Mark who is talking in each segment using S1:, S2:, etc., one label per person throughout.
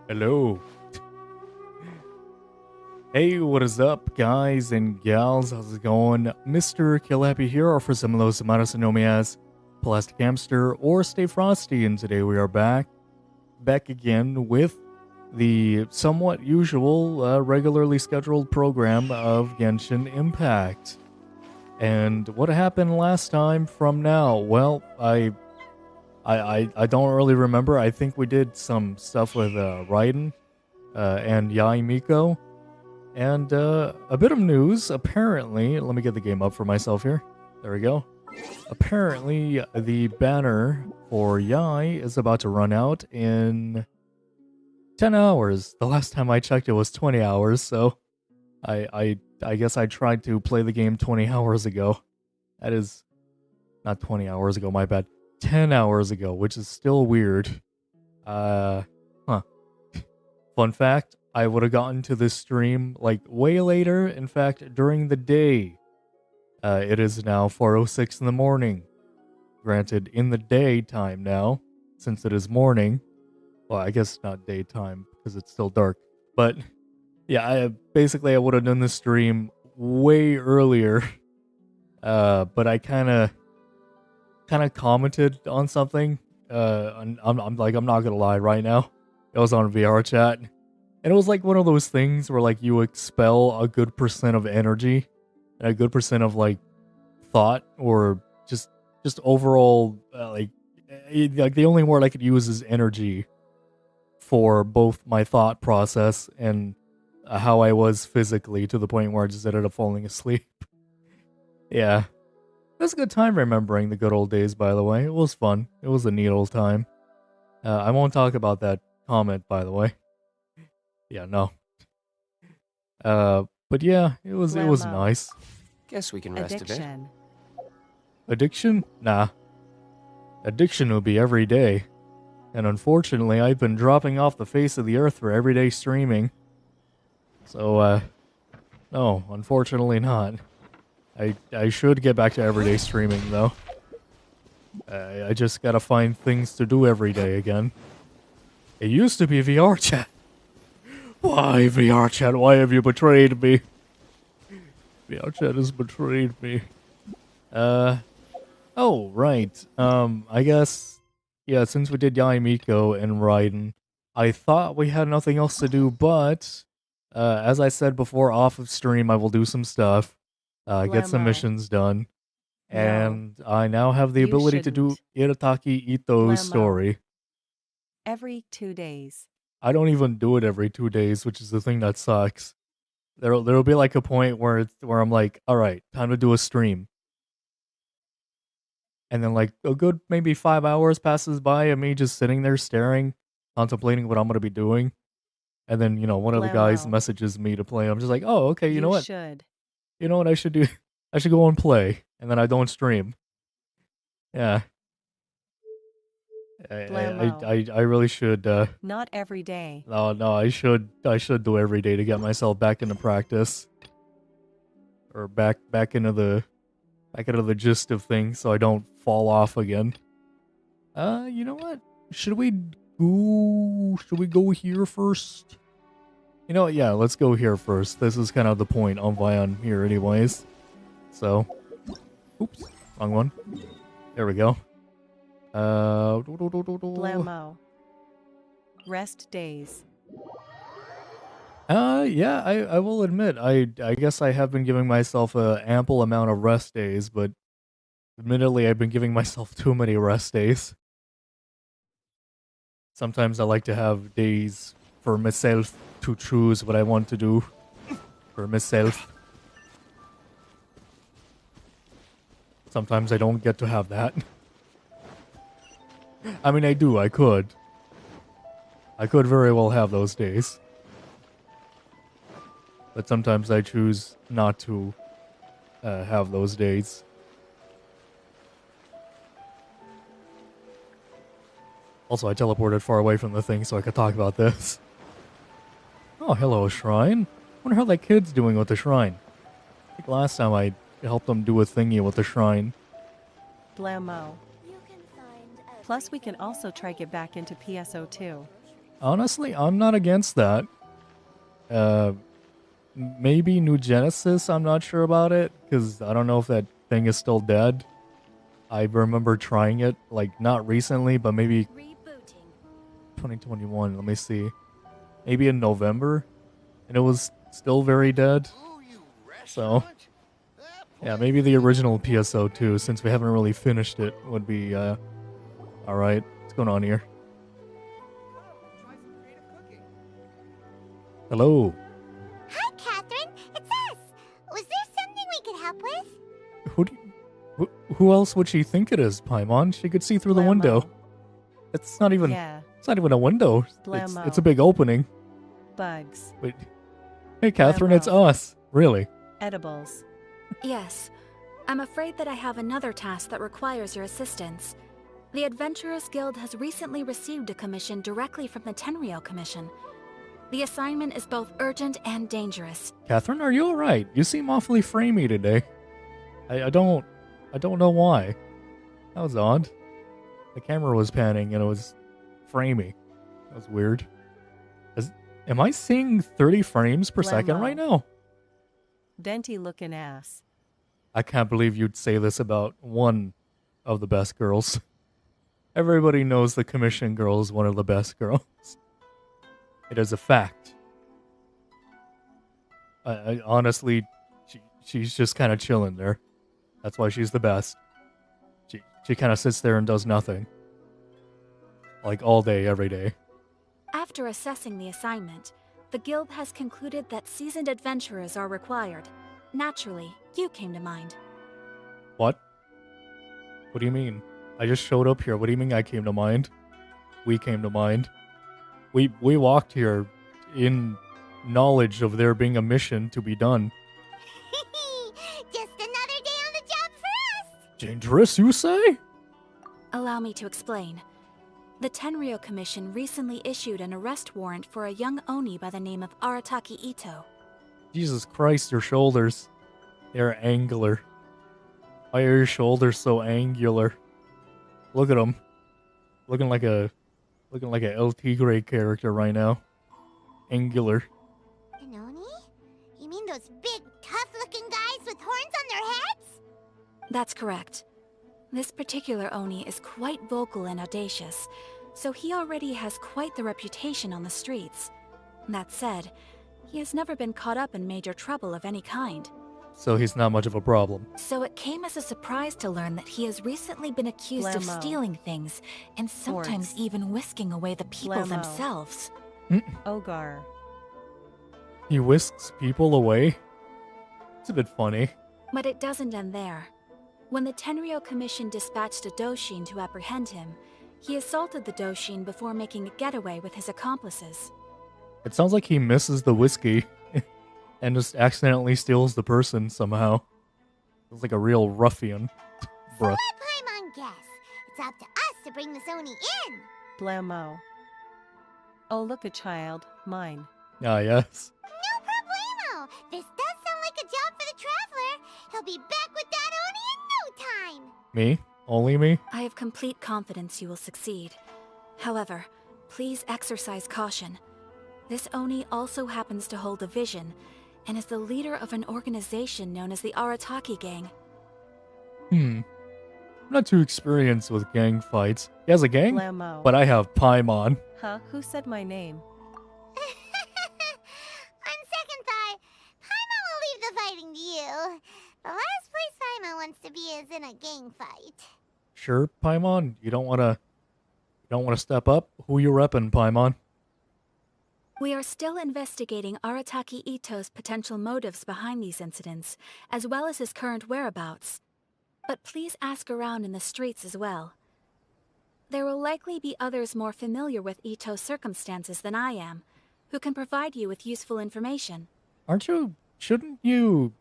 S1: Hello. Hey, what is up, guys and gals? How's it going? Mr. Killappy here, or for some of those who might also know me as Plastic Hamster or Stay Frosty, and today we are back again with the somewhat usual, regularly scheduled program of Genshin Impact. And what happened last time from now? Well, I don't really remember. I think we did some stuff with Raiden and Miko. And a bit of news, apparently, let me get the game up for myself here. There we go. Apparently, the banner for Yai is about to run out in 10 hours. The last time I checked, it was 20 hours, so I guess I tried to play the game 20 hours ago. That is not 20 hours ago, my bad. 10 hours ago, which is still weird. Fun fact, I would have gotten to this stream like way later. In fact, during the day. It is now 4:06 in the morning. Granted, in the daytime now, since it is morning. Well, I guess not daytime because it's still dark. But yeah, I would have done the stream way earlier. But I kind of commented on something. I'm not gonna lie right now. It was on VR chat. And it was like one of those things where like you expel a good percent of energy and a good percent of like thought or just overall like the only word I could use is energy for both my thought process and how I was physically, to the point where I just ended up falling asleep. Yeah. It was a good time remembering the good old days, by the way. It was fun. It was a neat old time. I won't talk about that comment, by the way. Yeah, no. But yeah, it was nice.
S2: Guess we can rest a bit.
S1: Addiction? Nah. Addiction will be every day. And unfortunately, I've been dropping off the face of the earth for everyday streaming. So, no, unfortunately not. I should get back to everyday streaming, though. I just gotta find things to do every day again. It used to be VR chat. Why, VR chat? Why have you betrayed me? VR chat has betrayed me. Oh, right. I guess, yeah, since we did Miko and Raiden, I thought we had nothing else to do, but, as I said before, off of stream, I will do some stuff, get some missions done, and I now have the ability to do Irataki Ito's story.
S3: Every 2 days.
S1: I don't even do it every 2 days, which is the thing that sucks. There'll be like a point where I'm like, all right, time to do a stream. And then like a good maybe 5 hours passes by of me just sitting there staring, contemplating what I'm gonna be doing. And then, one of the guys messages me to play. I'm just like, oh, okay, you know what? You know what I should do? I should go and play. And then I don't stream. Yeah. I really should
S3: Not every day.
S1: No, I should do every day to get myself back into practice. Or back into the gist of things so I don't fall off again. You know what? Should we go here first? You know what? Yeah, let's go here first. This is kind of the point on why I'm here anyways. So, oops, wrong one. There we go.
S3: Blammo. Rest days.
S1: Yeah, I will admit, I guess I have been giving myself a ample amount of rest days, but Admittedly, I've been giving myself too many rest days. Sometimes I like to have days for myself to choose what I want to do for myself. Sometimes I don't get to have that. I mean, I do. I could. I could very well have those days. But sometimes I choose not to have those days. Also, I teleported far away from the thing so I could talk about this. Oh, hello, shrine. Wonder how that kid's doing with the shrine. I think last time I helped him do a thingy with the shrine.
S3: Blammo. Plus, we can also try get back into PSO2.
S1: Honestly, I'm not against that. Maybe New Genesis, I'm not sure about it, because I don't know if that thing is still dead. I remember trying it, like, not recently, but maybe 2021, let me see. Maybe in November, and it was still very dead. So, yeah, maybe the original PSO2, since we haven't really finished it, would be, alright. What's going on here? Hello.
S4: Hi, Catherine. It's us. Was there something we could help with?
S1: Who else would she think it is, Paimon? She could see through the window. It's not even.
S3: Yeah.
S1: It's not even a window. It's a big opening.
S3: Bugs.
S1: Wait. Hey, Catherine, it's
S3: Blammo.
S1: us. Really?
S3: Edibles.
S5: Yes. I'm afraid that I have another task that requires your assistance. The Adventurers Guild has recently received a commission directly from the Tenryou Commission. The assignment is both urgent and dangerous.
S1: Catherine, are you alright? You seem awfully framey today. I don't know why. That was odd. The camera was panning and it was framey. That was weird. Am I seeing 30 frames per second right now?
S3: Denty looking ass.
S1: I can't believe you'd say this about one of the best girls. Everybody knows the commission girl is one of the best girls. It is a fact. I honestly, she's just kind of chilling there. That's why she's the best. She kind of sits there and does nothing. Like all day, every day.
S5: After assessing the assignment, the Guild has concluded that seasoned adventurers are required. Naturally, you came to mind.
S1: What? What do you mean? I just showed up here. What do you mean I came to mind? We came to mind. We walked here in knowledge of there being a mission to be done.
S4: Just another day on the job for us.
S1: Dangerous, you say?
S5: Allow me to explain. The Tenryou Commission recently issued an arrest warrant for a young Oni by the name of Arataki Ito.
S1: Jesus Christ, your shoulders. They're angular. Why are your shoulders so angular? Look at them. Looking like a El Tigre character right now. Angular.
S4: An Oni? You mean those big, tough-looking guys with horns on their heads?
S5: That's correct. This particular Oni is quite vocal and audacious, so he already has quite the reputation on the streets. That said, he has never been caught up in major trouble of any kind.
S1: So he's not much of a problem.
S5: So it came as a surprise to learn that he has recently been accused of
S3: Blammo.
S5: stealing things, and sometimes
S3: Horns.
S5: even whisking away the people
S3: Blammo.
S5: themselves.
S3: Ogar.
S1: He whisks people away? It's a bit funny.
S5: But it doesn't end there. When the Tenryou Commission dispatched a Doshin to apprehend him, he assaulted the Doshin before making a getaway with his accomplices.
S1: It sounds like he misses the whiskey and just accidentally steals the person somehow. It's like a real ruffian. Bruh.
S4: Let Paimon guess. It's up to us to bring this Oni in.
S3: Blammo. Oh, look a child. Mine.
S1: Ah, yes.
S4: No problemo. This does sound like a job for the Traveler. He'll be back with that Oni in no time.
S1: Me? Only me?
S5: I have complete confidence you will succeed. However, please exercise caution. This Oni also happens to hold a vision, and is the leader of an organization known as the Arataki Gang.
S1: I'm not too experienced with gang fights. He has a gang,
S3: Blammo.
S1: but I have Paimon.
S3: Huh? Who said my name?
S4: On second thought, Paimon will leave the fighting to you. The last place Paimon wants to be is in a gang fight.
S1: Sure, Paimon? You don't wanna step up? Who you reppin', Paimon?
S5: We are still investigating Arataki Ito's potential motives behind these incidents, as well as his current whereabouts. But please ask around in the streets as well. There will likely be others more familiar with Ito's circumstances than I am, who can provide you with useful information.
S1: Shouldn't you...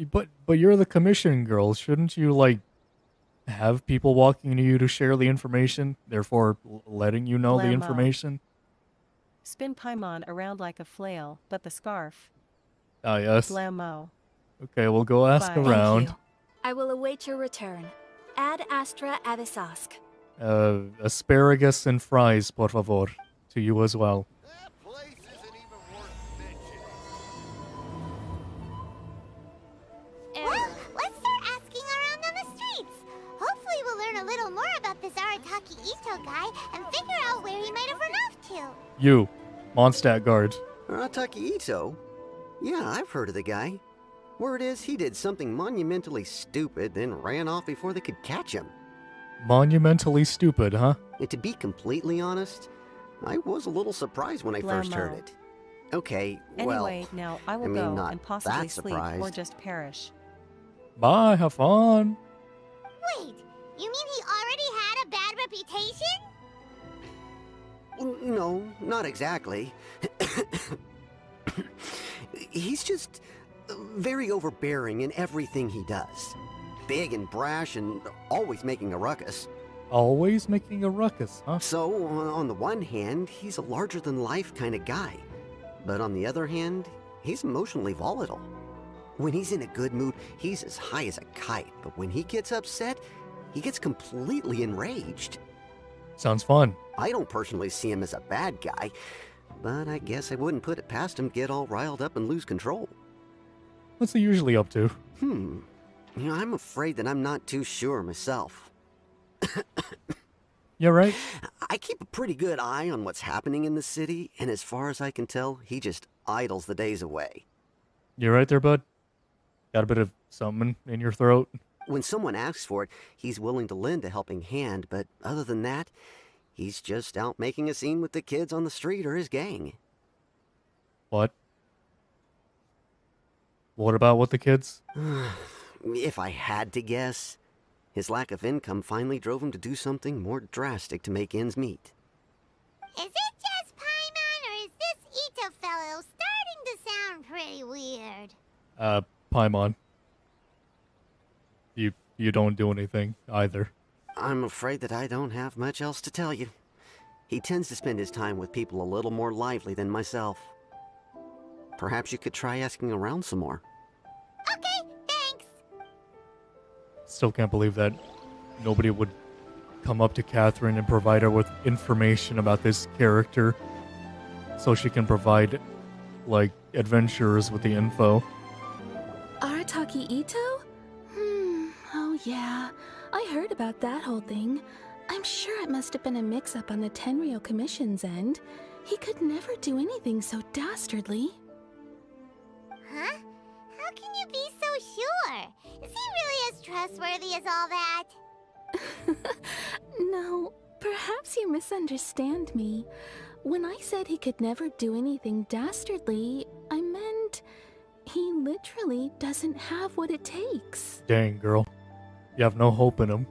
S1: But you're the commission girl. Shouldn't you, like, have people walking to you to share the information, therefore letting you know the
S3: Blammo.
S1: information?
S3: Spin Paimon around like a flail, but the scarf.
S1: Ah, yes.
S3: Blammo.
S1: Okay, we'll go ask
S3: Bye.
S1: around.
S5: Thank you. I will await your return. Ad Astra Avisask.
S1: Asparagus and fries, por favor. To you as well.
S6: That place isn't even worth mentioning.
S4: Well, let's start asking around on the streets. Hopefully we'll learn a little more about this Arataki Ito guy and figure out where he might have run off to.
S1: You, Mondstadt guard.
S7: Arataki Ito? Yeah, I've heard of the guy. Word is he did something monumentally stupid, then ran off before they could catch him.
S1: Monumentally stupid, huh?
S7: And to be completely honest, I was a little surprised when I first heard
S3: Blammo.
S7: it. Okay, well,
S3: Anyway, now I will
S7: I mean,
S3: go
S7: not
S3: and possibly
S7: that
S3: sleep or
S7: surprised.
S3: just perish.
S1: Bye, have fun.
S4: Wait, you mean he already had a bad reputation?
S7: no, not exactly. He's just very overbearing in everything he does. Big and brash and always making a ruckus.
S1: Always making a ruckus, huh?
S7: So, on the one hand, he's a larger-than-life kind of guy. But on the other hand, he's emotionally volatile. When he's in a good mood, he's as high as a kite. But when he gets upset, he gets completely enraged.
S1: Sounds fun.
S7: I don't personally see him as a bad guy, but I guess I wouldn't put it past him to get all riled up and lose control.
S1: What's he usually up to?
S7: You know, I'm afraid that I'm not too sure myself.
S1: Yeah, right?
S7: I keep a pretty good eye on what's happening in the city, and as far as I can tell, he just idles the days away.
S1: You right there, bud? Got a bit of something in your throat?
S7: When someone asks for it, he's willing to lend a helping hand, but other than that, he's just out making a scene with the kids on the street or his gang.
S1: What? What about with the kids?
S7: If I had to guess, his lack of income finally drove him to do something more drastic to make ends meet.
S4: Is it just Paimon, or is this Ito fellow starting to sound pretty weird?
S1: Paimon. You don't do anything, either.
S7: I'm afraid that I don't have much else to tell you. He tends to spend his time with people a little more lively than myself. Perhaps you could try asking around some more.
S4: Okay, thanks.
S1: Still can't believe that nobody would come up to Catherine and provide her with information about this character so she can provide, like, adventurers with the info.
S8: Arataki Ito? Oh yeah. I heard about that whole thing. I'm sure it must have been a mix-up on the Tenryou Commission's end. He could never do anything so dastardly.
S4: Huh? How can you be so sure? Is he really as trustworthy as all that?
S8: No, perhaps you misunderstand me. When I said he could never do anything dastardly, I meant he literally doesn't have what it takes.
S1: Dang, girl. You have no hope in him.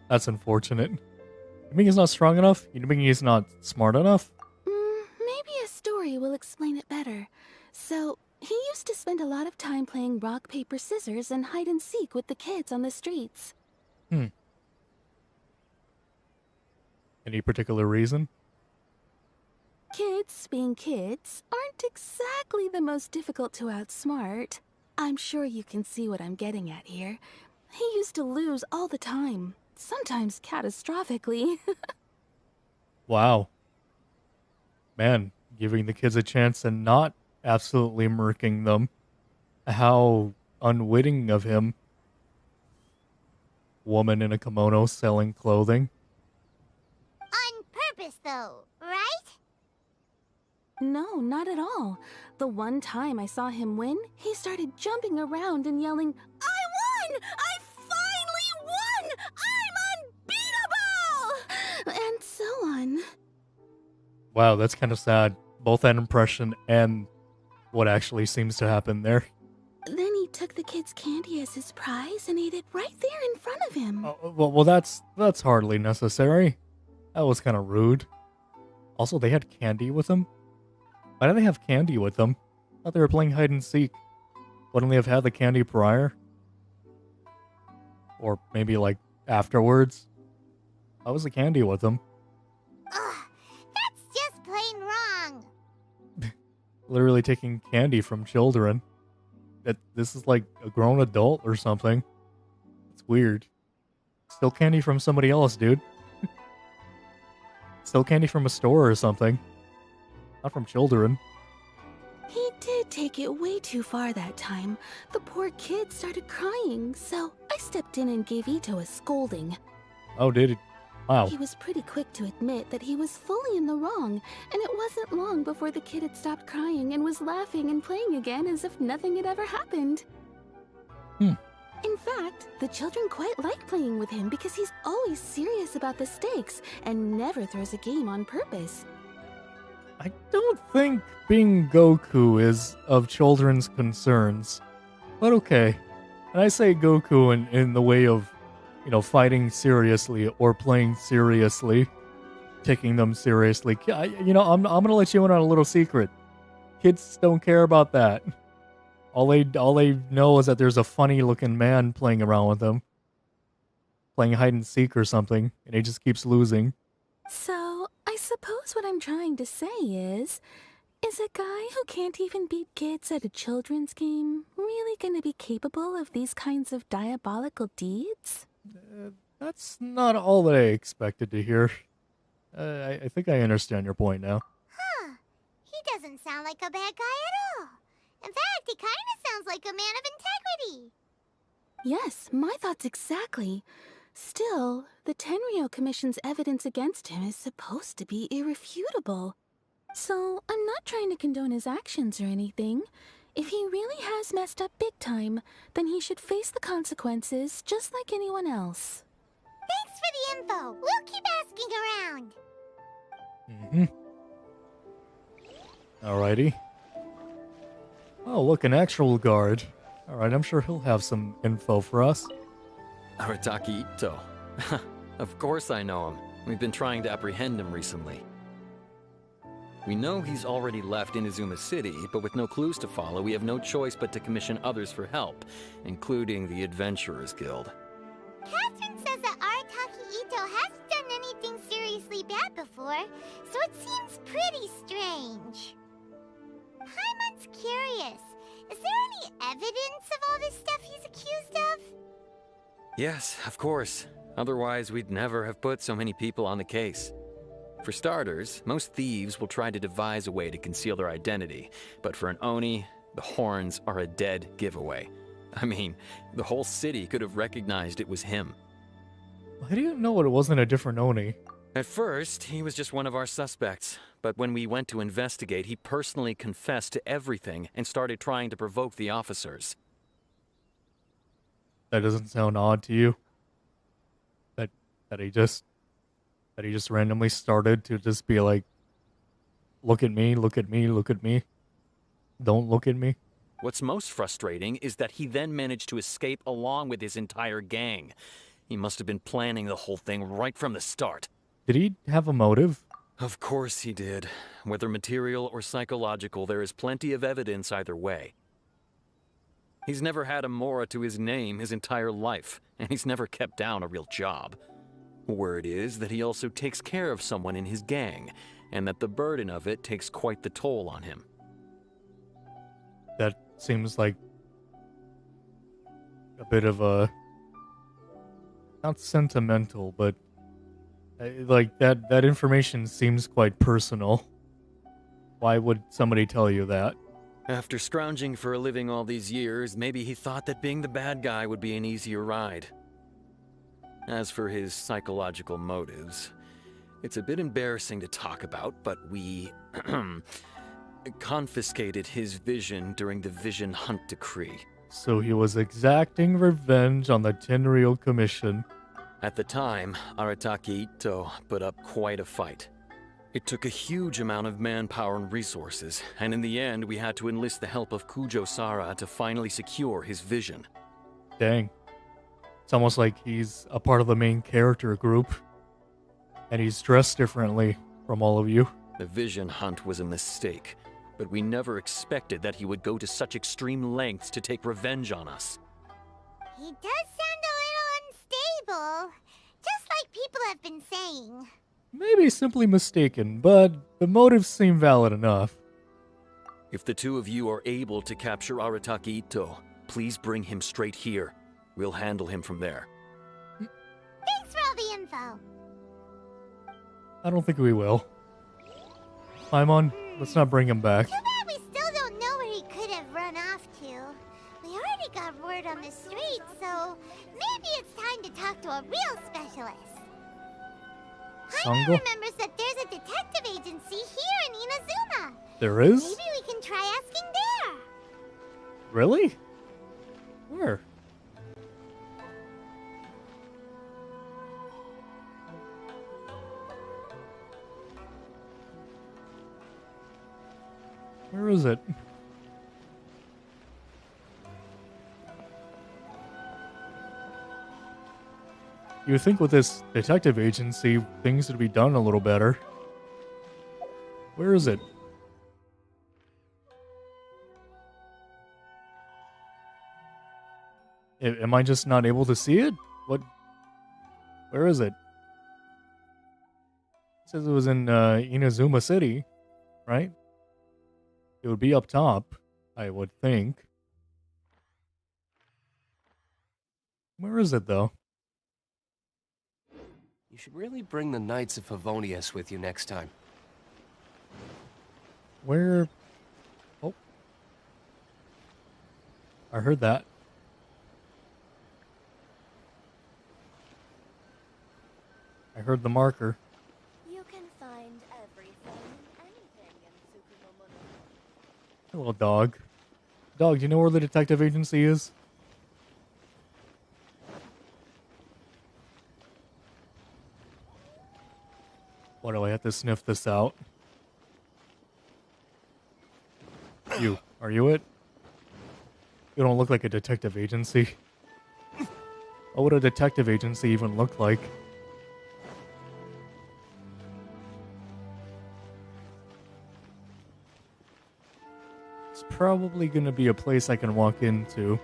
S1: That's unfortunate. You mean he's not strong enough? You mean he's not smart enough?
S8: Maybe a story will explain it better. So, he used to spend a lot of time playing rock, paper, scissors and hide and seek with the kids on the streets.
S1: Any particular reason?
S8: Kids, being kids, aren't exactly the most difficult to outsmart. I'm sure you can see what I'm getting at here. He used to lose all the time, sometimes catastrophically.
S1: Wow. Man, giving the kids a chance and not absolutely murking them. How unwitting of him. Woman in a kimono selling clothing.
S4: On purpose, though, right?
S8: No, not at all. The one time I saw him win, he started jumping around and yelling, "I won! I finally won! I'm unbeatable! And so on.
S1: Wow, that's kind of sad. Both that impression and what actually seems to happen there.
S8: Then he took the kid's candy as his prize and ate it right there in front of him.
S1: Well, that's hardly necessary. That was kind of rude. Also, they had candy with them? Why do they have candy with them? I thought they were playing hide and seek. Wouldn't they have had the candy prior? Or maybe, like, afterwards? Why was the candy with them?
S4: Ugh, that's just plain wrong.
S1: Literally taking candy from children. This is like a grown adult or something. It's weird. Still candy from somebody else, dude. Still candy from a store or something. Not from children.
S8: He did take it way too far that time. The poor kid started crying, so I stepped in and gave Ito a scolding.
S1: Oh, did it? Wow.
S8: He was pretty quick to admit that he was fully in the wrong, and it wasn't long before the kid had stopped crying and was laughing and playing again as if nothing had ever happened. In fact, the children quite like playing with him because he's always serious about the stakes and never throws a game on purpose.
S1: I don't think being Goku is of children's concerns. But okay. And I say Goku in the way of, fighting seriously or playing seriously. Taking them seriously. I'm gonna let you in on a little secret. Kids don't care about that. All they know is that there's a funny-looking man playing around with them. Playing hide and seek or something, and he just keeps losing.
S8: So, I suppose what I'm trying to say is a guy who can't even beat kids at a children's game really gonna be capable of these kinds of diabolical deeds?
S1: That's not all that I expected to hear. I think I understand your point now.
S4: Huh. He doesn't sound like a bad guy at all. In fact, he kind of sounds like a man of integrity.
S8: Yes, my thoughts exactly. Still, the Tenryou Commission's evidence against him is supposed to be irrefutable. So, I'm not trying to condone his actions or anything. If he really has messed up big time, then he should face the consequences just like anyone else.
S4: Thanks for the info. We'll keep asking around.
S1: Alrighty. Oh, look, an actual guard. Alright, I'm sure he'll have some info for us.
S9: Arataki Ito. Of course I know him. We've been trying to apprehend him recently. We know he's already left Inazuma City, but with no clues to follow, we have no choice but to commission others for help, including the Adventurers Guild.
S4: Catherine says that Arataki Ito hasn't done anything seriously bad before, so it seems pretty strange. Paimon's curious. Is there any evidence of all this stuff he's accused of?
S9: Yes, of course. Otherwise, we'd never have put so many people on the case. For starters, most thieves will try to devise a way to conceal their identity, but for an Oni, the horns are a dead giveaway. I mean, the whole city could have recognized it was him.
S1: Why do you know it wasn't a different Oni?
S9: At first, he was just one of our suspects, but when we went to investigate, he personally confessed to everything and started trying to provoke the officers.
S1: That doesn't sound odd to you? That he just randomly started to just be like, look at me, look at me, look at me. Don't look at me.
S9: What's most frustrating is that he then managed to escape along with his entire gang. He must have been planning the whole thing right from the start.
S1: Did he have a motive?
S9: Of course he did. Whether material or psychological, there is plenty of evidence either way. He's never had a Mora to his name his entire life, and he's never kept down a real job. Word is that he also takes care of someone in his gang, and that the burden of it takes quite the toll on him.
S1: That seems like a bit of a... not sentimental, but like that information seems quite personal. Why would somebody tell you that?
S9: After scrounging for a living all these years, maybe he thought that being the bad guy would be an easier ride. As for his psychological motives, it's a bit embarrassing to talk about, but we confiscated his vision during the Vision Hunt Decree.
S1: So he was exacting revenge on the Tenryou Commission.
S9: At the time, Arataki Ito put up quite a fight. It took a huge amount of manpower and resources, and in the end we had to enlist the help of Kujo Sara to finally secure his vision.
S1: Dang. It's almost like he's a part of the main character group. And he's dressed differently from all of you.
S9: The vision hunt was a mistake, but we never expected that he would go to such extreme lengths to take revenge on us.
S4: He does sound a little unstable, just like people have been saying.
S1: Maybe simply mistaken, but the motives seem valid enough.
S9: If the two of you are able to capture Arataki Ito, please bring him straight here. We'll handle him from there.
S4: Thanks for all the info.
S1: I don't think we will. Paimon, let's not bring him back.
S4: Too bad we still don't know where he could have run off to. We already got word on the street, so maybe it's time to talk to a real specialist. Paimon remembers that there's a detective agency here in Inazuma.
S1: There is?
S4: Maybe we can try asking there.
S1: Really? Where? Where is it? You would think with this detective agency, things would be done a little better. Where is it? Am I just not able to see it? What? Where is it? It says it was in Inazuma City, right? It would be up top, I would think. Where is it, though?
S2: You should really bring the Knights of Favonius with you next time.
S1: Where? Oh. I heard that. I heard the marker.
S4: You can find everything, anything in Tsukumomono.
S1: Hello, dog. Dog, do you know where the detective agency is? Why do I have to sniff this out? You. Are you it? You don't look like a detective agency. What would a detective agency even look like? It's probably gonna be a place I can walk into.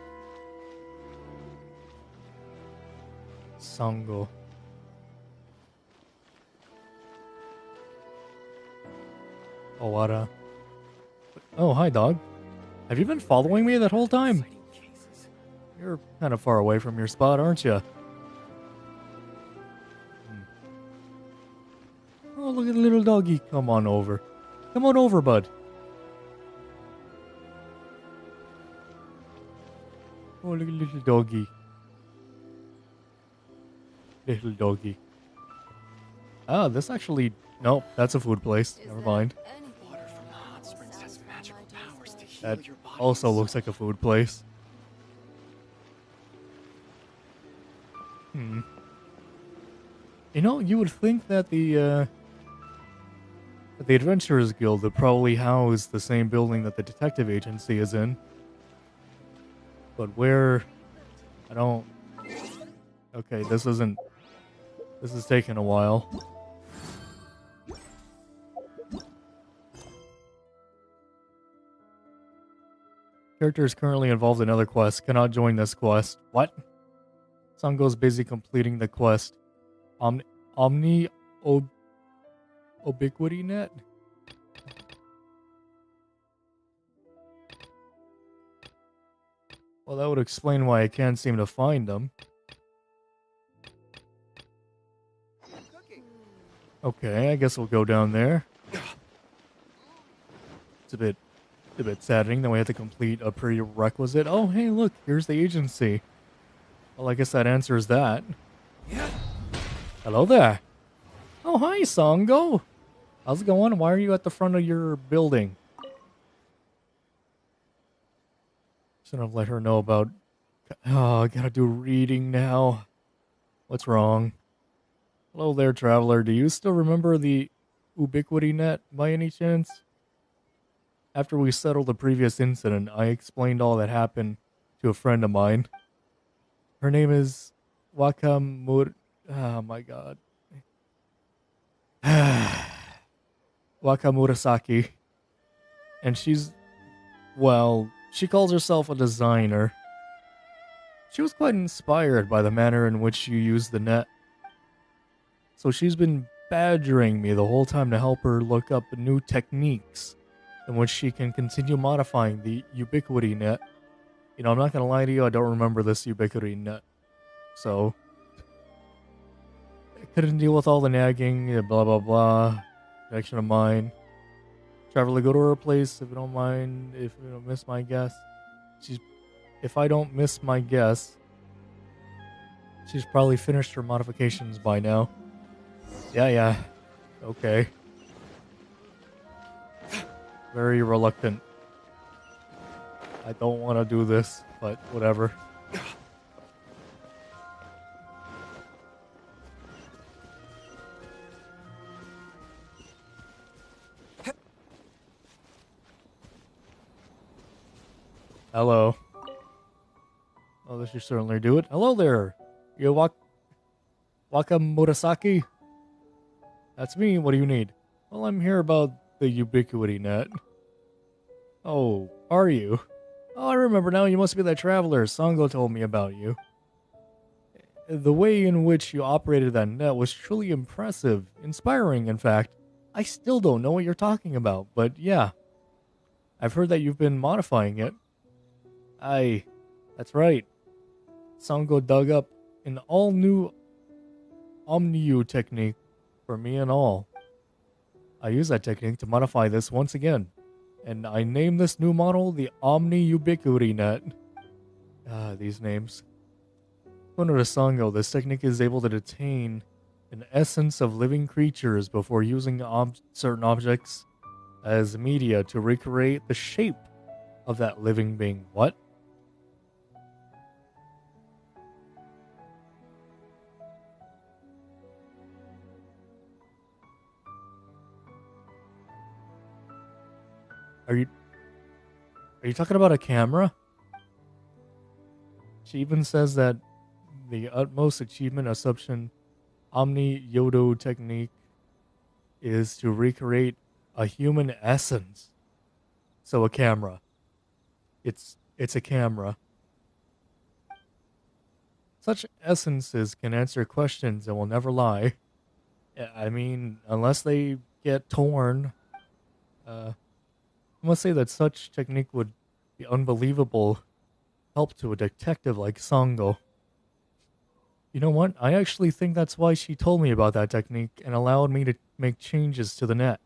S1: Sango. Owara. Oh, hi, dog. Have you been following me that whole time? You're kind of far away from your spot, aren't you? Oh, look at the little doggy. Come on over. Come on over, bud. Oh, look at little doggy. Little doggy. Ah, this actually... Nope, that's a food place. Never mind.
S2: Water from the hot springs has magical powers to heal
S1: That
S2: your body.
S1: also looks like a food place. You know, you would think that the Adventurers Guild would probably house the same building that the detective agency is in. But where... I don't... Okay, this isn't... This is taking a while. Character is currently involved in other quests. Cannot join this quest. What? Sango's busy completing the quest. Ubiquity net? Well, that would explain why I can't seem to find them. Okay, I guess we'll go down there. It's a bit saddening that we have to complete a prerequisite. Oh, hey, look, here's the agency. Well, I guess that answers that. Hello there. Oh, hi, Sango. How's it going? Why are you at the front of your building? Shouldn't have let her know about. Oh, I gotta do reading now. What's wrong? Hello there, traveler. Do you still remember the Ubiquity net by any chance? After we settled the previous incident, I explained all that happened to a friend of mine. Her name is Wakamur. Oh my god. Wakamurasaki. And she calls herself a designer. She was quite inspired by the manner in which you use the net. So she's been badgering me the whole time to help her look up new techniques in which she can continue modifying the Ubiquity net. You know, I'm not gonna lie to you, I don't remember this Ubiquity net. So, I couldn't deal with all the nagging, blah blah blah. Connection of mine. Traveler, go to her place if you don't mind, if you don't miss my guess. If I don't miss my guess, she's probably finished her modifications by now. Yeah. Okay. Very reluctant. I don't want to do this, but whatever. Hello. Oh, this should certainly do it. Hello there. You Wakamurasaki? That's me. What do you need? Well, I'm here about the Ubiquity net. Oh, are you? Oh, I remember now. You must be that traveler. Sango told me about you. The way in which you operated that net was truly impressive. Inspiring, in fact. I still don't know what you're talking about, but yeah. I've heard that you've been modifying it. That's right. Sango dug up an all-new Omniu technique for me and all. I use that technique to modify this once again, and I named this new model the Omni Ubiquity Net. These names. According to Sango, this technique is able to detain an essence of living creatures before using certain objects as media to recreate the shape of that living being. What? Are you talking about a camera? She even says that the utmost achievement assumption Omni Yodo technique is to recreate a human essence. So a camera. It's a camera. Such essences can answer questions and will never lie. I mean, unless they get torn. I must say that such technique would be unbelievable help to a detective like Sango. You know what? I actually think that's why she told me about that technique and allowed me to make changes to the net.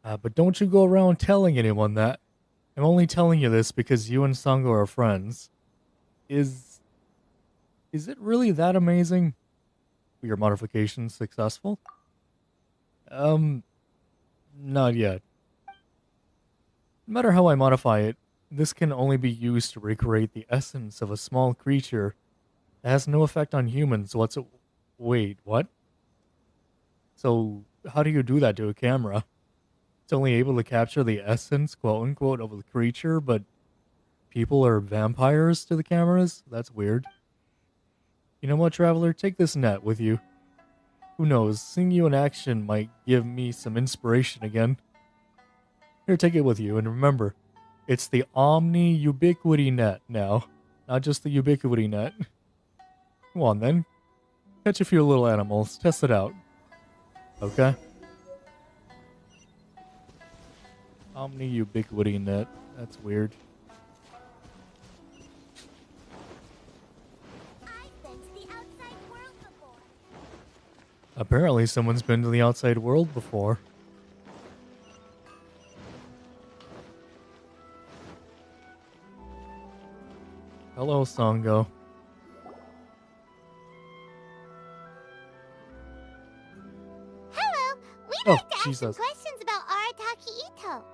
S1: But don't you go around telling anyone that. I'm only telling you this because you and Sango are friends. Is it really that amazing? Were your modifications successful? Not yet. No matter how I modify it, this can only be used to recreate the essence of a small creature that has no effect on humans. Wait, what? So, how do you do that to a camera? It's only able to capture the essence, quote-unquote, of the creature, but people are vampires to the cameras? That's weird. You know what, traveler? Take this net with you. Who knows, seeing you in action might give me some inspiration again. Here, take it with you, and remember, it's the Omni Ubiquity Net now, not just the Ubiquity Net. Come on, then. Catch a few little animals, test it out. Okay? Omni Ubiquity Net. That's weird. Apparently someone's been to the outside world before. Hello, Sango.
S4: Hello, we'd
S1: Oh,
S4: like to ask some
S1: Jesus.
S4: questions about Arataki Ito.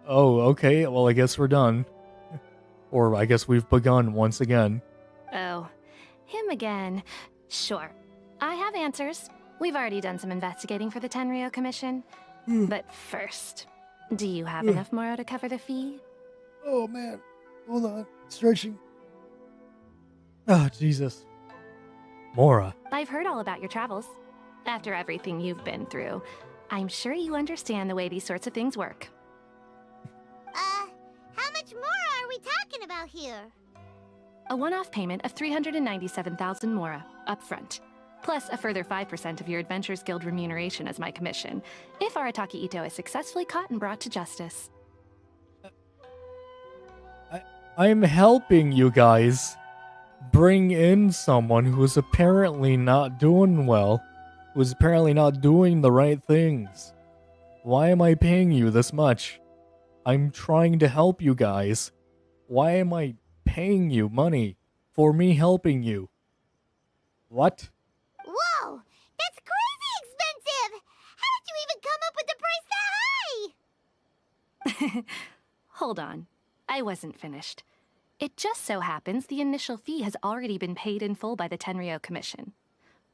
S1: Oh, okay. Well, I guess we're done. Or I guess we've begun once again.
S10: Oh, him again. Sure. I have answers. We've already done some investigating for the Tenryo Commission. But first, do you have enough Moro to cover the fee?
S1: Oh, man. Hold on. Stretching. Oh, Jesus. Mora.
S10: I've heard all about your travels. After everything you've been through, I'm sure you understand the way these sorts of things work.
S4: How much more are we talking about here?
S10: A one-off payment of 397,000 Mora, up front. Plus a further 5% of your Adventurers Guild remuneration as my commission, if Arataki Ito is successfully caught and brought to justice.
S1: I'm helping you guys bring in someone who's apparently not doing well, who's apparently not doing the right things. Why am I paying you this much? I'm trying to help you guys. Why am I paying you money for me helping you? What?
S4: Whoa! That's crazy expensive! How did you even come up with the price that high?
S10: Hold on. I wasn't finished. It just so happens the initial fee has already been paid in full by the Tenryo Commission.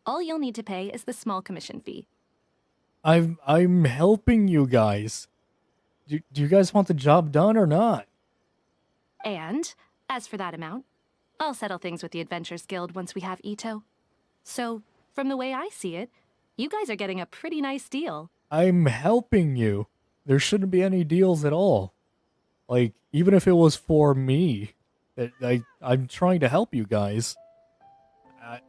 S10: All you'll need to pay is the small commission fee.
S1: I'm helping you guys. Do you guys want the job done or not?
S10: And, as for that amount, I'll settle things with the Adventurers Guild once we have Ito. So, from the way I see it, you guys are getting a pretty nice deal.
S1: I'm helping you. There shouldn't be any deals at all. Like, even if it was for me, I'm trying to help you guys.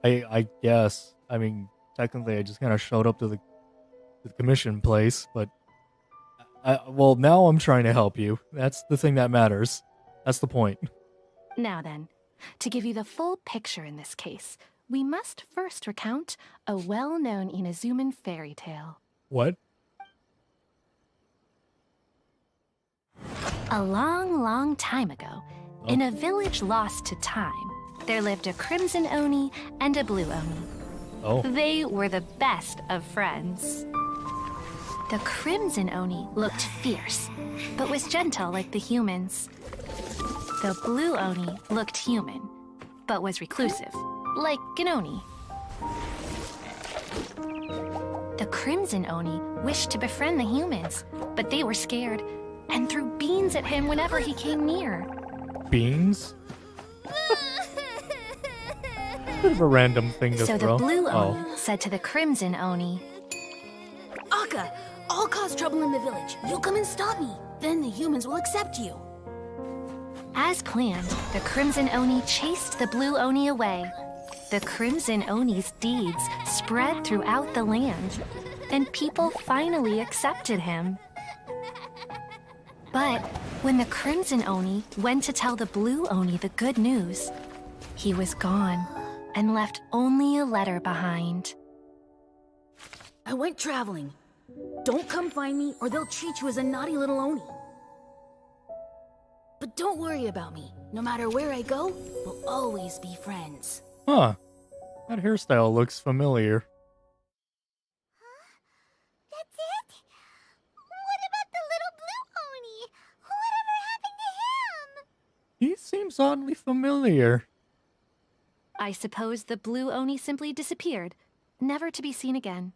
S1: I guess. I mean, technically I just kind of showed up to the commission place, but... well, now I'm trying to help you. That's the thing that matters. That's the point.
S10: Now then, to give you the full picture in this case, we must first recount a well-known Inazuman fairy tale.
S1: What?
S10: A long, long time ago, in a village lost to time, there lived a Crimson Oni and a Blue Oni.
S1: Oh.
S10: They were the best of friends. The Crimson Oni looked fierce, but was gentle like the humans. The Blue Oni looked human, but was reclusive, like an Oni. The Crimson Oni wished to befriend the humans, but they were scared and threw beans at him whenever he came near.
S1: Beans? Bit of a random thing to
S10: So
S1: throw.
S10: the Blue Oni said to the Crimson Oni,
S8: Akka, I'll cause trouble in the village. You come and stop me. Then the humans will accept you.
S10: As planned, the Crimson Oni chased the Blue Oni away. The Crimson Oni's deeds spread throughout the land, and people finally accepted him. But when the Crimson Oni went to tell the Blue Oni the good news, he was gone and left only a letter behind.
S8: I went traveling. Don't come find me or they'll treat you as a naughty little Oni. But don't worry about me. No matter where I go, we'll always be friends.
S1: Huh. That hairstyle looks familiar.
S4: That's it? What about the little Blue Oni? Whatever happened to him?
S1: He seems oddly familiar.
S10: I suppose the Blue Oni simply disappeared, never to be seen again.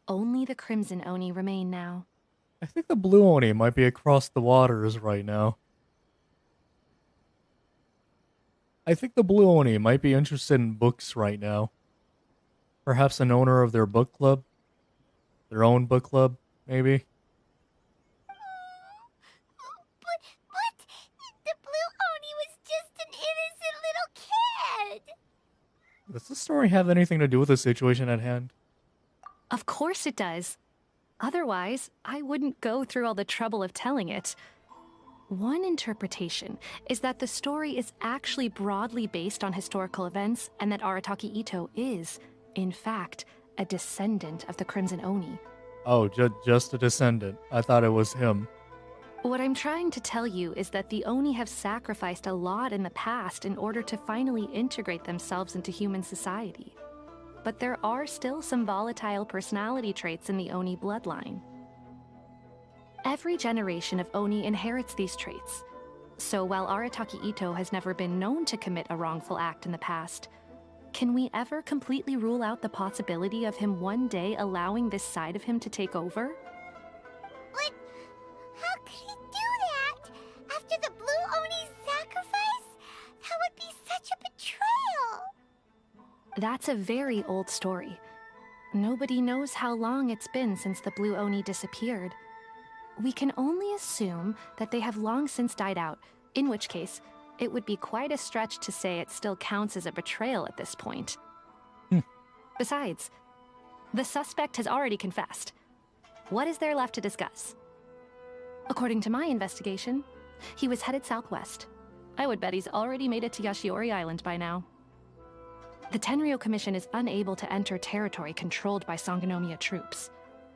S10: Only the Crimson Oni remain now.
S1: I think the Blue Oni might be across the waters right now. I think the Blue Oni might be interested in books right now. Perhaps an owner of their book club? Their own book club, maybe?
S4: But the Blue Oni was just an innocent little kid.
S1: Does this story have anything to do with the situation at hand?
S10: Of course it does. Otherwise, I wouldn't go through all the trouble of telling it. One interpretation is that the story is actually broadly based on historical events and that Arataki Ito is, in fact, a descendant of the Crimson Oni.
S1: Oh, just a descendant. I thought it was him.
S10: What I'm trying to tell you is that the Oni have sacrificed a lot in the past in order to finally integrate themselves into human society. But there are still some volatile personality traits in the Oni bloodline. Every generation of Oni inherits these traits. So while Arataki Ito has never been known to commit a wrongful act in the past, can we ever completely rule out the possibility of him one day allowing this side of him to take over?
S4: But how could he do that? After the Blue Oni's sacrifice? That would be such a betrayal!
S10: That's a very old story. Nobody knows how long it's been since the Blue Oni disappeared. We can only assume that they have long since died out, in which case, it would be quite a stretch to say it still counts as a betrayal at this point. Besides, the suspect has already confessed. What is there left to discuss? According to my investigation, he was headed southwest. I would bet he's already made it to Yashiori Island by now. The Tenryou Commission is unable to enter territory controlled by Sangonomiya troops.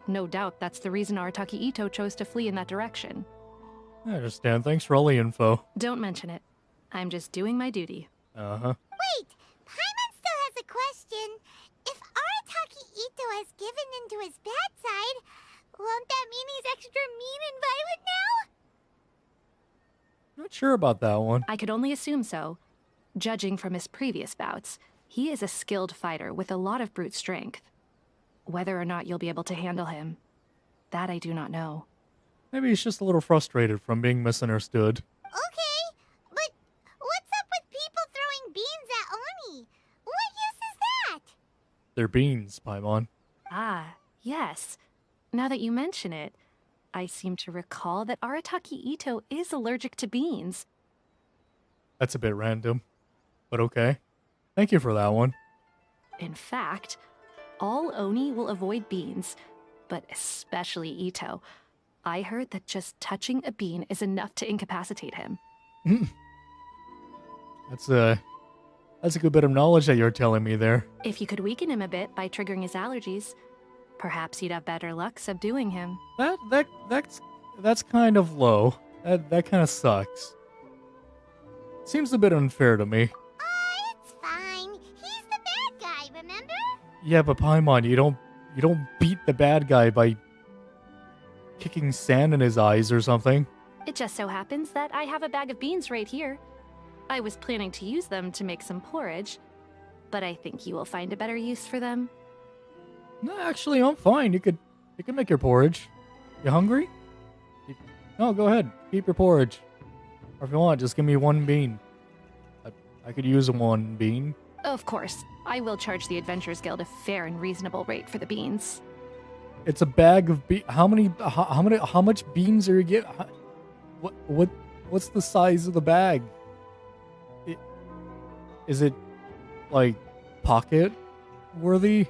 S10: No doubt that's the reason Arataki Ito chose to flee in that direction.
S1: I understand. Thanks for all the info.
S10: Don't mention it. I'm just doing my duty.
S1: Uh-huh.
S4: Wait! Paimon still has a question. If Arataki Ito has given into his bad side, won't that mean he's extra mean and violent now?
S1: Not sure about that one.
S10: I could only assume so. Judging from his previous bouts, he is a skilled fighter with a lot of brute strength. Whether or not you'll be able to handle him, that I do not know.
S1: Maybe he's just a little frustrated from being misunderstood.
S4: Okay, but what's up with people throwing beans at Oni? What use is that?
S1: They're beans, Paimon.
S10: Ah, yes. Now that you mention it, I seem to recall that Arataki Ito is allergic to beans.
S1: That's a bit random, but okay. Thank you for that one.
S10: In fact, all Oni will avoid beans, but especially Ito. I heard that just touching a bean is enough to incapacitate him.
S1: That's a good bit of knowledge that you're telling me there.
S10: If you could weaken him a bit by triggering his allergies, perhaps you'd have better luck subduing him.
S1: That's kind of low. That kind of sucks. Seems a bit unfair to me.
S4: It's fine. He's the bad guy, remember?
S1: Yeah, but Paimon, you don't beat the bad guy by kicking sand in his eyes or something.
S10: It just so happens that I have a bag of beans right here. I was planning to use them to make some porridge, but I think you will find a better use for them.
S1: No, actually, I'm fine. You could make your porridge. You hungry? No, go ahead. Keep your porridge. Or if you want, just give me one bean. I could use one bean.
S10: Of course, I will charge the Adventurers Guild a fair and reasonable rate for the beans.
S1: It's a bag of how much beans are you get? What's the size of the bag? Is it like pocket worthy?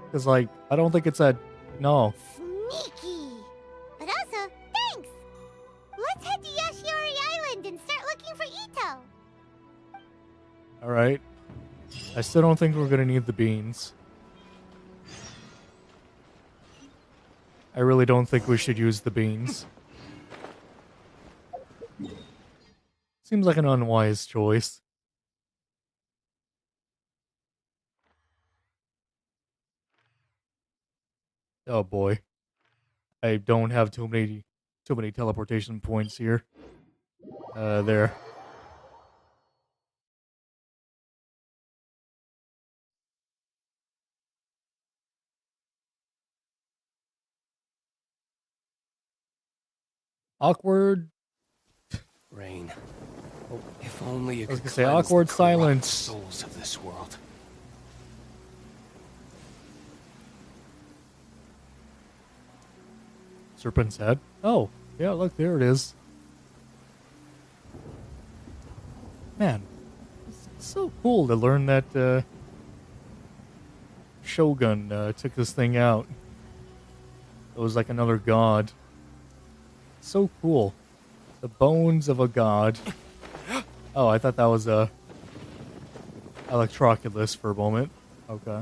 S1: Because like I don't think it's no.
S4: Sneaky! But also, thanks! Let's head to Yashiori Island and start looking for Ito!
S1: Alright. I still don't think we're gonna need the beans. I really don't think we should use the beans. Seems like an unwise choice. Oh boy. I don't have too many teleportation points here. There. Awkward.
S2: Rain. If only you
S1: I was
S2: could
S1: gonna say
S2: cleanse
S1: awkward
S2: the corrupt
S1: silence.
S2: souls of this world.
S1: Serpent's head. Oh, yeah, look, there it is. Man, it's so cool to learn that Shogun took this thing out. It was like another god. So cool. The bones of a god. Oh, I thought that was a Electroculus for a moment. Okay.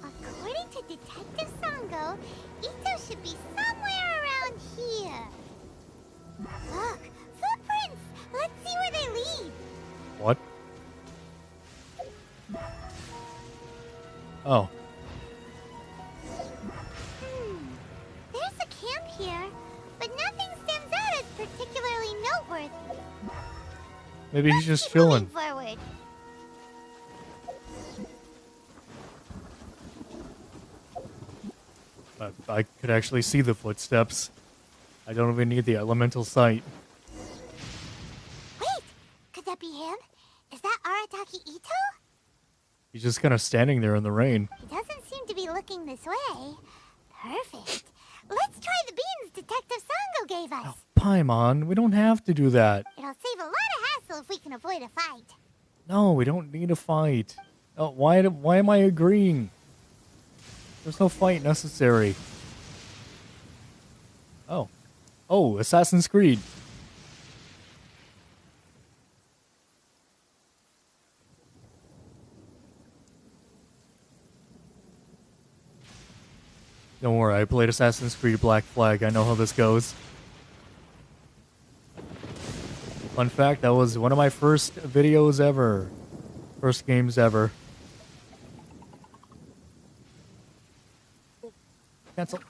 S4: According to Detective Sango, so, Ito should be somewhere around here. Look, footprints! Let's see where they lead.
S1: What? Oh.
S4: There's a camp here, but nothing stands out as particularly noteworthy.
S1: Maybe he's just
S4: Keep moving
S1: chilling.
S4: forward.
S1: I could actually see the footsteps. I don't even need the elemental sight.
S4: Wait, could that be him? Is that Arataki Ito?
S1: He's just kind of standing there in the rain.
S4: He doesn't seem to be looking this way. Perfect. Let's try the beans Detective Sango gave us.
S1: Paimon, we don't have to do that.
S4: It'll save a lot of hassle if we can avoid a fight.
S1: No, we don't need a fight. Oh, why am I agreeing? There's no fight necessary. Oh. Oh, Assassin's Creed. Don't worry, I played Assassin's Creed Black Flag. I know how this goes. Fun fact, that was one of my first videos ever. First games ever. Cancel.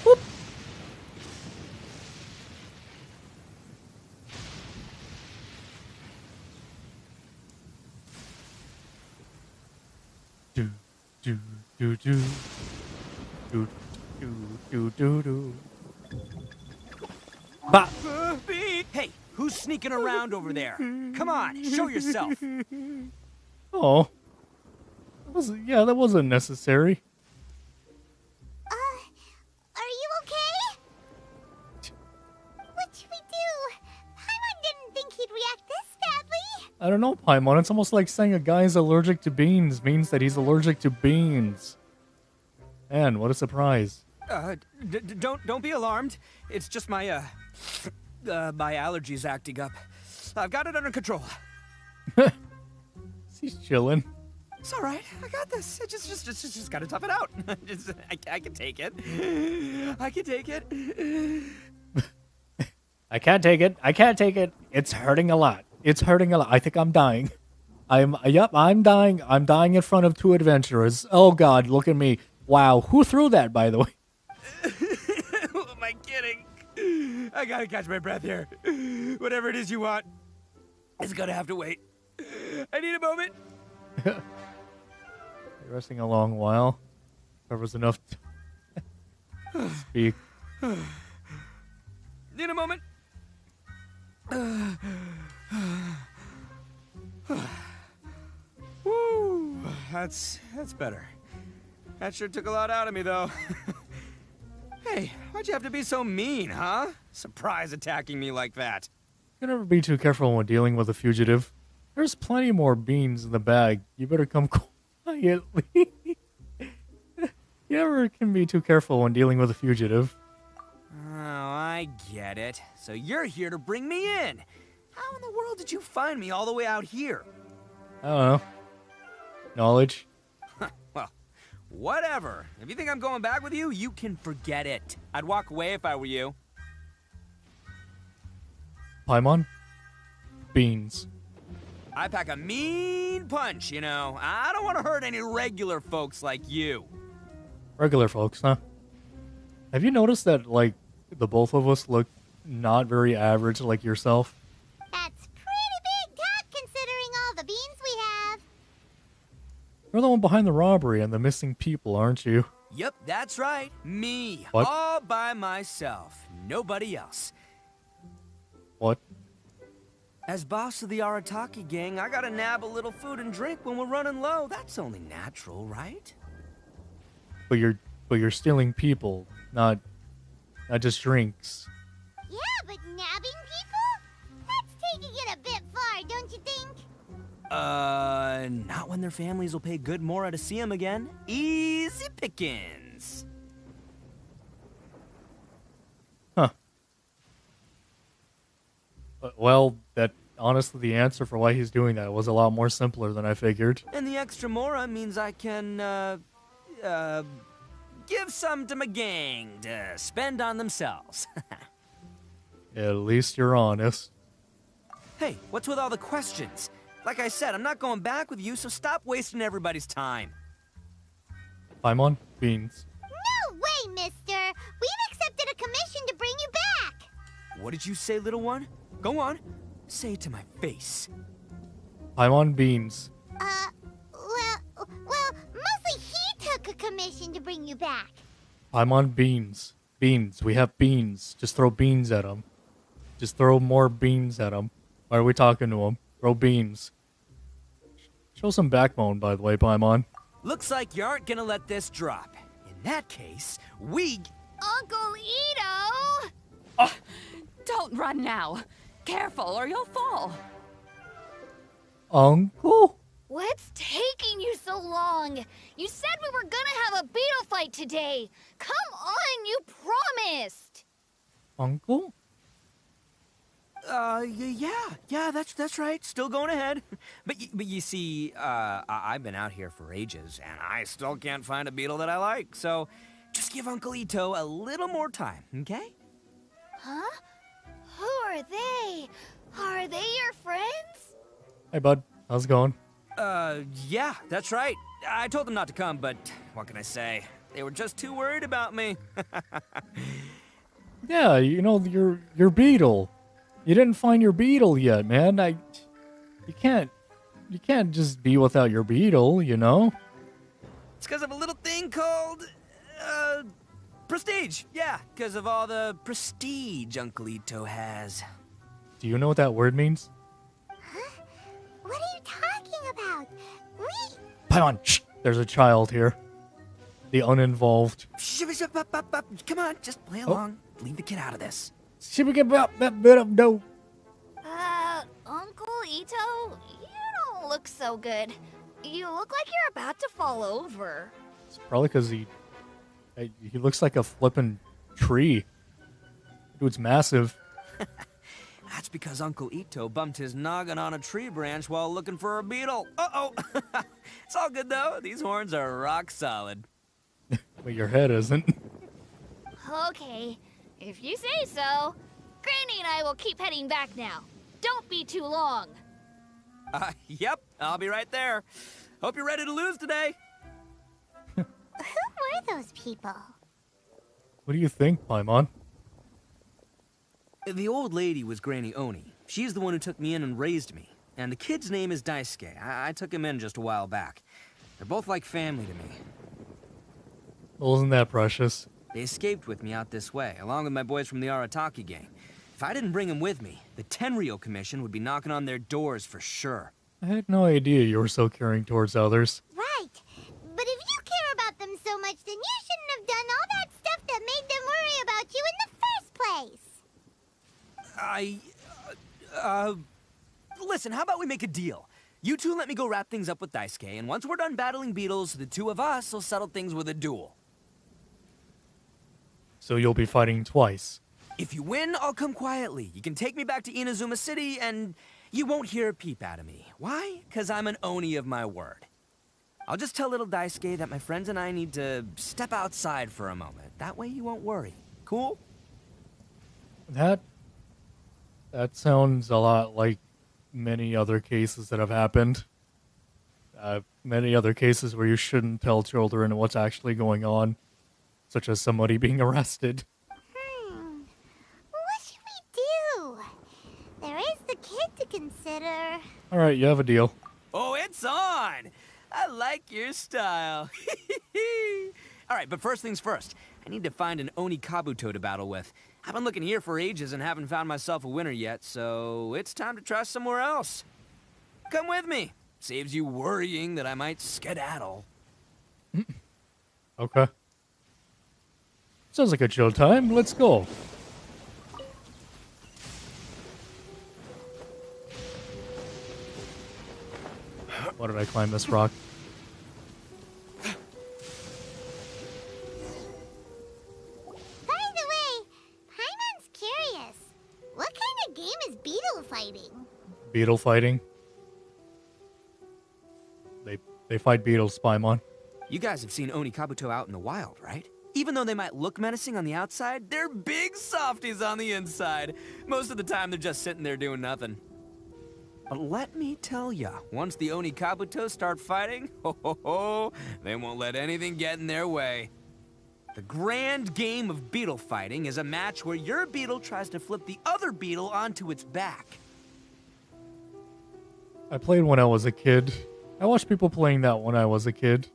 S1: Whoop. Do do do do do do do do do. Bah.
S2: Hey, who's sneaking around over there? Come on, show yourself.
S1: Oh. That wasn't necessary.
S4: Are you okay? What should we do? Paimon didn't think he'd react this badly.
S1: I don't know, Paimon. It's almost like saying a guy's allergic to beans means that he's allergic to beans. Man, what a surprise.
S2: Don't be alarmed. It's just my my allergies acting up. I've got it under control.
S1: He's chilling.
S2: It's all right. I got this. I just gotta tough it out. I can take it. I can take it.
S1: I can't take it. I can't take it. It's hurting a lot. It's hurting a lot. I think I'm dying. I'm dying. I'm dying in front of two adventurers. Oh God, look at me. Wow, who threw that, by the way?
S2: Who am I kidding? I gotta catch my breath here. Whatever it is you want, it's gonna have to wait. I need a moment.
S1: You're resting a long while. Covers enough to speak.
S2: Need a moment. Woo, that's better. That sure took a lot out of me, though. Hey, why'd you have to be so mean, huh? Surprise attacking me like that.
S1: You never be too careful when dealing with a fugitive. There's plenty more beans in the bag. You better come quietly. You never can be too careful when dealing with a fugitive.
S2: Oh, I get it. So you're here to bring me in. How in the world did you find me all the way out here?
S1: I don't know. Knowledge.
S2: Well, whatever. If you think I'm going back with you, you can forget it. I'd walk away if I were you.
S1: Paimon? Beans.
S2: I pack a mean punch, you know. I don't want to hurt any regular folks like you.
S1: Regular folks, huh? Have you noticed that, like, the both of us look not very average like yourself?
S4: That's pretty big talk considering all the beans we have.
S1: You're the one behind the robbery and the missing people, aren't you?
S2: Yep, that's right. Me.
S1: What?
S2: All by myself. Nobody else.
S1: What?
S2: As boss of the Arataki gang, I gotta nab a little food and drink when we're running low. That's only natural, right?
S1: But you're stealing people, not just drinks.
S4: Yeah, but nabbing people? That's taking it a bit far, don't you think?
S2: Not when their families will pay good mora to see them again. Easy pickings.
S1: Huh. Well, honestly, the answer for why he's doing that was a lot more simpler than I figured.
S2: And the extra mora means I can, give some to my gang to spend on themselves.
S1: At least you're honest.
S2: Hey, what's with all the questions? Like I said, I'm not going back with you, so stop wasting everybody's time.
S1: Paimon, beans.
S4: No way, mister! We've accepted a commission to bring you back!
S2: What did you say, little one? Go on. Say it to my face.
S1: Paimon, beans.
S4: Well, mostly he took a commission to bring you back.
S1: Paimon, beans. Beans. We have beans. Just throw beans at him. Just throw more beans at him. Why are we talking to him? Throw beans. Show some backbone, by the way, Paimon.
S2: Looks like you aren't gonna let this drop. In that case, we...
S11: Uncle Ito! Oh, don't run now. Careful or you'll fall.
S1: Uncle?
S11: What's taking you so long? You said we were gonna have a beetle fight today. Come on, you promised.
S1: Uncle?
S2: Yeah, that's right. Still going ahead. But you see, I've been out here for ages, and I still can't find a beetle that I like. So, just give Uncle Ito a little more time, okay?
S11: Huh? Who are they? Are they your friends?
S1: Hey, bud. How's it going?
S2: Yeah, that's right. I told them not to come, but what can I say? They were just too worried about me.
S1: Yeah, you know, your beetle. You didn't find your beetle yet, man. You can't just be without your beetle, you know?
S2: It's because of a little thing called, prestige. Yeah, because of all the prestige Uncle Ito has.
S1: Do you know what that word means?
S4: Huh? What are you talking about?
S1: Paimon, shh! There's a child here. The uninvolved.
S2: Come on, just play along. Leave the kid out of this.
S11: Uncle Ito, you don't look so good. You look like you're about to fall over.
S1: It's probably because he looks like a flippin' tree. Dude's massive.
S2: That's because Uncle Ito bumped his noggin on a tree branch while looking for a beetle. Uh-oh. It's all good, though. These horns are rock solid.
S1: But your head isn't.
S11: Okay, if you say so. Granny and I will keep heading back now. Don't be too long.
S2: Yep, I'll be right there. Hope you're ready to lose today.
S4: Who were those people?
S1: What do you think, Paimon?
S2: The old lady was Granny Oni. She's the one who took me in and raised me. And the kid's name is Daisuke. I took him in just a while back. They're both like family to me.
S1: Well, isn't that precious?
S2: They escaped with me out this way, along with my boys from the Arataki gang. If I didn't bring them with me, the Tenryou Commission would be knocking on their doors for sure.
S1: I had no idea you were so caring towards others.
S4: Right. But if you care about them so much, then you shouldn't have done all that stuff that made them worry about you in the first place.
S2: Listen, how about we make a deal? You two let me go wrap things up with Daisuke, and once we're done battling beetles, the two of us will settle things with a duel.
S1: So you'll be fighting twice.
S2: If you win, I'll come quietly. You can take me back to Inazuma City, and you won't hear a peep out of me. Why? Because I'm an Oni of my word. I'll just tell little Daisuke that my friends and I need to step outside for a moment. That way you won't worry. Cool?
S1: That sounds a lot like many other cases that have happened. Many other cases where you shouldn't tell children what's actually going on, such as somebody being arrested.
S4: What should we do? There is the kid to consider.
S1: Alright, you have a deal.
S2: Oh, it's on! I like your style. Alright, but first things first. I need to find an Oni Kabuto to battle with. I've been looking here for ages and haven't found myself a winner yet, so it's time to try somewhere else. Come with me. Saves you worrying that I might skedaddle.
S1: Okay. Sounds like a chill time. Let's go. Why did I climb this rock?
S4: By the way, Paimon's curious. What kind of game is beetle fighting?
S1: Beetle fighting. They fight beetles, Paimon.
S2: You guys have seen Oni Kabuto out in the wild, right? Even though they might look menacing on the outside, they're big softies on the inside. Most of the time, they're just sitting there doing nothing. But let me tell ya, once the Oni Kabuto start fighting, they won't let anything get in their way. The grand game of beetle fighting is a match where your beetle tries to flip the other beetle onto its back.
S1: I played when I was a kid. I watched people playing that when I was a kid.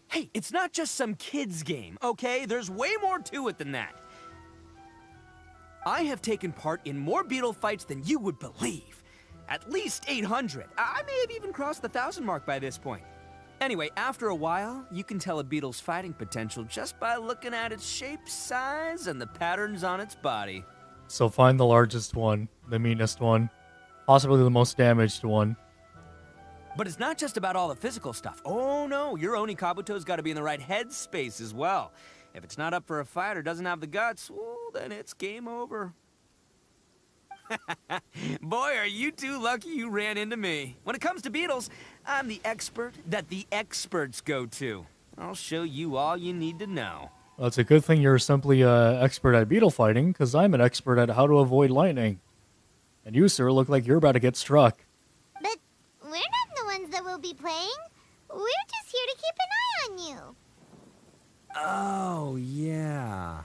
S2: Hey, it's not just some kid's game, okay? There's way more to it than that. I have taken part in more beetle fights than you would believe. At least 800. I may have even crossed the 1,000 mark by this point. Anyway, after a while, you can tell a beetle's fighting potential just by looking at its shape, size, and the patterns on its body.
S1: So find the largest one, the meanest one, possibly the most damaged one.
S2: But it's not just about all the physical stuff. Oh no, your Oni Kabuto's got to be in the right headspace as well. If it's not up for a fight or doesn't have the guts, well, then it's game over. Boy, are you two lucky you ran into me. When it comes to beetles, I'm the expert that the experts go to. I'll show you all you need to know.
S1: Well, it's a good thing you're simply an expert at beetle fighting, because I'm an expert at how to avoid lightning. And you, sir, look like you're about to get struck.
S4: But we're not the ones that will be playing. We're just here to keep an eye on you.
S2: Oh, yeah.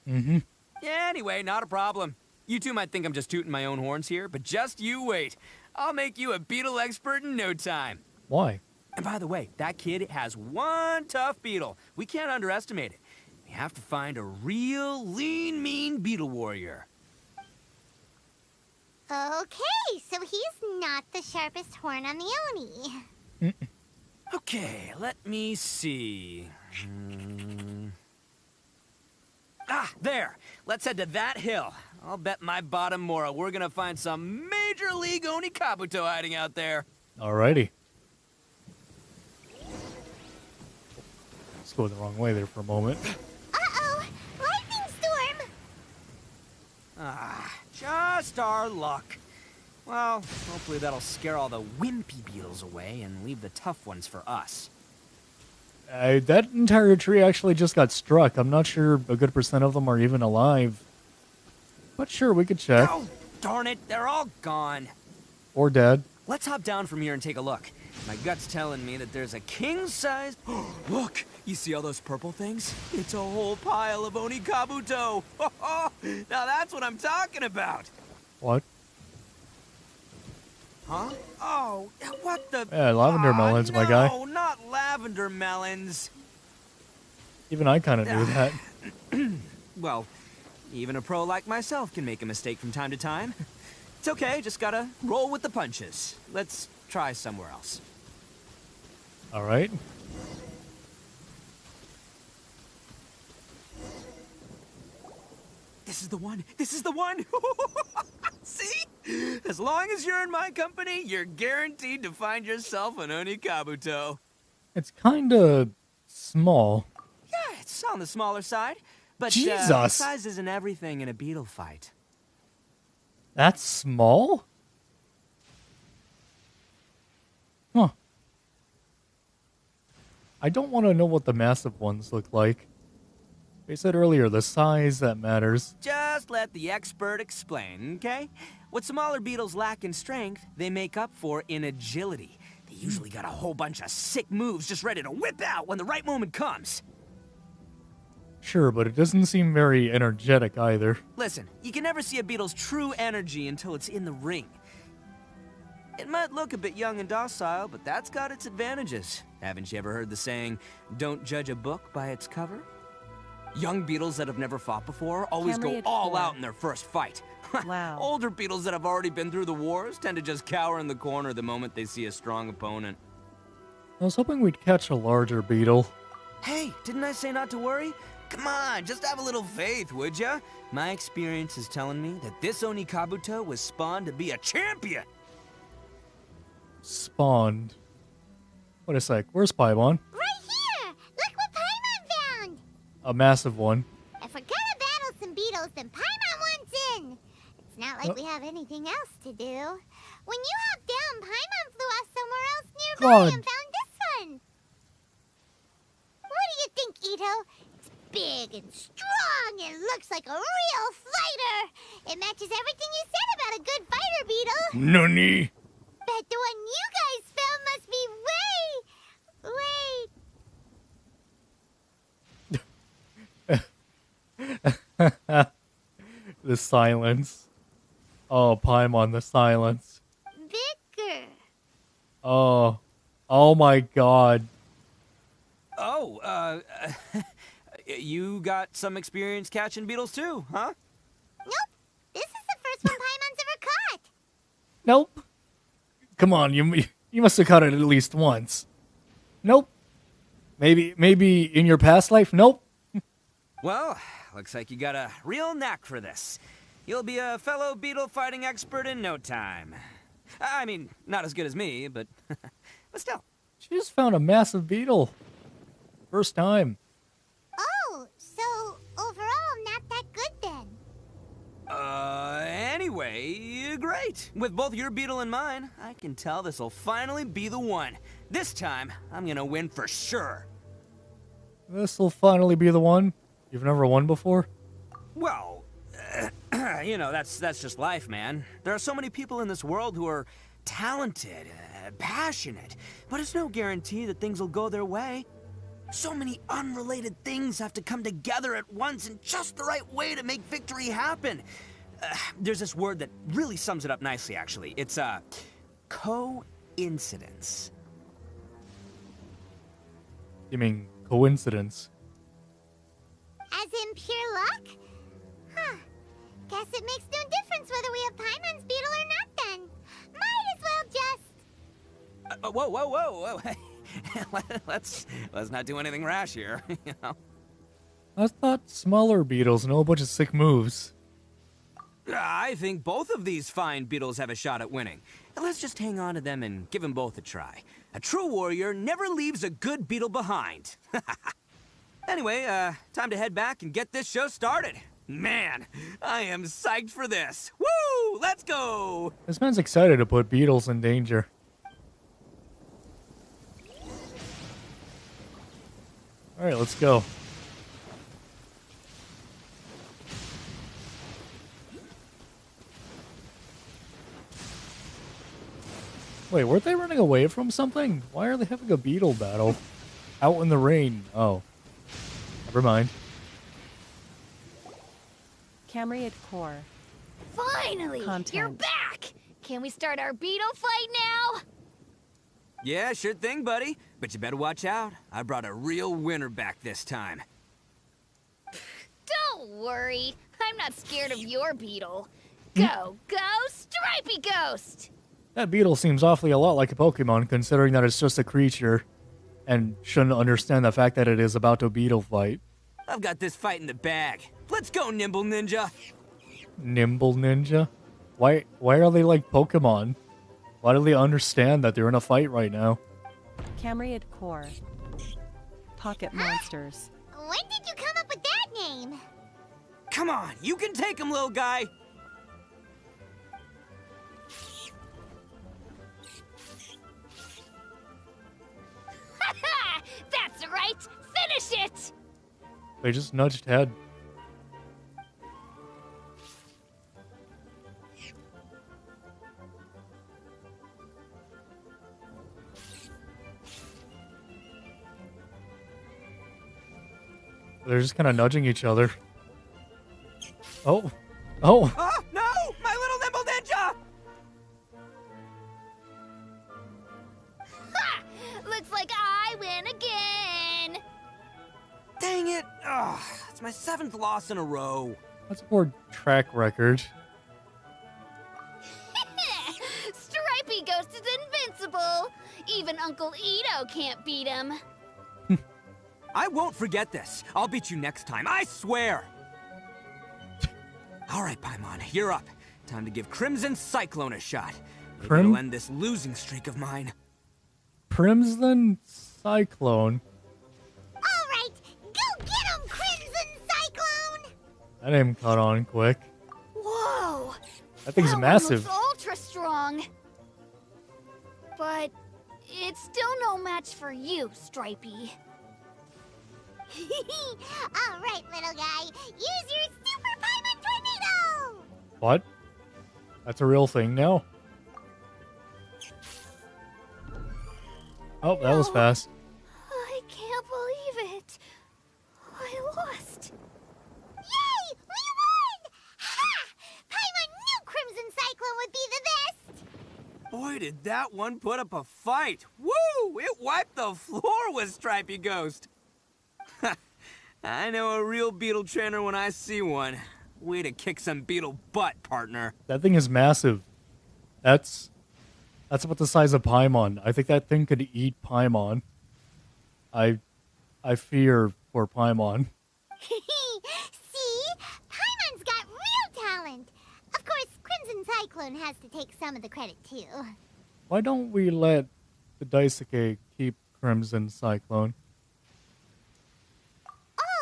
S1: Mm-hmm.
S2: Yeah, anyway, not a problem. You two might think I'm just tooting my own horns here, but just you wait. I'll make you a beetle expert in no time.
S1: Why?
S2: And by the way, that kid has one tough beetle. We can't underestimate it. We have to find a real lean, mean beetle warrior.
S4: Okay, so he's not the sharpest horn on the Oni.
S1: Mm-mm.
S2: Okay, let me see. Ah, there. Let's head to that hill. I'll bet my bottom Mora we're gonna find some major league Oni Kabuto hiding out there.
S1: Alrighty. Let's go the wrong way there for a moment.
S4: Uh-oh! Lightning storm!
S2: Ah, just our luck. Well, hopefully that'll scare all the wimpy beetles away and leave the tough ones for us.
S1: That entire tree actually just got struck. I'm not sure a good percent of them are even alive. But sure, we could check.
S2: Oh, darn it, they're all gone.
S1: Or dead.
S2: Let's hop down from here and take a look. My gut's telling me that there's a king-size... Look, you see all those purple things? It's a whole pile of Oni Kabuto. Now that's what I'm talking about.
S1: What?
S2: Huh? Oh, what the...
S1: Yeah, lavender melons, my guy.
S2: No, not lavender melons.
S1: Even I kind of knew that.
S2: Well, even a pro like myself can make a mistake from time to time. It's okay, just gotta roll with the punches. Let's try somewhere else.
S1: Alright.
S2: This is the one! This is the one! See? As long as you're in my company, you're guaranteed to find yourself an Oni Kabuto.
S1: It's kind of small.
S2: Yeah, it's on the smaller side. But
S1: Jesus!
S2: Size isn't everything in a beetle fight.
S1: That's small? Huh. I don't want to know what the massive ones look like. They said earlier, the size that matters.
S2: Just let the expert explain, okay? What smaller beetles lack in strength, they make up for in agility. They usually got a whole bunch of sick moves just ready to whip out when the right moment comes.
S1: Sure, but it doesn't seem very energetic either.
S2: Listen, you can never see a beetle's true energy until it's in the ring. It might look a bit young and docile, but that's got its advantages. Haven't you ever heard the saying, don't judge a book by its cover? Young beetles that have never fought before always go all out in their first fight.
S3: Wow.
S2: Older beetles that have already been through the wars tend to just cower in the corner the moment they see a strong opponent.
S1: I was hoping we'd catch a larger beetle.
S2: Hey, didn't I say not to worry? Come on, just have a little faith, would ya? My experience is telling me that this Oni Kabuto was spawned to be a champion.
S1: Spawned. Wait a sec, where's Paimon?
S4: Right here! Look what Paimon found!
S1: A massive one.
S4: If we're gonna battle some beetles, then Paimon wants in! It's Not like we have anything else to do. When you hopped down, Paimon flew off somewhere else nearby and found this one. What do you think, Ito? It's big and strong and looks like a real fighter. It matches everything you said about a good fighter, Beetle.
S1: Nani?
S4: Bet the one you guys found must be
S1: The silence. Oh, Paimon, the silence.
S4: bigger.
S1: Oh. Oh my god.
S2: Oh, you got some experience catching beetles too, huh?
S4: Nope. This is the first one Paimon's ever caught.
S1: Nope. Come on, you must have caught it at least once. Nope. Maybe in your past life? Nope.
S2: Well, looks like you got a real knack for this. You'll be a fellow beetle fighting expert in no time. I mean, not as good as me, but still.
S1: She just found a massive beetle. First time.
S4: Oh, so overall not that good then.
S2: Anyway, great. With both your beetle and mine, I can tell this'll finally be the one. This time, I'm gonna win for sure.
S1: This'll finally be the one. You've never won before?
S2: Well, you know, that's just life, man. There are so many people in this world who are talented, passionate, but it's no guarantee that things will go their way. So many unrelated things have to come together at once in just the right way to make victory happen. There's this word that really sums it up nicely, actually. It's, coincidence.
S1: You mean coincidence?
S4: As in pure luck? Huh. Guess it makes no difference whether we have Paimon's beetle or not then. Might as well just...
S2: Whoa. let's not do anything rash here, you know?
S1: I thought smaller beetles know a bunch of sick moves.
S2: I think both of these fine beetles have a shot at winning. Let's just hang on to them and give them both a try. A true warrior never leaves a good beetle behind. Anyway, time to head back and get this show started. Man, I am psyched for this. Woo! Let's go!
S1: This man's excited to put beetles in danger. Alright, let's go. Wait, weren't they running away from something? Why are they having a beetle battle? Out in the rain. Oh. Never mind.
S3: Camriad Core.
S11: Finally!
S3: Content.
S11: You're back! Can we start our beetle fight now?
S2: Yeah, sure thing, buddy. But you better watch out. I brought a real winner back this time.
S11: Don't worry. I'm not scared of your beetle. Go, Stripey Ghost!
S1: That beetle seems awfully a lot like a Pokemon, considering that it's just a creature and shouldn't understand the fact that it is about to beetle fight.
S2: I've got this fight in the bag. Let's go, Nimble Ninja.
S1: Nimble Ninja? Why are they like Pokemon? Why do they understand that they're in a fight right now?
S3: Camriad Core. Pocket Monsters.
S4: When did you come up with that name?
S2: Come on, you can take him, little guy.
S11: That's right! Finish it!
S1: They just nudged head. They're just kind of nudging each other. Oh. Oh.
S2: Oh, no! My little Nimble Ninja!
S11: Ha! Looks like I win again!
S2: Dang it! Ugh, it's my 7th loss in a row.
S1: That's a poor track record.
S11: Stripey Ghost is invincible! Even Uncle Ito can't beat him.
S2: I won't forget this. I'll beat you next time, I swear! All right, Paimon, you're up. Time to give Crimson Cyclone a shot. Maybe it'll end this losing streak of mine.
S1: Crimson Cyclone?
S4: Alright, go get him, Crimson Cyclone!
S1: That name caught on quick.
S11: Whoa!
S1: That thing's massive.
S11: Looks ultra strong. But it's still no match for you, Stripey.
S4: Alright, little guy. Use your Super Paimon Tornado!
S1: What? That's a real thing now? Oh, that was fast.
S11: I can't believe it. I lost.
S4: Yay! We won! Ha! Paimon knew Crimson Cyclone would be the best!
S2: Boy, did that one put up a fight. Woo! It wiped the floor with Stripey Ghost. I know a real beetle trainer when I see one. Way to kick some beetle butt, partner.
S1: That thing is massive. That's about the size of Paimon. I think that thing could eat Paimon. I fear for Paimon.
S4: See? Paimon's got real talent. Of course, Crimson Cyclone has to take some of the credit, too.
S1: Why don't we let the Daisuke keep Crimson Cyclone?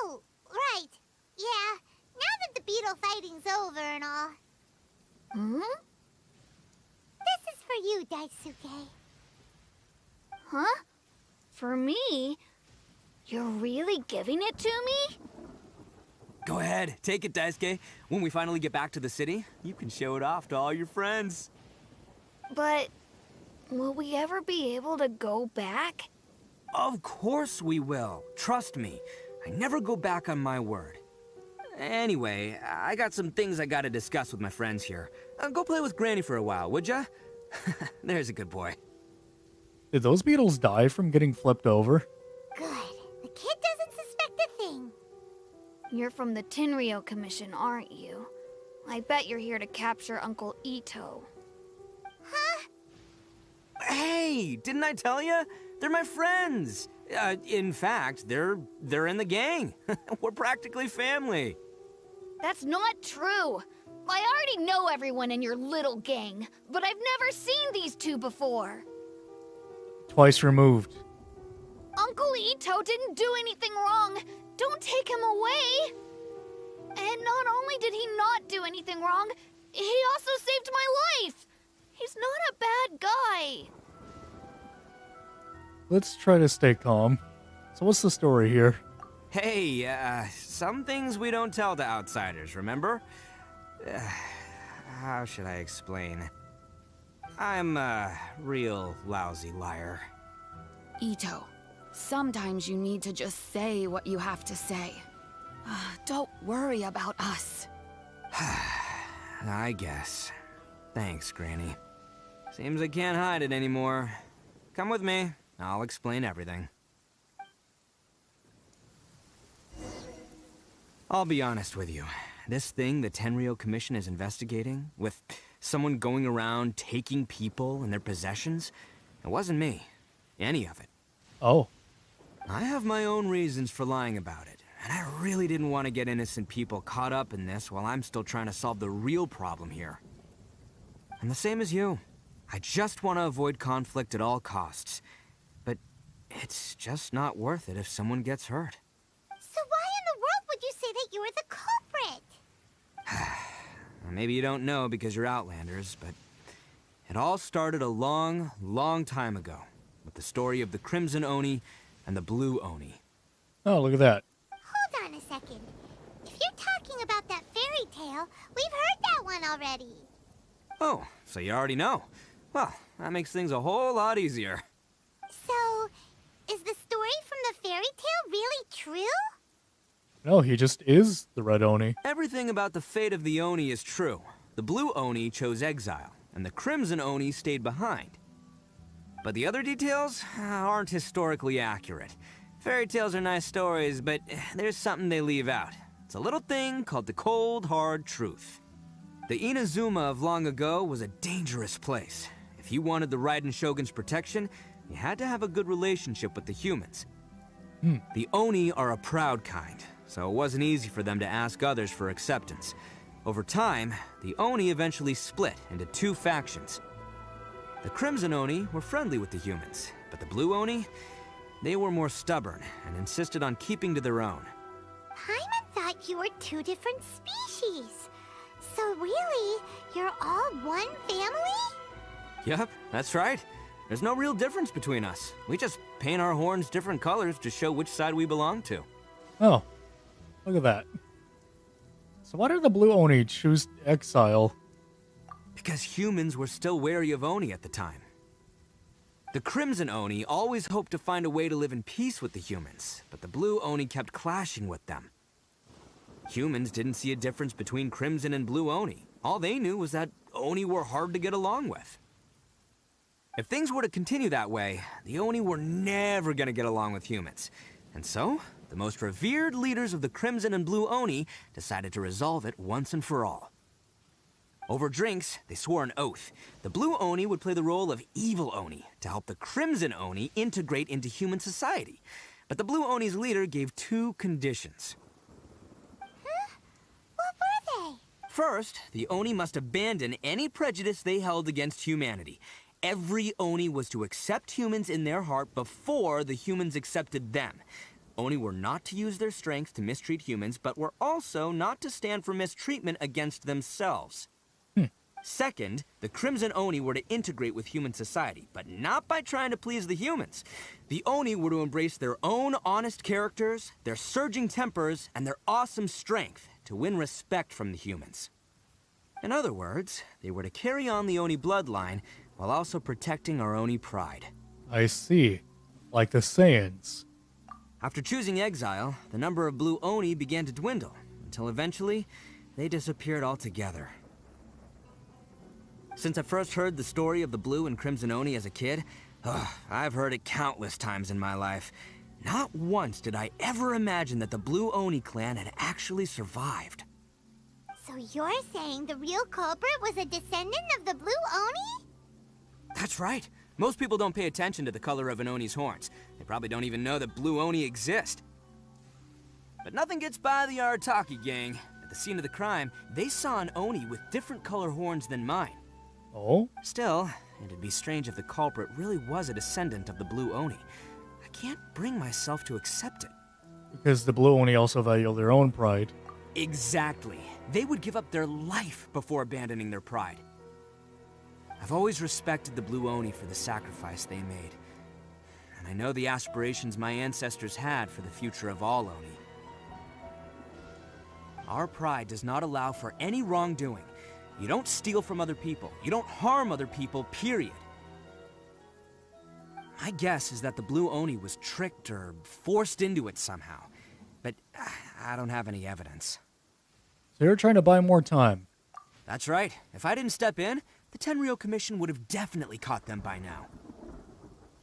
S4: Oh, right. Yeah, now that the beetle fighting's over and all.
S11: Hmm?
S4: This is for you, Daisuke.
S11: Huh? For me? You're really giving it to me?
S2: Go ahead, take it, Daisuke. When we finally get back to the city, you can show it off to all your friends.
S11: But will we ever be able to go back?
S2: Of course we will. Trust me. I never go back on my word. Anyway, I got some things I gotta discuss with my friends here. Go play with Granny for a while, would ya? There's a good boy.
S1: Did those beetles die from getting flipped over?
S4: Good. The kid doesn't suspect a thing.
S11: You're from the Tenryou Commission, aren't you? I bet you're here to capture Uncle Ito.
S4: Huh?
S2: Hey, didn't I tell you? They're my friends. In fact, they're in the gang. We're practically family.
S11: That's not true. I already know everyone in your little gang, but I've never seen these two before.
S1: Twice removed.
S11: Uncle Ito didn't do anything wrong. Don't take him away. And not only did he not do anything wrong, he also saved my life. He's not a bad guy.
S1: Let's try to stay calm. So what's the story here?
S2: Hey, some things we don't tell to outsiders, remember? How should I explain? I'm a real lousy liar.
S12: Ito, sometimes you need to just say what you have to say. Don't worry about us.
S2: I guess. Thanks, Granny. Seems I can't hide it anymore. Come with me. I'll explain everything. I'll be honest with you. This thing the Tenryou Commission is investigating, with someone going around taking people and their possessions, it wasn't me. Any of it.
S1: Oh.
S2: I have my own reasons for lying about it, and I really didn't want to get innocent people caught up in this while I'm still trying to solve the real problem here. I'm the same as you. I just want to avoid conflict at all costs. But it's just not worth it if someone gets hurt.
S4: So why in the world would you say that you were the culprit?
S2: Maybe you don't know because you're Outlanders, but it all started a long, long time ago with the story of the Crimson Oni and the Blue Oni.
S1: Oh, look at that.
S4: Hold on a second. If you're talking about that fairy tale, we've heard that one already.
S2: Oh, so you already know. Well, that makes things a whole lot easier.
S4: So, is the story from the fairy tale really true?
S1: No, he just is the Red Oni.
S2: Everything about the fate of the Oni is true. The Blue Oni chose exile, and the Crimson Oni stayed behind. But the other details aren't historically accurate. Fairy tales are nice stories, but there's something they leave out. It's a little thing called the cold, hard truth. The Inazuma of long ago was a dangerous place. If you wanted the Raiden Shogun's protection, you had to have a good relationship with the humans. The Oni are a proud kind, so it wasn't easy for them to ask others for acceptance. Over time, the Oni eventually split into two factions. The Crimson Oni were friendly with the humans, but the Blue Oni, they were more stubborn and insisted on keeping to their own.
S4: Paimon thought you were two different species. So So really, you're all one family?
S2: Yep, that's right. There's no real difference between us. We just paint our horns different colors to show which side we belong to.
S1: Oh, look at that. So why did the blue Oni choose exile?
S2: Because humans were still wary of Oni at the time. The Crimson Oni always hoped to find a way to live in peace with the humans, but the blue Oni kept clashing with them. Humans didn't see a difference between Crimson and Blue Oni. All they knew was that Oni were hard to get along with. If things were to continue that way, the Oni were never going to get along with humans. And so, the most revered leaders of the Crimson and Blue Oni decided to resolve it once and for all. Over drinks, they swore an oath. The Blue Oni would play the role of Evil Oni to help the Crimson Oni integrate into human society. But the Blue Oni's leader gave 2 conditions.
S4: What were they?
S2: First, the Oni must abandon any prejudice they held against humanity. Every Oni was to accept humans in their heart before the humans accepted them. Oni were not to use their strength to mistreat humans, but were also not to stand for mistreatment against themselves. Second, the Crimson Oni were to integrate with human society, but not by trying to please the humans. The Oni were to embrace their own honest characters, their surging tempers, and their awesome strength to win respect from the humans. In other words, they were to carry on the Oni bloodline while also protecting our Oni pride.
S1: I see. Like the Saiyans.
S2: After choosing exile, the number of Blue Oni began to dwindle, until eventually, they disappeared altogether. Since I first heard the story of the Blue and Crimson Oni as a kid, I've heard it countless times in my life. Not once did I ever imagine that the Blue Oni clan had actually survived.
S4: So you're saying the real culprit was a descendant of the Blue Oni?
S2: That's right. Most people don't pay attention to the color of an Oni's horns. They probably don't even know that Blue Oni exist. But nothing gets by the Arataki gang. At the scene of the crime, they saw an Oni with different color horns than mine.
S1: Oh?
S2: Still, it'd be strange if the culprit really was a descendant of the Blue Oni. I can't bring myself to accept it.
S1: Because the blue Oni also value their own pride.
S2: Exactly. They would give up their life before abandoning their pride. I've always respected the Blue Oni for the sacrifice they made. And I know the aspirations my ancestors had for the future of all Oni. Our pride does not allow for any wrongdoing. You don't steal from other people. You don't harm other people, period. My guess is that the Blue Oni was tricked or forced into it somehow. But I don't have any evidence.
S1: So you're trying to buy more time.
S2: That's right. If I didn't step in, the Tenryou Commission would have definitely caught them by now.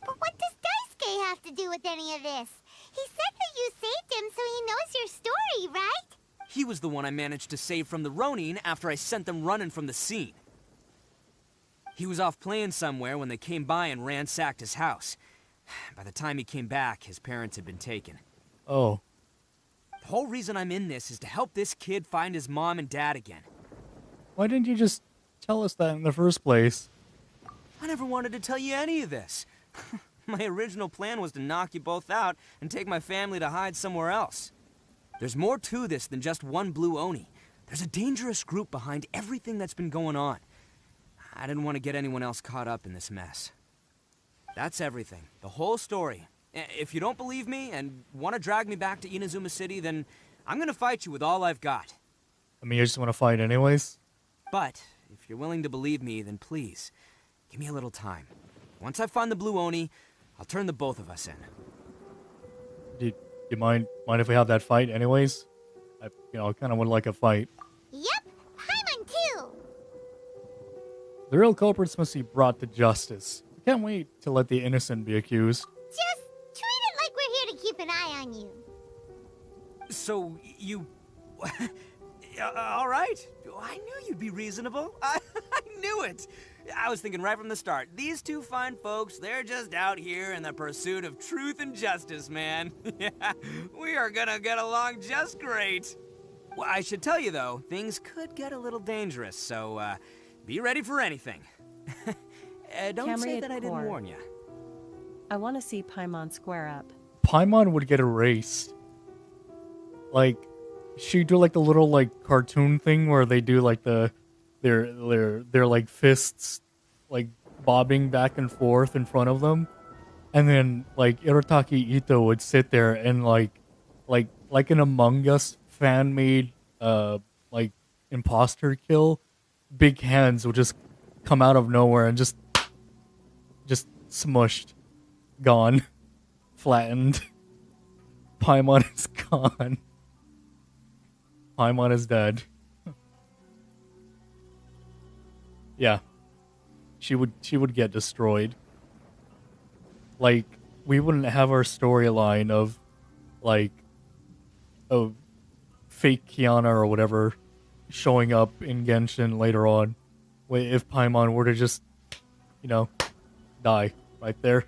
S4: But what does Daisuke have to do with any of this? He said that you saved him so he knows your story, right?
S2: He was the one I managed to save from the Ronin after I sent them running from the scene. He was off playing somewhere when they came by and ransacked his house. By the time he came back, his parents had been taken.
S1: Oh.
S2: The whole reason I'm in this is to help this kid find his mom and dad again.
S1: Why didn't you just tell us that in the first place?
S2: I never wanted to tell you any of this. My original plan was to knock you both out and take my family to hide somewhere else. There's more to this than just one Blue Oni. There's a dangerous group behind everything that's been going on. I didn't want to get anyone else caught up in this mess. That's everything. The whole story. If you don't believe me and want to drag me back to Inazuma City, then I'm going to fight you with all I've got.
S1: I mean, you just want to fight anyways?
S2: But if you're willing to believe me, then please, give me a little time. Once I find the Blue Oni, I'll turn the both of us in.
S1: Do you mind if we have that fight anyways? I kind of would like a fight.
S4: Yep, Paimon too!
S1: The real culprits must be brought to justice. I can't wait to let the innocent be accused.
S4: Just treat it like we're here to keep an eye on you.
S2: So, you... all right. I knew you'd be reasonable. I knew it. I was thinking right from the start, these two fine folks, they're just out here in the pursuit of truth and justice, man. Yeah, we are gonna get along just great. Well, I should tell you, though, things could get a little dangerous, so be ready for anything. Don't say that I didn't warn you.
S3: I want to see Paimon square up.
S1: Paimon would get erased. Like, she do like the little like cartoon thing where they do like their like fists like bobbing back and forth in front of them, and then like Irotaki Ito would sit there and like an Among Us fan made like imposter kill, big hands would just come out of nowhere and just smushed, gone, flattened. Paimon is gone. Paimon is dead. Yeah. She would get destroyed. Like, we wouldn't have our storyline of fake Kiana or whatever showing up in Genshin later on. If Paimon were to just, die right there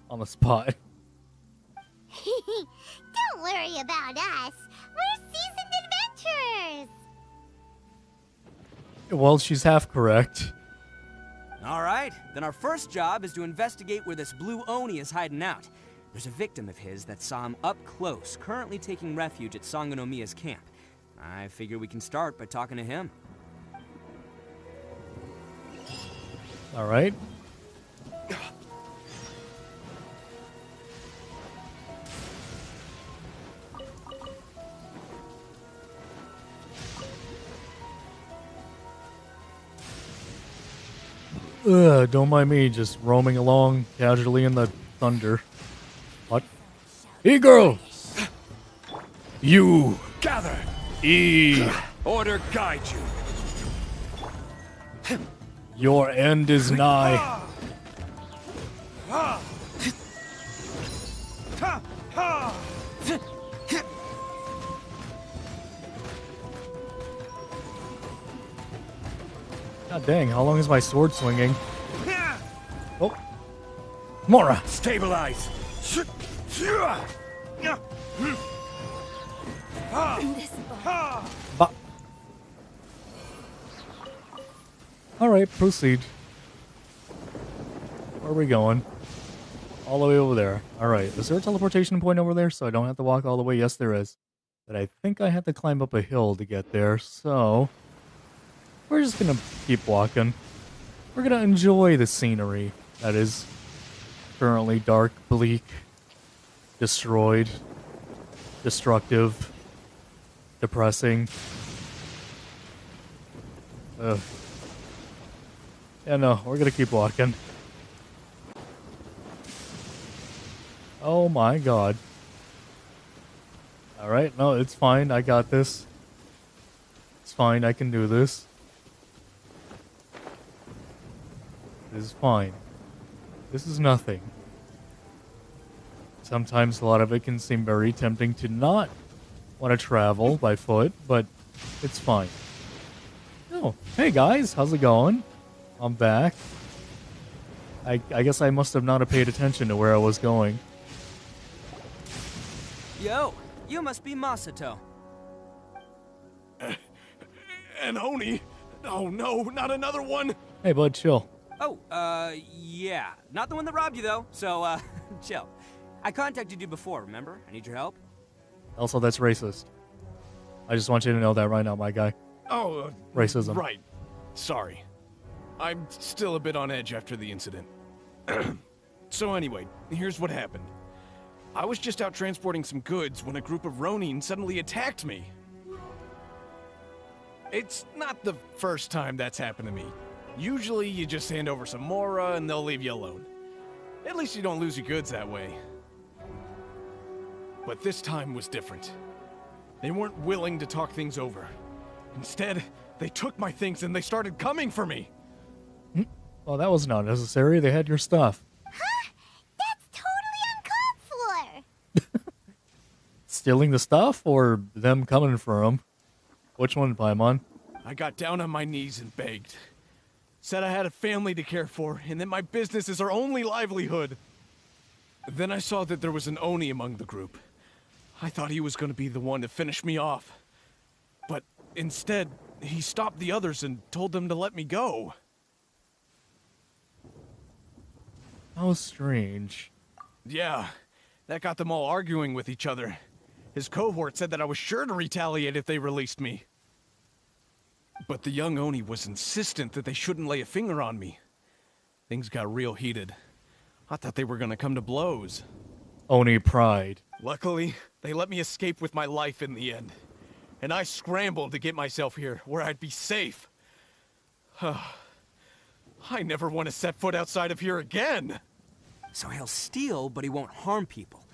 S1: on the spot.
S4: Don't worry about us. We're seasoned adventurers.
S1: Well, she's half correct.
S2: All right, then our first job is to investigate where this blue Oni is hiding out. There's a victim of his that saw him up close, currently taking refuge at Sangonomiya's camp. I figure we can start by talking to him.
S1: All right. Don't mind me just roaming along casually in the thunder. What? Hey, girl! You!
S13: Gather! Order guide you.
S1: Your end is nigh. God dang, how long is my sword swinging? Oh. Mora!
S13: Stabilize!
S1: Alright, proceed. Where are we going? All the way over there. Alright, is there a teleportation point over there so I don't have to walk all the way? Yes, there is. But I think I had to climb up a hill to get there, so we're just gonna keep walking. We're gonna enjoy the scenery that is currently dark, bleak, destroyed, destructive, depressing. Ugh. Yeah, no, we're gonna keep walking. Oh my god. Alright, no, it's fine. I got this. It's fine. I can do this. This is fine. This is nothing. Sometimes a lot of it can seem very tempting to not want to travel by foot, but it's fine. Oh, hey guys, how's it going? I'm back. I guess I must have not have paid attention to where I was going.
S2: Yo, you must be Masato.
S13: An Oni? Oh no, not another one!
S1: Hey bud, chill.
S2: Oh, yeah. Not the one that robbed you, though, so, chill. I contacted you before, remember? I need your help.
S1: Also, that's racist. I just want you to know that right now, my guy.
S13: Oh,
S1: racism.
S13: Right. Sorry. I'm still a bit on edge after the incident. So anyway, here's what happened. I was just out transporting some goods when a group of Ronin suddenly attacked me. It's not the first time that's happened to me. Usually you just hand over some Mora and they'll leave you alone. At least you don't lose your goods that way. But this time was different. They weren't willing to talk things over. Instead, they took my things and they started coming for me.
S1: Well, that was not necessary. They had your stuff.
S4: Huh? That's totally uncalled for.
S1: Stealing the stuff or them coming for them? Which one, Paimon?
S13: I got down on my knees and begged. Said I had a family to care for, and that my business is our only livelihood. Then I saw that there was an Oni among the group. I thought he was going to be the one to finish me off. But instead, he stopped the others and told them to let me go.
S1: How strange.
S13: Yeah, that got them all arguing with each other. His cohort said that I was sure to retaliate if they released me. But the young Oni was insistent that they shouldn't lay a finger on me. Things got real heated. I thought they were gonna come to blows.
S1: Oni pride.
S13: Luckily, they let me escape with my life in the end. And I scrambled to get myself here, where I'd be safe. I never want to set foot outside of here again!
S2: So he'll steal, but he won't harm people.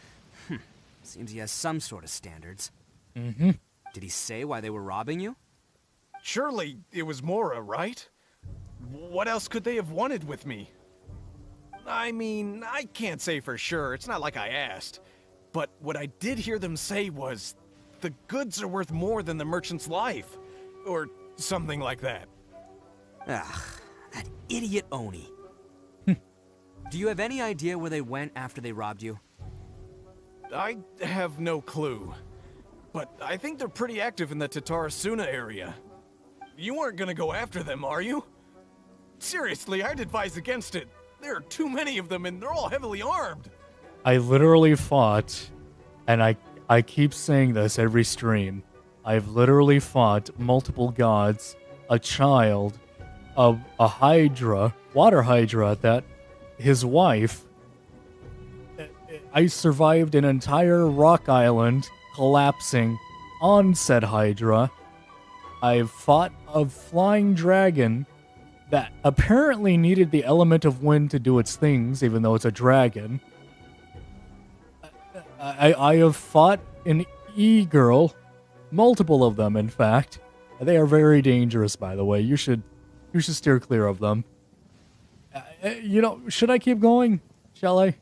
S2: Seems he has some sort of standards.
S1: Mm-hmm.
S2: Did he say why they were robbing you?
S13: Surely it was Mora, right? What else could they have wanted with me? I mean, I can't say for sure, it's not like I asked. But what I did hear them say was, the goods are worth more than the merchant's life. Or something like that.
S2: Ugh, that idiot Oni. Do you have any idea where they went after they robbed you?
S13: I have no clue. But I think they're pretty active in the Tatarasuna area. You aren't gonna go after them, are you? Seriously, I'd advise against it. There are too many of them and they're all heavily armed.
S1: I literally fought, and I keep saying this every stream, I've literally fought multiple gods, a child, a hydra, water hydra at that, his wife. I survived an entire rock island collapsing on said hydra. I've fought a flying dragon that apparently needed the element of wind to do its things, even though it's a dragon. I have fought an e-girl, multiple of them, in fact. They are very dangerous, by the way. You should steer clear of them. Should I keep going? Shall I?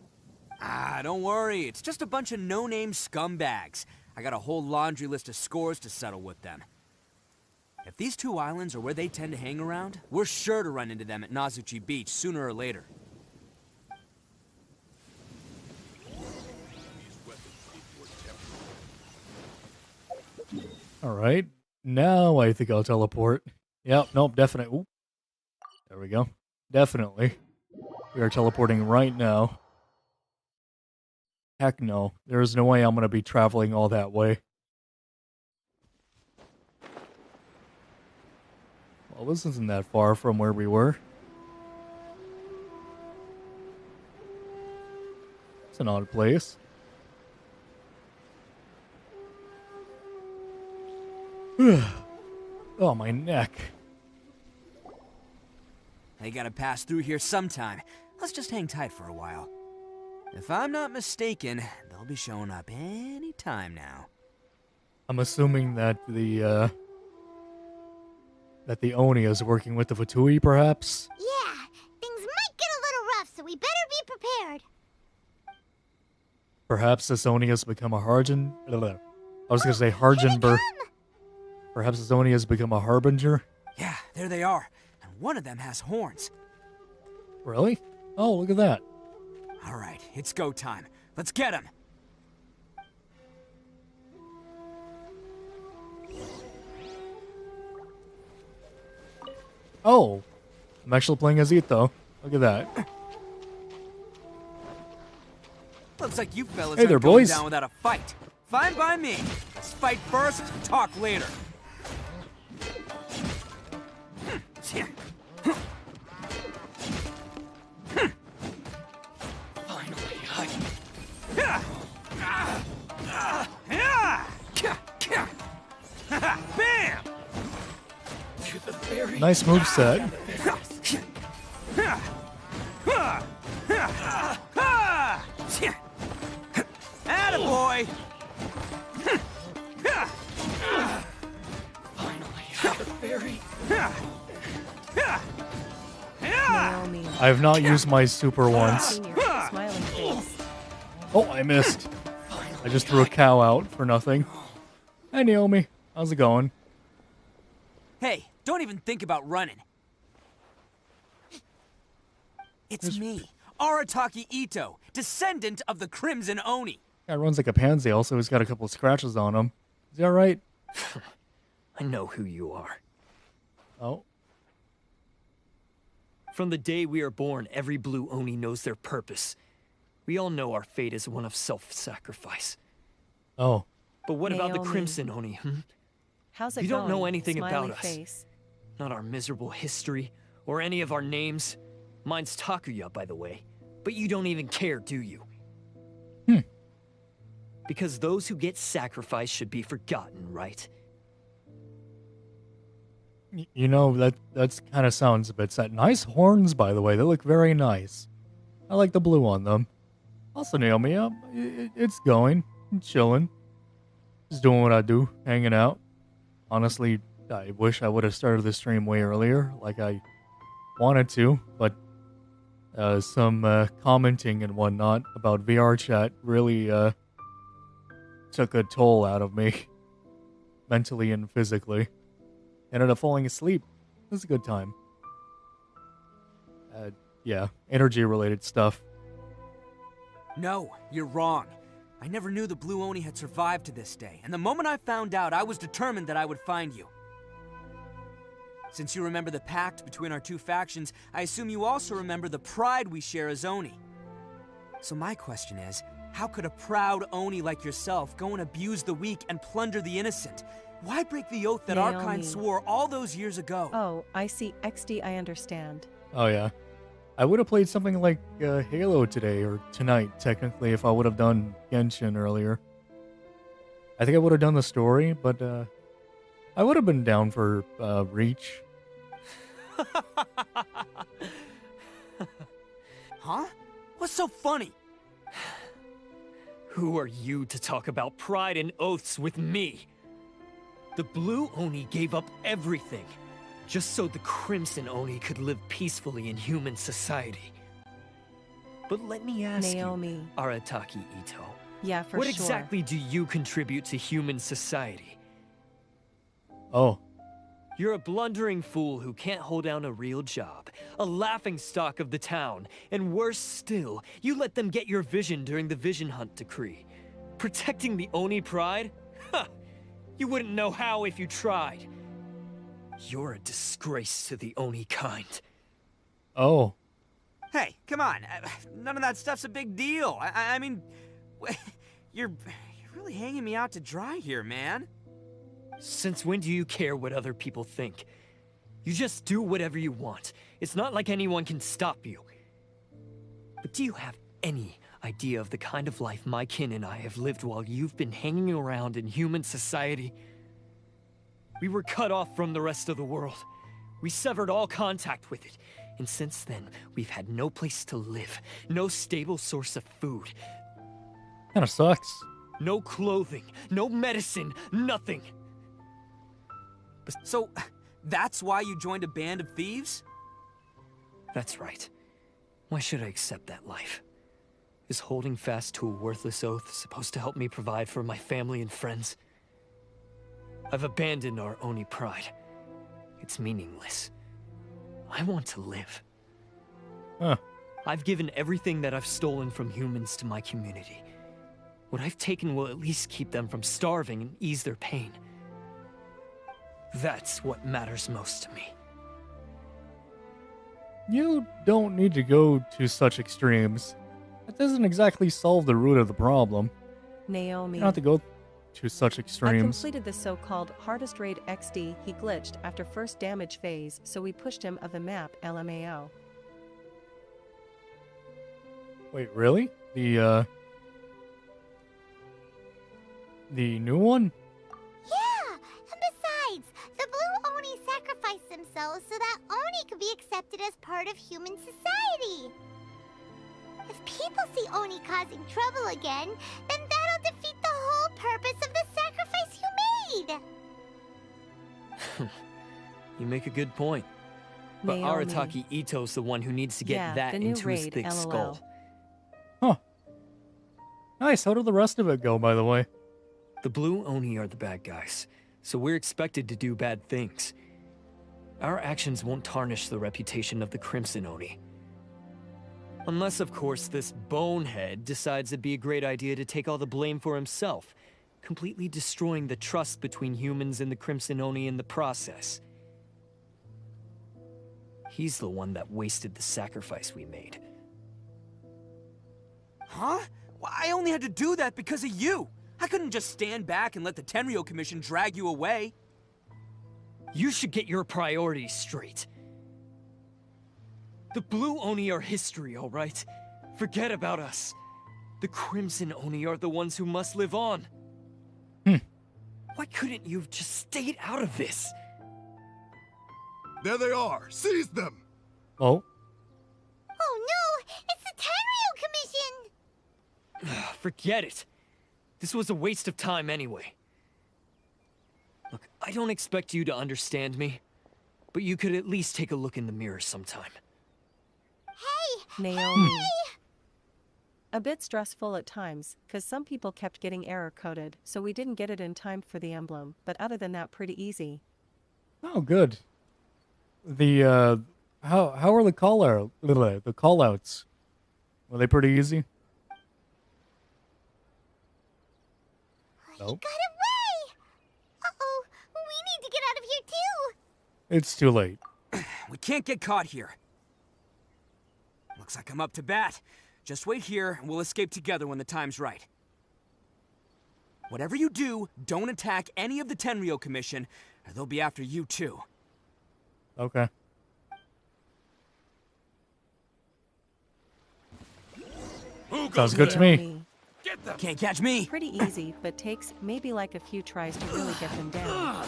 S2: Don't worry. It's just a bunch of no-name scumbags. I got a whole laundry list of scores to settle with them. If these two islands are where they tend to hang around, we're sure to run into them at Nazuchi Beach sooner or later.
S1: Alright. Now I think I'll teleport. Yep, nope, definitely. Ooh. There we go. Definitely. We are teleporting right now. Heck no. There is no way I'm going to be traveling all that way. Well, this isn't that far from where we were. It's an odd place. Oh, my neck.
S2: They gotta pass through here sometime. Let's just hang tight for a while. If I'm not mistaken, they'll be showing up any time now.
S1: I'm assuming that the Oni is working with the Fatui, perhaps?
S4: Yeah, things might get a little rough, so we better be prepared.
S1: Perhaps this Oni has become a Harbinger. I was going to say Harbinger. Perhaps this Oni has become a Harbinger?
S2: Yeah, there they are. And one of them has horns.
S1: Really? Oh, look at that.
S2: All right, it's go time. Let's get him.
S1: Oh, I'm actually playing as Ito. Look at that.
S2: Looks like you fellas
S1: Hey there,
S2: aren't going
S1: boys.
S2: down without a fight. Fine by me. Let's fight first, talk later. Bam!
S1: Nice moveset.
S2: Attaboy!
S3: Naomi.
S1: I have not used my super once.
S3: Smiling face.
S1: Oh, I missed. I just threw a cow out for nothing. Hey, Naomi. How's it going?
S2: Hey, don't even think about running. It's me, Arataki Ito, descendant of the Crimson Oni.
S1: Guy runs like a pansy. Also, he's got a couple of scratches on him. Is he all right?
S14: I know who you are.
S1: Oh.
S14: From the day we are born, every blue Oni knows their purpose. We all know our fate is one of self-sacrifice.
S1: Oh.
S14: But what about the
S3: Naomi.
S14: Crimson Oni,
S3: How's it
S14: You
S3: going?
S14: don't know anything
S3: Smiley
S14: about us.
S3: face.
S14: Not our miserable history, or any of our names. Mine's Takuya, by the way. But you don't even care, do you? Because those who get sacrificed should be forgotten, right?
S1: You know, that's kind of sounds a bit sad. Nice horns, by the way. They look very nice. I like the blue on them. Also, Naomi, it's going. I'm chilling. Just doing what I do, hanging out. Honestly, I wish I would have started the stream way earlier, like I wanted to, but some commenting and whatnot about VR chat really took a toll out of me, mentally and physically. Ended up falling asleep. It was a good time. Yeah, energy-related stuff.
S2: No, you're wrong. I never knew the Blue Oni had survived to this day, and the moment I found out, I was determined that I would find you. Since you remember the pact between our two factions, I assume you also remember the pride we share as Oni. So my question is, how could a proud Oni like yourself go and abuse the weak and plunder the innocent? Why break the oath that our kind
S3: Naomi.
S2: swore all those years ago?
S3: Oh, I see. XD, I understand.
S1: Oh yeah. I would have played something like Halo today, or tonight, technically, if I would have done Genshin earlier. I think I would have done the story, but I would have been down for Reach.
S2: Huh? What's so funny?
S14: Who are you to talk about pride and oaths with me? The Blue Oni gave up everything, just so the Crimson Oni could live peacefully in human society. But let me ask
S3: Naomi.
S14: you, Arataki Ito.
S3: Yeah, for
S14: what
S3: sure.
S14: exactly do you contribute to human society?
S1: Oh.
S14: You're a blundering fool who can't hold down a real job, a laughingstock of the town, and worse still, you let them get your vision during the Vision Hunt decree. Protecting the Oni pride? Ha! You wouldn't know how if you tried. You're a disgrace to the Oni kind.
S1: Oh.
S2: Hey, come on. None of that stuff's a big deal. I mean, you're really hanging me out to dry here, man.
S14: Since when do you care what other people think? You just do whatever you want. It's not like anyone can stop you. But do you have any idea of the kind of life my kin and I have lived while you've been hanging around in human society? We were cut off from the rest of the world. We severed all contact with it. And since then, we've had no place to live, no stable source of food.
S1: Kinda sucks.
S14: No clothing, no medicine, nothing.
S2: So, that's why you joined a band of thieves?
S14: That's right. Why should I accept that life? Is holding fast to a worthless oath supposed to help me provide for my family and friends? I've abandoned our Oni pride. It's meaningless. I want to live.
S1: Huh.
S14: I've given everything that I've stolen from humans to my community. What I've taken will at least keep them from starving and ease their pain. That's what matters most to me.
S1: You don't need to go to such extremes. That doesn't exactly solve the root of the problem.
S3: Naomi.
S1: You don't have to go to such
S3: I
S1: extremes.
S3: completed the so-called hardest raid XD. He glitched after first damage phase, so we pushed him of the map LMAO.
S1: Wait, really? The new one?
S4: Yeah, and besides, the Blue Oni sacrificed themselves so that Oni could be accepted as part of human society. If people see Oni causing trouble again, then that'll defeat the whole purpose of the sacrifice you made.
S14: You make a good point. But
S3: Naomi.
S14: Arataki Ito's the one who needs to get
S3: Yeah,
S14: that
S3: the new
S14: into his
S3: raid,
S14: thick
S3: LOL.
S14: skull.
S1: Huh. Nice. How did the rest of it go, by the way?
S14: The Blue Oni are the bad guys, so we're expected to do bad things. Our actions won't tarnish the reputation of the Crimson Oni. Unless, of course, this bonehead decides it'd be a great idea to take all the blame for himself, completely destroying the trust between humans and the Crimson Oni in the process. He's the one that wasted the sacrifice we made.
S2: Huh? Well, I only had to do that because of you. I couldn't just stand back and let the Tenryo Commission drag you away.
S14: You should get your priorities straight. The Blue Oni are history, alright? Forget about us. The Crimson Oni are the ones who must live on. Why couldn't you have just stayed out of this?
S15: There they are! Seize them!
S1: Oh.
S4: Oh no! It's the Tenryo Commission!
S14: Forget it. This was a waste of time anyway. Look, I don't expect you to understand me, but you could at least take a look in the mirror sometime.
S4: Hey!
S3: Naomi. A bit stressful at times, cause some people kept getting error coded, so we didn't get it in time for the emblem, but other than that pretty easy.
S1: Oh, good. The, how are the call-outs? Were they pretty easy?
S4: He
S1: Nope.
S4: got away! Uh-oh, we need to get out of here too!
S1: It's too late.
S2: We can't get caught here. Looks like I'm up to bat. Just wait here, and we'll escape together when the time's right. Whatever you do, don't attack any of the Tenryo Commission, or they'll be after you too.
S1: Okay. Sounds good to me.
S2: Can't catch me.
S3: Pretty easy, but takes maybe like a few tries to really get them down.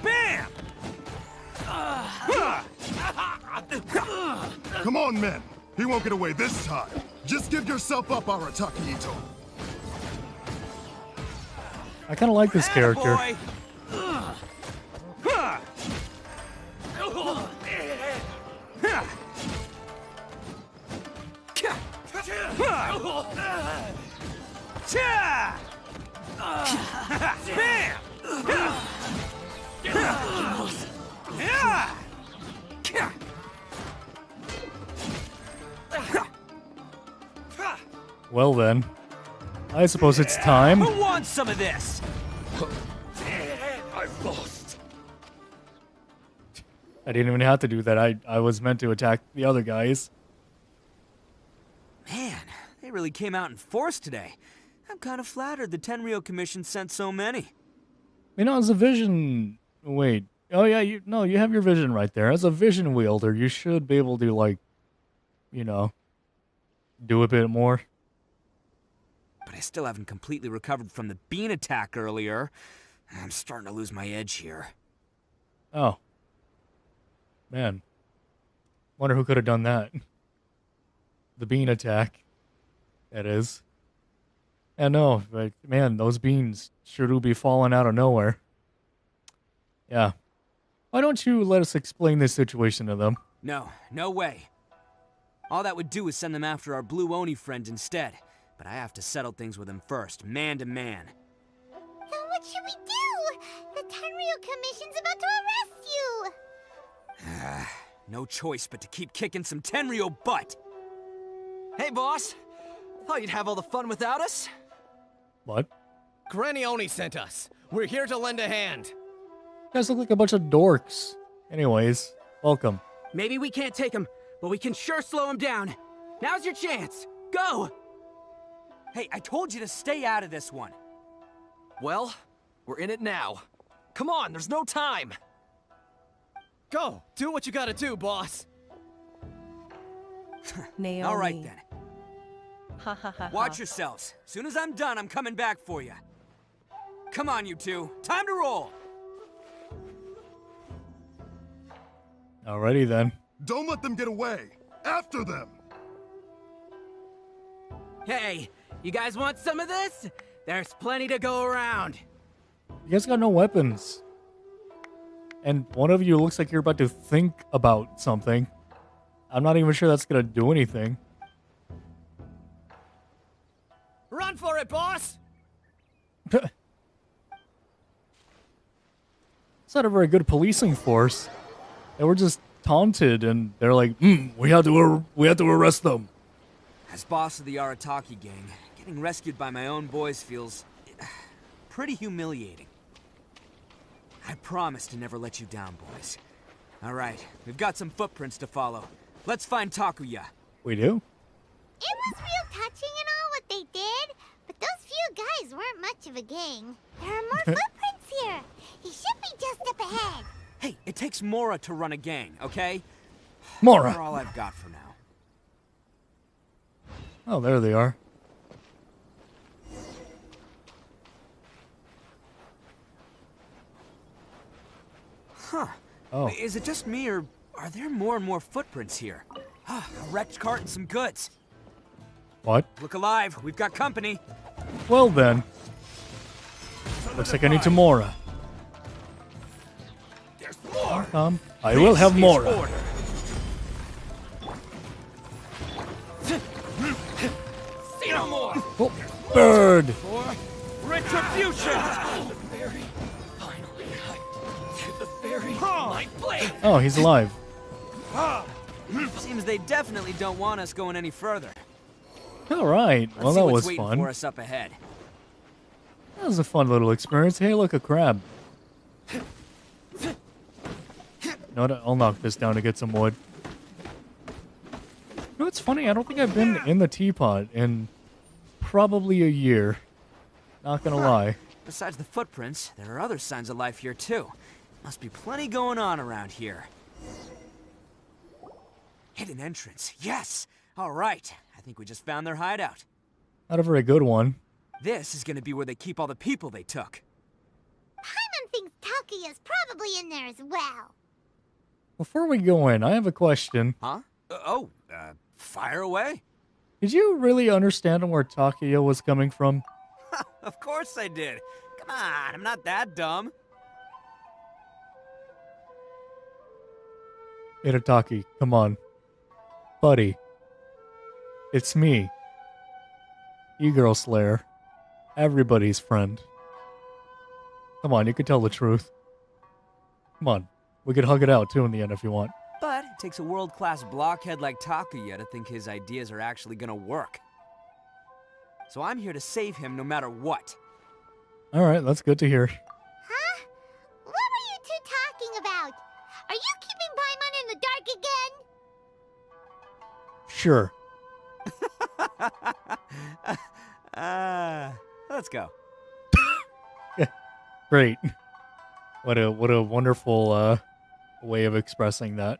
S2: Bam!
S15: Come on, men! He won't get away this time! Just give yourself up, Arataki Ito!
S1: I kind of like this character. Well then, I suppose it's time.
S2: Who wants some of this?
S14: I've lost.
S1: I didn't even have to do that. I was meant to attack the other guys.
S2: Man, they really came out in force today. I'm kind of flattered the Tenryo Commission sent so many.
S1: You know, as a vision... Wait. Oh yeah, you have your vision right there. As a vision wielder, you should be able to, like, you know, do a bit more.
S2: But I still haven't completely recovered from the bean attack earlier. I'm starting to lose my edge here.
S1: Oh. Man. Wonder who could have done that. The bean attack. That is. Yeah, no, but man, those beans sure do be falling out of nowhere. Yeah. Why don't you let us explain this situation to them?
S2: No, no way. All that would do is send them after our Blue Oni friend instead. But I have to settle things with him first, man to man.
S4: Then what should we do? The Tenryo Commission's about to arrest you!
S2: No choice but to keep kicking some Tenryo butt.
S16: Hey, boss. Thought you'd have all the fun without us?
S1: What?
S13: Granny Oni sent us. We're here to lend a hand.
S1: You guys look like a bunch of dorks. Anyways, welcome.
S2: Maybe we can't take him, but we can sure slow him down. Now's your chance. Go! Hey, I told you to stay out of this one.
S16: Well, we're in it now. Come on, there's no time.
S13: Go, do what you gotta do, boss.
S3: Naomi.
S2: All right then.
S3: Ha ha ha.
S2: Watch yourselves. Soon as I'm done, I'm coming back for you. Come on, you two. Time to roll.
S1: Alrighty then.
S15: Don't let them get away! After them!
S2: Hey, you guys want some of this? There's plenty to go around.
S1: You guys got no weapons. And one of you looks like you're about to think about something. I'm not even sure that's gonna do anything.
S13: Run for it, boss!
S1: It's not a very good policing force. They were just taunted, and they're like, we have to arrest them."
S2: As boss of the Arataki gang, getting rescued by my own boys feels pretty humiliating. I promise to never let you down, boys. All right, we've got some footprints to follow. Let's find Takuya.
S1: We do?
S4: It was real touching and all what they did, but those weren't much of a gang. There are more footprints here. He should be just up ahead.
S2: Hey, it takes Mora to run a gang, okay?
S1: Mora.
S2: They're all I've got for now.
S1: Oh, there they are.
S2: Huh.
S1: Oh.
S2: Is it just me, or are there more and more footprints here? A wrecked cart and some goods.
S1: What?
S2: Look alive. We've got company.
S1: Well then. Looks like I need to Mora. I will have Mora.
S2: See no more.
S1: Oh, bird.
S2: Retribution.
S1: Oh, he's alive.
S2: Seems they definitely don't want us going any further.
S1: All right. Well,
S2: Let's see
S1: that
S2: what's
S1: was
S2: waiting
S1: fun.
S2: for us up ahead.
S1: That was a fun little experience. Hey, look, a crab. You know what? I'll knock this down to get some wood. You know, it's funny. I don't think I've been in the teapot in probably a year. Not gonna lie.
S2: Besides the footprints, there are other signs of life here too. Must be plenty going on around here. Hidden entrance. Yes! All right. I think we just found their hideout.
S1: Not a very good one.
S2: This is gonna be where they keep all the people they took.
S4: Paimon thinks Takuya's probably in there as well.
S1: Before we go in, I have a question.
S2: Huh? Fire away.
S1: Did you really understand where Takuya was coming from?
S2: Of course I did. Come on, I'm not that dumb.
S1: Itataki, come on. Buddy. It's me. E-Girl Slayer. Everybody's friend. Come on, you can tell the truth. Come on. We could hug it out, too, in the end, if you want.
S2: But it takes a world-class blockhead like Takuya to think his ideas are actually gonna work. So I'm here to save him no matter what.
S1: Alright, that's good to hear.
S4: Huh? What were you two talking about? Are you keeping Paimon in the dark again?
S1: Sure.
S2: Let's go.
S1: Great. What a wonderful way of expressing that.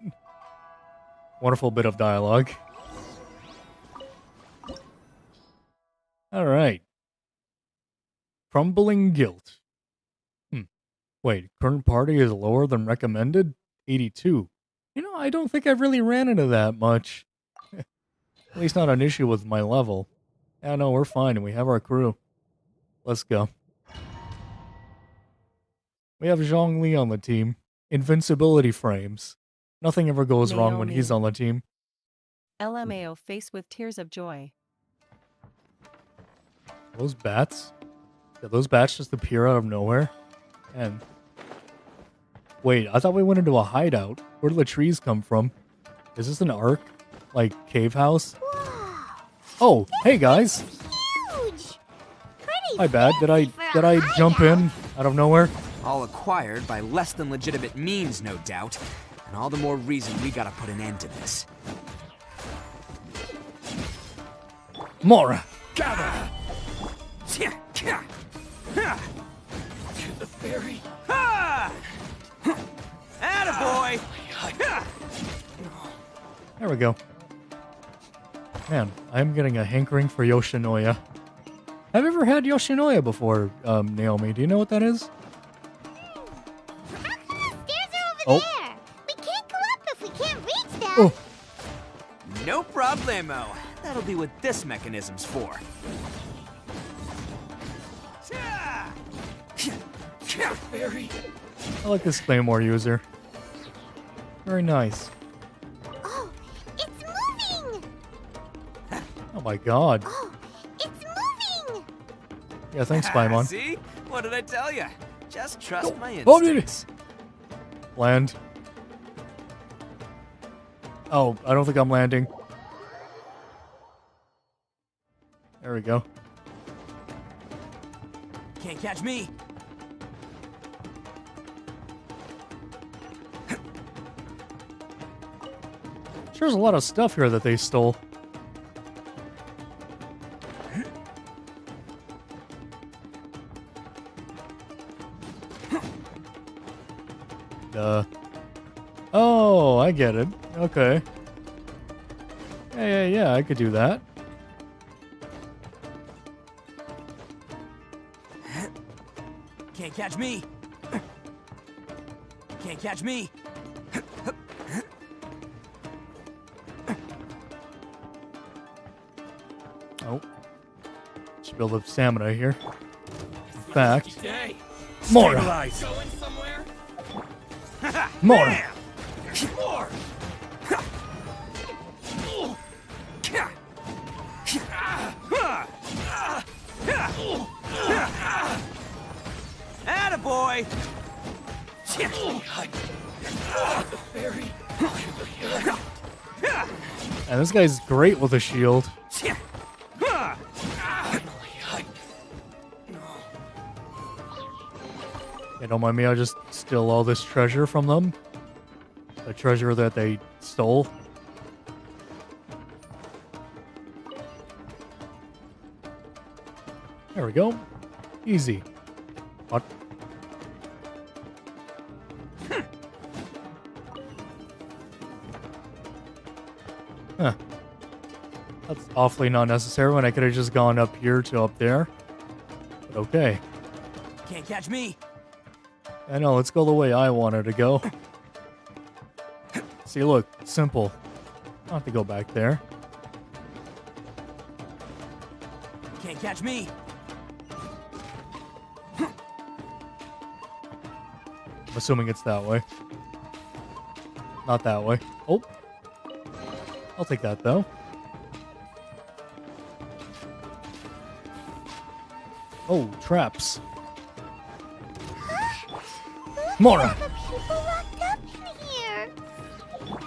S1: Wonderful bit of dialogue. Alright. Crumbling guilt. Wait, current party is lower than recommended? 82. You know, I don't think I've really ran into that much. At least not an issue with my level. Yeah, no, we're fine, and we have our crew. Let's go. We have Zhongli on the team. Invincibility frames. Nothing ever goes wrong when he's on the team.
S3: LMAO face with tears of joy.
S1: Those bats? Did those bats just appear out of nowhere? And wait, I thought we went into a hideout. Where do the trees come from? Is this an ark? Like, cave house? Oh, hey guys!
S4: Huge!
S1: My bad. Did I jump in out of nowhere?
S2: All acquired by less than legitimate means, no doubt. And all the more reason we gotta put an end to this.
S1: Mora!
S2: Gather! To the ferry. Attaboy!
S1: There we go. Man, I'm getting a hankering for Yoshinoya. Have you ever had Yoshinoya before, Naomi? Do you know what that is?
S4: There. We can't go up if we can't reach them.
S1: Oh.
S2: No problemo. That'll be what this mechanism's for. Ferry.
S1: I like this Claymore user. Very nice.
S4: Oh, it's moving!
S1: Oh my god.
S4: Oh, it's moving!
S1: Yeah, thanks, Paimon.
S2: See? What did I tell you? Just trust my
S1: Oh,
S2: instincts.
S1: Land. Oh, I don't think I'm landing. There we go.
S2: Can't catch me.
S1: Sure, there's a lot of stuff here that they stole. Oh, I get it. Okay. Yeah, I could do that.
S2: Can't catch me. Can't catch me.
S1: Oh. Should build up stamina here. In fact. More!
S16: Going somewhere?
S1: More!
S16: More!
S2: Attaboy!
S1: And this guy's great with a shield. Hey, don't mind me, I'll just steal all this treasure from them. The treasure that they stole. There we go. Easy. What? Huh. That's awfully not necessary when I could have just gone up here to up there. But okay.
S2: Can't catch me.
S1: I know, let's go the way I wanted to go. See, look, simple. Not to go back there.
S2: Can't catch me.
S1: I'm assuming it's that way. Not that way. Oh. I'll take that, though. Oh, traps. More!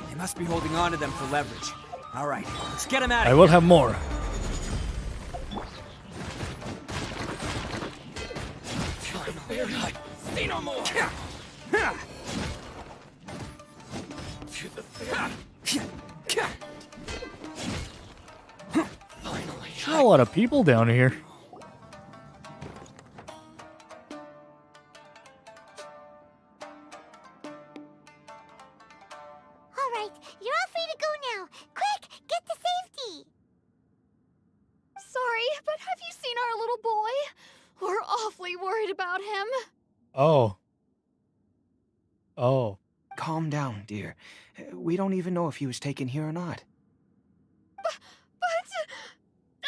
S2: They must be holding on to them for leverage. All right, let's get them out of
S1: I
S2: here.
S1: will have more.
S16: Say no more!
S1: There are a lot of people down here.
S4: Alright, you're all free to go now. Quick, get to safety!
S11: Sorry, but have you seen our little boy? We're awfully worried about him.
S1: Oh. Oh.
S17: Calm down, dear. We don't even know if he was taken here or not.
S11: But...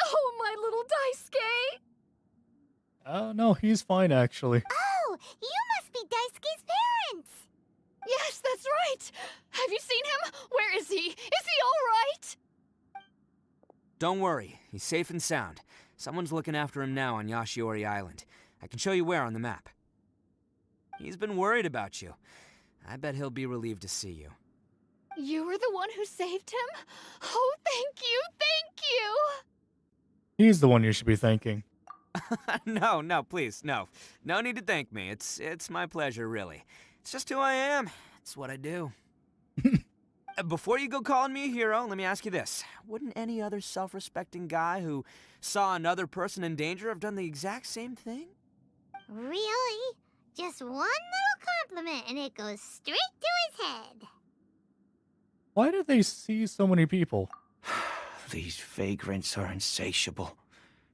S11: Oh, my little Daisuke!
S1: No, he's fine, actually.
S4: Oh, you must be Daisuke's parents!
S11: Yes, that's right! Have you seen him? Where is he? Is he alright?
S2: Don't worry, he's safe and sound. Someone's looking after him now on Yashiori Island. I can show you where on the map. He's been worried about you. I bet he'll be relieved to see you.
S11: You were the one who saved him? Oh, thank you, thank you!
S1: He's the one you should be thanking.
S2: No, please, no. No need to thank me. It's my pleasure, really. It's just who I am. It's what I do. Before you go calling me a hero, let me ask you this. Wouldn't any other self-respecting guy who saw another person in danger have done the exact same thing?
S4: Really? Just one little compliment and it goes straight to his head.
S1: Why did they see so many people?
S17: These vagrants are insatiable.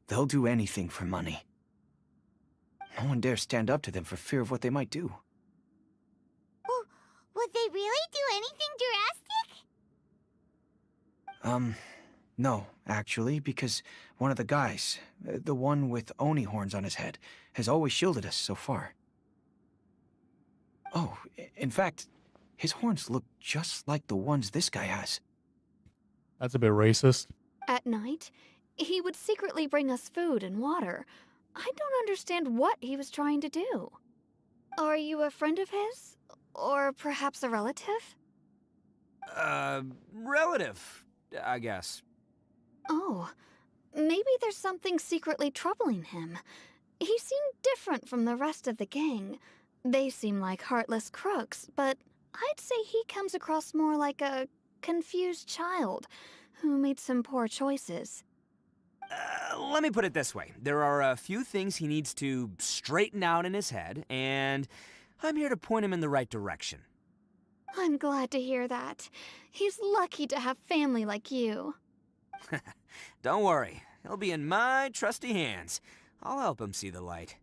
S17: They'll do anything for money. No one dares stand up to them for fear of what they might do.
S4: Would they really do anything drastic?
S17: No, actually, because one of the guys, the one with Oni horns on his head, has always shielded us so far. Oh, in fact, his horns look just like the ones this guy has.
S1: That's a bit racist.
S11: At night, he would secretly bring us food and water. I don't understand what he was trying to do. Are you a friend of his? Or perhaps a relative?
S2: Relative, I guess.
S11: Oh, maybe there's something secretly troubling him. He seemed different from the rest of the gang. They seem like heartless crooks, but I'd say he comes across more like a confused child who made some poor choices.
S2: Let me put it this way. There are a few things he needs to straighten out in his head, and I'm here to point him in the right direction.
S11: I'm glad to hear that. He's lucky to have family like you.
S2: Don't worry, he'll be in my trusty hands. I'll help him see the light.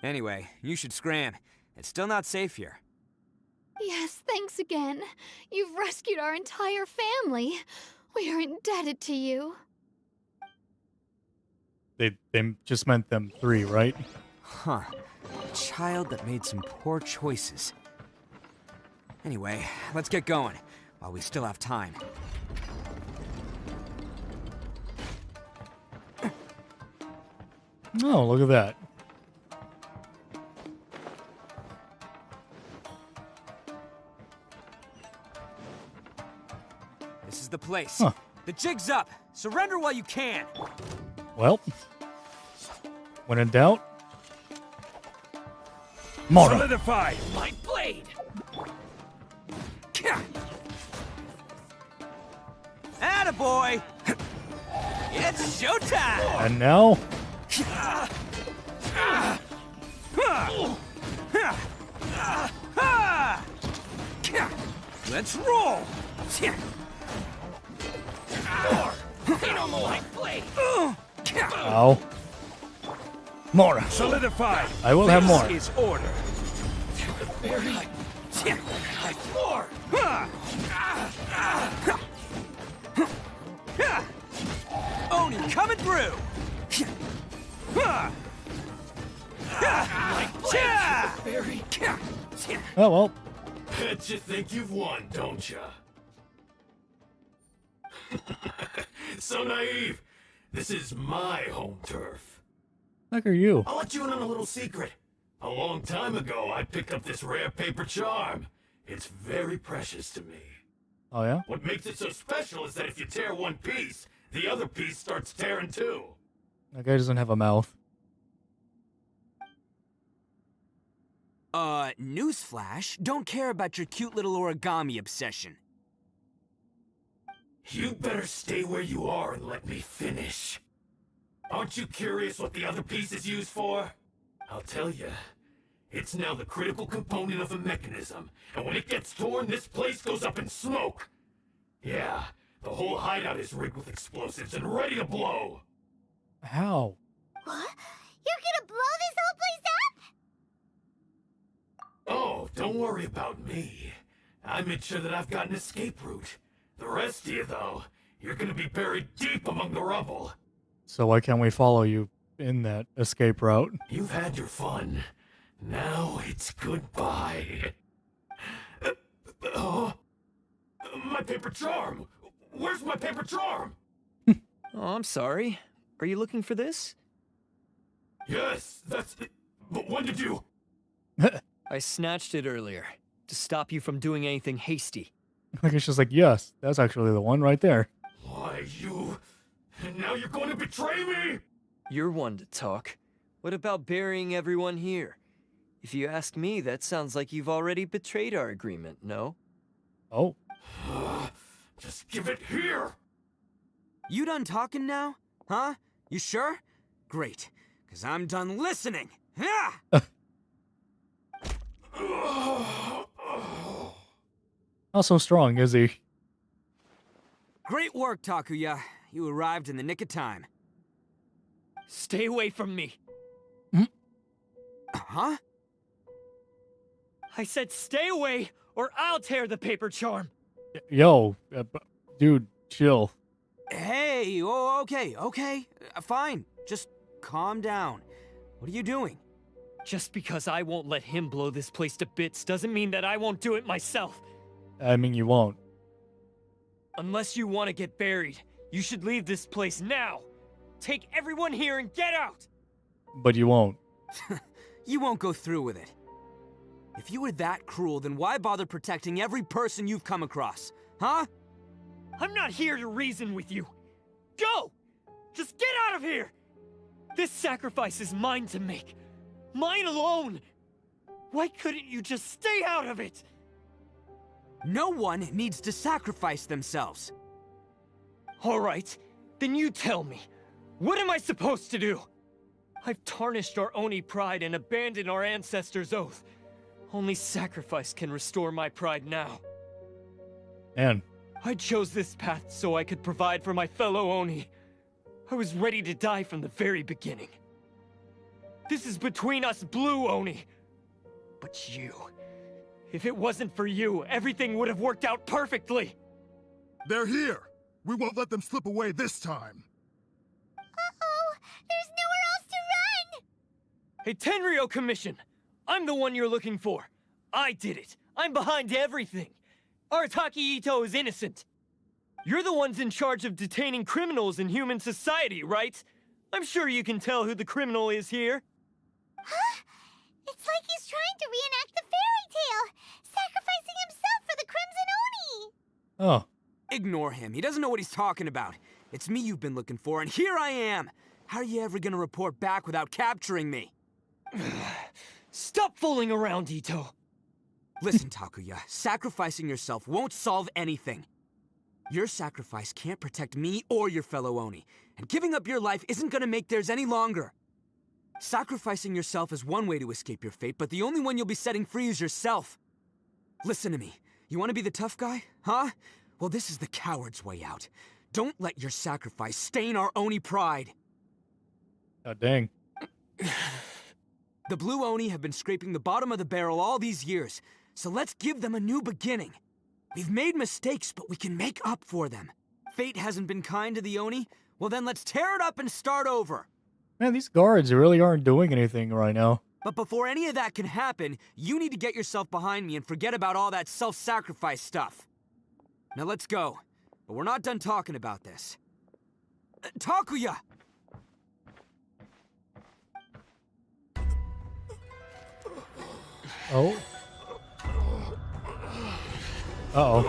S2: Anyway, you should scram. It's still not safe here.
S11: Yes, thanks again. You've rescued our entire family. We are indebted to you.
S1: They just meant them three, right?
S2: Huh. A child that made some poor choices. Anyway, let's get going, while we still have time.
S1: Oh, look at that.
S2: This is the place.
S1: Huh.
S2: The jig's up. Surrender while you can.
S1: Well, when in doubt, Mora.
S2: Solidify my blade. Attaboy! It's showtime!
S1: And now,
S2: let's roll! Blade.
S1: ow, Mora.
S2: Solidify.
S1: I will have more.
S2: This is order. Floor. Oni coming through.
S1: Oh well.
S18: Bet you think you've won, don't ya? So naive. This is my home turf.
S1: Look are you.
S18: I'll let you in on a little secret. A long time ago, I picked up this rare paper charm. It's very precious to me.
S1: Oh yeah.
S18: What makes it so special is that if you tear one piece, the other piece starts tearing too.
S1: That guy doesn't have a mouth.
S2: Newsflash, don't care about your cute little origami obsession.
S18: You better stay where you are and let me finish. Aren't you curious what the other piece is used for? I'll tell you. It's now the critical component of a mechanism, and when it gets torn, this place goes up in smoke. Yeah, the whole hideout is rigged with explosives and ready to blow.
S1: How?
S4: What? You're gonna blow this whole place up?
S18: Oh, don't worry about me. I made sure that I've got an escape route. The rest of you, though, you're gonna be buried deep among the rubble.
S1: So why can't we follow you in that escape route?
S18: You've had your fun. Now it's goodbye. My paper charm! Where's my paper charm?
S14: Oh, I'm sorry. Are you looking for this?
S18: Yes, that's it. But when did you...
S14: I snatched it earlier, to stop you from doing anything hasty.
S1: Like it's just like, yes, that's actually the one right there.
S18: Why, you... And now you're going to betray me?
S14: You're one to talk. What about burying everyone here? If you ask me, that sounds like you've already betrayed our agreement, no?
S1: Oh.
S18: Just give it here!
S2: You done talking now? Huh? You sure? Great, because I'm done listening.
S1: Not so strong, is he?
S2: Great work, Takuya. You arrived in the nick of time.
S14: Stay away from me.
S2: Huh?
S14: I said stay away, or I'll tear the paper charm.
S1: Yo, dude, chill.
S2: Hey, oh, okay. Fine. Just calm down. What are you doing?
S14: Just because I won't let him blow this place to bits doesn't mean that I won't do it myself.
S1: I mean, you won't.
S14: Unless you want to get buried, you should leave this place now. Take everyone here and get out!
S1: But you won't.
S2: You won't go through with it. If you were that cruel, then why bother protecting every person you've come across? Huh?
S14: I'm not here to reason with you. Go! Just get out of here! This sacrifice is mine to make. Mine alone! Why couldn't you just stay out of it?
S2: No one needs to sacrifice themselves.
S14: All right, then you tell me. What am I supposed to do? I've tarnished our Oni pride and abandoned our ancestors' oath. Only sacrifice can restore my pride now.
S1: Man.
S14: I chose this path so I could provide for my fellow Oni. I was ready to die from the very beginning. This is between us Blue Oni. But you... If it wasn't for you, everything would have worked out perfectly!
S15: They're here! We won't let them slip away this time!
S4: Uh-oh! There's nowhere else to run!
S14: Hey, Tenryo Commission! I'm the one you're looking for! I did it! I'm behind everything! Arataki Ito is innocent! You're the ones in charge of detaining criminals in human society, right? I'm sure you can tell who the criminal is here.
S4: Huh? It's like he's trying to reenact the fairy tale, sacrificing himself for the Crimson Oni!
S1: Oh.
S2: Ignore him. He doesn't know what he's talking about. It's me you've been looking for, and here I am! How are you ever gonna report back without capturing me?
S14: Stop fooling around, Ito!
S2: Listen, Takuya, sacrificing yourself won't solve anything. Your sacrifice can't protect me or your fellow Oni, and giving up your life isn't gonna make theirs any longer. Sacrificing yourself is one way to escape your fate, but the only one you'll be setting free is yourself. Listen to me. You want to be the tough guy, huh? Well, this is the coward's way out. Don't let your sacrifice stain our Oni pride.
S1: Oh, dang.
S2: The Blue Oni have been scraping the bottom of the barrel all these years, so let's give them a new beginning. We've made mistakes, but we can make up for them. Fate hasn't been kind to the Oni? Well then let's tear it up and start over.
S1: Man, these guards really aren't doing anything right now.
S2: But before any of that can happen, you need to get yourself behind me and forget about all that self-sacrifice stuff. Now let's go. But we're not done talking about this. Takuya!
S1: Oh. Uh-oh.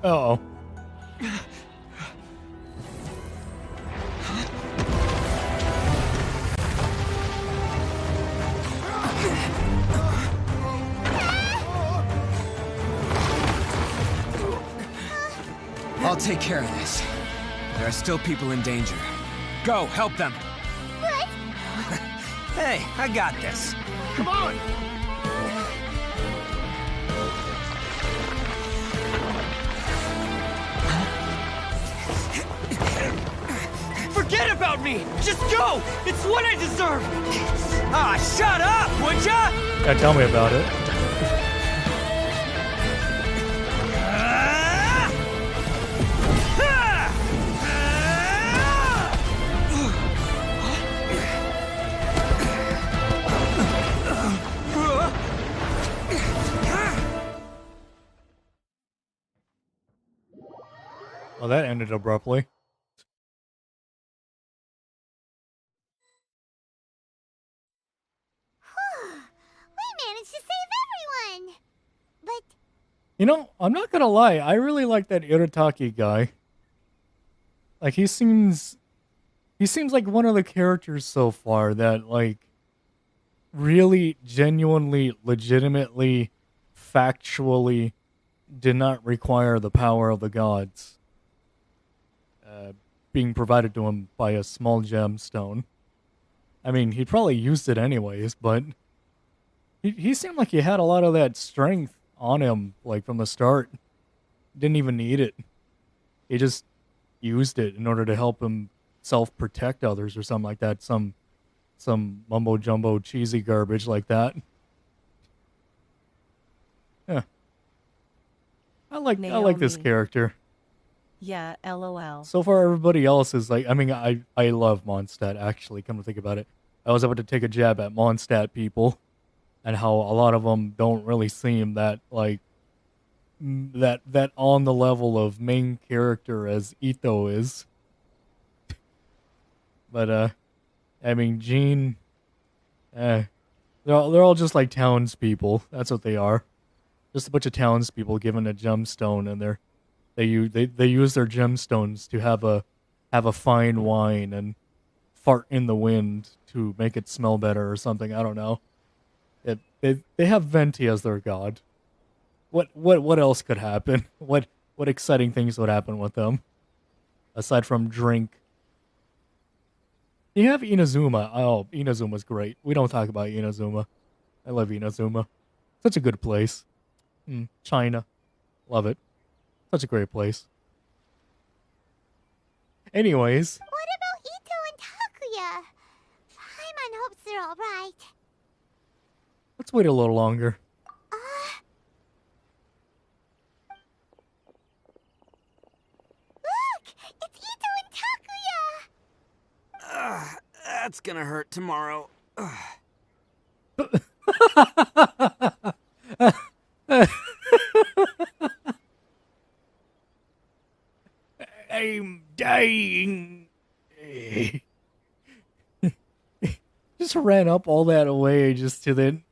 S1: Uh-oh.
S2: I'll take care of this. There are still people in danger. Go, help them!
S4: What?
S2: Hey, I got this.
S15: Come on!
S14: Forget about me! Just go! It's what I deserve!
S2: Ah, shut up, would ya?
S1: Yeah, tell me about it. Well, that ended abruptly.
S4: We managed to save everyone! But...
S1: You know, I'm not gonna lie, I really like that Iritaki guy. Like, he seems like one of the characters so far that, like, really, genuinely, legitimately, factually did not require the power of the gods being provided to him by a small gemstone. I mean, he probably used it anyways, but he seemed like he had a lot of that strength on him, like, from the start. Didn't even need it. He just used it in order to help himself protect others or something like that. Some mumbo-jumbo cheesy garbage like that. Yeah. I like this character.
S3: Yeah, LOL.
S1: So far, everybody else is like, I mean, I love Mondstadt, actually, come to think about it. I was able to take a jab at Mondstadt people and how a lot of them don't really seem that, like, that on the level of main character as Ito is. But, I mean, Jean, they're all just like townspeople. That's what they are. Just a bunch of townspeople given a gemstone, and they use their gemstones to have a fine wine and fart in the wind to make it smell better or something. I don't know. They have Venti as their god. What else could happen? What exciting things would happen with them? aside from drink. You have Inazuma. Oh, Inazuma's great. We don't talk about Inazuma. I love Inazuma. Such a good place. China. Love it. Such a great place. Anyways.
S4: What about Ito and Takuya? Paimon hopes they're alright.
S1: Let's wait a little longer.
S4: Look! It's Ito and Takuya!
S2: That's gonna hurt tomorrow.
S1: I'm dying. Just ran up all that way just to then.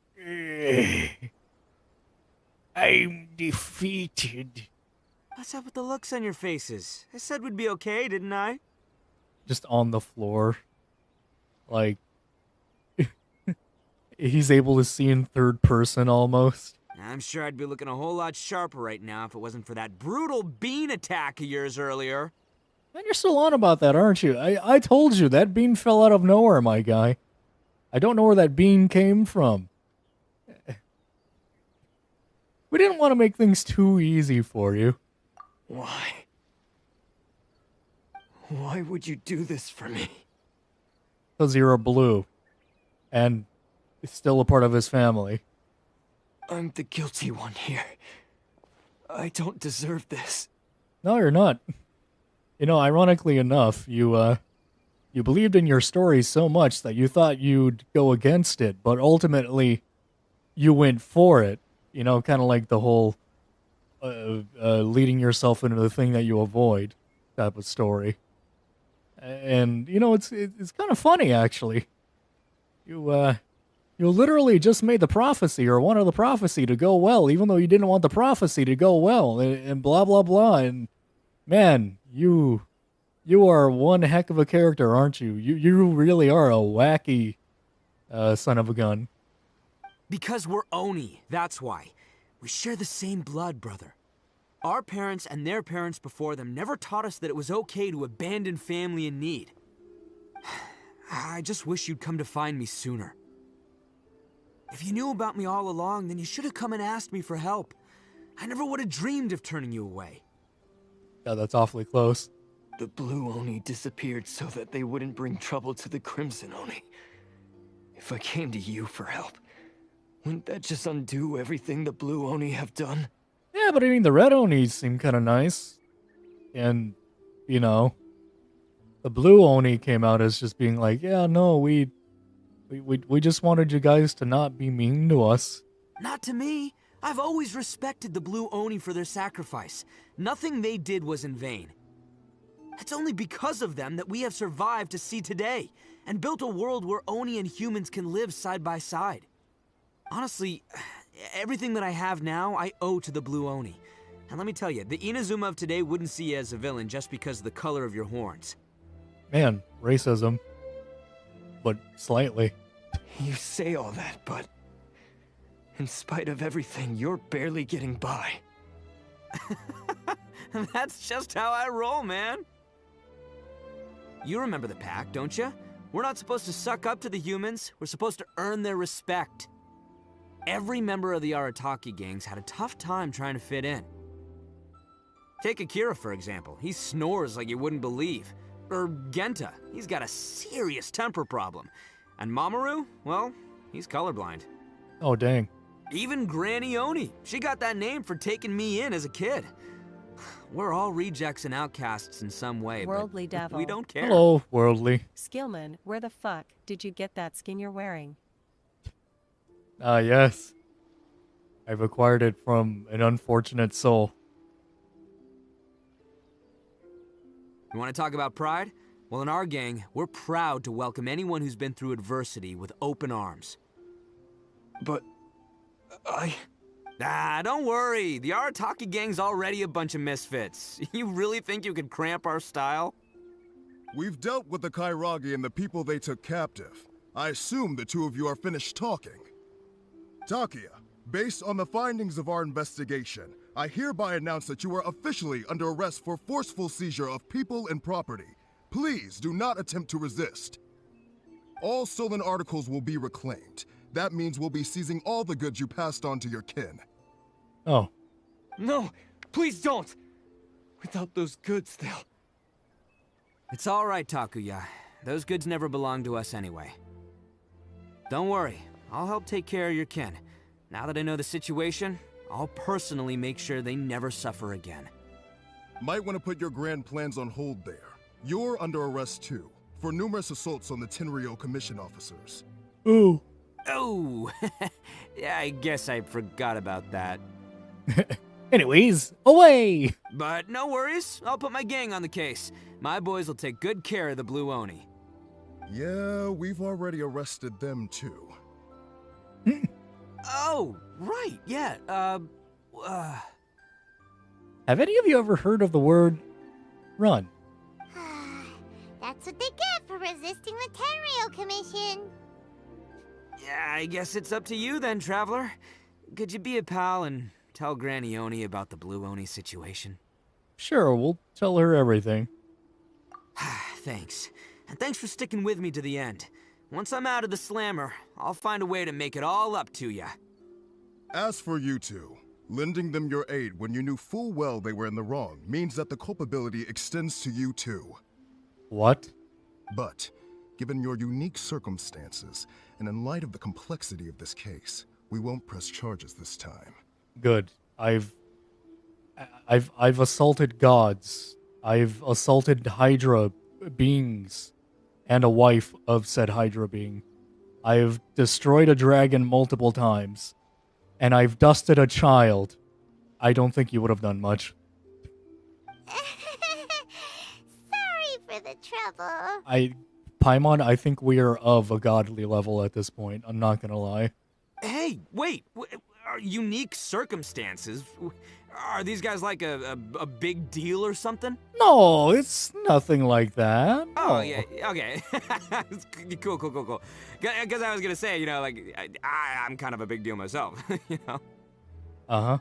S1: I'm defeated.
S2: What's up with the looks on your faces? I said we'd be okay, didn't I?
S1: Just on the floor. Like, he's able to see in third person almost.
S2: I'm sure I'd be looking a whole lot sharper right now if it wasn't for that brutal bean attack of yours earlier.
S1: And you're still on about that, aren't you? I told you, that bean fell out of nowhere, my guy. I don't know where that bean came from. We didn't want to make things too easy for you.
S14: Why? Why would you do this for me?
S1: Because you're a blue. And still a part of his family.
S14: I'm the guilty one here. I don't deserve this.
S1: No, you're not. You know, ironically enough, you believed in your story so much that you thought you'd go against it, but ultimately you went for it. You know, kind of like the whole leading yourself into the thing that you avoid type of story. And, you know, it's kind of funny, actually. You literally just made the prophecy, or wanted the prophecy to go well, even though you didn't want the prophecy to go well, and blah, blah, blah. And, man, you are one heck of a character, aren't you? You really are a wacky son of a gun.
S2: Because we're Oni, that's why. We share the same blood, brother. Our parents and their parents before them never taught us that it was okay to abandon family in need. I just wish you'd come to find me sooner. If you knew about me all along, then you should have come and asked me for help. I never would have dreamed of turning you away.
S1: Yeah, that's awfully close.
S14: The Blue Oni disappeared so that they wouldn't bring trouble to the Crimson Oni. If I came to you for help, wouldn't that just undo everything the Blue Oni have done?
S1: Yeah, but I mean, the Red Onis seem kind of nice. And, you know, the Blue Oni came out as just being like, yeah, no, we just wanted you guys to not be mean to us.
S2: Not to me. I've always respected the Blue Oni for their sacrifice. Nothing they did was in vain. It's only because of them that we have survived to see today, and built a world where Oni and humans can live side by side. Honestly, everything that I have now, I owe to the Blue Oni. And let me tell you, the Inazuma of today wouldn't see you as a villain just because of the color of your horns.
S1: Man, racism. But slightly.
S14: You say all that, but in spite of everything, you're barely getting by.
S2: That's just how I roll, man. You remember the pact, don't you? We're not supposed to suck up to the humans. We're supposed to earn their respect. Every member of the Arataki gangs had a tough time trying to fit in. Take Akira, for example. He snores like you wouldn't believe. Or Genta. He's got a serious temper problem. And Mamoru, well, he's colorblind.
S1: Oh, dang.
S2: Even Granny Oni. She got that name for taking me in as a kid. We're all rejects and outcasts in some way,
S3: Worldly
S2: but
S3: devil.
S2: we don't care.
S1: Hello, worldly.
S3: Skillman, where the fuck did you get that skin you're wearing?
S1: Yes. I've acquired it from an unfortunate soul.
S2: You want to talk about pride? Well, in our gang, we're proud to welcome anyone who's been through adversity with open arms.
S14: But
S2: don't worry. The Arataki gang's already a bunch of misfits. You really think you could cramp our style?
S15: We've dealt with the Kairagi and the people they took captive. I assume the two of you are finished talking. Takuya, based on the findings of our investigation, I hereby announce that you are officially under arrest for forceful seizure of people and property. Please do not attempt to resist. All stolen articles will be reclaimed. That means we'll be seizing all the goods you passed on to your kin.
S1: Oh.
S14: No, please don't! Without those goods, they'll...
S2: It's all right, Takuya. Those goods never belonged to us anyway. Don't worry, I'll help take care of your kin. Now that I know the situation, I'll personally make sure they never suffer again.
S15: Might want to put your grand plans on hold there. You're under arrest too, for numerous assaults on the Tenryou Commission officers.
S1: Ooh.
S2: Oh, yeah, I guess I forgot about that.
S1: Anyways, away!
S2: But no worries, I'll put my gang on the case. My boys will take good care of the Blue Oni.
S15: Yeah, we've already arrested them too.
S2: Oh, right, yeah,
S1: Have any of you ever heard of the word run?
S4: That's what they get for resisting the Tenryou Commission.
S2: Yeah, I guess it's up to you then, Traveler. Could you be a pal and tell Granny Oni about the Blue Oni situation?
S1: Sure, we'll tell her everything.
S2: Thanks. And thanks for sticking with me to the end. Once I'm out of the slammer, I'll find a way to make it all up to ya.
S15: As for you two, lending them your aid when you knew full well they were in the wrong means that the culpability extends to you too.
S1: What?
S15: But, given your unique circumstances, and in light of the complexity of this case, we won't press charges this time.
S1: Good. I've assaulted gods. I've assaulted Hydra beings and a wife of said Hydra being. I've destroyed a dragon multiple times. And I've dusted a child. I don't think you would have done much.
S4: Sorry for the trouble.
S1: Paimon, I think we are of a godly level at this point. I'm not gonna lie.
S2: Hey, wait. Are unique circumstances? Are these guys like a big deal or something?
S1: No, it's nothing like that.
S2: Oh,
S1: No.
S2: yeah, okay. Cool. Because I was gonna say, like, I'm kind of a big deal myself,
S1: Uh-huh.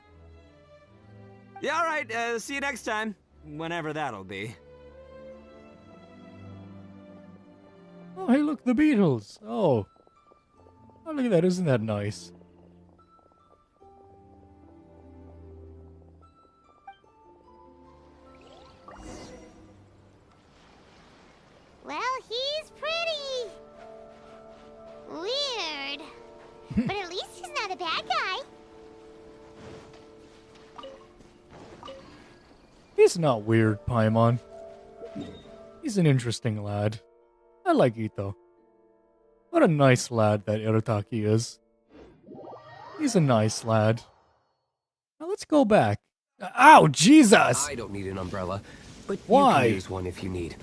S2: Yeah, all right, see you next time. Whenever that'll be.
S1: Oh, hey, look, the Beatles. Oh, look at that. Isn't that nice?
S4: Well, he's pretty weird. But at least he's not a bad guy.
S1: He's not weird, Paimon. He's an interesting lad. I like Ito. What a nice lad that Irotaki is. He's a nice lad. Now let's go back. Ow, Jesus!
S19: I don't need an umbrella, but
S1: Why?
S19: you can use one if you need.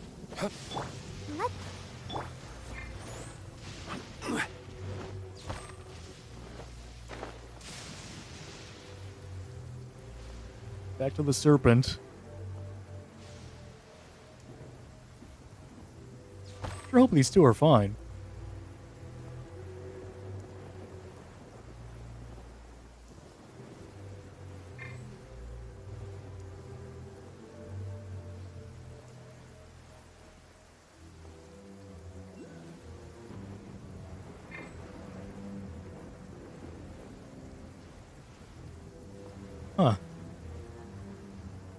S1: Back to the serpent. I hope these two are fine. Huh.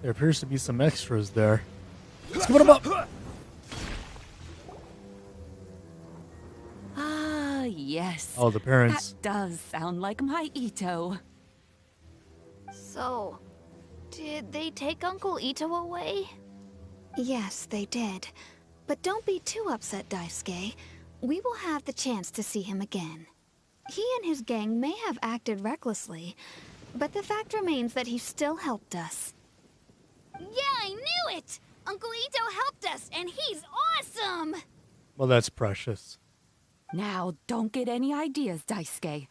S1: There appears to be some extras there. Let's give them up!
S20: Ah, yes.
S1: Oh, the parents.
S20: That does sound like my Ito.
S11: So, did they take Uncle Ito away?
S5: Yes, they did. But don't be too upset, Daisuke. We will have the chance to see him again. He and his gang may have acted recklessly, but the fact remains that he still helped us.
S11: Yeah, I knew it! Uncle Ito helped us, and he's awesome!
S1: Well, that's precious.
S20: Now, don't get any ideas, Daisuke.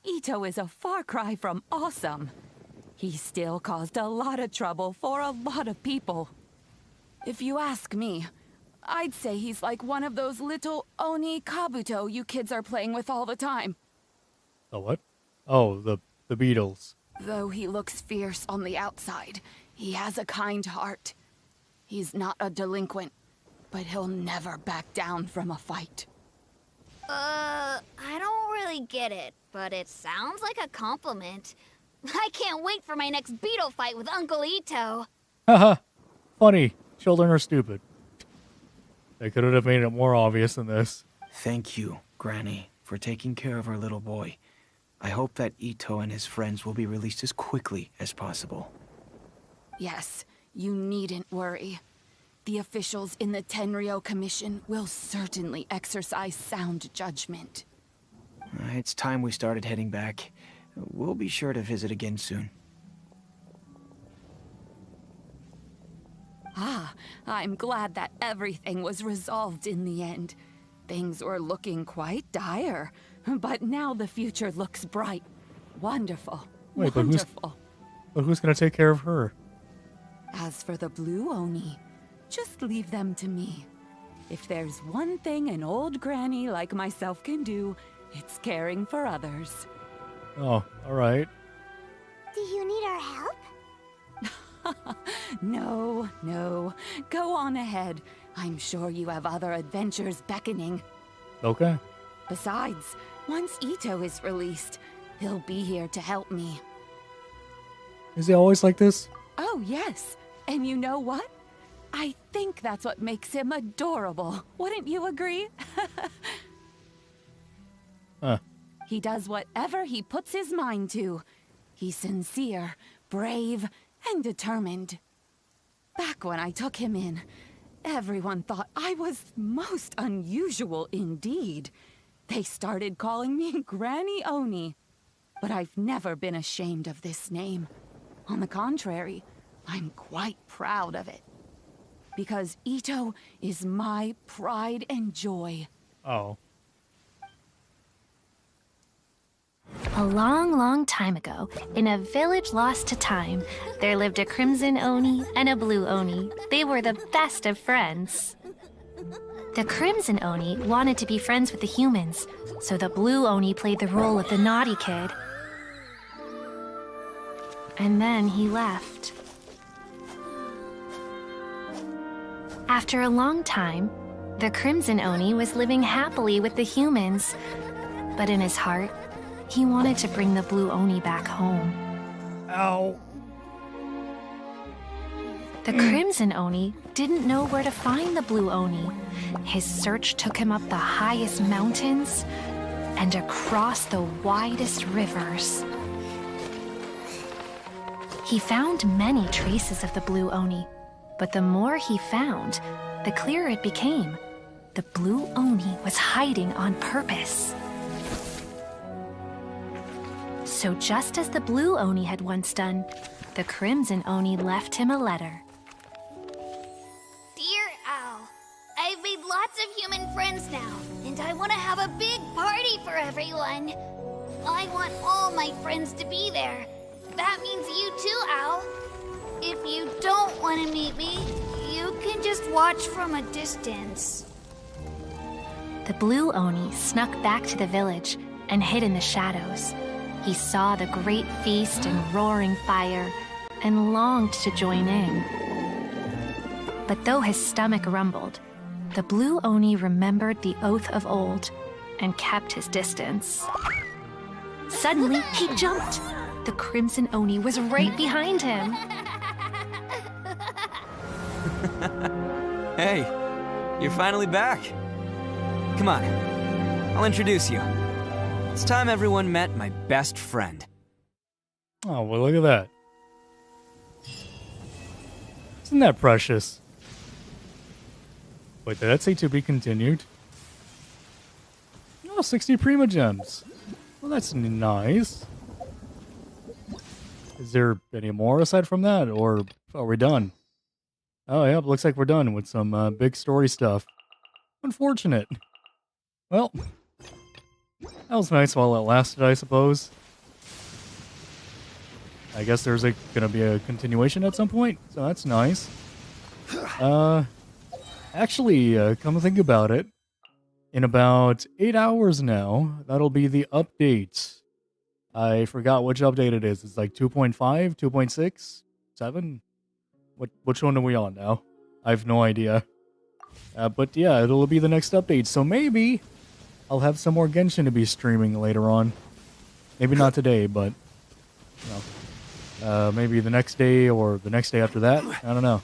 S20: Ito is a far cry from awesome. He still caused a lot of trouble for a lot of people. If you ask me, I'd say he's like one of those little Oni Kabuto you kids are playing with all the time.
S1: The what? Oh, the Beatles.
S12: Though he looks fierce on the outside, he has a kind heart. He's not a delinquent, but he'll never back down from a fight.
S11: I don't really get it, but it sounds like a compliment. I can't wait for my next beetle fight with Uncle Ito.
S1: Haha. Funny. Children are stupid. They could have made it more obvious than this.
S17: Thank you, Granny, for taking care of our little boy. I hope that Ito and his friends will be released as quickly as possible.
S12: Yes, you needn't worry. The officials in the Tenryo Commission will certainly exercise sound judgment.
S17: It's time we started heading back. We'll be sure to visit again soon.
S12: Ah, I'm glad that everything was resolved in the end. Things were looking quite dire, but now the future looks bright. Wonderful.
S1: Wait,
S12: wonderful.
S1: But who's gonna take care of her?
S12: As for the blue Oni, just leave them to me. If there's one thing an old granny like myself can do, it's caring for others.
S1: Oh, alright.
S4: Do you need our help?
S12: No, no. Go on ahead. I'm sure you have other adventures beckoning.
S1: Okay.
S12: Besides, once Ito is released, he'll be here to help me.
S1: Is he always like this?
S12: Oh, yes. And you know what? I think that's what makes him adorable. Wouldn't you agree?
S1: Huh.
S12: He does whatever he puts his mind to. He's sincere, brave, and determined. Back when I took him in, everyone thought I was most unusual indeed. They started calling me Granny Oni. But I've never been ashamed of this name. On the contrary, I'm quite proud of it. Because Ito is my pride and joy.
S1: Oh.
S10: A long, long time ago, in a village lost to time, there lived a crimson Oni and a blue Oni. They were the best of friends. The crimson Oni wanted to be friends with the humans, so the blue Oni played the role of the naughty kid. And then he left. After a long time, the crimson Oni was living happily with the humans, but in his heart, he wanted to bring the blue Oni back home.
S1: Ow.
S10: The Crimson Oni didn't know where to find the blue Oni. His search took him up the highest mountains and across the widest rivers. He found many traces of the blue Oni, but the more he found, the clearer it became. The blue Oni was hiding on purpose. So just as the blue Oni had once done, the Crimson Oni left him a letter.
S11: Dear Al, I've made lots of human friends now, and I want to have a big party for everyone. I want all my friends to be there. That means you too, Al. If you don't want to meet me, you can just watch from a distance.
S10: The blue Oni snuck back to the village and hid in the shadows. He saw the great feast and roaring fire and longed to join in. But though his stomach rumbled, the blue Oni remembered the oath of old and kept his distance. Suddenly, he jumped. The Crimson Oni was right behind him.
S2: Hey, you're finally back. Come on, I'll introduce you. It's time everyone met my best friend.
S1: Oh, well, look at that. Isn't that precious? Wait, did that say to be continued? Oh, 60 Prima Gems. Well, that's nice. Is there any more aside from that, or are we done? Oh, yeah, looks like we're done with some big story stuff. Unfortunate. Well, that was nice while it lasted, I suppose. I guess there's gonna be a continuation at some point, so that's nice. Actually, come to think about it, in about 8 hours now, that'll be the update. I forgot which update it is. It's like 2.5, 2.6, 7? Which one are we on now? I have no idea. But yeah, it'll be the next update. So maybe I'll have some more Genshin to be streaming later on. Maybe not today, but you know, maybe the next day or the next day after that. I don't know.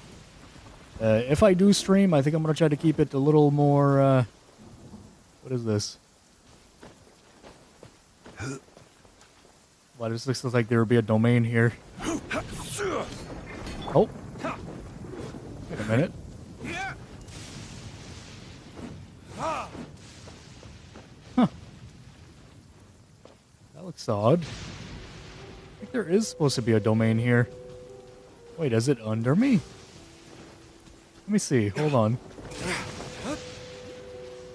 S1: If I do stream, I think I'm gonna try to keep it a little more. What is this? Well, this looks like there would be a domain here. Oh. Wait a minute. Huh. That looks odd. I think there is supposed to be a domain here. Wait, is it under me? Let me see. Hold on.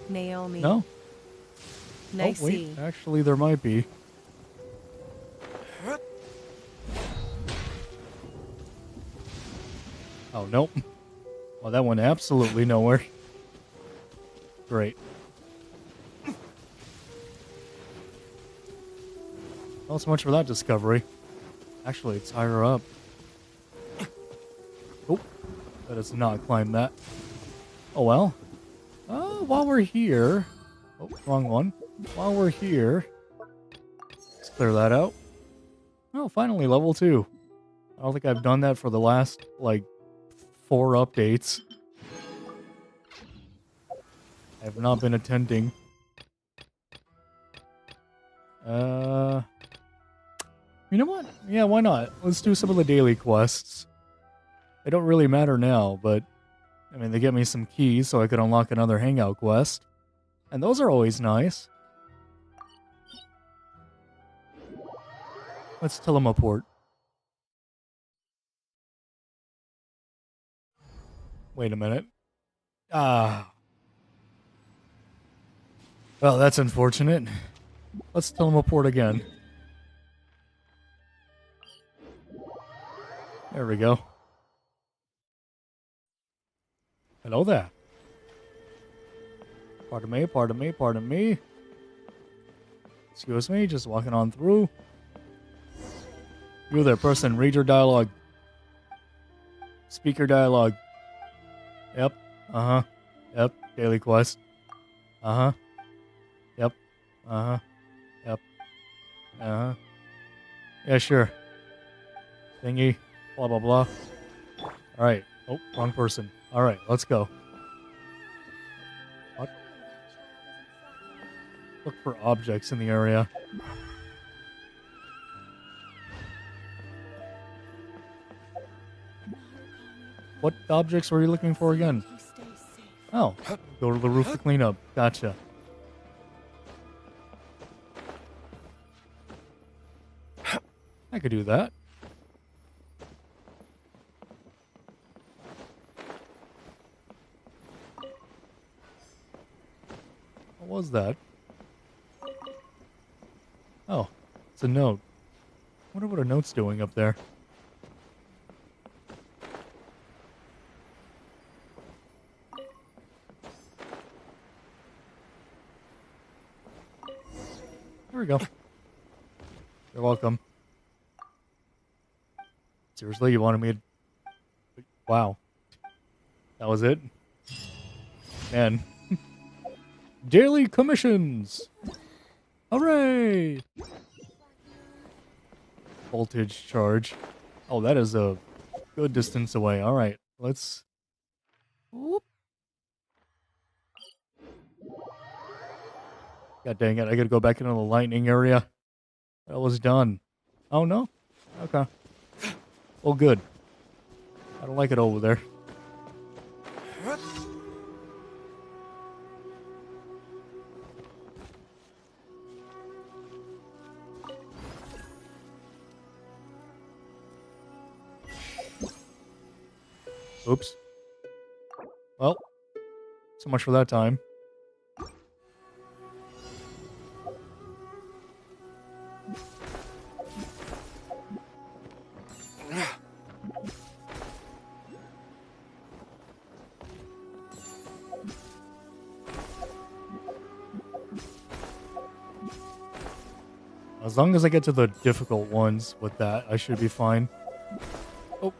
S3: Naomi.
S1: No?
S3: Nice.
S1: Oh, wait. Actually, there might be. Oh, nope. Well, that went absolutely nowhere. Great. Well, so much for that discovery. Actually, it's higher up. Oh, let us not climb that. Oh, well. While we're here... Oh, wrong one. While we're here... Let's clear that out. Oh, finally, level 2. I don't think I've done that for the last, like, 4 updates. I have not been attending. You know what? Yeah, why not? Let's do some of the daily quests. They don't really matter now, but... I mean, they get me some keys so I could unlock another hangout quest. And those are always nice. Let's teleport. Wait a minute. Ah. Well, that's unfortunate. Let's teleport again. There we go. Hello there. Pardon me, pardon me, pardon me. Excuse me, just walking on through. You there, person, read your dialogue. Speak your dialogue. Yep. Uh-huh. Yep. Daily quest. Uh-huh. Yep. Uh-huh. Yep. Uh-huh. Yeah, sure. Thingy. Blah, blah, blah. Alright. Oh, wrong person. Alright, let's go. What? Look for objects in the area. What objects were you looking for again? Oh, go to the roof to clean up. Gotcha. I could do that. What was that? Oh, it's a note. I wonder what a note's doing up there. There we go. You're welcome. Seriously, you wanted me to... Wow. That was it? Man. Daily commissions! Hooray! Voltage charge. Oh, that is a good distance away. Alright, let's... Whoop. God dang it, I gotta go back into the lightning area. That was done. Oh, no? Okay. Well, good. I don't like it over there. Oops. Well, so much for that time. As long as I get to the difficult ones with that, I should be fine. Oh.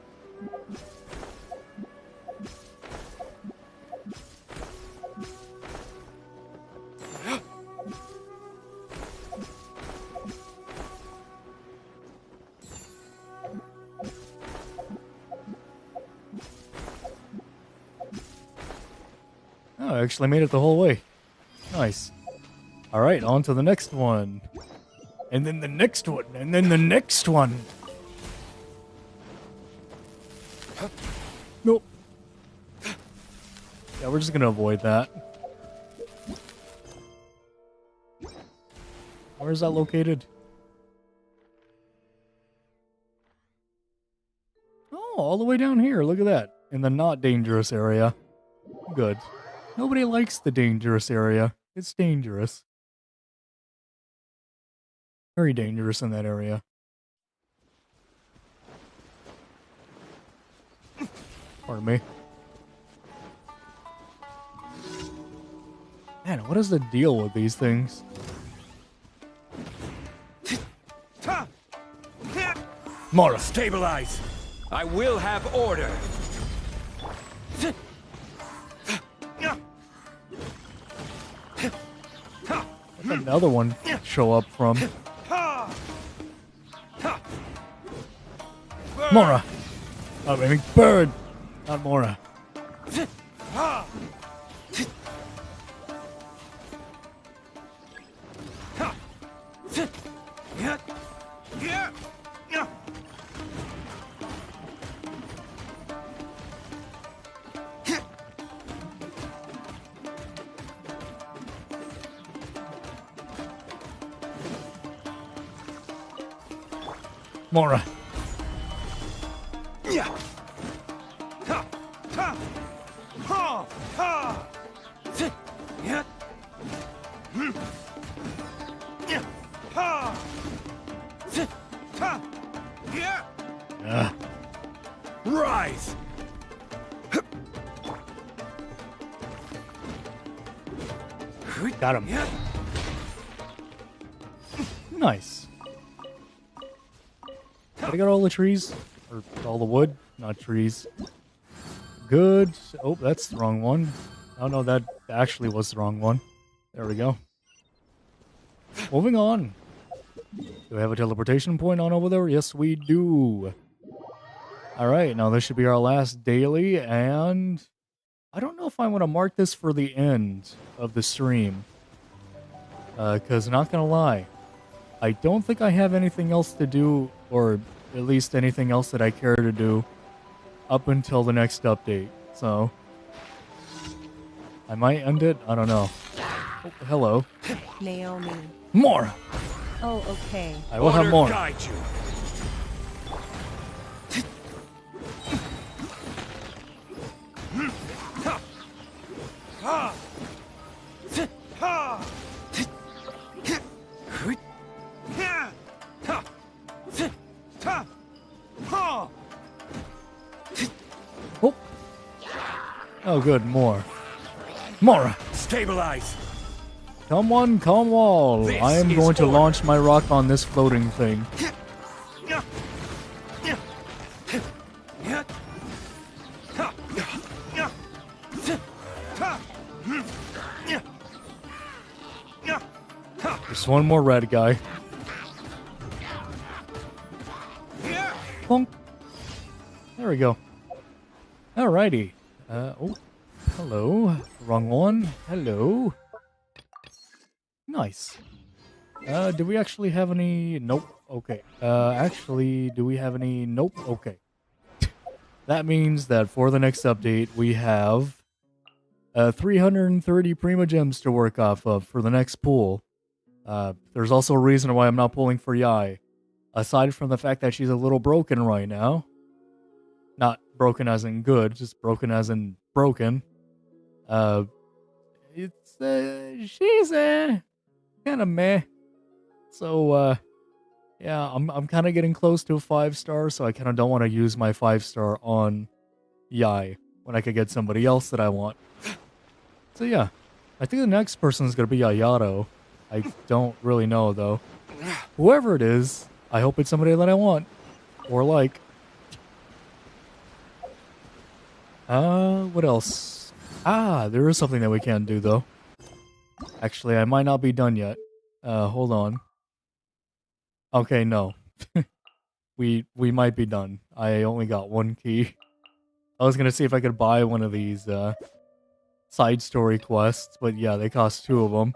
S1: Oh, I actually made it the whole way. Nice. Alright, on to the next one. And then the next one. And then the next one. Nope. Yeah, we're just gonna avoid that. Where is that located? Oh, all the way down here. Look at that. In the not dangerous area. Good. Nobody likes the dangerous area. It's dangerous. Very dangerous in that area. Pardon me. Man, what is the deal with these things?
S18: Mora, stabilize! I will have order!
S1: Where'd another one show up from? Mora! Oh, I mean, bird! Not Mora. Mora.
S18: Rise!
S1: Got him. Nice. Did I get all the trees? Or all the wood? Not trees. Good. Oh, that's the wrong one. Oh no, that actually was the wrong one. There we go. Moving on. Do we have a teleportation point on over there? Yes, we do. Alright, now this should be our last daily, and I don't know if I want to mark this for the end of the stream. Because, not gonna lie, I don't think I have anything else to do, or at least anything else that I care to do up until the next update. So, I might end it. I don't know. Oh, hello.
S3: Naomi.
S1: More!
S3: Oh, okay.
S1: I will have more.
S18: Guide you.
S1: Oh. Oh, good. More. More.
S18: Stabilize.
S1: Come one, come all.
S18: This
S1: I am
S18: is
S1: going to
S18: order.
S1: launch my rock on this floating thing. Just one more red guy. Bonk. There we go. Alrighty. Oh, hello. Wrong one. Hello. Nice. Do we actually have any? Nope. Okay. Actually, do we have any? Nope. Okay. That means that for the next update, we have 330 Prima Gems to work off of for the next pool. There's also a reason why I'm not pulling for Yai. Aside from the fact that she's a little broken right now. Not broken as in good, just broken as in broken. She's kind of meh. So, yeah, I'm kind of getting close to a 5-star, so I kind of don't want to use my 5-star on Yai when I could get somebody else that I want. So, yeah, I think the next person is going to be Ayato. I don't really know, though. Whoever it is, I hope it's somebody that I want. Or like. What else? Ah, there is something that we can do, though. Actually, I might not be done yet. Hold on. Okay, no. We might be done. I only got one key. I was gonna see if I could buy one of these, side story quests, but yeah, they cost 2 of them.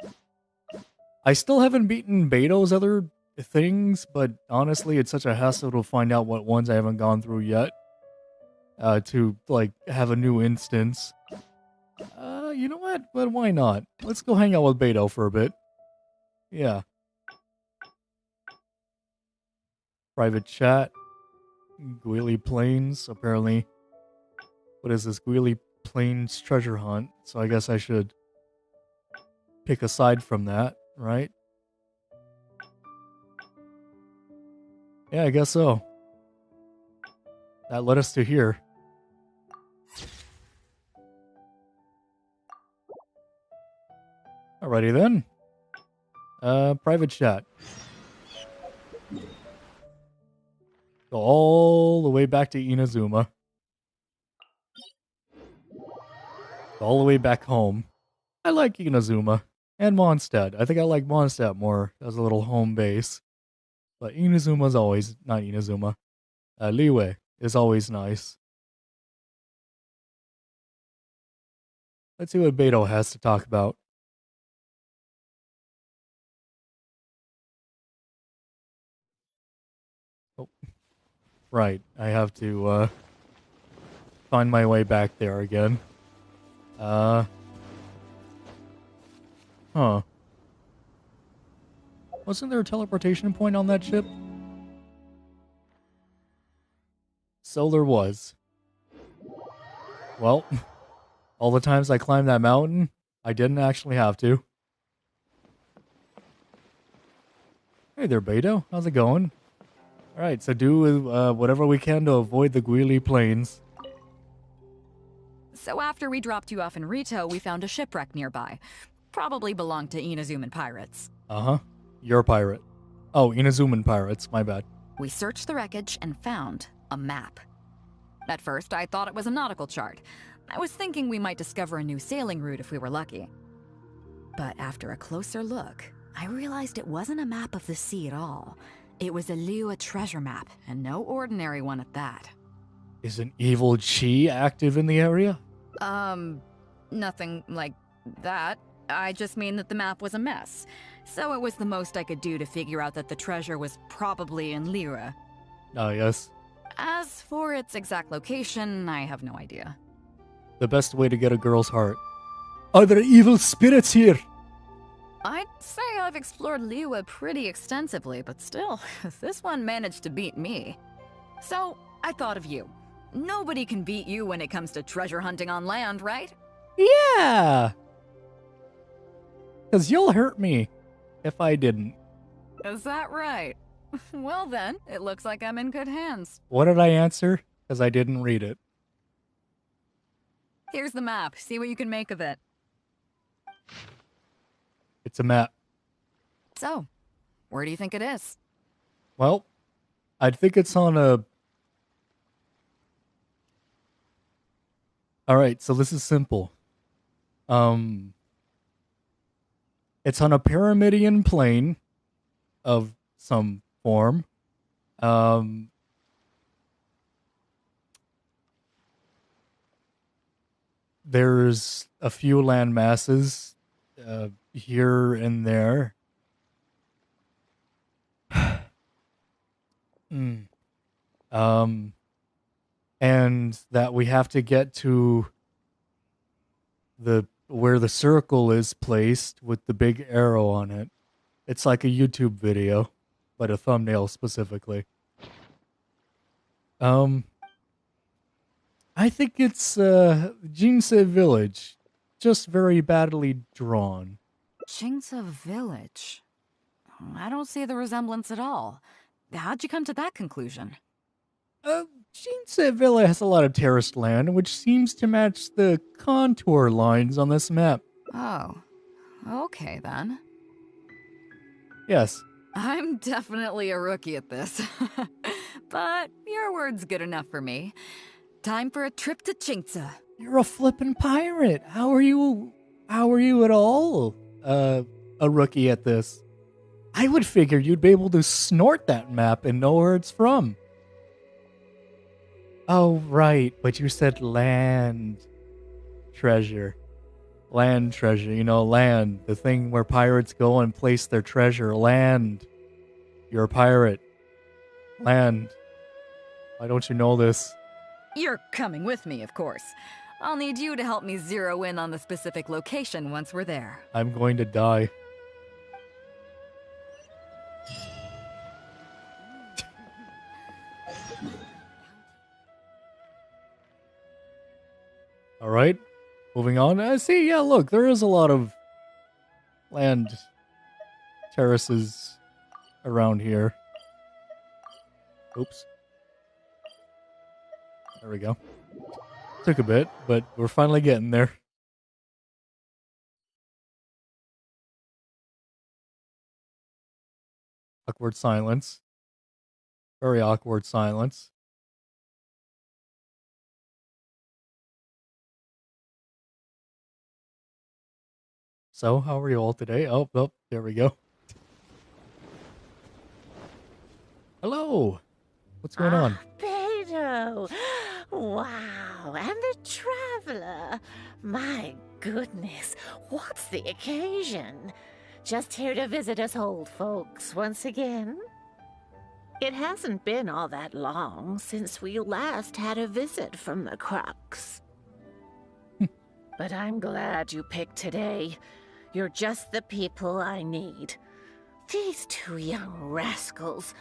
S1: I still haven't beaten Beto's other things, but honestly, it's such a hassle to find out what ones I haven't gone through yet. To, like, have a new instance. You know what? But why not? Let's go hang out with Beto for a bit. Yeah. Private chat. Guili Plains, apparently. What is this? Guili Plains treasure hunt. So I guess I should pick a side from that, right? Yeah, I guess so. That led us to here. Alrighty then. Private chat. Go all the way back to Inazuma. Go all the way back home. I like Inazuma. And Mondstadt. I think I like Mondstadt more as a little home base. But Inazuma's always... Not Inazuma. Liyue is always nice. Let's see what Beto has to talk about. Oh. Right. I have to, find my way back there again. Huh. Wasn't there a teleportation point on that ship? So there was. Well, all the times I climbed that mountain, I didn't actually have to. Hey there, Beto. How's it going? Alright, so do whatever we can to avoid the Guili Plains.
S21: So after we dropped you off in Rito, we found a shipwreck nearby. Probably belonged to Inazuman pirates.
S1: Uh-huh. You're a pirate. Oh, Inazuman pirates. My bad.
S21: We searched the wreckage and found a map. At first, I thought it was a nautical chart. I was thinking we might discover a new sailing route if we were lucky. But after a closer look, I realized it wasn't a map of the sea at all. It was a Liyue treasure map, and no ordinary one at that.
S1: Is an evil chi active in the area?
S21: Nothing like that. I just mean that the map was a mess. So it was the most I could do to figure out that the treasure was probably in Liyue.
S1: Ah, yes.
S21: As for its exact location, I have no idea.
S1: The best way to get a girl's heart. Are there evil spirits here?
S21: I'd say I've explored Liyue pretty extensively, but still, this one managed to beat me. So, I thought of you. Nobody can beat you when it comes to treasure hunting on land, right?
S1: Yeah! Because you'll hurt me if I didn't.
S21: Is that right? Well then, it looks like I'm in good hands.
S1: What did I answer? Because I didn't read it.
S21: Here's the map. See what you can make of it.
S1: It's a map.
S21: So, where do you think it is?
S1: Well, I think it's on a... Alright, so this is simple. It's on a pyramidian plane of some form. There's a few land masses here and there. And that we have to get to where the circle is placed with the big arrow on it. It's like a YouTube video, but a thumbnail specifically. I think it's Jinse Village, just very badly drawn.
S21: Jingsa Village? I don't see the resemblance at all. How'd you come to that conclusion?
S1: Jinse Village has a lot of terraced land, which seems to match the contour lines on this map.
S21: Oh, okay then.
S1: Yes,
S21: I'm definitely a rookie at this. But your word's good enough for me. Time for a trip to Chinkza.
S1: You're a flippin' pirate. How are you at all a rookie at this? I would figure you'd be able to snort that map and know where it's from. Oh, right, but you said land treasure. Land treasure, land. The thing where pirates go and place their treasure. Land. You're a pirate. Land. Why don't you know this?
S21: You're coming with me, of course. I'll need you to help me zero in on the specific location once we're there.
S1: I'm going to die. All right, moving on. See, yeah, look, there is a lot of land terraces around here. Oops. There we go. Took a bit, but we're finally getting there. Awkward silence. Very awkward silence. So, how are you all today? Oh, there we go. Hello. What's going on?
S6: Beto! Wow, and the traveler. My goodness, what's the occasion? Just here to visit us old folks once again? It hasn't been all that long since we last had a visit from the Crux. But I'm glad you picked today. You're just the people I need. These two young rascals,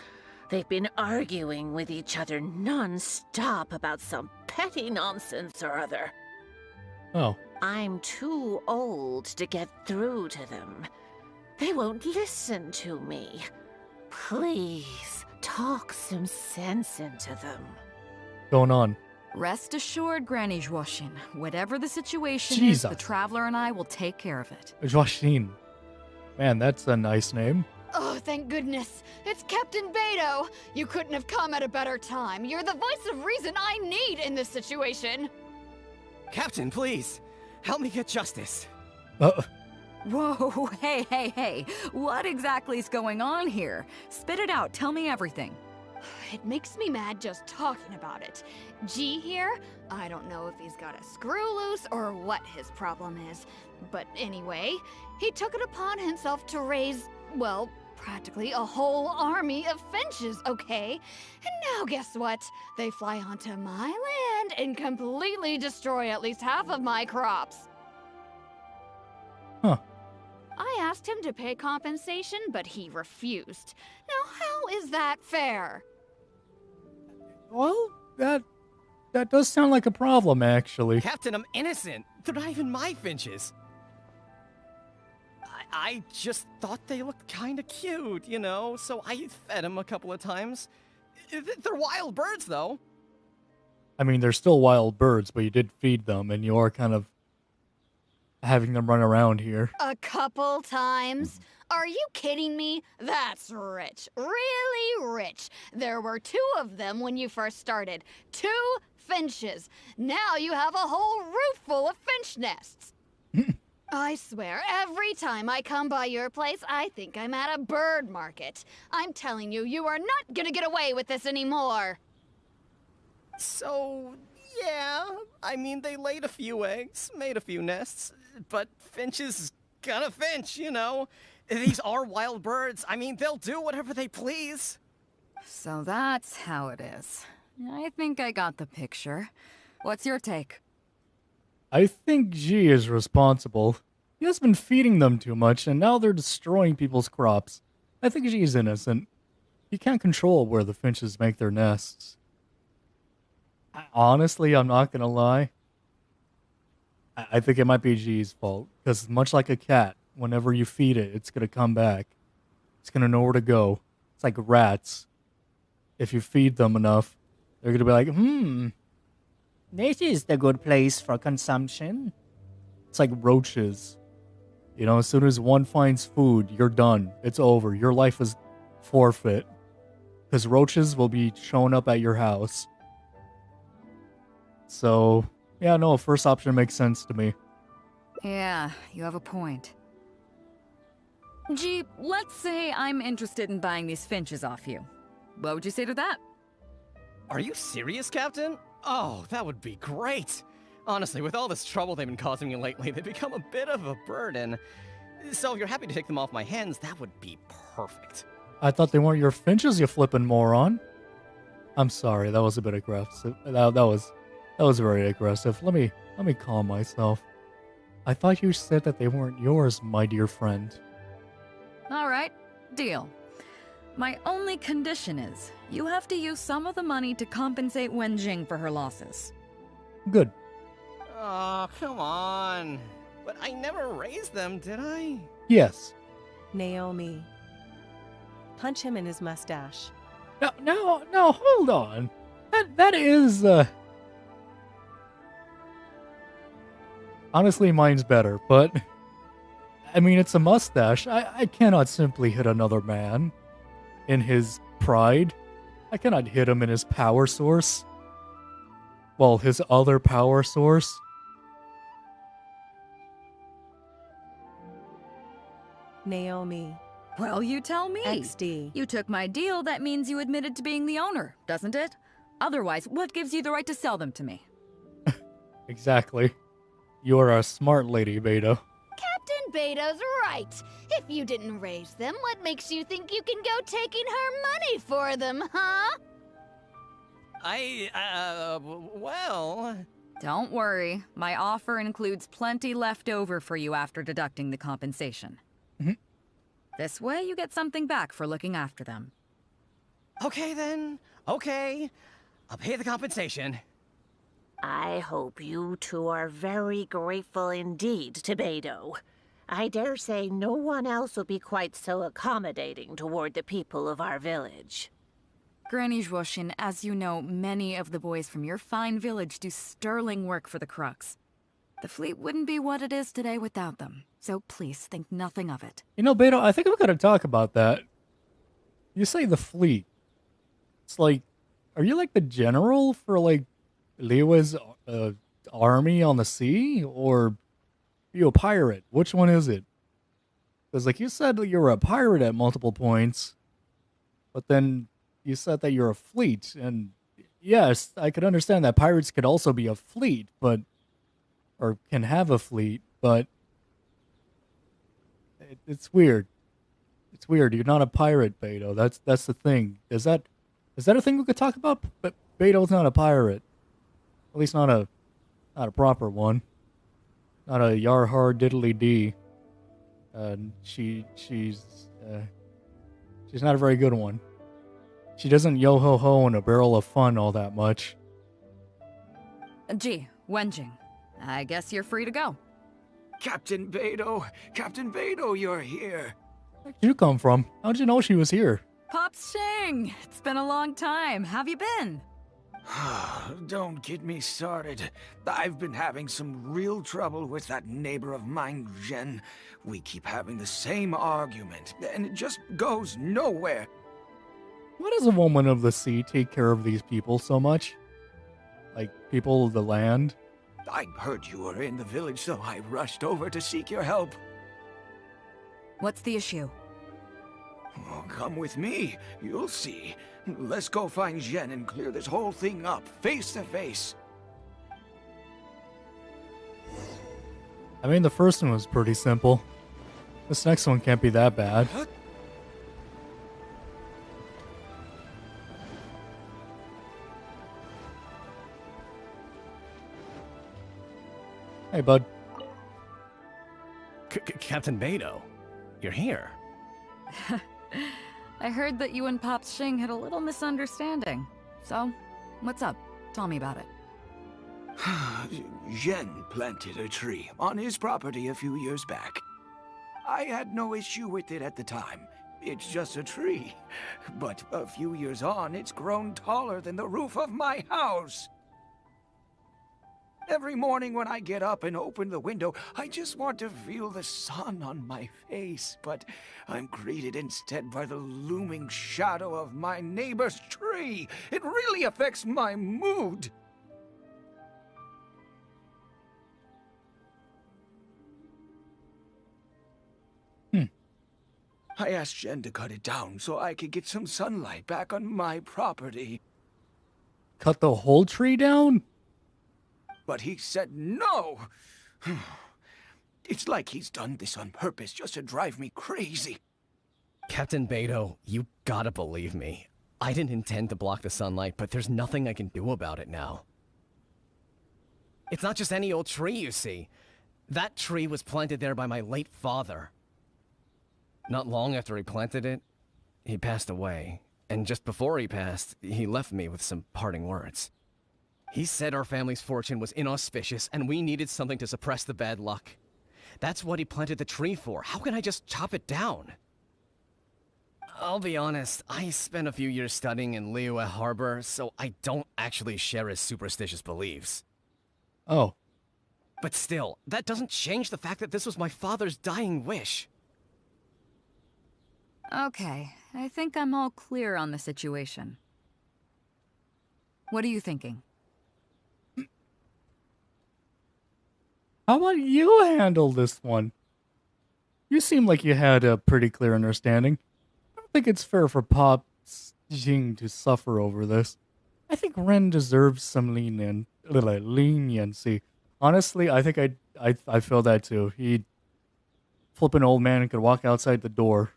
S6: they've been arguing with each other non-stop about some petty nonsense or other.
S1: Oh.
S6: I'm too old to get through to them. They won't listen to me. Please, talk some sense into them.
S1: Going on?
S21: Rest assured, Granny Joachim, whatever the situation
S1: Jesus.
S21: is, the Traveler and I will take care of it.
S1: Joachim. Man, that's a nice name.
S11: Oh, thank goodness. It's Captain Beto. You couldn't have come at a better time. You're the voice of reason I need in this situation.
S16: Captain, please. Help me get justice.
S21: Whoa, hey. What exactly is going on here? Spit it out. Tell me everything.
S11: It makes me mad just talking about it. G here, I don't know if he's got a screw loose or what his problem is. But anyway, he took it upon himself to raise, well, practically a whole army of finches, okay? And now guess what? They fly onto my land and completely destroy at least half of my crops.
S1: Huh.
S11: I asked him to pay compensation, but he refused. Now how is that fair?
S1: Well, that does sound like a problem, actually.
S16: Captain, I'm innocent. They're not even my finches. I just thought they looked kind of cute, so I fed them a couple of times. They're wild birds, though.
S1: I mean, they're still wild birds, but you did feed them, and you are kind of having them run around here.
S11: A couple times? Are you kidding me? That's rich. Really rich. There were 2 of them when you first started. 2 finches. Now you have a whole roof full of finch nests. I swear, every time I come by your place, I think I'm at a bird market. I'm telling you, you are not gonna get away with this anymore.
S16: So, yeah, I mean, they laid a few eggs, made a few nests, but finches gonna finch, These are wild birds. I mean, they'll do whatever they please.
S21: So that's how it is. I think I got the picture. What's your take?
S1: I think G is responsible. He has been feeding them too much, and now they're destroying people's crops. I think G is innocent. He can't control where the finches make their nests. Honestly, I'm not gonna lie. I think it might be G's fault, because much like a cat, whenever you feed it, it's gonna come back. It's gonna know where to go. It's like rats. If you feed them enough, they're gonna be like, this is the good place for consumption. It's like roaches. As soon as one finds food, you're done. It's over. Your life is forfeit. Because roaches will be showing up at your house. So, yeah, no, first option makes sense to me.
S21: Yeah, you have a point. Gee, let's say I'm interested in buying these finches off you. What would you say to that?
S16: Are you serious, Captain? Oh, that would be great. Honestly, with all this trouble they've been causing me lately, they've become a bit of a burden. So if you're happy to take them off my hands, that would be perfect.
S1: I thought they weren't your finches, you flippin' moron. I'm sorry, that was a bit aggressive. That was very aggressive. Let me calm myself. I thought you said that they weren't yours, my dear friend.
S21: Alright, deal. My only condition is, you have to use some of the money to compensate Wenjing for her losses.
S1: Good.
S16: Oh, come on. But I never raised them, did I?
S1: Yes.
S3: Naomi. Punch him in his mustache.
S1: No, hold on. That is, honestly, mine's better, but... I mean, it's a mustache. I cannot simply hit another man in his pride. I cannot hit him in his power source. Well, his other power source.
S3: Naomi.
S21: Well, you tell me.
S3: XD.
S21: You took my deal, that means you admitted to being the owner, doesn't it? Otherwise, what gives you the right to sell them to me?
S1: Exactly. You're a smart lady, Beta.
S11: Captain Beto's right. If you didn't raise them, what makes you think you can go taking her money for them, huh?
S16: Well...
S21: Don't worry. My offer includes plenty left over for you after deducting the compensation. This way, you get something back for looking after them.
S16: Okay, then. Okay. I'll pay the compensation.
S6: I hope you two are very grateful indeed to Beto. I dare say no one else will be quite so accommodating toward the people of our village.
S21: Granny Zhuoshin, as you know, many of the boys from your fine village do sterling work for the Crux. The fleet wouldn't be what it is today without them, so please think nothing of it.
S1: You know, Beto, I think I'm gonna talk about that. You say the fleet. It's like, are you like the general for like Liyue's army on the sea, or are you a pirate? Which one is it? Because like you said that you're a pirate at multiple points, but then you said that you're a fleet, and yes, I could understand that pirates could also be a fleet, but or can have a fleet, but it's weird. It's weird. You're not a pirate, Beto. That's the thing. Is that a thing we could talk about? But Beto's not a pirate. At least not a proper one. Not a yar har diddly dee. She's not a very good one. She doesn't yo ho ho in a barrel of fun all that much.
S21: Gee, Wenjing, I guess you're free to go.
S17: Captain Beto, you're here.
S1: Where'd you come from? How'd you know she was here?
S21: Pops Shing, it's been a long time. How've you been?
S17: Don't get me started. I've been having some real trouble with that neighbor of mine, Jen. We keep having the same argument, and it just goes nowhere.
S1: Why does a woman of the sea take care of these people so much? Like, people of the land?
S17: I heard you were in the village, so I rushed over to seek your help.
S21: What's the issue?
S17: Oh, come with me. You'll see. Let's go find Jen and clear this whole thing up, face to face.
S1: I mean, the first one was pretty simple. This next one can't be that bad. Hey, bud.
S16: Captain Beto, you're here.
S21: I heard that you and Pops Shing had a little misunderstanding. So, what's up? Tell me about it.
S17: Jen planted a tree on his property a few years back. I had no issue with it at the time. It's just a tree. But a few years on, it's grown taller than the roof of my house. Every morning when I get up and open the window, I just want to feel the sun on my face, but I'm greeted instead by the looming shadow of my neighbor's tree. It really affects my mood. I asked Jen to cut it down so I could get some sunlight back on my property.
S1: Cut the whole tree down?
S17: But he said no. It's like he's done this on purpose just to drive me crazy.
S16: Captain Beto, you gotta believe me. I didn't intend to block the sunlight, but there's nothing I can do about it now. It's not just any old tree, you see. That tree was planted there by my late father. Not long after he planted it, he passed away. And just before he passed, he left me with some parting words. He said our family's fortune was inauspicious and we needed something to suppress the bad luck. That's what he planted the tree for. How can I just chop it down? I'll be honest, I spent a few years studying in Liyue Harbor, so I don't actually share his superstitious beliefs.
S1: Oh.
S16: But still, that doesn't change the fact that this was my father's dying wish.
S21: Okay, I think I'm all clear on the situation. What are you thinking?
S1: How about you handle this one? You seem like you had a pretty clear understanding. I don't think it's fair for Pop Jing to suffer over this. I think Ren deserves some leniency. Honestly, I think I feel that too. He flipping old man could walk outside the door.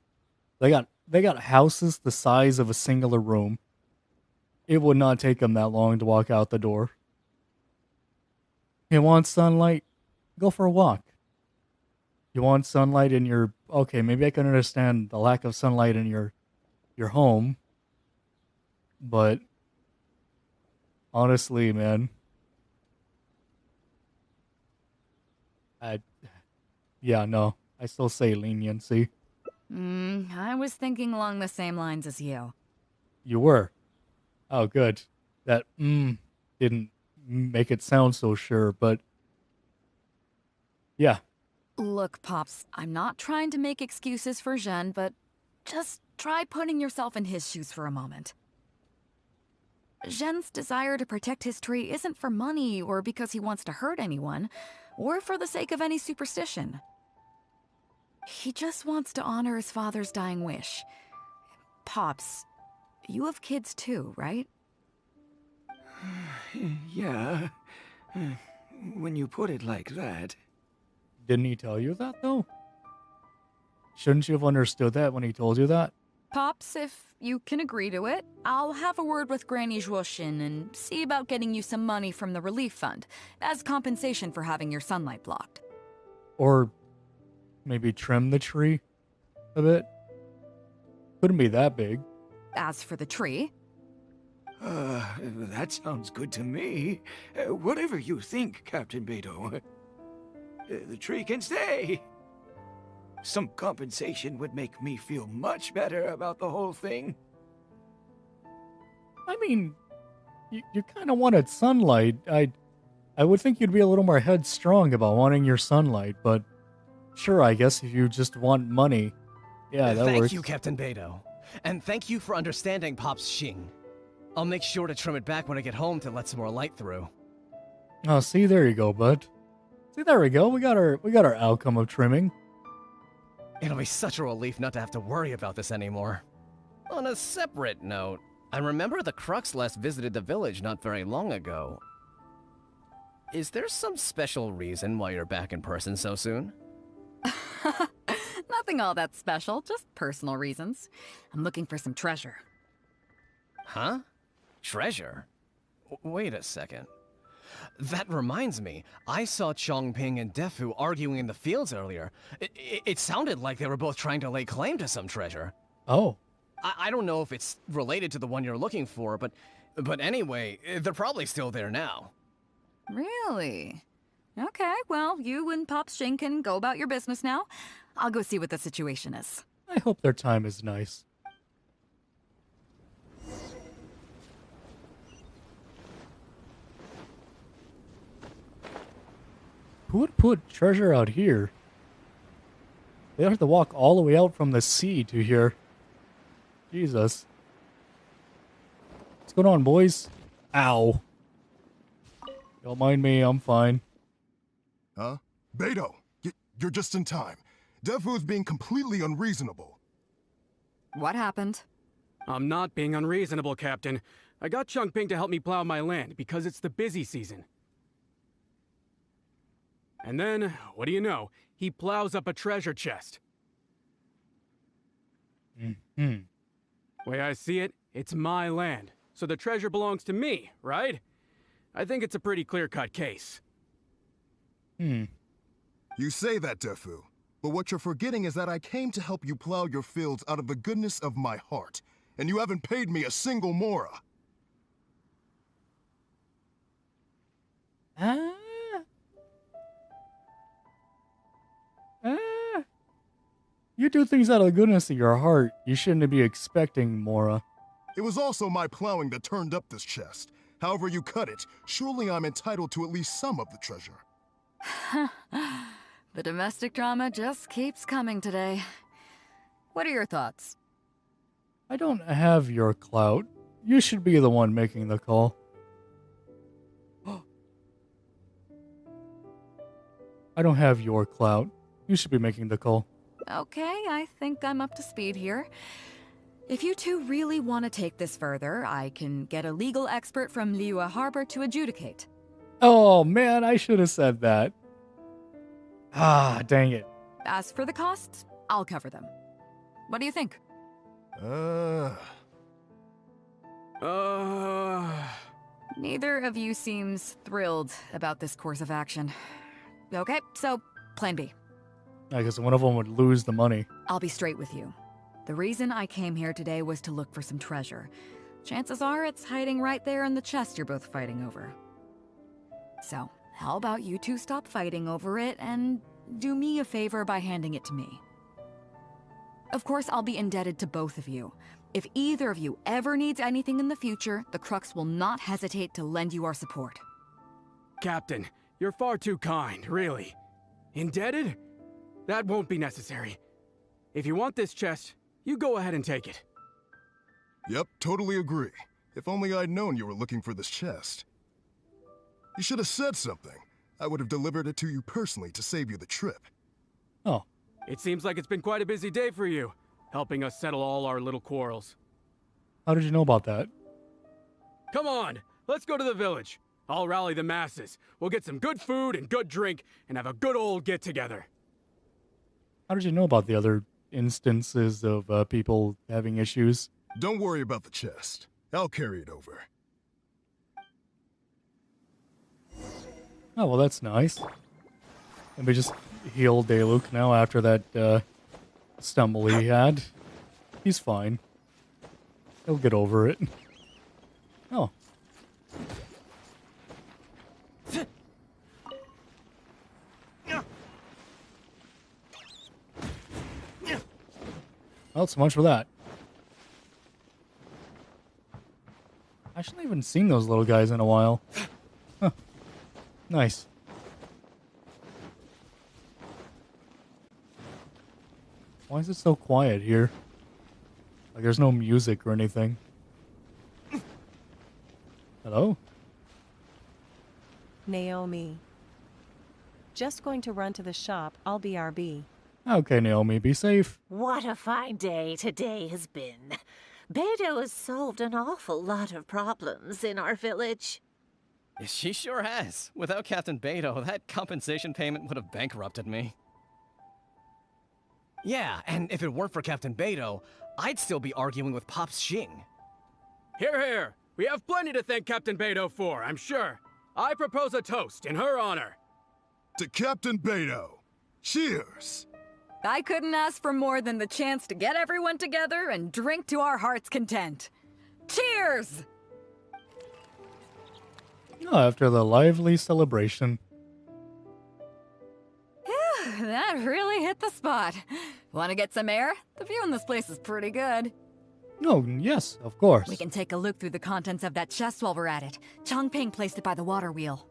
S1: They got houses the size of a singular room. It would not take him that long to walk out the door. You want sunlight? Go for a walk. You want sunlight in your... Okay, maybe I can understand the lack of sunlight in your home. But honestly, man, yeah, no. I still say leniency.
S21: I was thinking along the same lines as you.
S1: You were? Oh, good. That didn't make it sound so sure, but yeah.
S21: Look, Pops, I'm not trying to make excuses for Zhen, but just try putting yourself in his shoes for a moment. Zhen's desire to protect his tree isn't for money or because he wants to hurt anyone, or for the sake of any superstition. He just wants to honor his father's dying wish. Pops, you have kids too, right?
S17: Yeah. When you put it like that.
S1: Didn't he tell you that, though? Shouldn't you have understood that when he told you that?
S21: Pops, if you can agree to it, I'll have a word with Granny Zhuoshin and see about getting you some money from the relief fund as compensation for having your sunlight blocked.
S1: Or maybe trim the tree a bit? Couldn't be that big.
S21: As for the tree...
S17: that sounds good to me. Whatever you think, Captain Beto. The tree can stay. Some compensation would make me feel much better about the whole thing.
S1: I mean, you kind of wanted sunlight. I would think you'd be a little more headstrong about wanting your sunlight, but sure, I guess if you just want money, yeah, that works.
S16: Thank you, Captain Beto. And thank you for understanding Pops Xing. I'll make sure to trim it back when I get home to let some more light through.
S1: Oh, see, there you go, bud. See, there we go. We got our outcome of trimming.
S16: It'll be such a relief not to have to worry about this anymore. On a separate note, I remember the Crux last visited the village not very long ago. Is there some special reason why you're back in person so soon?
S21: Nothing all that special, just personal reasons. I'm looking for some treasure.
S16: Huh? Treasure? Wait a second. That reminds me, I saw Chongping and Defu arguing in the fields earlier. It sounded like they were both trying to lay claim to some treasure.
S1: Oh.
S16: I don't know if it's related to the one you're looking for, but anyway, they're probably still there now.
S21: Really? Okay, well, you and Pops Xing can go about your business now. I'll go see what the situation is.
S1: I hope their time is nice. Who would put treasure out here? They have to walk all the way out from the sea to here. Jesus. What's going on, boys? Ow. Don't mind me, I'm fine.
S15: Huh? Beto, you're just in time. Defu's being completely unreasonable.
S7: What happened?
S22: I'm not being unreasonable, Captain. I got Chongping to help me plow my land because it's the busy season. And then, what do you know? He plows up a treasure chest. Way I see it, it's my land. So the treasure belongs to me, right? I think it's a pretty clear-cut case.
S15: You say that, Defu. But what you're forgetting is that I came to help you plow your fields out of the goodness of my heart. And you haven't paid me a single mora.
S1: You do things out of the goodness of your heart. You shouldn't be expecting mora.
S15: It was also my plowing that turned up this chest. However you cut it, surely I'm entitled to at least some of the treasure.
S21: The domestic drama just keeps coming today. What are your thoughts?
S1: I don't have your clout. You should be the one making the call. I don't have your clout. You should be making the call.
S21: Okay, I think I'm up to speed here. If you two really want to take this further, I can get a legal expert from Liyue Harbor to adjudicate.
S1: Oh man, I should have said that. Ah, dang it.
S21: As for the costs, I'll cover them. What do you think? Neither of you seems thrilled about this course of action. Okay, so plan B.
S1: I guess one of them would lose the money.
S21: I'll be straight with you. The reason I came here today was to look for some treasure. Chances are it's hiding right there in the chest you're both fighting over. So, how about you two stop fighting over it and do me a favor by handing it to me? Of course, I'll be indebted to both of you. If either of you ever needs anything in the future, the Crux will not hesitate to lend you our support.
S22: Captain, you're far too kind, really. Indebted? That won't be necessary. If you want this chest, you go ahead and take it.
S15: Yep, totally agree. If only I'd known you were looking for this chest. You should have said something. I would have delivered it to you personally to save you the trip.
S1: Oh.
S22: It seems like it's been quite a busy day for you, helping us settle all our little quarrels.
S1: How did you know about that?
S22: Come on, let's go to the village. I'll rally the masses. We'll get some good food and good drink, and have a good old get-together.
S1: How did you know about the other instances of people having issues?
S15: Don't worry about the chest. I'll carry it over.
S1: Oh, well, that's nice. And we just heal Dayluk now after that stumble he had. He's fine. He'll get over it. Oh. Well, so much for that. I actually haven't seen those little guys in a while. Huh. Nice. Why is it so quiet here? Like there's no music or anything. Hello?
S3: Naomi. Just going to run to the shop. I'll be RB.
S1: Okay, Naomi, be safe.
S6: What a fine day today has been. Beto has solved an awful lot of problems in our village.
S16: She sure has. Without Captain Beto, that compensation payment would have bankrupted me. Yeah, and if it weren't for Captain Beto, I'd still be arguing with Pops Xing.
S22: Hear, hear! We have plenty to thank Captain Beto for, I'm sure. I propose a toast in her honor.
S15: To Captain Beto. Cheers!
S21: I couldn't ask for more than the chance to get everyone together and drink to our heart's content. Cheers!
S1: Oh, after the lively celebration.
S21: Phew, that really hit the spot. Want to get some air? The view in this place is pretty good.
S1: Oh, yes, of course.
S21: We can take a look through the contents of that chest while we're at it. Chongping placed it by the water wheel.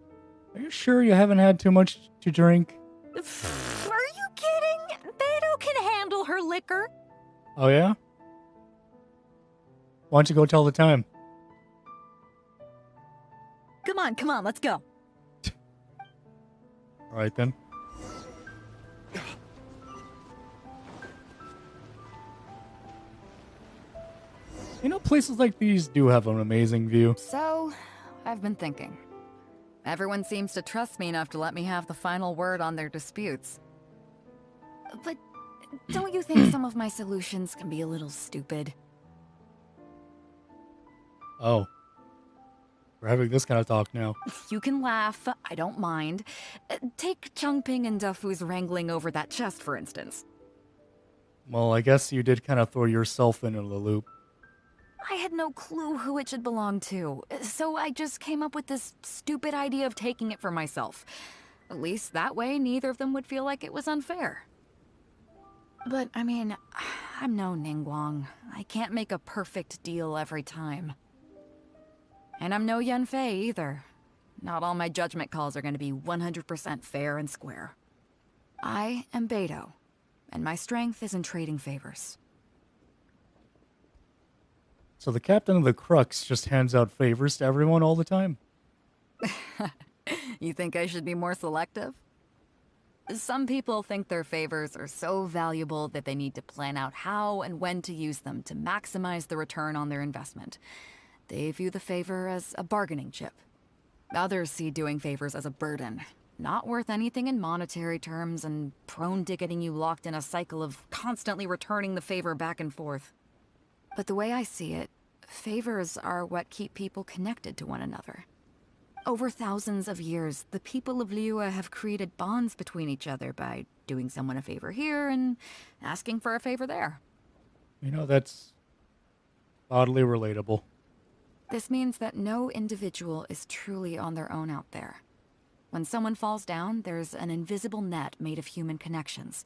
S1: Are you sure you haven't had too much to drink?
S21: Are you kidding? Beto can handle her liquor.
S1: Oh, yeah? Why don't you go tell the time?
S21: Come on, let's go.
S1: All right, then. You know, places like these do have an amazing view.
S21: So, I've been thinking. Everyone seems to trust me enough to let me have the final word on their disputes. But don't you think some of my solutions can be a little stupid?
S1: Oh. We're having this kind of talk now.
S21: You can laugh, I don't mind. Take Changping and Dufu's wrangling over that chest, for instance.
S1: Well, I guess you did kind of throw yourself into the loop.
S21: I had no clue who it should belong to, so I just came up with this stupid idea of taking it for myself. At least that way, neither of them would feel like it was unfair. But, I mean, I'm no Ningguang. I can't make a perfect deal every time. And I'm no Yanfei either. Not all my judgment calls are going to be 100% fair and square. I am Beto, and my strength is in trading favors.
S1: So the captain of the Crux just hands out favors to everyone all the time?
S21: You think I should be more selective? Some people think their favors are so valuable that they need to plan out how and when to use them to maximize the return on their investment. They view the favor as a bargaining chip. Others see doing favors as a burden, not worth anything in monetary terms and prone to getting you locked in a cycle of constantly returning the favor back and forth. But the way I see it, favors are what keep people connected to one another. Over thousands of years, the people of Liyue have created bonds between each other by doing someone a favor here and asking for a favor there.
S1: You know, that's oddly relatable.
S21: This means that no individual is truly on their own out there. When someone falls down, there's an invisible net made of human connections,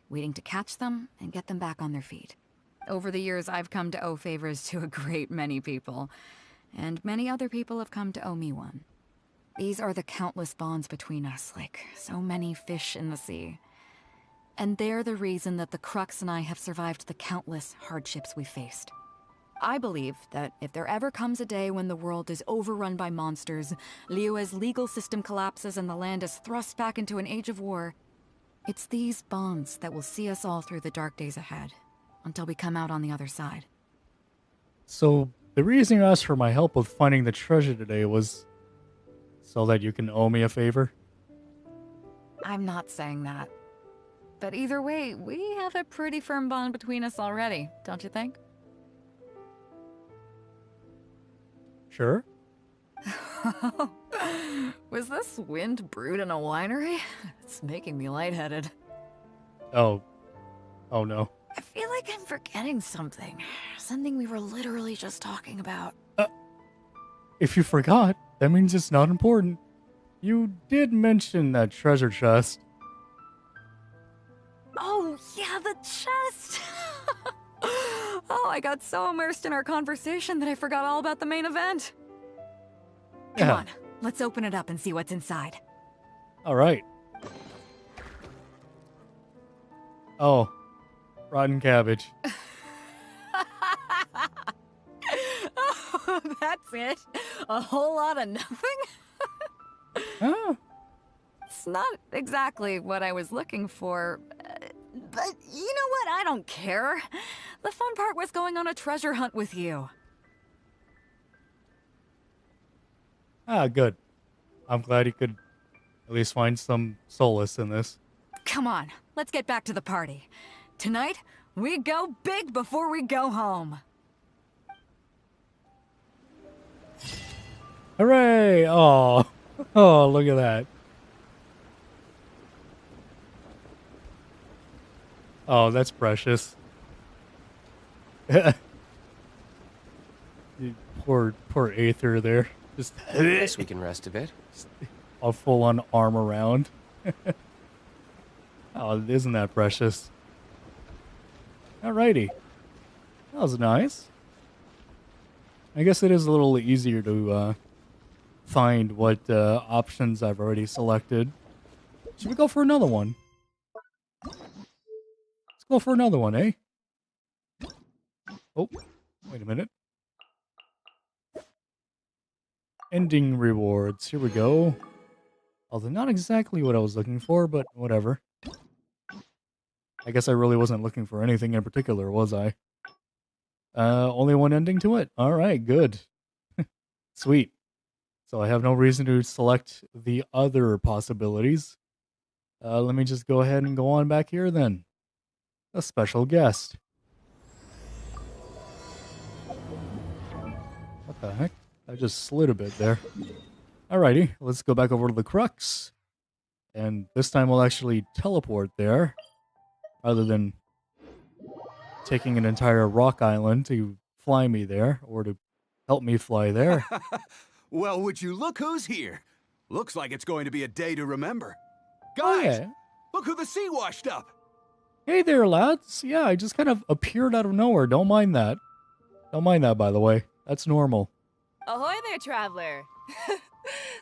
S21: waiting to catch them and get them back on their feet. Over the years, I've come to owe favors to a great many people, and many other people have come to owe me one. These are the countless bonds between us, like so many fish in the sea. And they're the reason that the Crux and I have survived the countless hardships we faced. I believe that if there ever comes a day when the world is overrun by monsters, Liyue's legal system collapses and the land is thrust back into an age of war, it's these bonds that will see us all through the dark days ahead, until we come out on the other side.
S1: So, the reason you asked for my help with finding the treasure today was so that you can owe me a favor?
S21: I'm not saying that. But either way, we have a pretty firm bond between us already, don't you think?
S1: Sure.
S21: Was this wind brewed in a winery? It's making me lightheaded.
S1: Oh no.
S21: I feel like I'm forgetting something. Something we were literally just talking about.
S1: If you forgot, that means it's not important. You did mention that treasure chest.
S21: Oh, yeah, the chest! Oh, I got so immersed in our conversation that I forgot all about the main event. Come on, let's open it up and see what's inside.
S1: All right. Oh, rotten cabbage.
S21: Oh, that's it? A whole lot of nothing?
S1: Oh.
S21: It's not exactly what I was looking for, but you know what? I don't care. The fun part was going on a treasure hunt with you.
S1: Ah, good. I'm glad you could at least find some solace in this.
S21: Come on, let's get back to the party. Tonight, we go big before we go home.
S1: Hooray! Oh, oh, look at that. Oh, that's precious. Poor Aether there. Just
S19: Guess we can rest a bit.
S1: A full-on arm around. Oh, isn't that precious? Alrighty. That was nice. I guess it is a little easier to find what options I've already selected. Should we go for another one? Let's go for another one, eh? Oh, wait a minute. Ending rewards. Here we go. Although not exactly what I was looking for, but whatever. I guess I really wasn't looking for anything in particular, was I? Only one ending to it? Alright, good. Sweet. So I have no reason to select the other possibilities. Let me just go ahead and go on back here then. A special guest. What the heck? I just slid a bit there. Alrighty, let's go back over to the Crux. And this time we'll actually teleport there. Rather than taking an entire rock island to fly me there. Or to help me fly there.
S8: Well, would you look who's here? Looks like it's going to be a day to remember.
S1: Oh,
S8: Guys,
S1: yeah.
S8: look who the sea washed up.
S1: Hey there, lads. Yeah, I just kind of appeared out of nowhere. Don't mind that. Don't mind that, by the way. That's normal.
S9: Ahoy there, traveler!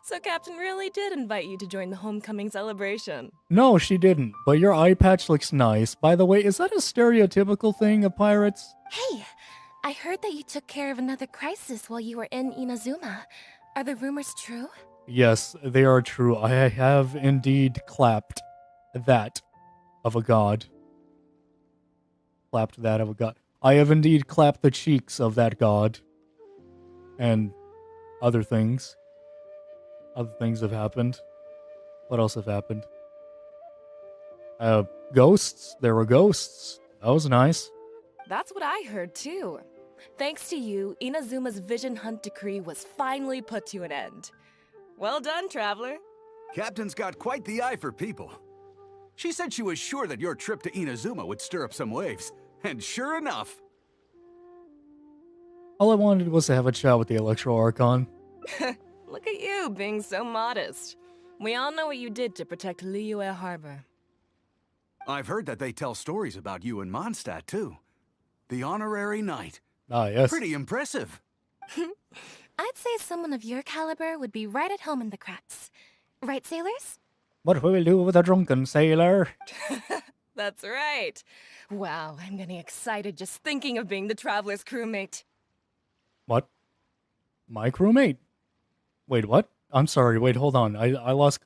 S9: So Captain really did invite you to join the homecoming celebration.
S1: No, she didn't, but your eye patch looks nice. By the way, is that a stereotypical thing of pirates?
S9: Hey, I heard that you took care of another crisis while you were in Inazuma. Are the rumors true?
S1: Yes, they are true. I have indeed clapped that of a god. Clapped that of a god. I have indeed clapped the cheeks of that god. And other things. Other things have happened. What else have happened? Ghosts? There were ghosts. That was nice.
S9: That's what I heard too. Thanks to you, Inazuma's Vision Hunt decree was finally put to an end. Well done, traveler.
S8: Captain's got quite the eye for people. She said she was sure that your trip to Inazuma would stir up some waves. And sure enough.
S1: All I wanted was to have a chat with the Electro Archon.
S9: Look at you, being so modest. We all know what you did to protect Liyue Harbor.
S8: I've heard that they tell stories about you in Mondstadt, too. The honorary knight.
S1: Ah, yes.
S8: Pretty impressive.
S9: I'd say someone of your caliber would be right at home in the cracks. Right, sailors?
S1: What will we do with a drunken sailor?
S9: That's right. Wow, I'm getting excited just thinking of being the Traveler's crewmate.
S1: What? My crewmate? Wait, what? I'm sorry, wait, hold on. I lost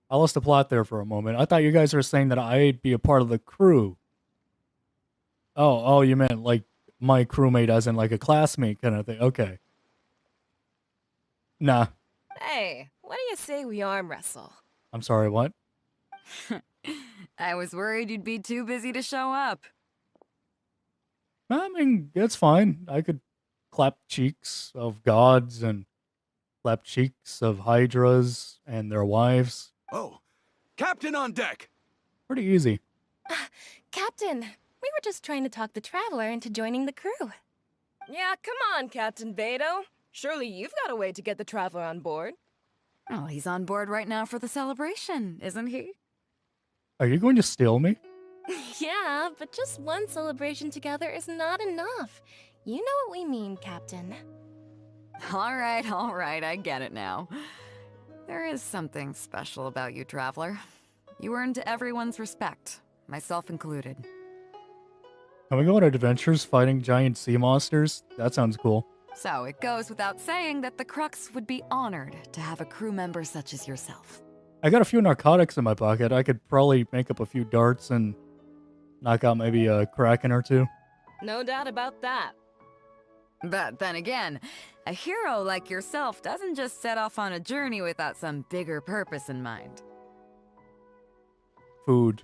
S1: the plot there for a moment. I thought you guys were saying that I'd be a part of the crew. Oh, you meant like my crewmate as in like a classmate kind of thing. Okay. Nah.
S9: Hey, what do you say we arm wrestle?
S1: I'm sorry, what?
S21: I was worried you'd be too busy to show up.
S1: I mean, it's fine. I could clap cheeks of gods and clap cheeks of hydras and their wives.
S8: Oh, Captain on deck!
S1: Pretty easy.
S9: Captain, we were just trying to talk the Traveler into joining the crew. Yeah, come on, Captain Beto. Surely you've got a way to get the Traveler on board.
S21: Oh, he's on board right now for the celebration, isn't he?
S1: Are you going to steal me?
S9: Yeah, but just one celebration together is not enough. You know what we mean, Captain.
S21: All right, I get it now. There is something special about you, Traveler. You earned everyone's respect, myself included.
S1: Can we go on adventures fighting giant sea monsters? That sounds cool.
S21: So it goes without saying that the Crux would be honored to have a crew member such as yourself.
S1: I got a few narcotics in my pocket. I could probably make up a few darts and knock out maybe a kraken or two.
S9: No doubt about that.
S21: But then again, a hero like yourself doesn't just set off on a journey without some bigger purpose in mind.
S1: Food.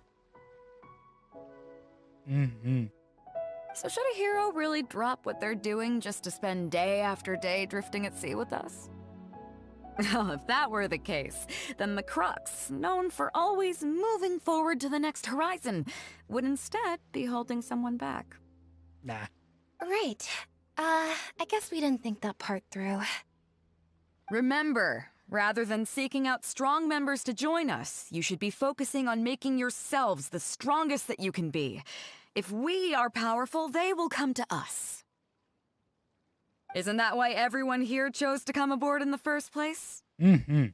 S21: So should a hero really drop what they're doing just to spend day after day drifting at sea with us? Well, if that were the case, then the Crux, known for always moving forward to the next horizon, would instead be holding someone back.
S1: Nah.
S9: Right. I guess we didn't think that part through.
S21: Remember, rather than seeking out strong members to join us, you should be focusing on making yourselves the strongest that you can be. If we are powerful, they will come to us. Isn't that why everyone here chose to come aboard in the first place?
S1: Mm-hmm.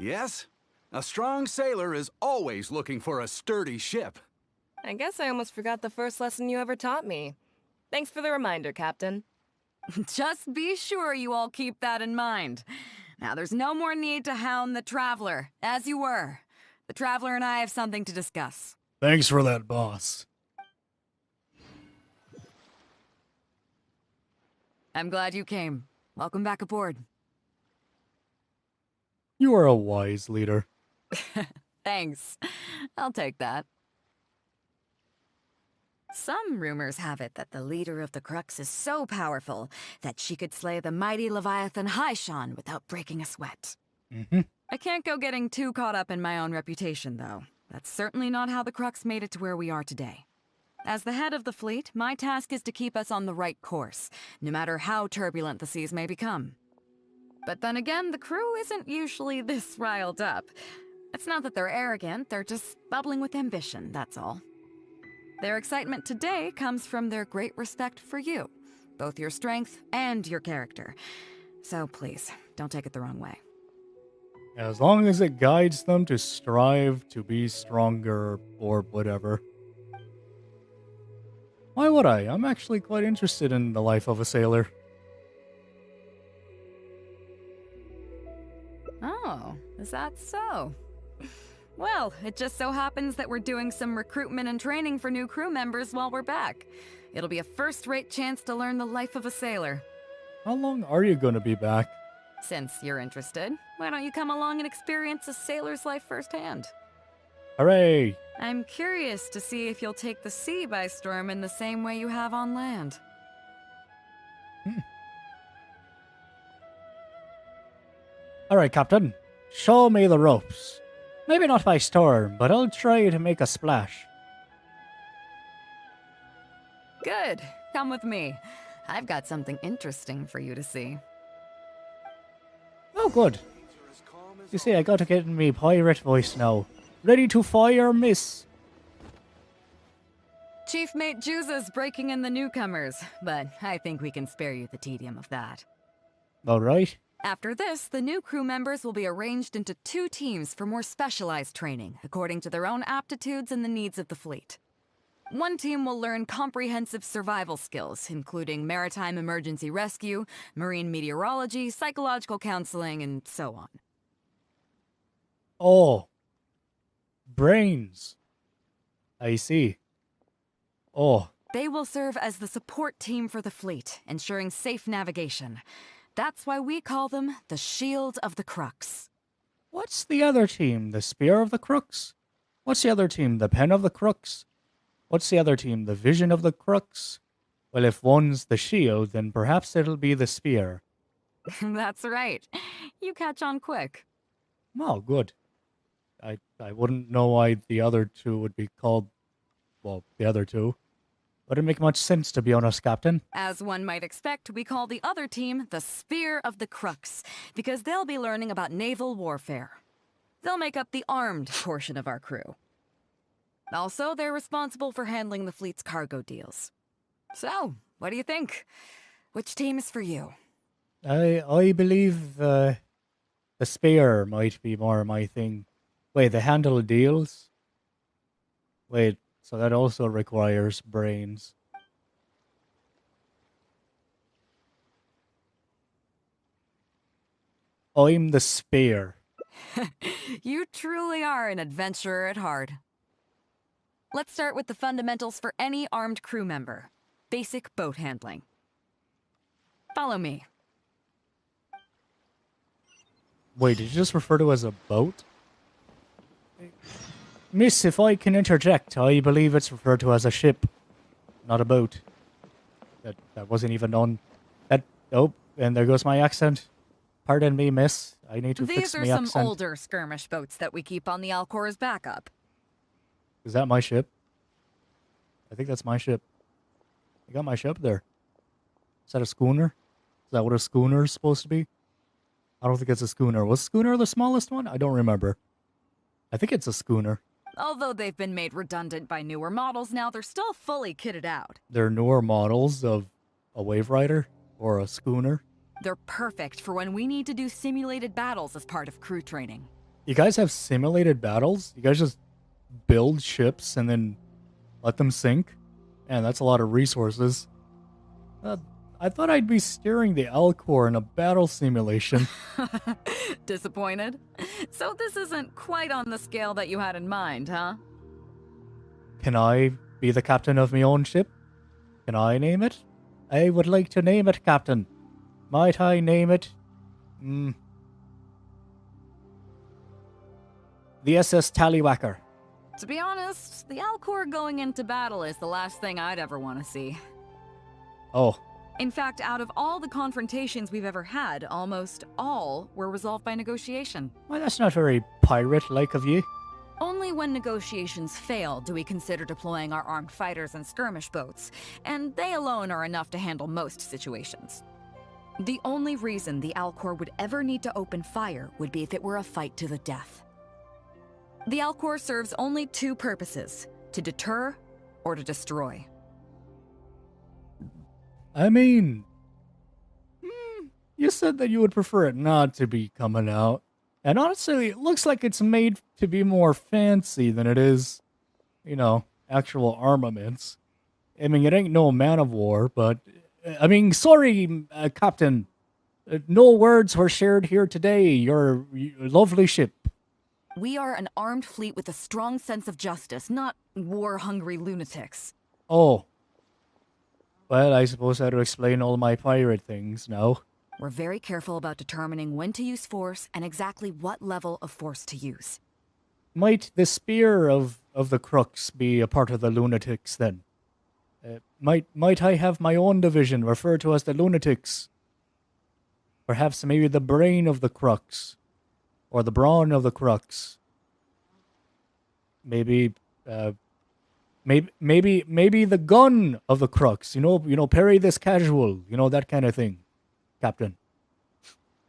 S8: Yes? A strong sailor is always looking for a sturdy ship.
S9: I guess I almost forgot the first lesson you ever taught me. Thanks for the reminder, Captain.
S21: Just be sure you all keep that in mind. Now, there's no more need to hound the Traveler, as you were. The Traveler and I have something to discuss.
S1: Thanks for that, boss.
S21: I'm glad you came. Welcome back aboard.
S1: You are a wise leader.
S21: Thanks. I'll take that. Some rumors have it that the leader of the Crux is so powerful that she could slay the mighty Leviathan Haishan without breaking a sweat.
S1: Mm-hmm.
S21: I can't go getting too caught up in my own reputation, though. That's certainly not how the Crux made it to where we are today. As the head of the fleet, my task is to keep us on the right course, no matter how turbulent the seas may become. But then again, the crew isn't usually this riled up. It's not that they're arrogant, they're just bubbling with ambition, that's all. Their excitement today comes from their great respect for you, both your strength and your character. So please, don't take it the wrong way.
S1: As long as it guides them to strive to be stronger or whatever. Why would I? I'm actually quite interested in the life of a sailor.
S21: Oh, is that so? Well, it just so happens that we're doing some recruitment and training for new crew members while we're back. It'll be a first-rate chance to learn the life of a sailor.
S1: How long are you going to be back?
S21: Since you're interested, why don't you come along and experience a sailor's life firsthand?
S1: Hooray!
S21: I'm curious to see if you'll take the sea by storm in the same way you have on land.
S1: Alright, Captain. Show me the ropes. Maybe not by storm, but I'll try to make a splash.
S21: Good. Come with me. I've got something interesting for you to see.
S1: Oh, good. You see, I gotta get in me pirate voice now. Ready to fire, miss.
S21: Chief Mate Juza's breaking in the newcomers, but I think we can spare you the tedium of that.
S1: Alright.
S21: After this, the new crew members will be arranged into 2 teams for more specialized training, according to their own aptitudes and the needs of the fleet. One team will learn comprehensive survival skills, including maritime emergency rescue, marine meteorology, psychological counseling, and so on.
S1: Oh. Brains. I see. Oh.
S21: They will serve as the support team for the fleet, ensuring safe navigation. That's why we call them the Shield of the Crux.
S1: What's the other team? The Spear of the Crux? What's the other team? The Pen of the Crux? What's the other team? The Vision of the Crux? Well, if one's the shield, then perhaps it'll be the spear.
S21: That's right. You catch on quick.
S1: Oh, good. I wouldn't know why the other two would be called, well, the other two. Wouldn't make much sense, to be honest, Captain.
S21: As one might expect, we call the other team the Spear of the Crux, because they'll be learning about naval warfare. They'll make up the armed portion of our crew. Also, they're responsible for handling the fleet's cargo deals. So, what do you think? Which team is for you?
S1: I believe the spear might be more my thing. Wait, the handle deals? Wait, so that also requires brains. I'm the spear.
S21: You truly are an adventurer at heart. Let's start with the fundamentals for any armed crew member. Basic boat handling. Follow me.
S1: Wait, did you just refer to as a boat? Miss, if I can interject, I believe it's referred to as a ship, not a boat. That wasn't even on. Oh, and there goes my accent. Pardon me, miss. I need to fix my accent.
S21: These are some older skirmish boats that we keep on the Alcor's backup.
S1: Is that my ship? I think that's my ship. I got my ship there. Is that a schooner? Is that what a schooner is supposed to be? I don't think it's a schooner. Was schooner the smallest one? I don't remember. I think it's a schooner.
S21: Although they've been made redundant by newer models now, they're still fully kitted out.
S1: They're newer models of a Wave Rider? Or a schooner.
S21: They're perfect for when we need to do simulated battles as part of crew training.
S1: You guys have simulated battles? You guys just build ships and then let them sink? Man, that's a lot of resources. I thought I'd be steering the Alcor in a battle simulation.
S21: Disappointed? So this isn't quite on the scale that you had in mind, huh?
S1: Can I be the captain of my own ship? Can I name it? I would like to name it, Captain. Might I name it? The SS Tallywhacker.
S21: To be honest, the Alcor going into battle is the last thing I'd ever want to see.
S1: Oh.
S21: In fact, out of all the confrontations we've ever had, almost all were resolved by negotiation.
S1: Well, that's not very pirate-like of you.
S21: Only when negotiations fail do we consider deploying our armed fighters and skirmish boats, and they alone are enough to handle most situations. The only reason the Alcor would ever need to open fire would be if it were a fight to the death. The Alcor serves only two purposes: to deter or to destroy.
S1: I mean, you said that you would prefer it not to be coming out. And honestly, it looks like it's made to be more fancy than it is, you know, actual armaments. I mean, it ain't no man of war, but... I mean, sorry, Captain. No words were shared here today. Your lovely ship.
S21: We are an armed fleet with a strong sense of justice, not war-hungry lunatics.
S1: Oh. Well, I suppose I had to explain all my pirate things now.
S21: We're very careful about determining when to use force and exactly what level of force to use.
S1: Might the spear of the crooks be a part of the lunatics, then? Might I have my own division referred to as the lunatics? Perhaps maybe the brain of the crux. Or the brawn of the crux. Maybe the gun of the crux. You know, parry this casual. You know, that kind of thing, Captain.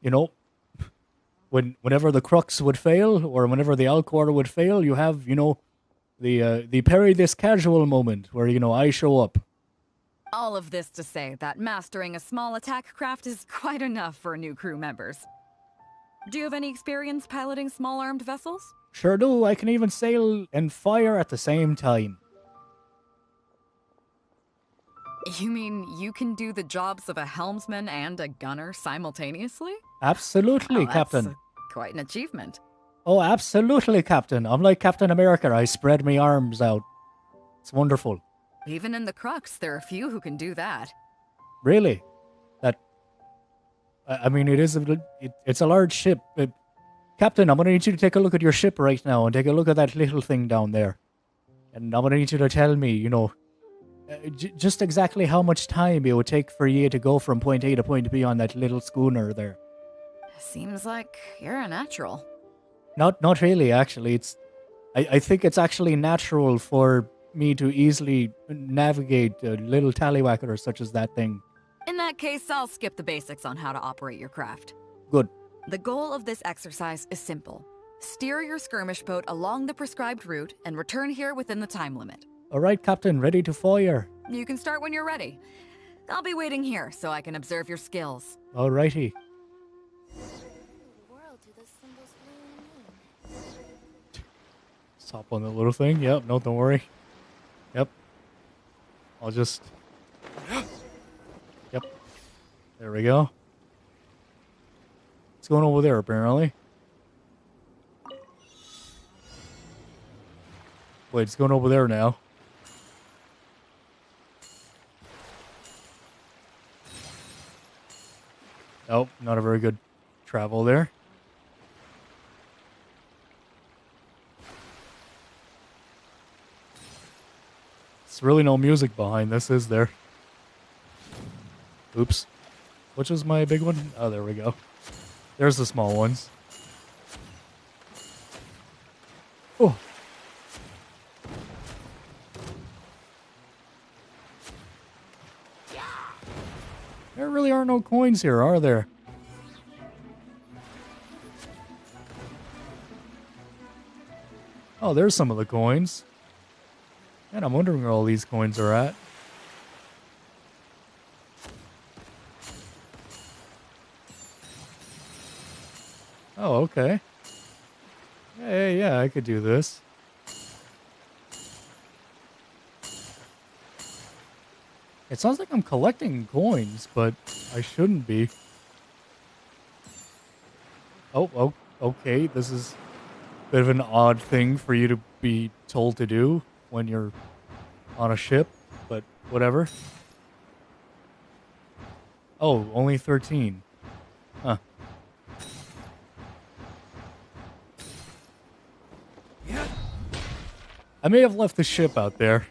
S1: You know, whenever the crux would fail, or whenever the Alcor would fail, you have, you know, the parry this casual moment where, you know, I show up.
S21: All of this to say that mastering a small attack craft is quite enough for new crew members. Do you have any experience piloting small armed vessels?
S1: Sure do. I can even sail and fire at the same time.
S21: You mean you can do the jobs of a helmsman and a gunner simultaneously?
S1: Absolutely,
S21: Oh,
S1: Captain.
S21: that's quite an achievement.
S1: Oh, absolutely, Captain. I'm like Captain America. I spread my arms out. It's wonderful.
S21: Even in the Crux, there are few who can do that.
S1: Really? I mean, it's a large ship. Captain, I'm going to need you to take a look at your ship right now and take a look at that little thing down there. And I'm going to need you to tell me, you know, just exactly how much time it would take for you to go from point A to point B on that little schooner there.
S21: Seems like you're a natural.
S1: Not really, actually. I think it's actually natural for me to easily navigate a little tallywhacker such as that thing.
S21: In that case, I'll skip the basics on how to operate your craft.
S1: Good.
S21: The goal of this exercise is simple. Steer your skirmish boat along the prescribed route and return here within the time limit.
S1: All right, Captain, ready to fire.
S21: You can start when you're ready. I'll be waiting here so I can observe your skills.
S1: All righty. Stop on the little thing. Yep, no, don't worry. Yep. I'll just... Yep. There we go. What's going over there, apparently? Wait, it's going over there now. Nope, not a very good travel there. There's really no music behind this, is there? Oops. Which was my big one? Oh, there we go. There's the small ones. Oh. There really are no coins here, are there? Oh, there's some of the coins. And I'm wondering where all these coins are at. Oh, okay. Yeah, I could do this. It sounds like I'm collecting coins, but I shouldn't be. Oh, okay. This is a bit of an odd thing for you to be told to do when you're on a ship, but whatever. Oh, only 13. Huh. I may have left the ship out there.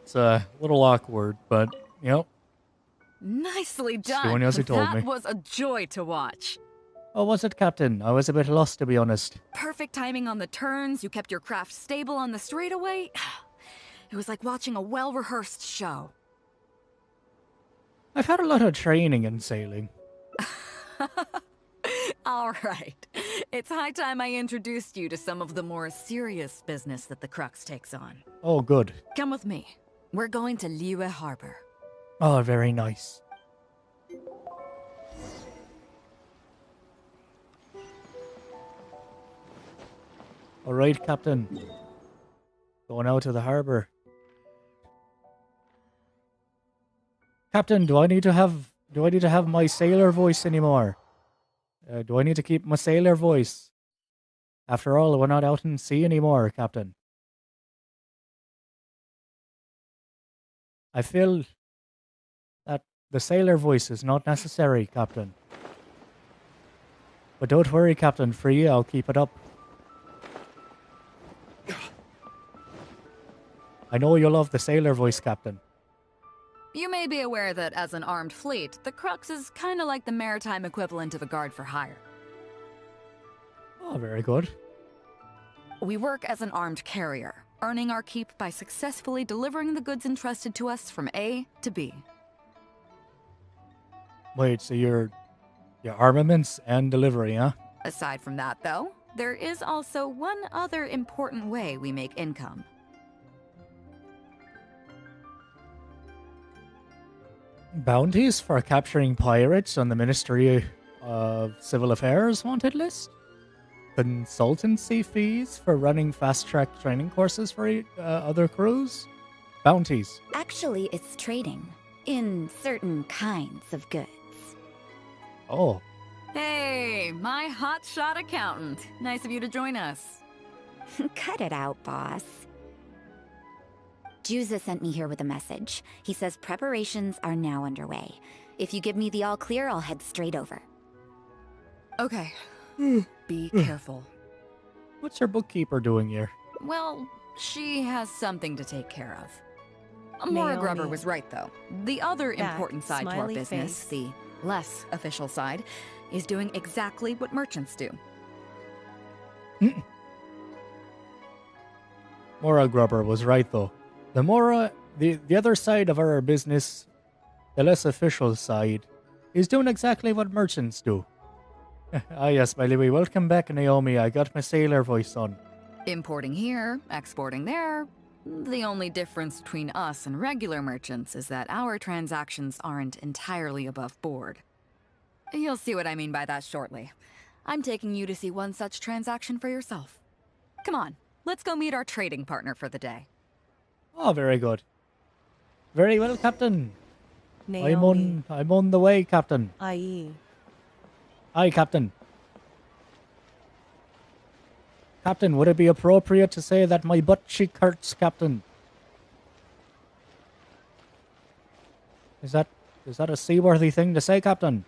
S1: It's a little awkward, but, you know.
S21: Nicely
S1: Just
S21: done.
S1: doing as you told
S21: That
S1: me.
S21: was a joy to watch.
S1: Oh, was it, Captain? I was a bit lost, to be honest.
S21: Perfect timing on the turns. You kept your craft stable on the straightaway. It was like watching a well-rehearsed show.
S1: I've had a lot of training in sailing.
S21: All right. It's high time I introduced you to some of the more serious business that the Crux takes on.
S1: Oh, good.
S21: Come with me. We're going to Liyue Harbor.
S1: Oh, very nice. All right, Captain. Going out to the harbor. Captain, do I need to have my sailor voice anymore? Do I need to keep my sailor voice? After all, we're not out in sea anymore, Captain. I feel that the sailor voice is not necessary, Captain. But don't worry, Captain. For you, I'll keep it up. I know you love the sailor voice, Captain.
S21: You may be aware that as an armed fleet, the Crux is kind of like the maritime equivalent of a guard for hire.
S1: Oh, very good.
S21: We work as an armed carrier, earning our keep by successfully delivering the goods entrusted to us from A to B.
S1: Wait, so you're armaments and delivery, huh?
S21: Aside from that, though, there is also one other important way we make income.
S1: Bounties for capturing pirates on the Ministry of Civil Affairs wanted list? Consultancy fees for running fast-track training courses for other crews? Bounties.
S13: Actually, it's trading. In certain kinds of goods.
S1: Oh.
S21: Hey, my hotshot accountant. Nice of you to join us.
S13: Cut it out, boss. Juza sent me here with a message. He says preparations are now underway. If you give me the all clear, I'll head straight over.
S21: Okay. Be careful.
S1: What's your bookkeeper doing here?
S21: Well, she has something to take care of. Mora Grubber was right, though. The other important side to our business, the less official side, is doing exactly what merchants do.
S1: Mora Grubber was right, though. The other side of our business, the less official side, is doing exactly what merchants do. Ah yes, by the way, welcome back, Naomi. I got my sailor voice on.
S21: Importing here, exporting there. The only difference between us and regular merchants is that our transactions aren't entirely above board. You'll see what I mean by that shortly. I'm taking you to see one such transaction for yourself. Come on, let's go meet our trading partner for the day.
S1: Oh, very good. Very well, Captain.
S3: Naomi.
S1: I'm on the way, Captain.
S3: Aye.
S1: Aye, Captain. Captain, would it be appropriate to say that my butt cheek hurts, Captain? Is that a seaworthy thing to say, Captain?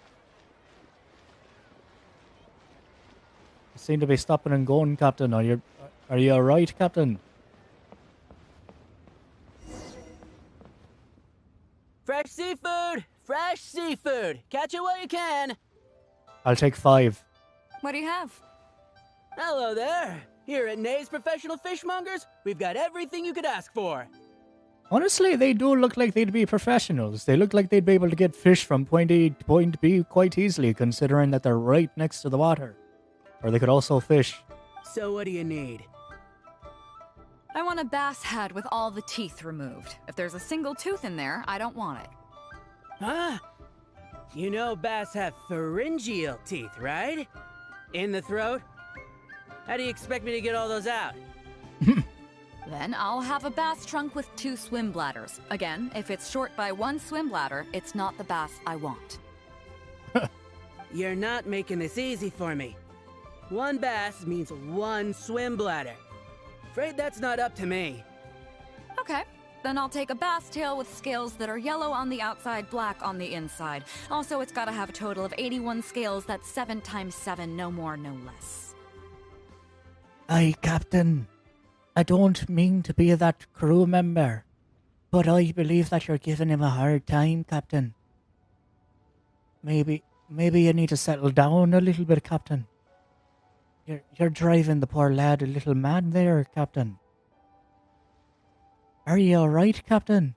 S1: You seem to be stopping and going, Captain. Are you alright, Captain?
S14: Fresh seafood! Fresh seafood! Catch it while you can!
S1: I'll take 5.
S21: What do you have?
S14: Hello there! Here at Nay's Professional Fishmongers, we've got everything you could ask for.
S1: Honestly, they do look like they'd be professionals. They look like they'd be able to get fish from point A to point B quite easily, considering that they're right next to the water. Or they could also fish.
S14: So what do you need?
S21: I want a bass head with all the teeth removed. If there's a single tooth in there, I don't want it.
S14: Huh? You know bass have pharyngeal teeth, right? In the throat? How do you expect me to get all those out?
S21: Then I'll have a bass trunk with 2 swim bladders. Again, if it's short by 1 swim bladder, it's not the bass I want.
S14: You're not making this easy for me. 1 bass means 1 swim bladder. Afraid that's not up to me.
S21: Okay, then I'll take a bass tail with scales that are yellow on the outside, black on the inside. Also, it's gotta have a total of 81 scales, that's 7 times 7, no more, no less.
S1: Aye, Captain. I don't mean to be that crew member, but I believe that you're giving him a hard time, Captain. Maybe you need to settle down a little bit, Captain. You're driving the poor lad a little mad there, Captain. Are you alright, Captain?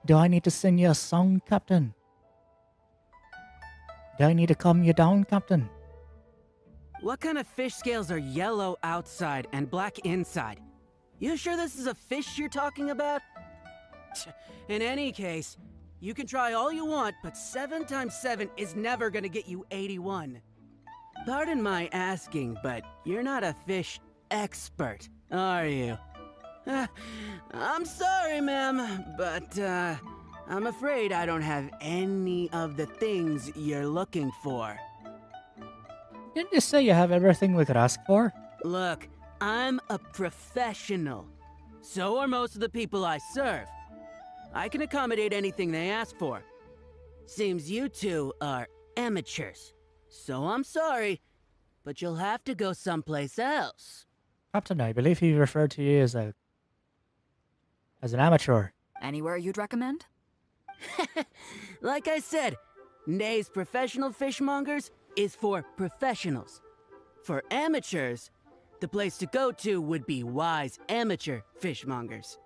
S1: Do I need to sing you a song, Captain? Do I need to calm you down, Captain?
S14: What kind of fish scales are yellow outside and black inside? You sure this is a fish you're talking about? In any case, you can try all you want, but 7 times 7 is never gonna get you 81. Pardon my asking, but you're not a fish expert, are you? I'm sorry, ma'am, but I'm afraid I don't have any of the things you're looking for.
S1: Didn't you say you have everything we could ask for?
S14: Look, I'm a professional. So are most of the people I serve. I can accommodate anything they ask for. Seems you two are amateurs. So I'm sorry, but you'll have to go someplace else.
S1: Captain, I believe he referred to you as an amateur.
S21: Anywhere you'd recommend?
S14: Like I said, Nay's Professional Fishmongers is for professionals. For amateurs, the place to go to would be Wise Amateur Fishmongers.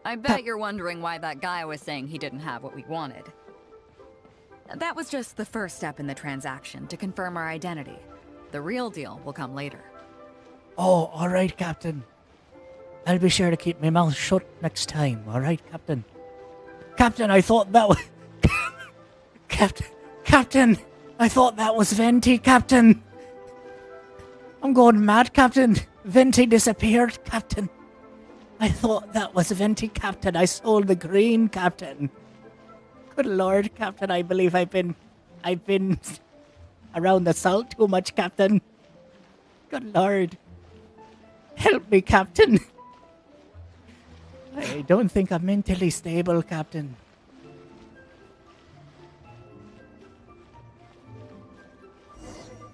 S21: I bet you're wondering why that guy was saying he didn't have what we wanted. That was just the first step in the transaction to confirm our identity. The real deal will come later.
S1: Oh, alright, Captain. I'll be sure to keep my mouth shut next time, alright, Captain? Captain, I thought that was... Captain, I thought that was Venti, Captain. I'm going mad, Captain. Venti disappeared, Captain. I thought that was Venti, Captain. I sold the green, Captain. Good Lord, Captain, I believe I've been around the salt too much, Captain. Good Lord. Help me, Captain. I don't think I'm mentally stable, Captain.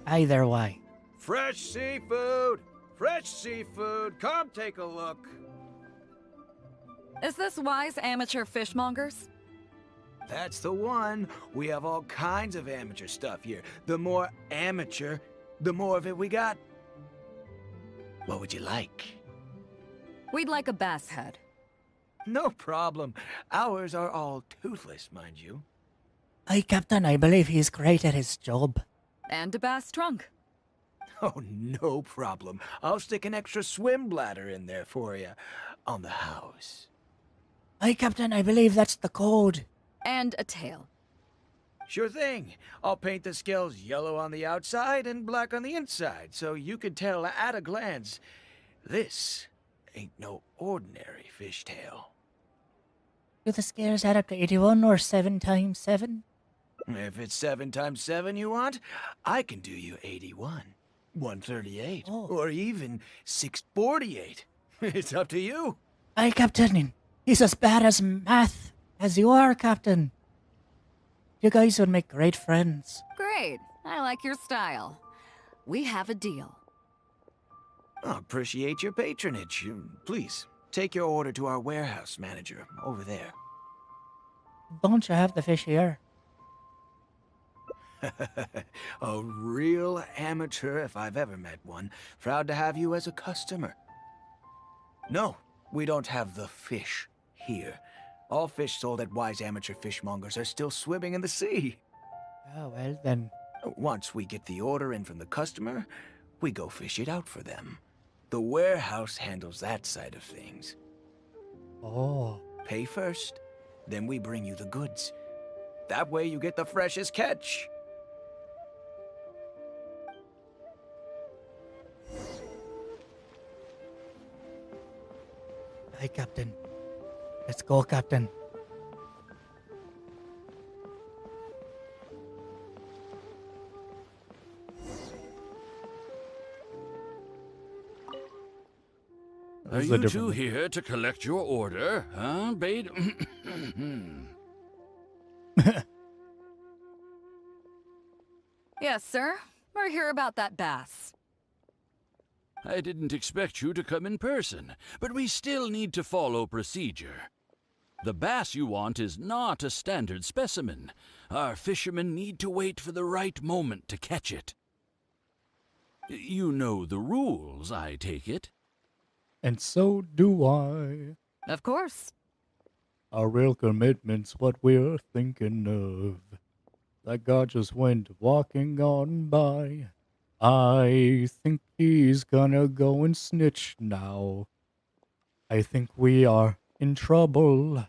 S1: Either way.
S17: Fresh seafood! Fresh seafood! Come take a look!
S21: Is this Wise Amateur Fishmongers?
S17: That's the one. We have all kinds of amateur stuff here. The more amateur, the more of it we got. What would you like?
S21: We'd like a bass head.
S17: No problem. Ours are all toothless, mind you.
S1: Aye, Captain, I believe he's great at his job.
S21: And a bass trunk.
S17: Oh, no problem. I'll stick an extra swim bladder in there for you. On the house.
S1: Aye, Captain, I believe that's the code.
S21: And a tail.
S17: Sure thing. I'll paint the scales yellow on the outside and black on the inside, so you can tell at a glance, this ain't no ordinary fishtail.
S1: Do the scales add up to 81 or 7 times 7?
S17: If it's 7 times 7 you want, I can do you 81, 138, or even 648. It's up to you.
S1: Aye, Captain. He's as bad as math as you are, Captain. You guys would make great friends.
S21: Great. I like your style. We have a deal.
S17: I appreciate your patronage. Please, take your order to our warehouse manager over there.
S1: Don't you have the fish here?
S17: A real amateur if I've ever met one. Proud to have you as a customer. No, we don't have the fish here. All fish sold at Wise Amateur Fishmongers are still swimming in the sea.
S1: Oh, well then.
S17: Once we get the order in from the customer, we go fish it out for them. The warehouse handles that side of things.
S1: Oh.
S17: Pay first, then we bring you the goods. That way you get the freshest catch.
S1: Hey, Captain. Let's go, Captain.
S5: Are you two here to collect your order, huh, Bade?
S21: Yes, sir. We're here about that bass.
S5: I didn't expect you to come in person, but we still need to follow procedure. The bass you want is not a standard specimen. Our fishermen need to wait for the right moment to catch it. You know the rules, I take it?
S1: And so do I.
S21: Of course.
S1: Our real commitment's what we're thinking of. That guy just went walking on by. I think he's gonna go and snitch now. I think we are in trouble.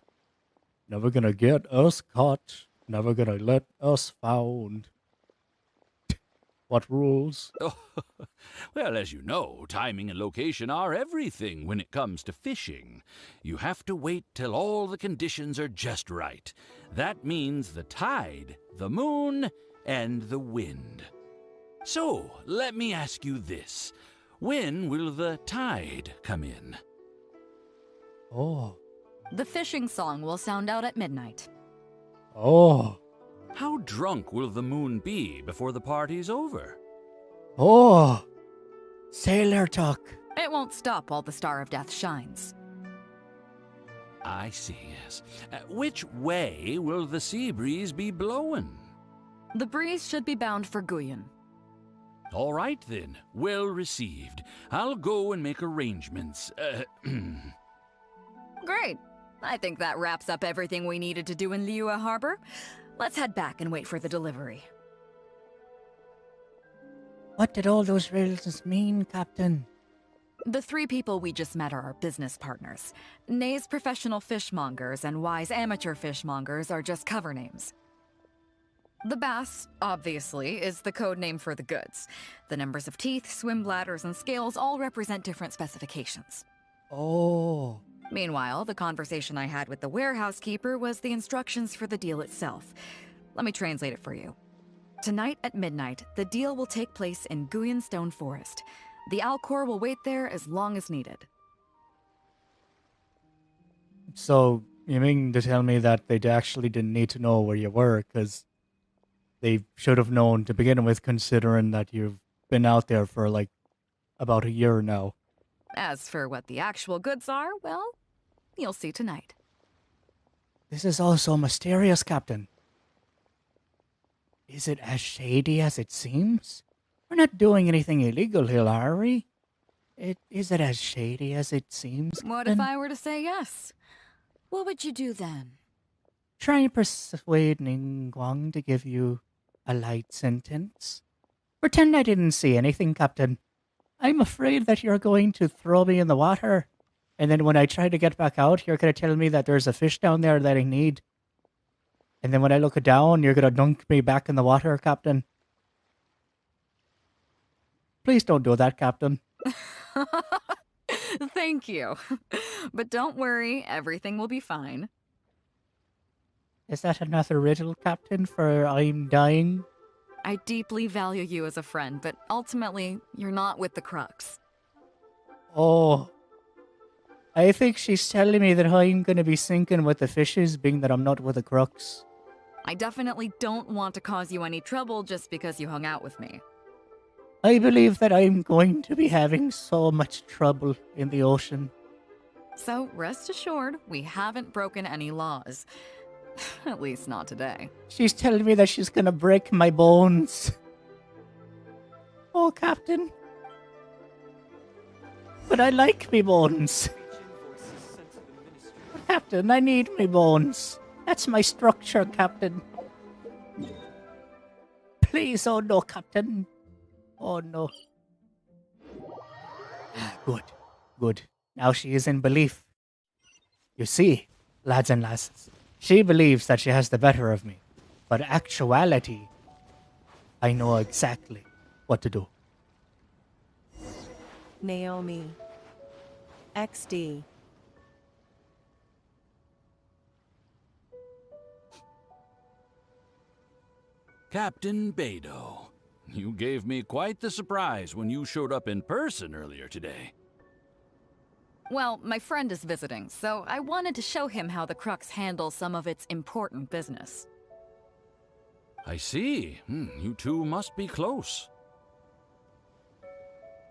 S1: Never gonna get us caught. Never gonna let us found. What rules?
S5: Oh, well, as you know, timing and location are everything when it comes to fishing. You have to wait till all the conditions are just right. That means the tide, the moon, and the wind. So, let me ask you this. When will the tide come in?
S1: Oh.
S21: The fishing song will sound out at midnight.
S1: Oh.
S5: How drunk will the moon be before the party's over?
S1: Oh. Sailor talk.
S21: It won't stop while the Star of Death shines.
S5: I see, yes. Which way will the sea breeze be blowing?
S21: The breeze should be bound for Guyan.
S5: All right, then. Well received. I'll go and make arrangements.
S21: Great. I think that wraps up everything we needed to do in Liyue Harbor. Let's head back and wait for the delivery.
S1: What did all those riddles mean, Captain?
S21: The three people we just met are our business partners. Nay's professional fishmongers and Y's amateur fishmongers are just cover names. The bass, obviously, is the code name for the goods. The numbers of teeth, swim bladders, and scales all represent different specifications.
S1: Oh.
S21: Meanwhile, the conversation I had with the warehouse keeper was the instructions for the deal itself. Let me translate it for you. Tonight at midnight, the deal will take place in Guyan Stone Forest. The Alcor will wait there as long as needed.
S1: So, you mean to tell me that they actually didn't need to know where you were, because they should have known to begin with, considering that you've been out there for, like, about a year now.
S21: As for what the actual goods are, well, you'll see tonight.
S1: This is all so mysterious, Captain. Is it as shady as it seems? We're not doing anything illegal here, are we? Is it as shady as it seems, Captain?
S21: What if I were to say yes? What would you do then?
S1: Try and persuade Ningguang to give you a light sentence. Pretend I didn't see anything, Captain. I'm afraid that you're going to throw me in the water. And then when I try to get back out, you're going to tell me that there's a fish down there that I need. And then when I look down, you're going to dunk me back in the water, Captain. Please don't do that, Captain.
S21: Thank you. But don't worry, everything will be fine.
S1: Is that another riddle, Captain, for I'm dying?
S21: I deeply value you as a friend, but ultimately, you're not with the Crux.
S1: Oh. I think she's telling me that I'm going to be sinking with the fishes, being that I'm not with the Crux.
S21: I definitely don't want to cause you any trouble just because you hung out with me.
S1: I believe that I'm going to be having so much trouble in the ocean.
S21: So rest assured, we haven't broken any laws. At least not today.
S1: She's telling me that she's going to break my bones. Oh, Captain. But I like me bones. Captain, I need me bones. That's my structure, Captain. Please, oh no, Captain. Oh no. Good, good. Now she is in belief. You see, lads and lasses, she believes that she has the better of me. But actuality, I know exactly what to do.
S3: Naomi. XD.
S5: Captain Beidou, you gave me quite the surprise when you showed up in person earlier today.
S21: Well, my friend is visiting, so I wanted to show him how the Crux handles some of its important business.
S5: I see. You two must be close.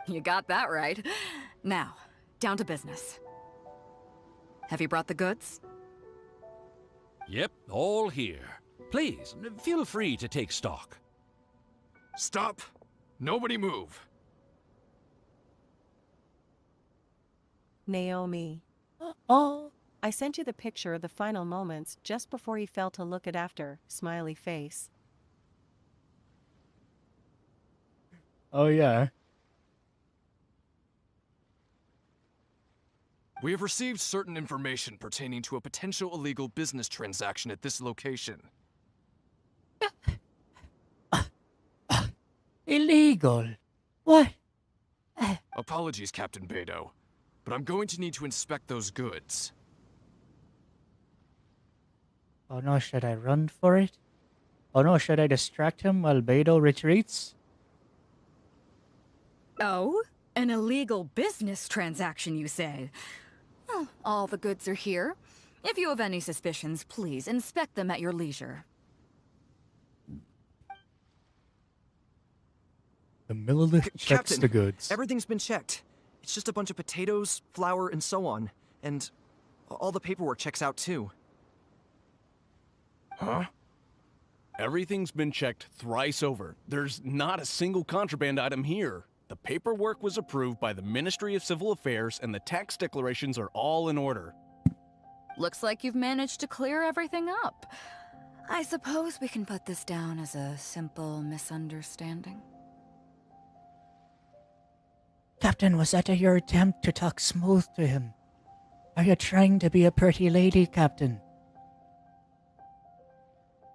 S21: You got that right. Now, down to business. Have you brought the goods?
S5: Yep, all here. Please, feel free to take stock.
S4: Stop! Nobody move!
S3: Naomi. Oh. I sent you the picture of the final moments just before he fell to look at after, smiley face.
S1: Oh, yeah.
S4: We have received certain information pertaining to a potential illegal business transaction at this location.
S1: Illegal? What?
S4: Apologies, Captain Beidou, but I'm going to need to inspect those goods.
S1: Oh no, should I run for it? Oh no, should I distract him while Beidou retreats?
S21: Oh? An illegal business transaction, you say? Well, all the goods are here. If you have any suspicions, please inspect them at your leisure.
S1: The Millilith checks
S16: Captain,
S1: the goods.
S16: Everything's been checked. It's just a bunch of potatoes, flour, and so on. And all the paperwork checks out too.
S4: Huh?
S20: Everything's been checked thrice over. There's not a single contraband item here. The paperwork was approved by the Ministry of Civil Affairs and the tax declarations are all in order.
S21: Looks like you've managed to clear everything up. I suppose we can put this down as a simple misunderstanding.
S1: Captain, was that your attempt to talk smooth to him? Are you trying to be a pretty lady, Captain?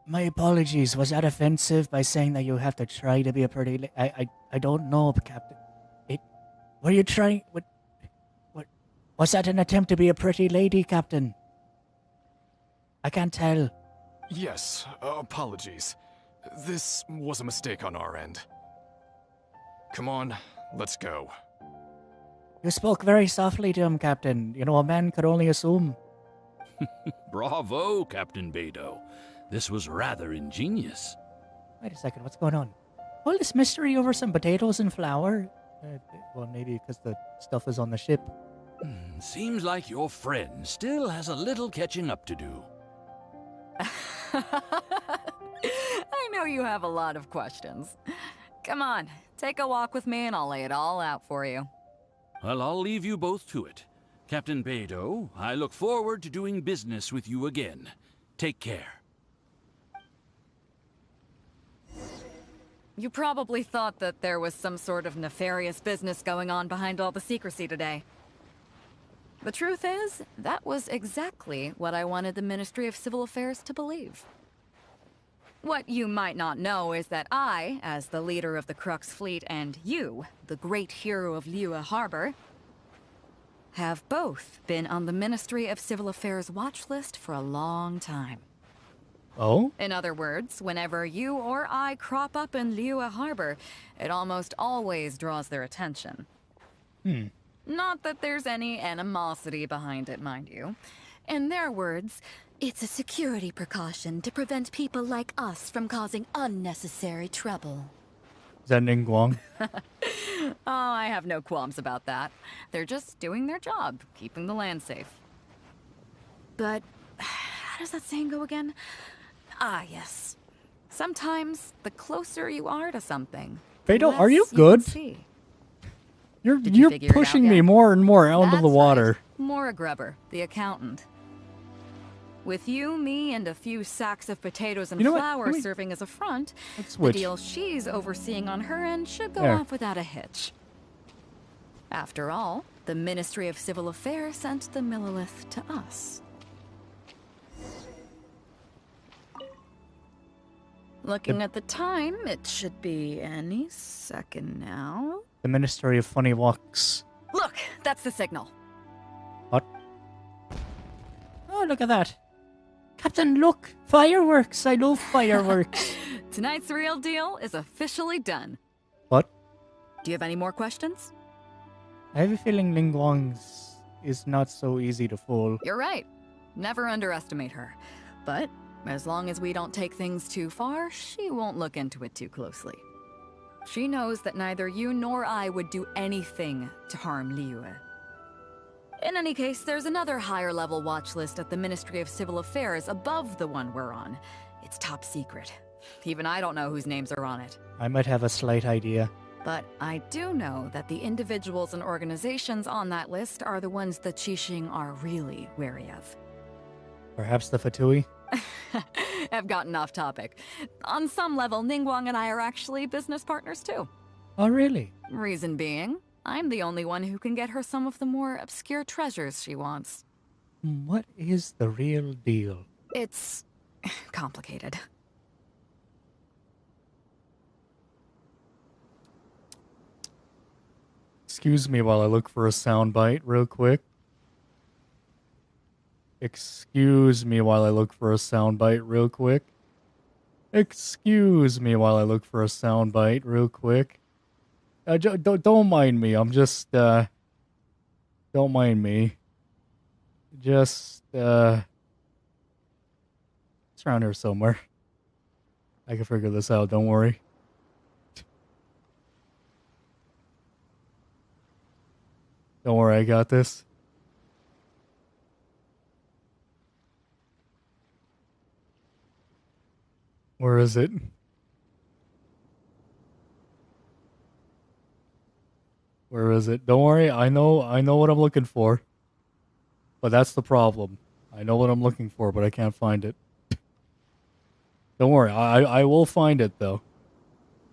S1: My apologies. Was that offensive by saying that you have to try to be a pretty lady? I don't know, Captain. Were you trying? What? Was that an attempt to be a pretty lady, Captain? I can't tell.
S4: Yes, apologies. This was a mistake on our end. Come on, let's go.
S1: You spoke very softly to him, Captain. You know, a man could only assume.
S5: Bravo, Captain Beidou. This was rather ingenious.
S1: Wait a second, what's going on? All this mystery over some potatoes and flour? Well, maybe because the stuff is on the ship.
S5: Seems like your friend still has a little catching up to do.
S21: I know you have a lot of questions. Come on, take a walk with me and I'll lay it all out for you.
S5: Well, I'll leave you both to it. Captain Beidou, I look forward to doing business with you again. Take care.
S21: You probably thought that there was some sort of nefarious business going on behind all the secrecy today. The truth is, that was exactly what I wanted the Ministry of Civil Affairs to believe. What you might not know is that I, as the leader of the Crux fleet, and you, the great hero of Liyue Harbor, have both been on the Ministry of Civil Affairs watch list for a long time.
S1: Oh?
S21: In other words, whenever you or I crop up in Liyue Harbor, it almost always draws their attention. Not that there's any animosity behind it, mind you. In their words, it's a security precaution to prevent people like us from causing unnecessary trouble.
S1: Is that Ningguang?
S21: Oh, I have no qualms about that. They're just doing their job, keeping the land safe. But how does that saying go again? Ah, yes. Sometimes the closer you are to something,
S1: Beidou, are you
S21: less
S1: good?
S21: can see.
S1: You're
S21: figure it out
S1: pushing
S21: yet?
S1: me more and more out into the
S21: That's
S1: water.
S21: right. Mora Grubber, the accountant. With you, me, and a few sacks of potatoes and
S1: You know what?
S21: flour
S1: Let me-
S21: serving as a front,
S1: Let's
S21: the
S1: switch.
S21: deal she's overseeing on her end should go
S1: There.
S21: off without a hitch. After all, the Ministry of Civil Affairs sent the Millilith to us. Looking at the time, it should be any second now.
S1: The Ministry of Funny Walks.
S21: Look, that's the signal.
S1: What? Oh, look at that. Captain, look! Fireworks! I love fireworks!
S21: Tonight's real deal is officially done.
S1: What?
S21: Do you have any more questions?
S1: I have a feeling Ling Guang's is not so easy to fool.
S21: You're right. Never underestimate her. But as long as we don't take things too far, she won't look into it too closely. She knows that neither you nor I would do anything to harm Liyue. In any case, there's another higher-level watch list at the Ministry of Civil Affairs above the one we're on. It's top secret. Even I don't know whose names are on it.
S1: I might have a slight idea.
S21: But I do know that the individuals and organizations on that list are the ones the Qixing are really wary of.
S1: Perhaps the Fatui?
S21: I've gotten off topic. On some level, Ningguang and I are actually business partners too.
S1: Oh, really?
S21: Reason being, I'm the only one who can get her some of the more obscure treasures she wants.
S1: What is the real deal?
S21: It's complicated.
S1: Excuse me while I look for a soundbite real quick. Excuse me while I look for a soundbite real quick. Excuse me while I look for a soundbite real quick. Don't mind me. I'm just, don't mind me. Just, it's around here somewhere. I can figure this out, don't worry. Don't worry, I got this. Where is it? Where is it? Don't worry, I know what I'm looking for. But that's the problem. I know what I'm looking for, but I can't find it. Don't worry, I will find it though.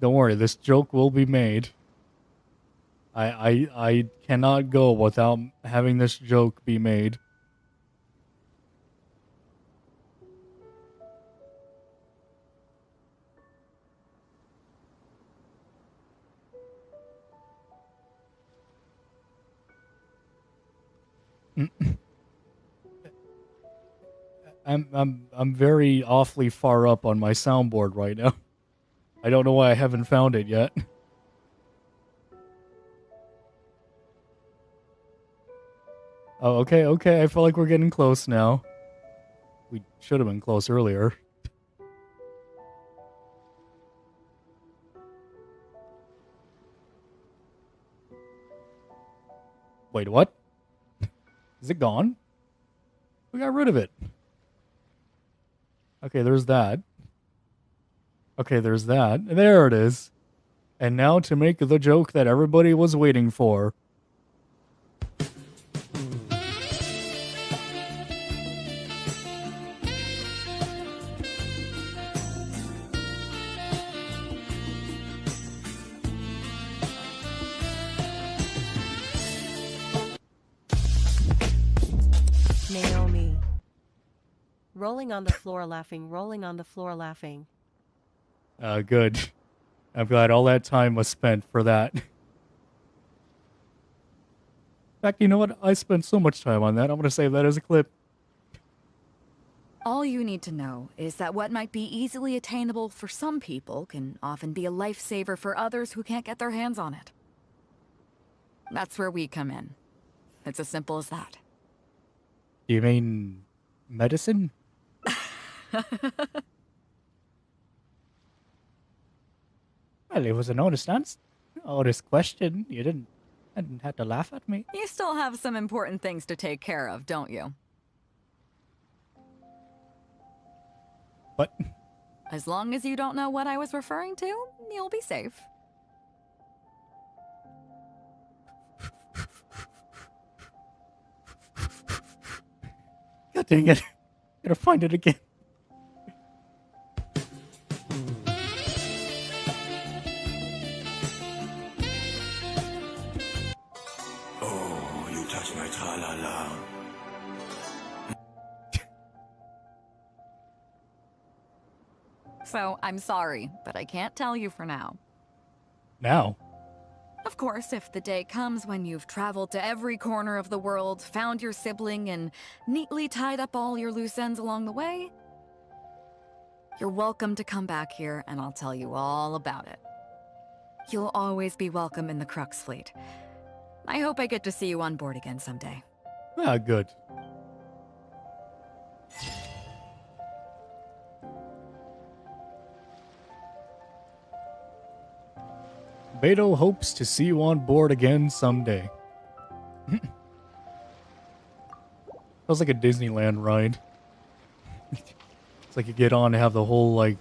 S1: Don't worry, this joke will be made. I cannot go without having this joke be made. I'm very awfully far up on my soundboard right now. I don't know why I haven't found it yet. Oh, okay, I feel like we're getting close now. We should have been close earlier. Wait, what? Is it gone? We got rid of it. Okay, there's that. Okay, there's that. There it is. And now to make the joke that everybody was waiting for.
S3: Naomi. Rolling on the floor laughing, rolling on the floor laughing.
S1: Good. I'm glad all that time was spent for that. In fact, you know what? I spent so much time on that. I'm going to save that as a clip.
S21: All you need to know is that what might be easily attainable for some people can often be a lifesaver for others who can't get their hands on it. That's where we come in. It's as simple as that.
S1: Do you mean medicine? Well, it was an honest answer. Honest question. You didn't have to laugh at me.
S21: You still have some important things to take care of, don't you?
S1: What?
S21: As long as you don't know what I was referring to, you'll be safe.
S1: God dang it. Gotta find it again.
S18: Oh, you touch my tra-la-la.
S21: So I'm sorry, but I can't tell you for now.
S1: Now?
S21: Of course, if the day comes when you've traveled to every corner of the world, found your sibling, and neatly tied up all your loose ends along the way, you're welcome to come back here and I'll tell you all about it. You'll always be welcome in the Crux fleet. I hope I get to see you on board again someday.
S1: Ah, good. Beto hopes to see you on board again someday. Feels like a Disneyland ride. It's like you get on to have the whole, like,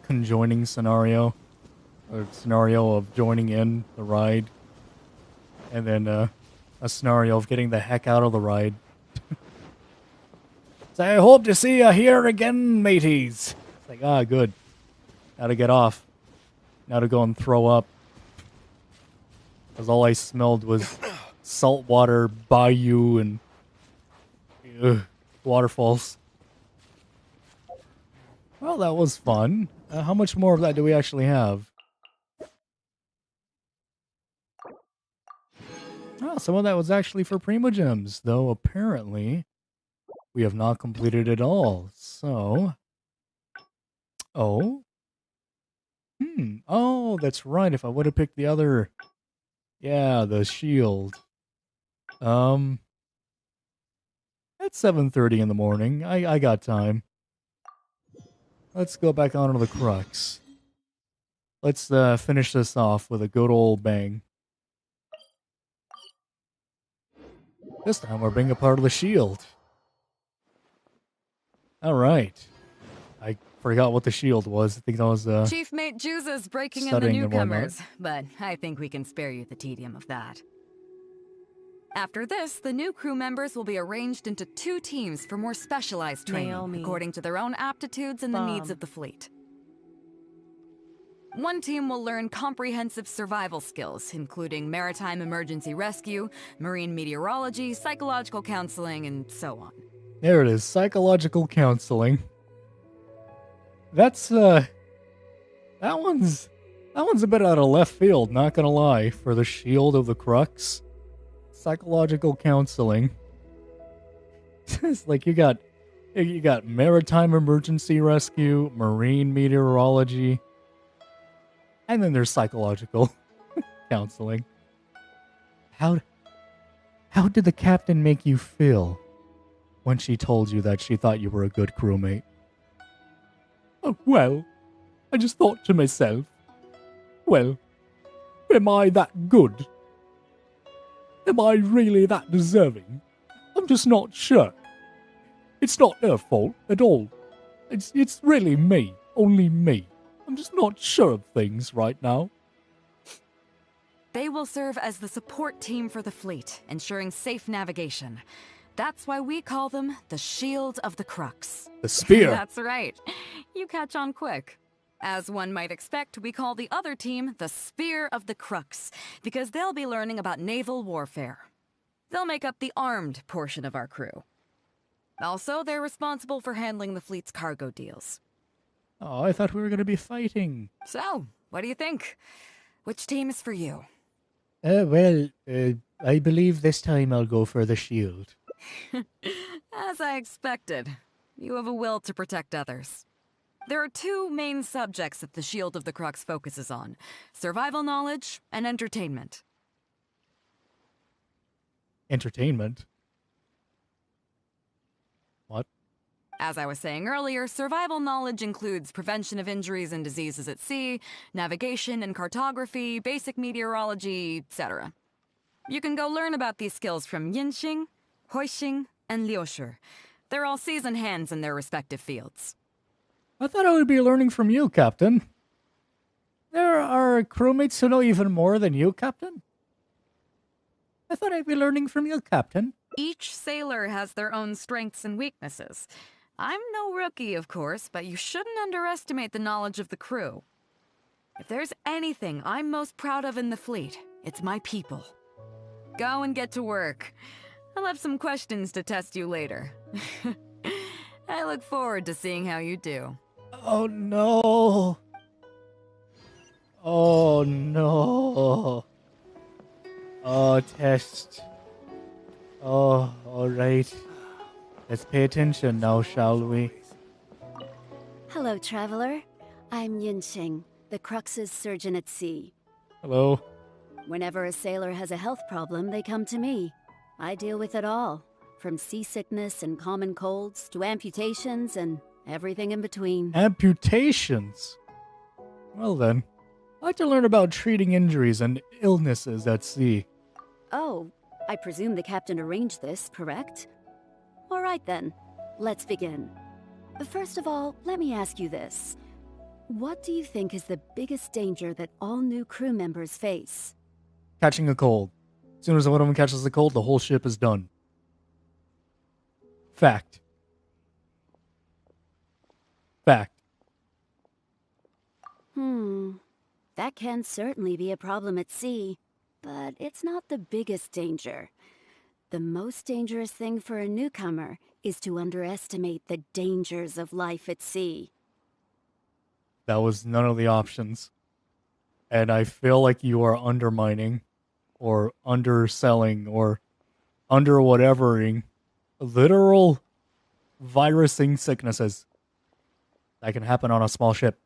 S1: conjoining scenario. Or scenario of joining in the ride. And then, a scenario of getting the heck out of the ride. So I hope to see you here again, mateys. It's like, ah, good. Now to get off. Now to go and throw up. Because all I smelled was saltwater, bayou, and waterfalls. Well, that was fun. How much more of that do we actually have? Oh, some of that was actually for Primogems, though apparently we have not completed it all. So, oh, oh, that's right. If I would have picked the other, yeah, the shield. It's 7:30 in the morning. I got time. Let's go back onto the Crux. Let's finish this off with a good old bang. This time we're being a part of the shield. Alright. I forgot what the shield was. I think that was,
S21: Chief Mate Juza's breaking in the
S1: studying and whatnot.
S21: newcomers, but I think we can spare you the tedium of that. After this, the new crew members will be arranged into 2 teams for more specialized training,
S3: Naomi.
S21: according to their own aptitudes and the needs
S3: Bomb.
S21: of the fleet. One team will learn comprehensive survival skills, including maritime emergency rescue, marine meteorology, psychological counseling, and so on.
S1: There it is. Psychological counseling. That's, that one's a bit out of left field, not gonna lie, for the Shield of the Crux. Psychological counseling. It's like you got maritime emergency rescue, marine meteorology, and then there's psychological counseling. How did the captain make you feel when she told you that she thought you were a good crewmate? Oh, well, I just thought to myself, well, am I that good? Am I really that deserving? I'm just not sure. It's not her fault at all. It's really me, only me. I'm just not sure of things right now.
S21: They will serve as the support team for the fleet, ensuring safe navigation. That's why we call them the Shield of the Crux.
S1: The spear.
S21: That's right. You catch on quick. As one might expect, we call the other team the Spear of the Crux, because they'll be learning about naval warfare. They'll make up the armed portion of our crew. Also, they're responsible for handling the fleet's cargo deals.
S1: Oh, I thought we were going to be fighting.
S21: So, what do you think? Which team is for you?
S1: Well, I believe this time I'll go for the shield.
S21: As I expected, you have a will to protect others. There are 2 main subjects that the Shield of the Crux focuses on: survival knowledge and entertainment.
S1: Entertainment? What?
S21: As I was saying earlier, survival knowledge includes prevention of injuries and diseases at sea, navigation and cartography, basic meteorology, etc. You can go learn about these skills from Genshin, Huixing, and Liushi. They're all seasoned hands in their respective fields.
S1: I thought I would be learning from you, Captain. There are crewmates who know even more than you, Captain. I thought I'd be learning from you, Captain.
S21: Each sailor has their own strengths and weaknesses. I'm no rookie, of course, but you shouldn't underestimate the knowledge of the crew. If there's anything I'm most proud of in the fleet, it's my people. Go and get to work. I'll have some questions to test you later. I look forward to seeing how you do.
S1: Oh no. Oh no. Oh, test. Oh, alright. Let's pay attention now, shall we?
S10: Hello, traveler. I'm Yinqing, the Crux's surgeon at sea.
S1: Hello.
S10: Whenever a sailor has a health problem, they come to me. I deal with it all, from seasickness and common colds to amputations and everything in between.
S1: Amputations? Well then, I'd like to learn about treating injuries and illnesses at sea.
S10: Oh, I presume the captain arranged this, correct? All right then, let's begin. First of all, let me ask you this. What do you think is the biggest danger that all new crew members face?
S1: Catching a cold. As soon as one of them catches a cold, the whole ship is done. Fact. Fact.
S10: That can certainly be a problem at sea, but it's not the biggest danger. The most dangerous thing for a newcomer is to underestimate the dangers of life at sea.
S1: That was none of the options. And I feel like you are undermining, or underselling, or under-whatevering literal virusing sicknesses that can happen on a small ship.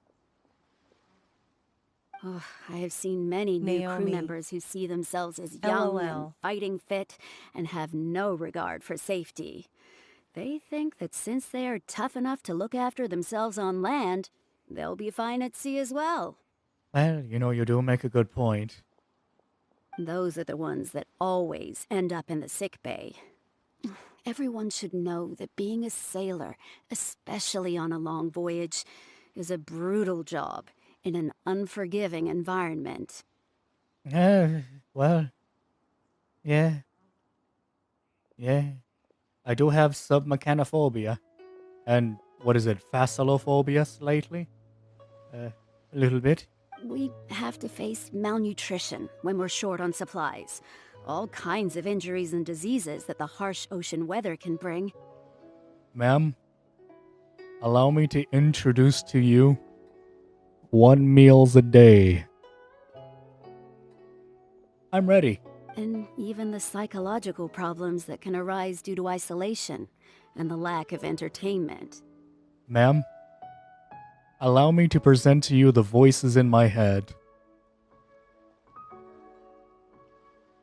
S10: Oh, I have seen many new crew members who see themselves as young and fighting fit and have no regard for safety. They think that since they are tough enough to look after themselves on land, they'll be fine at sea as well.
S1: Well, you do make a good point.
S10: Those are the ones that always end up in the sick bay. Everyone should know that being a sailor, especially on a long voyage, is a brutal job in an unforgiving environment.
S1: Well, yeah. Yeah. I do have submechanophobia. And what is it, fascilophobia slightly? A little bit.
S10: We have to face malnutrition when we're short on supplies. All kinds of injuries and diseases that the harsh ocean weather can bring.
S1: Ma'am, allow me to introduce to you 1 meals a day. I'm ready.
S10: And even the psychological problems that can arise due to isolation and the lack of entertainment.
S1: Ma'am, allow me to present to you the voices in my head.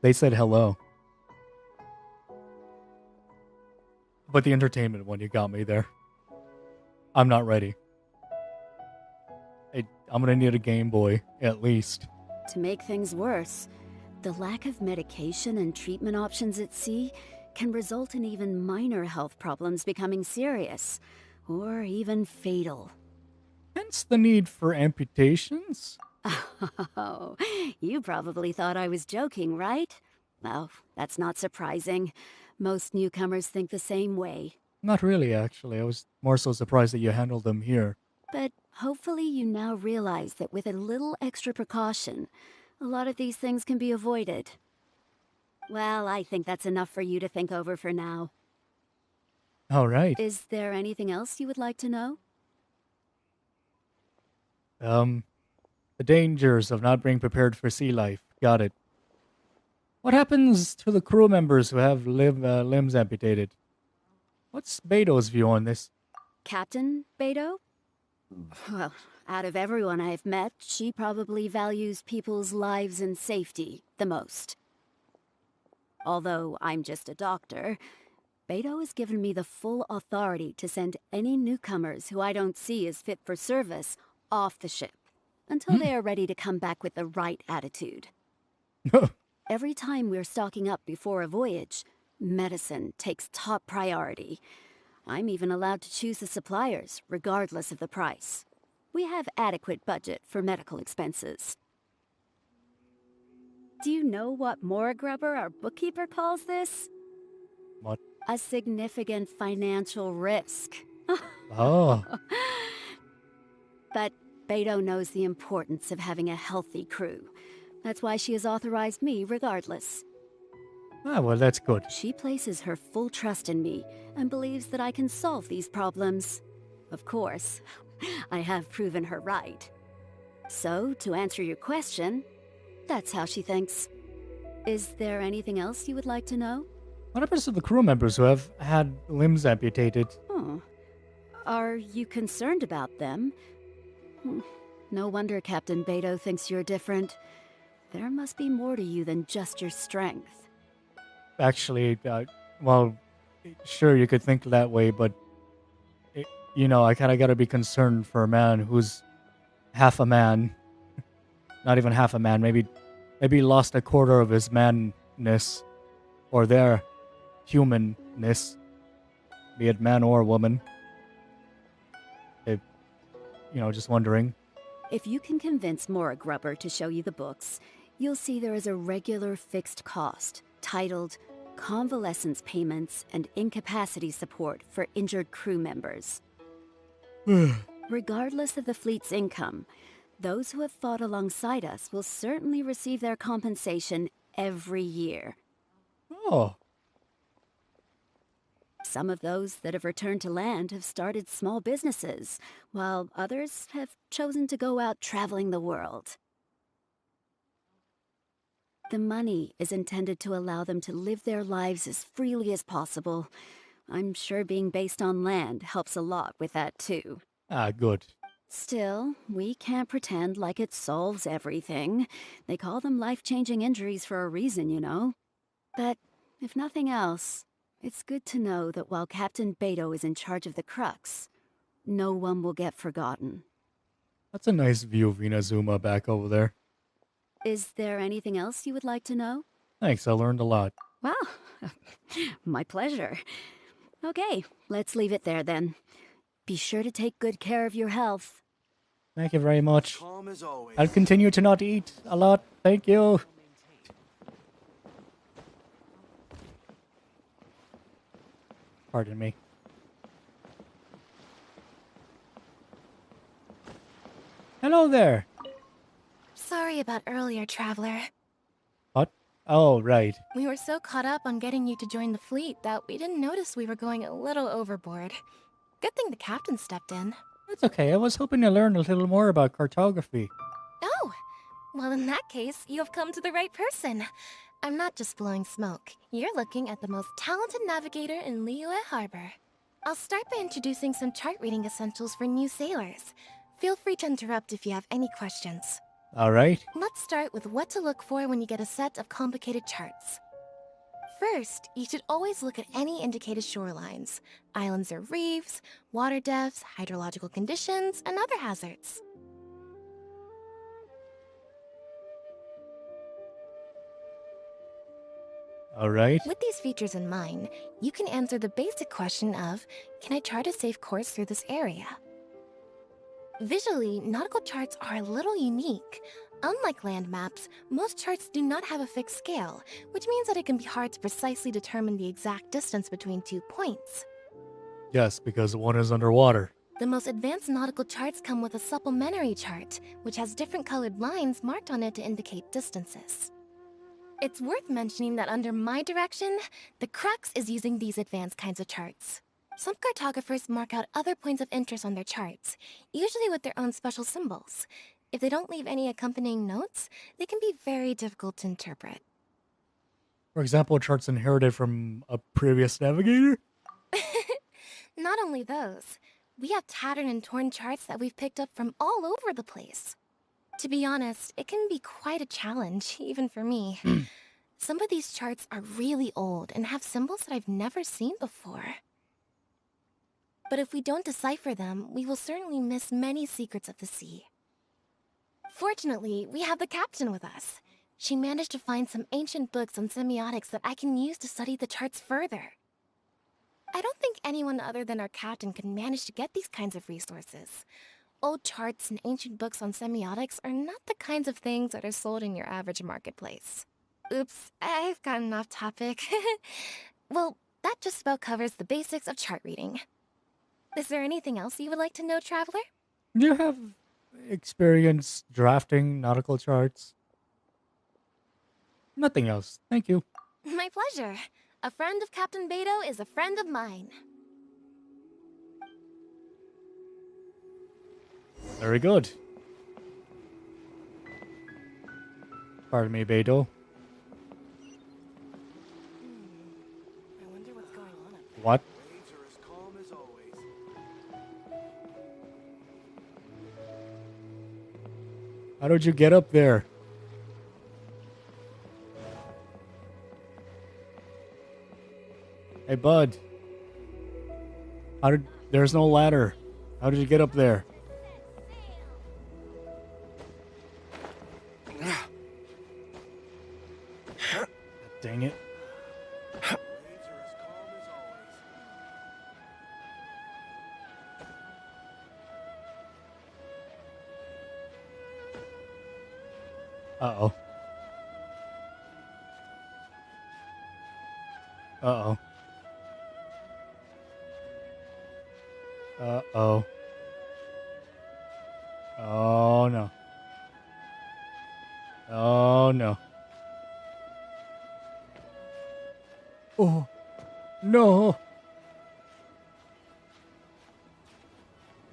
S1: They said hello. But the entertainment one, you got me there. I'm not ready. I'm gonna need a Game Boy, at least.
S10: To make things worse, the lack of medication and treatment options at sea can result in even minor health problems becoming serious, or even fatal.
S1: Hence the need for amputations?
S10: Oh, you probably thought I was joking, right? Well, that's not surprising. Most newcomers think the same way.
S1: Not really, actually. I was more so surprised that you handled them here.
S10: But hopefully you now realize that with a little extra precaution, a lot of these things can be avoided. Well, I think that's enough for you to think over for now.
S1: All right.
S10: Is there anything else you would like to know?
S1: The dangers of not being prepared for sea life. Got it. What happens to the crew members who have limbs amputated? What's Beto's view on this?
S10: Captain Beto? Well, out of everyone I've met, she probably values people's lives and safety the most. Although I'm just a doctor, Beto has given me the full authority to send any newcomers who I don't see as fit for service off the ship until they are ready to come back with the right attitude. Every time we're stocking up before a voyage, medicine takes top priority. I'm even allowed to choose the suppliers, regardless of the price. We have adequate budget for medical expenses. Do you know what Morgrubber, our bookkeeper, calls this?
S1: What?
S10: A significant financial risk.
S1: Oh.
S10: But Beto knows the importance of having a healthy crew. That's why she has authorized me regardless.
S1: Ah, well, that's good.
S10: She places her full trust in me and believes that I can solve these problems. Of course, I have proven her right. So, to answer your question, that's how she thinks. Is there anything else you would like to know?
S1: What happens to the crew members who have had limbs amputated?
S10: Oh. Are you concerned about them? No wonder Captain Beto thinks you're different. There must be more to you than just your strength.
S1: Actually, well, sure, you could think that way, but, I kind of got to be concerned for a man who's half a man. Not even half a man, maybe lost a quarter of his manness, or their humanness, be it man or woman. Just wondering.
S10: If you can convince Mora Grubber to show you the books, you'll see there is a regular fixed cost, titled Convalescence Payments and Incapacity Support for Injured Crew Members. Regardless of the fleet's income, those who have fought alongside us will certainly receive their compensation every year.
S1: Oh.
S10: Some of those that have returned to land have started small businesses, while others have chosen to go out traveling the world. The money is intended to allow them to live their lives as freely as possible. I'm sure being based on land helps a lot with that too.
S1: Ah, good.
S10: Still, we can't pretend like it solves everything. They call them life-changing injuries for a reason, you know. But if nothing else, it's good to know that while Captain Beto is in charge of the Crux, no one will get forgotten.
S1: That's a nice view of Inazuma back over there.
S10: Is there anything else you would like to know?
S1: Thanks, I learned a lot.
S10: Well, my pleasure. Okay, let's leave it there then. Be sure to take good care of your health.
S1: Thank you very much. I'll continue to not eat a lot. Thank you. Pardon me. Hello there.
S9: Sorry about earlier, Traveler.
S1: What? Oh, right.
S9: We were so caught up on getting you to join the fleet that we didn't notice we were going a little overboard. Good thing the captain stepped in.
S1: That's okay. I was hoping to learn a little more about cartography.
S9: Oh! Well, in that case, you have come to the right person. I'm not just blowing smoke. You're looking at the most talented navigator in Liyue Harbor. I'll start by introducing some chart reading essentials for new sailors. Feel free to interrupt if you have any questions.
S1: All right.
S9: Let's start with what to look for when you get a set of complicated charts. First, you should always look at any indicated shorelines, islands or reefs, water depths, hydrological conditions, and other hazards.
S1: All right.
S9: With these features in mind, you can answer the basic question of, can I chart a safe course through this area? Visually, nautical charts are a little unique. Unlike land maps, most charts do not have a fixed scale, which means that it can be hard to precisely determine the exact distance between 2 points.
S1: Yes, because one is underwater.
S9: The most advanced nautical charts come with a supplementary chart, which has different colored lines marked on it to indicate distances. It's worth mentioning that under my direction, the Crux is using these advanced kinds of charts. Some cartographers mark out other points of interest on their charts, usually with their own special symbols. If they don't leave any accompanying notes, they can be very difficult to interpret.
S1: For example, charts inherited from a previous navigator?
S9: Not only those, we have tattered and torn charts that we've picked up from all over the place. To be honest, it can be quite a challenge, even for me. Some of these charts are really old and have symbols that I've never seen before. But if we don't decipher them, we will certainly miss many secrets of the sea. Fortunately, we have the captain with us. She managed to find some ancient books on semiotics that I can use to study the charts further. I don't think anyone other than our captain could manage to get these kinds of resources. Old charts and ancient books on semiotics are not the kinds of things that are sold in your average marketplace. Oops, I've gotten off topic. Well, that just about covers the basics of chart reading. Is there anything else you would like to know, Traveler?
S1: Do you have experience drafting nautical charts? Nothing else. Thank you.
S9: My pleasure. A friend of Captain Beto is a friend of mine.
S1: Very good. Pardon me, Beidou.
S3: I wonder what's going on up there.
S1: What?
S8: Waves are as calm as always.
S1: How did you get up there? Hey, bud. There's no ladder. How did you get up there? Dang it. Uh-oh. Uh-oh. Uh-oh. Oh, no. Oh, no. Oh, no.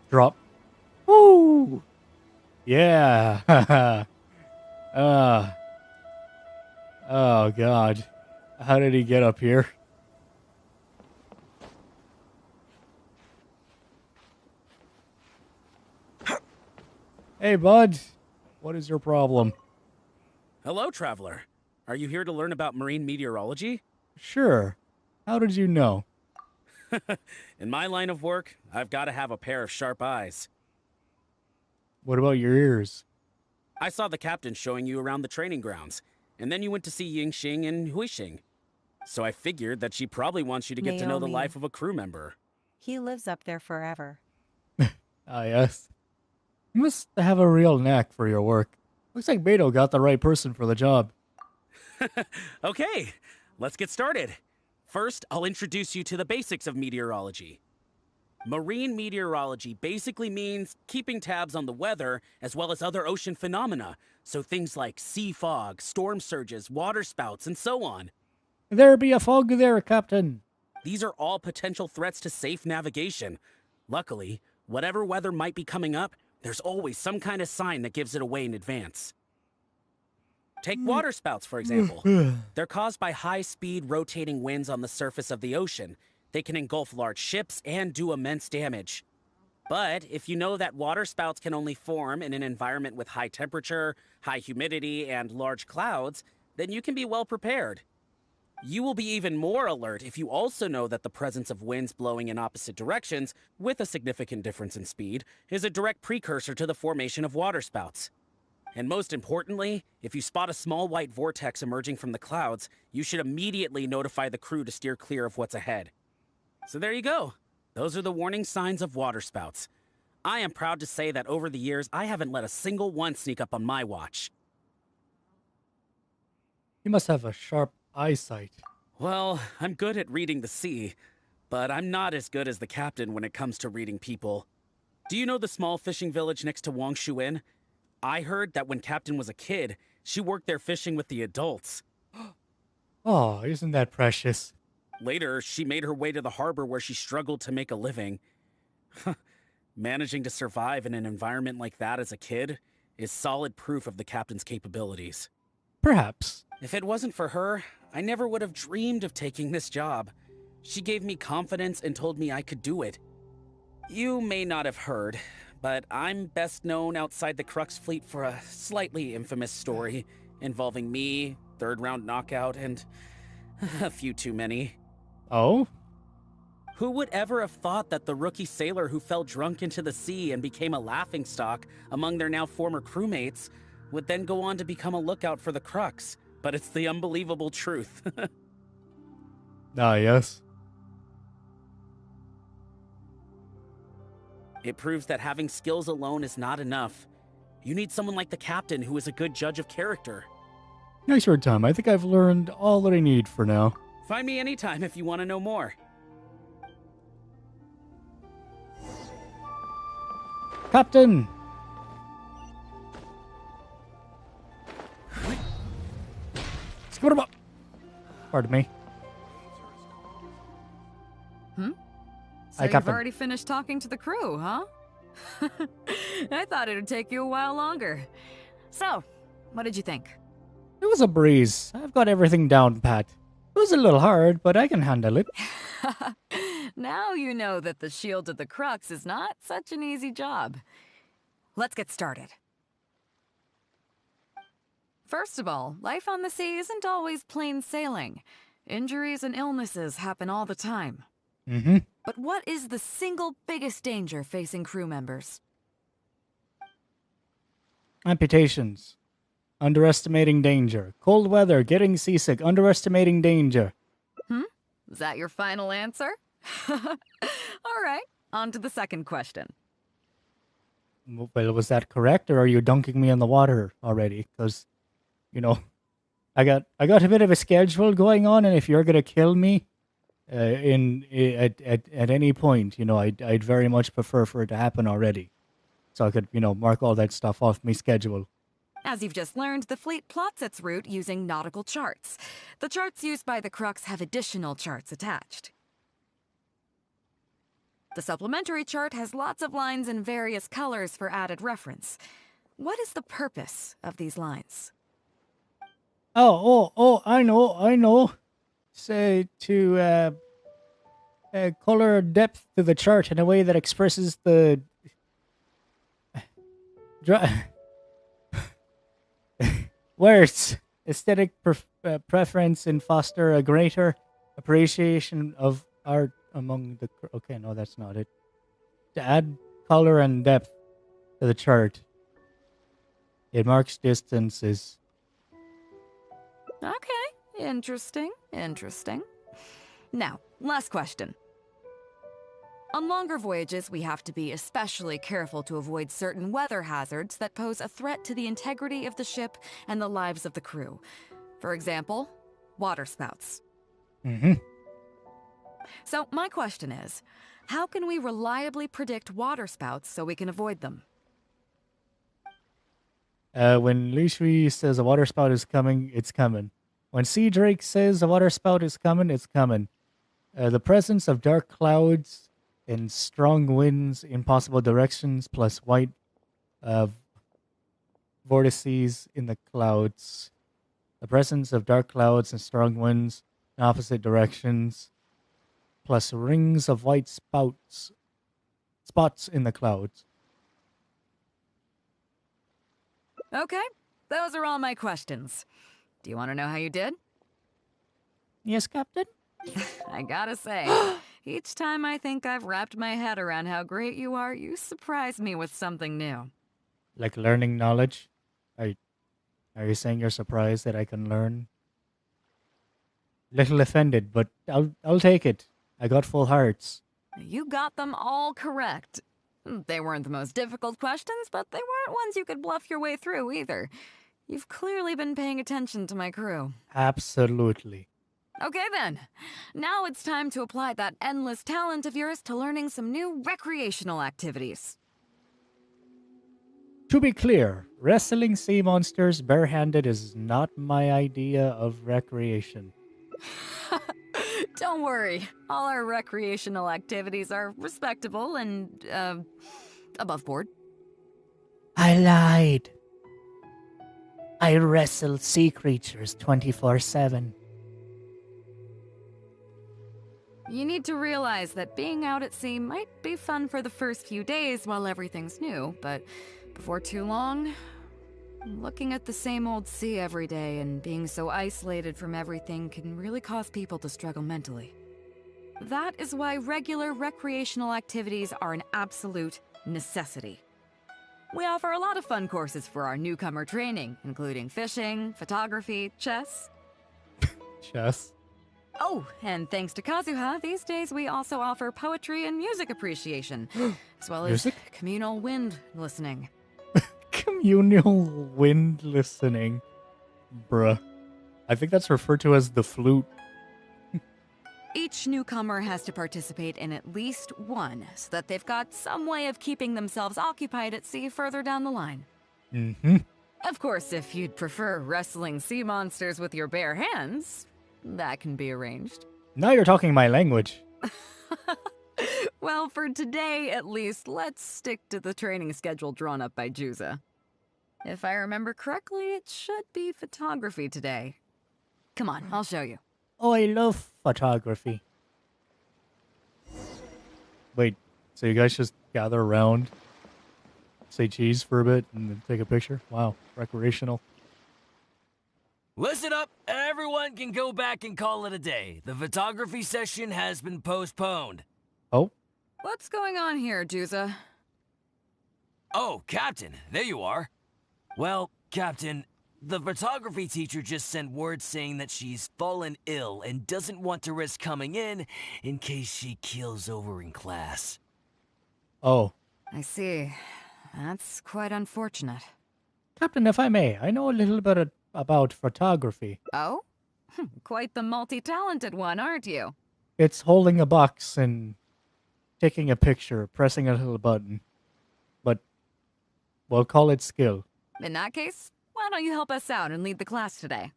S1: Drop. Woo! Yeah. Oh, God. How did he get up here? Hey, bud. What is your problem?
S2: Hello, traveler. Are you here to learn about marine meteorology?
S1: Sure. How did you know?
S2: In my line of work, I've got to have a pair of sharp eyes.
S1: What about your ears?
S2: I saw the captain showing you around the training grounds, and then you went to see Yingxing and Huixing. So I figured that she probably wants you to get to know the
S3: Naomi.
S2: life of a crew member.
S3: He lives up there forever.
S1: Ah, yes. You must have a real knack for your work. Looks like Beidou got the right person for the job.
S2: Okay, let's get started. First, I'll introduce you to the basics of meteorology. Marine meteorology basically means keeping tabs on the weather as well as other ocean phenomena, so things like sea fog, storm surges, water spouts, and so on.
S1: There be a fog there, Captain.
S2: These are all potential threats to safe navigation. Luckily, whatever weather might be coming up, there's always some kind of sign that gives it away in advance. Take water spouts, for example. They're caused by high-speed rotating winds on the surface of the ocean. They can engulf large ships and do immense damage. But if you know that water spouts can only form in an environment with high temperature, high humidity, and large clouds, then you can be well prepared. You will be even more alert if you also know that the presence of winds blowing in opposite directions, with a significant difference in speed, is a direct precursor to the formation of waterspouts. And most importantly, if you spot a small white vortex emerging from the clouds, you should immediately notify the crew to steer clear of what's ahead. So there you go. Those are the warning signs of waterspouts. I am proud to say that over the years, I haven't let a single one sneak up on my watch.
S1: You must have a sharp eyesight.
S2: Well, I'm good at reading the sea, but I'm not as good as the captain when it comes to reading people. Do you know the small fishing village next to Wangshuin? I heard that when Captain was a kid, she worked there fishing with the adults.
S1: Oh, isn't that precious?
S2: Later, she made her way to the harbor where she struggled to make a living. Managing to survive in an environment like that as a kid is solid proof of the captain's capabilities.
S1: Perhaps.
S2: If it wasn't for her, I never would have dreamed of taking this job. She gave me confidence and told me I could do it. You may not have heard, but I'm best known outside the Crux fleet for a slightly infamous story involving me, third round knockout, and a few too many.
S1: Oh?
S2: Who would ever have thought that the rookie sailor who fell drunk into the sea and became a laughingstock among their now former crewmates would then go on to become a lookout for the Crux? But it's the unbelievable truth.
S1: Ah, yes.
S2: It proves that having skills alone is not enough. You need someone like the captain who is a good judge of character.
S1: Nice word, Tom. I think I've learned all that I need for now.
S2: Find me anytime if you want to know more.
S1: Captain! Scoot him up! Pardon me.
S21: So
S1: Hi,
S21: you've
S1: Captain.
S21: already finished talking to the crew, huh? I thought it would take you a while longer. So, what did you think?
S1: It was a breeze. I've got everything down pat. It was a little hard, but I can handle it.
S21: Now you know that the Shield of the Crux is not such an easy job. Let's get started. First of all, life on the sea isn't always plain sailing. Injuries and illnesses happen all the time.
S1: Mm-hmm.
S21: But what is the single biggest danger facing crew members?
S1: Amputations. Underestimating danger. Cold weather. Getting seasick. Underestimating danger.
S21: Is that your final answer? All right, on to the second question.
S1: Well, was that correct, or are you dunking me in the water already? Because, you know, I got a bit of a schedule going on, and if you're gonna kill me, at any point, you know, I'd very much prefer for it to happen already, so I could, you know, mark all that stuff off my schedule.
S21: As you've just learned, the fleet plots its route using nautical charts. The charts used by the Crux have additional charts attached. The supplementary chart has lots of lines in various colors for added reference. What is the purpose of these lines?
S1: Oh, I know. Say to color depth to the chart in a way that expresses the words, aesthetic preference, and foster a greater appreciation of art among the... Okay, no, that's not it. To add color and depth to the chart. It marks distances.
S21: Okay, interesting. Now, last question. On longer voyages, we have to be especially careful to avoid certain weather hazards that pose a threat to the integrity of the ship and the lives of the crew. For example, waterspouts.
S1: Mm-hmm.
S21: So my question is, how can we reliably predict waterspouts so we can avoid them?
S1: When Lishui says a waterspout is coming, it's coming. When Sea Drake says a waterspout is coming, it's coming. The presence of dark clouds and strong winds in possible directions, plus white vortices in the clouds. The presence of dark clouds and strong winds in opposite directions, plus rings of white spots in the clouds.
S21: Okay, those are all my questions. Do you want to know how you did?
S1: Yes, Captain?
S21: I gotta say, each time I think I've wrapped my head around how great you are, you surprise me with something new.
S1: Like learning knowledge? Are you saying you're surprised that I can learn? Little offended, but I'll take it. I got full hearts.
S21: You got them all correct. They weren't the most difficult questions, but they weren't ones you could bluff your way through either. You've clearly been paying attention to my crew.
S1: Absolutely.
S21: Okay then. Now it's time to apply that endless talent of yours to learning some new recreational activities.
S1: To be clear, wrestling sea monsters barehanded is not my idea of recreation.
S21: Don't worry. All our recreational activities are respectable and, above board.
S1: I lied. I wrestle sea creatures 24/7.
S21: You need to realize that being out at sea might be fun for the first few days while everything's new, but before too long, looking at the same old sea every day and being so isolated from everything can really cause people to struggle mentally. That is why regular recreational activities are an absolute necessity. We offer a lot of fun courses for our newcomer training, including fishing, photography, chess.
S1: Chess?
S21: Oh, and thanks to Kazuha, these days we also offer poetry and music appreciation, as well as communal wind listening.
S1: Communal wind listening. Bruh. I think that's referred to as the flute.
S21: Each newcomer has to participate in at least one, so that they've got some way of keeping themselves occupied at sea further down the line.
S1: Mm-hmm.
S21: Of course, if you'd prefer wrestling sea monsters with your bare hands, that can be arranged.
S1: Now you're talking my language.
S21: Well, for today, at least, let's stick to the training schedule drawn up by Juza. If I remember correctly, it should be photography today. Come on, I'll show you.
S1: Oh, I love photography. Wait, so you guys just gather around, say cheese for a bit, and then take a picture? Wow, recreational.
S11: Listen up, everyone can go back and call it a day. The photography session has been postponed.
S1: Oh?
S21: What's going on here, Juza?
S11: Oh, Captain, there you are. Well, Captain, the photography teacher just sent word saying that she's fallen ill and doesn't want to risk coming in case she keels over in class.
S1: Oh.
S21: I see. That's quite unfortunate.
S1: Captain, if I may, I know a little bit about photography.
S21: Oh? Quite the multi-talented one, aren't you?
S1: It's holding a box and taking a picture, pressing a little button. But we'll call it skill.
S21: In that case, why don't you help us out and lead the class today?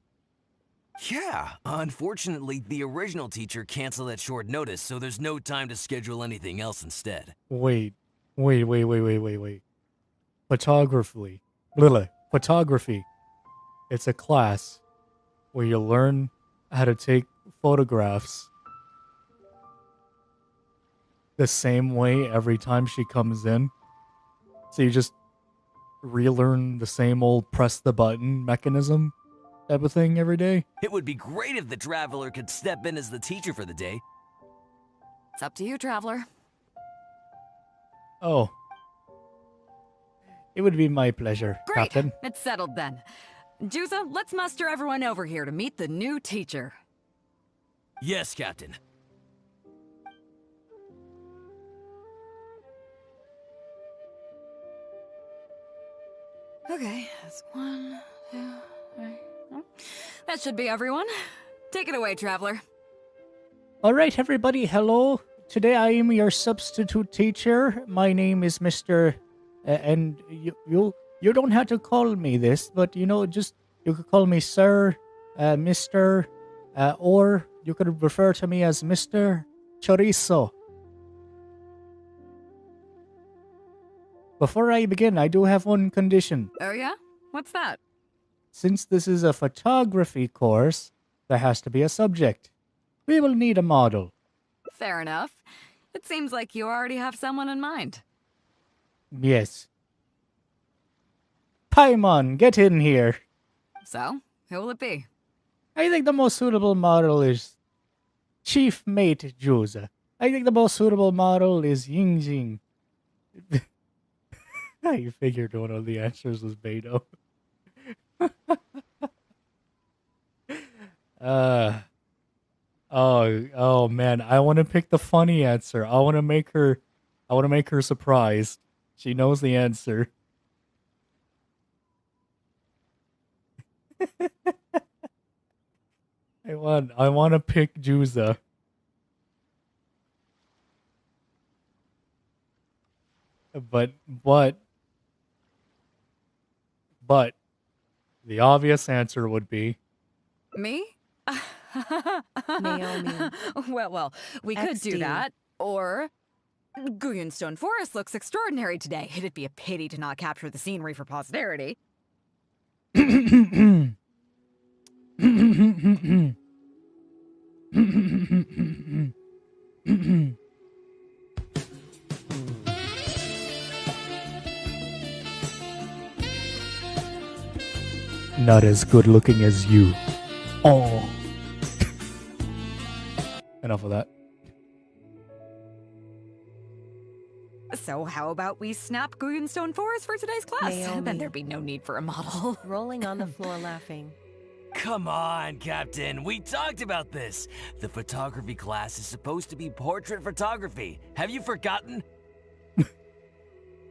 S11: Yeah, unfortunately, the original teacher canceled at short notice, so there's no time to schedule anything else instead.
S1: Wait. Photography. Photography. It's a class where you learn how to take photographs the same way every time she comes in. So you just relearn the same old press the button mechanism type of thing every day.
S11: It would be great if the Traveler could step in as the teacher for the day.
S21: It's up to you, Traveler.
S1: Oh. It would be my pleasure,
S21: Great.
S1: Captain.
S21: It's settled then. Juza, let's muster everyone over here to meet the new teacher.
S11: Yes, Captain.
S21: Okay, that's 1, 2, 3. That should be everyone. Take it away, Traveler.
S1: All right, everybody, hello. Today I am your substitute teacher. My name is Mr. And you don't have to call me this, but just you could call me Sir, Mr. Or you could refer to me as Mr. Chorizo. Before I begin, I do have one condition.
S21: Oh yeah? What's that?
S1: Since this is a photography course, there has to be a subject. We will need a model.
S21: Fair enough. It seems like you already have someone in mind.
S1: Yes. Paimon, get in here.
S21: So, who will it be?
S1: I think the most suitable model is Chief Mate Juza. I think the most suitable model is Yingjing. I figured one of the answers was Beto. Oh man, I want to pick the funny answer. I want to make her surprised. She knows the answer. I want to pick Juza. But the obvious answer would be
S21: Me?
S3: Naomi.
S21: Well, we could do
S3: XD.
S21: that. Or Stone Forest looks extraordinary today. It'd be a pity to not capture the scenery for posterity.
S1: Not as good looking as you. Oh. Enough of that.
S21: So how about we snap Stone Forest for today's class?
S3: Naomi.
S21: Then there'd be no need for a model.
S3: Rolling on the floor laughing.
S11: Come on, Captain. We talked about this. The photography class is supposed to be portrait photography. Have you forgotten?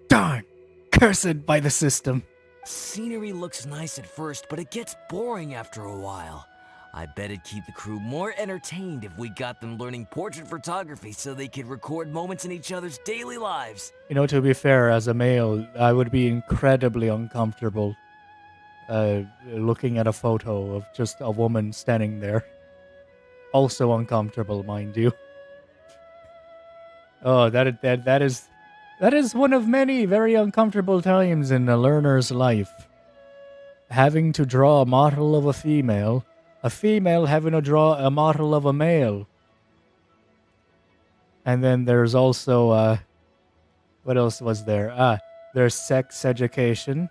S1: Darn! Cursed by the system.
S11: Scenery looks nice at first, but it gets boring after a while. I bet it'd keep the crew more entertained if we got them learning portrait photography so they could record moments in each other's daily lives.
S1: To be fair, as a male, I would be incredibly uncomfortable looking at a photo of just a woman standing there. Also uncomfortable, mind you. Oh, that is one of many very uncomfortable times in a learner's life. Having to draw a model of a female having to draw a model of a male. And then there's also what else was there? There's sex education.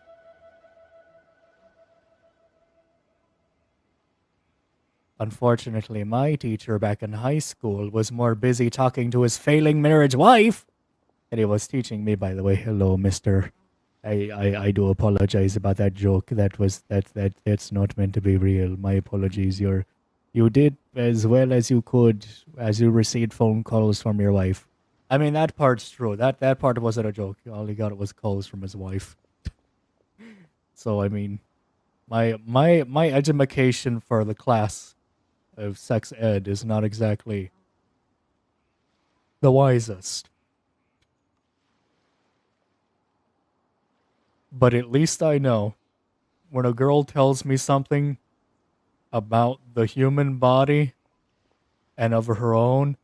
S1: Unfortunately, my teacher back in high school was more busy talking to his failing marriage wife. And he was teaching me, by the way. Hello, mister. I do apologize about that joke. That's not meant to be real. My apologies. You did as well as you could as you received phone calls from your wife. I mean, that part's true. That part wasn't a joke. All he got was calls from his wife. So I mean, my education for the class of sex ed is not exactly the wisest. But at least I know when a girl tells me something about the human body and of her own,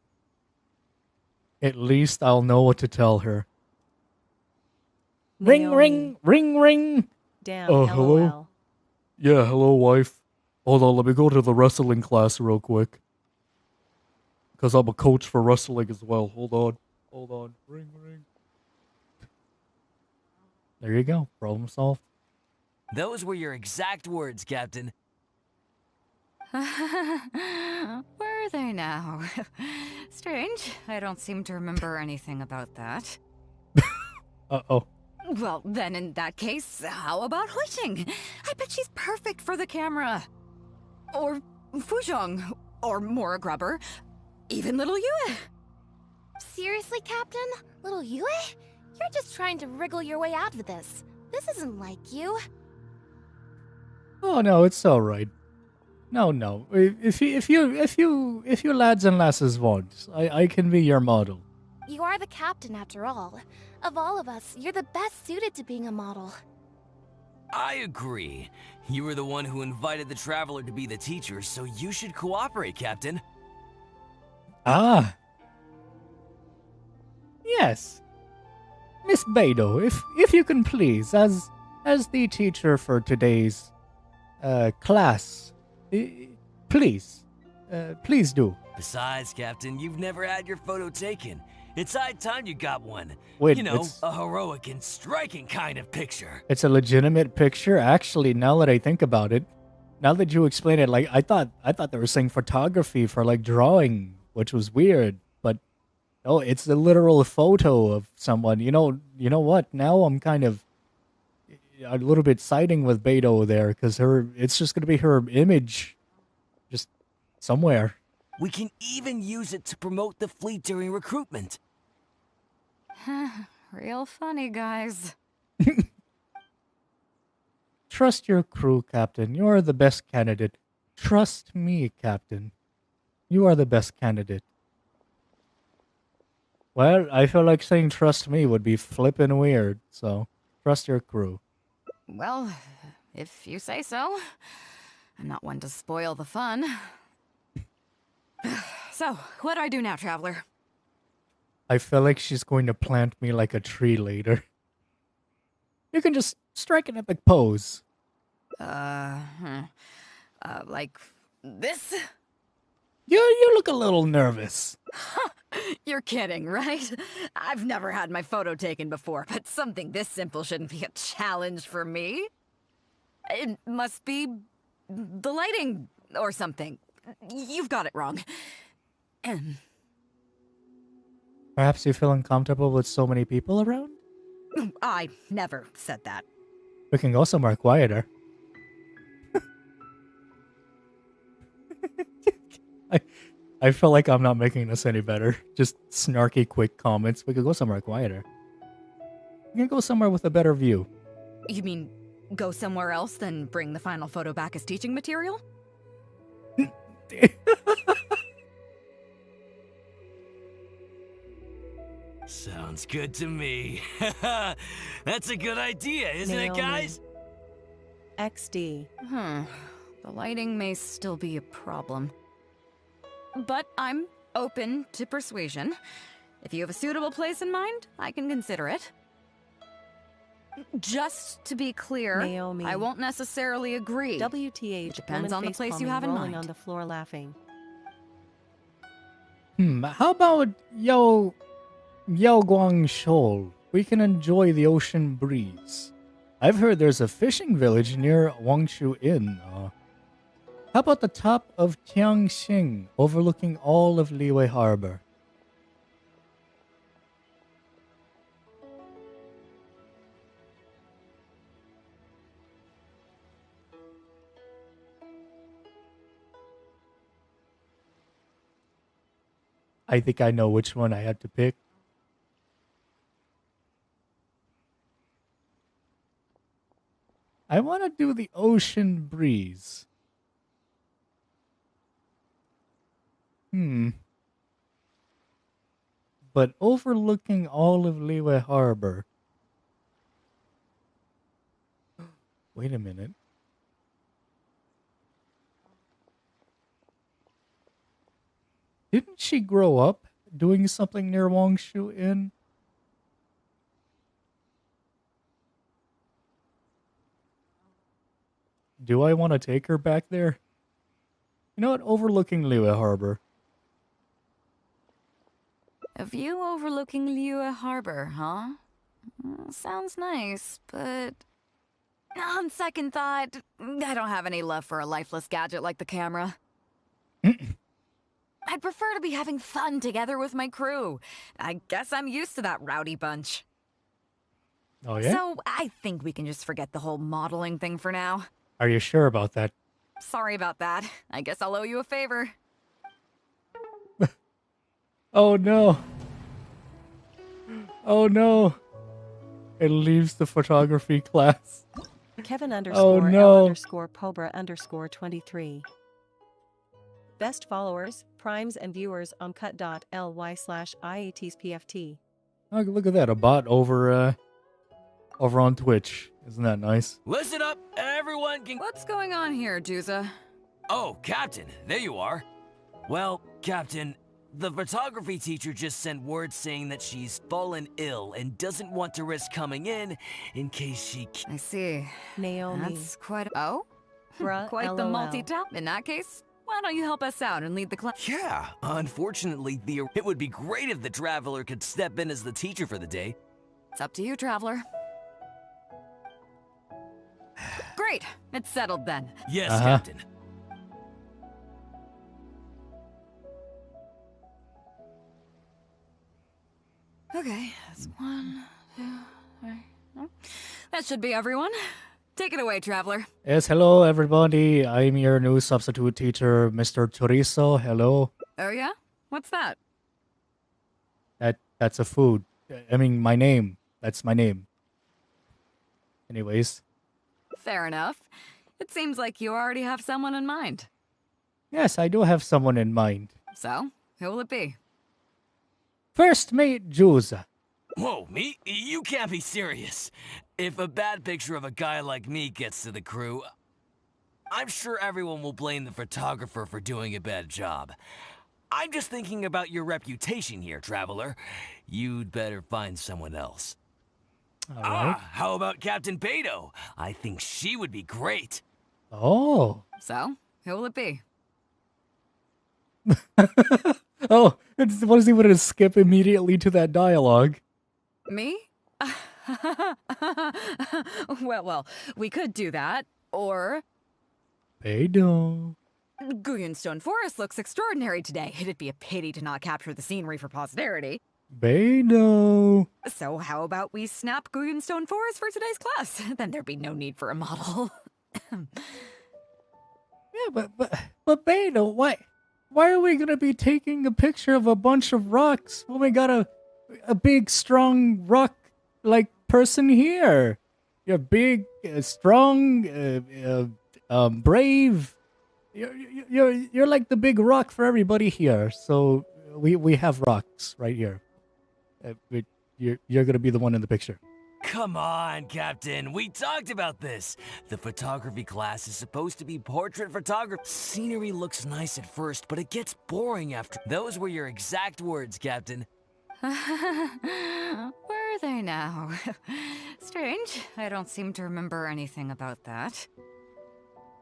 S1: at least I'll know what to tell her. Ring, ring, ring, ring.
S3: Damn,
S1: Hello?
S3: LOL.
S1: Yeah, hello, wife. Hold on, let me go to the wrestling class real quick. Because I'm a coach for wrestling as well. Hold on. Ring, ring. There you go. Problem solved.
S11: Those were your exact words, Captain.
S21: Where are they now? Strange. I don't seem to remember anything about that.
S1: Uh-oh.
S21: Well, then in that case, how about Huixing? I bet she's perfect for the camera. Or Fuzhong. Or Mora Grubber. Even little Yue.
S9: Seriously, Captain? Little Yue? You're just trying to wriggle your way out of this. This isn't like you.
S1: Oh no, it's all right. No. If you lads and lasses want, I can be your model.
S9: You are the captain after all. Of all of us, you're the best suited to being a model.
S11: I agree. You were the one who invited the Traveler to be the teacher, so you should cooperate, Captain.
S1: Ah. Yes. Miss Beidou, if you can please, as the teacher for today's class, please do.
S11: Besides, Captain, you've never had your photo taken. It's high time you got one.
S1: Wait,
S11: you know, a heroic and striking kind of picture.
S1: It's a legitimate picture. Actually, now that I think about it, now that you explain it, like I thought they were saying photography for like drawing, which was weird. But oh, it's a literal photo of someone. You know what? Now I'm kind of a little bit siding with Beidou there because it's just gonna be her image, just somewhere.
S11: We can even use it to promote the fleet during recruitment.
S21: Real funny, guys.
S1: Trust your crew, Captain. You are the best candidate. Trust me, Captain. You are the best candidate. Well, I feel like saying trust me would be flippin' weird, so trust your crew.
S21: Well, if you say so. I'm not one to spoil the fun. So, what do I do now, Traveler?
S1: I feel like she's going to plant me like a tree later. You can just strike an epic pose.
S21: Like this?
S1: You look a little nervous.
S21: You're kidding, right? I've never had my photo taken before, but something this simple shouldn't be a challenge for me. It must be the lighting or something. You've got it wrong.
S1: Perhaps you feel uncomfortable with so many people around?
S21: I never said that.
S1: We can go somewhere quieter. I feel like I'm not making this any better. Just snarky, quick comments. We could go somewhere quieter. We can go somewhere with a better view.
S21: You mean go somewhere else, then bring the final photo back as teaching material?
S11: Sounds good to me. That's a good idea, isn't
S3: Naomi.
S11: it, guys?
S3: XD.
S21: The lighting may still be a problem. But I'm open to persuasion. If you have a suitable place in mind, I can consider it. Just to be clear,
S3: Naomi.
S21: I won't necessarily agree.
S3: WTH.
S21: It depends on the
S3: face
S21: place you
S3: palming,
S21: have in
S3: rolling
S21: mind.
S3: on the floor laughing.
S1: How about Yo Guangshou? We can enjoy the ocean breeze. I've heard there's a fishing village near Wangshu Inn. How about the top of Tianxing, overlooking all of Liyue Harbor? I think I know which one I have to pick. I want to do the ocean breeze. But overlooking all of Liyue Harbor. Wait a minute. Didn't she grow up doing something near Wangshu Inn? Do I want to take her back there? You know what? Overlooking Liyue Harbor.
S21: A view overlooking Liyue Harbor, huh? Sounds nice, but on second thought, I don't have any love for a lifeless gadget like the camera. I'd prefer to be having fun together with my crew. I guess I'm used to that rowdy bunch.
S1: Oh, yeah?
S21: So I think we can just forget the whole modeling thing for now.
S1: Are you sure about that?
S21: Sorry about that. I guess I'll owe you a favor.
S1: Oh no. Oh no. It leaves the photography class.
S3: Kevin _L _Pobra _23. Best followers, primes, and viewers on cut.ly/IATSPFT.
S1: Oh, look at that. A bot over on Twitch. Isn't that nice?
S11: Listen up, everyone can...
S21: What's going on here, Juza?
S11: Oh, Captain, there you are. Well, Captain, the photography teacher just sent word saying that she's fallen ill and doesn't want to risk coming in case she...
S21: I see.
S3: Naomi.
S21: That's quite... Oh?
S3: Bruh,
S21: Quite the
S3: LOL.
S21: multi-tap. In that case, why don't you help us out and lead the class?
S11: Yeah, unfortunately, it would be great if the Traveler could step in as the teacher for the day.
S21: It's up to you, Traveler. Great. It's settled then.
S11: Yes, Captain.
S21: Okay, that's 1, 2, 3. Oh, that should be everyone. Take it away, Traveler.
S1: Yes, hello everybody. I'm your new substitute teacher, Mr. Chorizo. Hello.
S21: Oh yeah? What's that?
S1: That's a food. I mean, my name. That's my name. Anyways.
S21: Fair enough. It seems like you already have someone in mind.
S1: Yes, I do have someone in mind.
S21: So, who will it be?
S1: First mate Juza.
S11: Whoa, me? You can't be serious. If a bad picture of a guy like me gets to the crew, I'm sure everyone will blame the photographer for doing a bad job. I'm just thinking about your reputation here, Traveler. You'd better find someone else.
S1: All right.
S11: How about Captain Beto? I think she would be great.
S1: Oh.
S21: So, who will it be?
S1: Oh, what is he going to skip immediately to that dialogue?
S21: Me? well, we could do that, or...
S1: Beto.
S21: Guyonstone Forest looks extraordinary today. It'd be a pity to not capture the scenery for posterity.
S1: Beto.
S21: So how about we snap Guyonstone Forest for today's class? Then there'd be no need for a model.
S1: Yeah, but Beto, why are we gonna be taking a picture of a bunch of rocks when we got a big, strong rock like person here? You're big, strong, brave. You're like the big rock for everybody here. So we have rocks right here. You're gonna be the one in the picture.
S11: Come on, Captain. We talked about this. The photography class is supposed to be portrait photography. Scenery looks nice at first, but it gets boring after. Those were your exact words, Captain.
S21: Were they now? Strange. I don't seem to remember anything about that.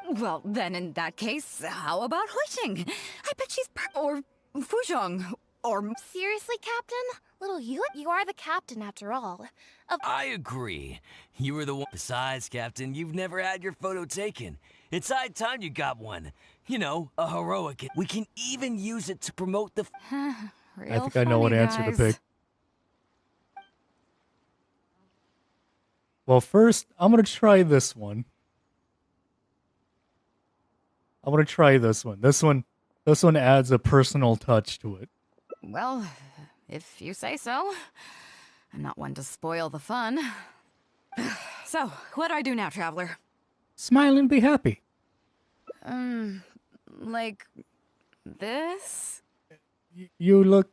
S21: Well, then in that case, how about Huixing? I bet she's or Fuzhong, or...
S9: Seriously, Captain? Little you are the captain after all.
S11: I agree. You were the one. Besides, Captain, you've never had your photo taken. It's high time you got one. You know, a heroic. We can even use it to promote the...
S1: I think I know what answer to pick. Well, first, I'm going to try this one. I'm going to try this one. This one adds a personal touch to it.
S21: Well, if you say so. I'm not one to spoil the fun. So, what do I do now, Traveler?
S1: Smile and be happy.
S21: Like this?
S1: You look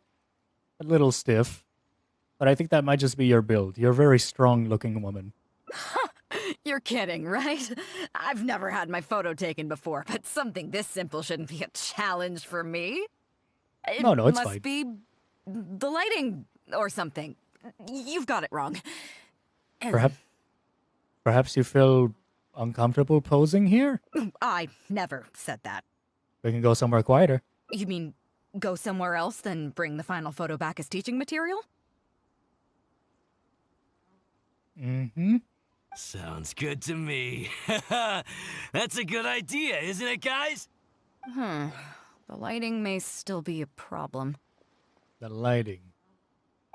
S1: a little stiff, but I think that might just be your build. You're a very strong-looking woman.
S21: You're kidding, right? I've never had my photo taken before, but something this simple shouldn't be a challenge for me.
S1: No, it's
S21: must
S1: fine.
S21: Be the lighting or something. You've got it wrong.
S1: Perhaps you feel uncomfortable posing here?
S21: I never said that.
S1: We can go somewhere quieter.
S21: You mean go somewhere else, then bring the final photo back as teaching material?
S1: Mm-hmm.
S11: Sounds good to me. That's a good idea, isn't it, guys?
S21: The lighting may still be a problem.
S1: The lighting.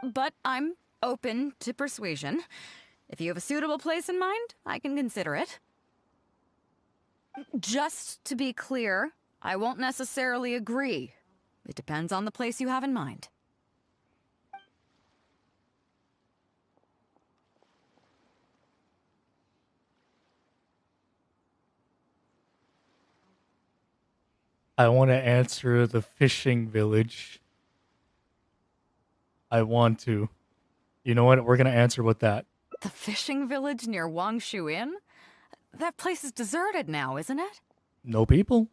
S21: But I'm open to persuasion. If you have a suitable place in mind, I can consider it. Just to be clear, I won't necessarily agree. It depends on the place you have in mind.
S1: I want to answer the fishing village. I want to. You know what? We're going to answer with that.
S21: The fishing village near Wangshu Inn? That place is deserted now, isn't it?
S1: No people.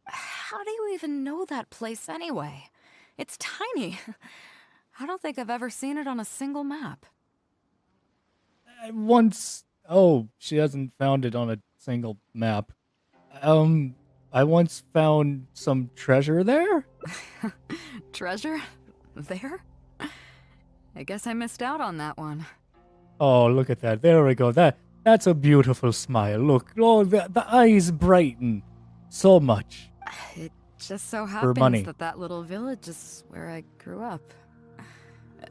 S21: How do you even know that place anyway? It's tiny. I don't think I've ever seen it on a single map.
S1: Oh, she hasn't found it on a single map. I once found some treasure there.
S21: Treasure? There? I guess I missed out on that one.
S1: Oh, look at that. There we go. That's a beautiful smile. Look, oh, the eyes brighten so much.
S21: It just so
S1: For money.
S21: happens that little village is where I grew up.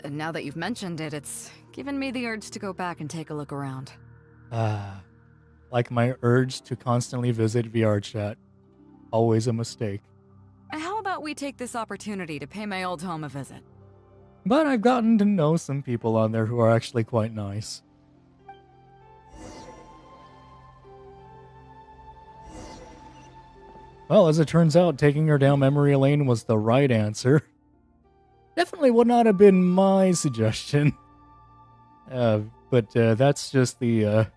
S21: Now that you've mentioned it, it's given me the urge to go back and take a look around.
S1: Like my urge to constantly visit VR chat. Always a mistake.
S21: How about we take this opportunity to pay my old home a visit?
S1: But I've gotten to know some people on there who are actually quite nice. Well, as it turns out, taking her down memory lane was the right answer. Definitely would not have been my suggestion. But that's just the,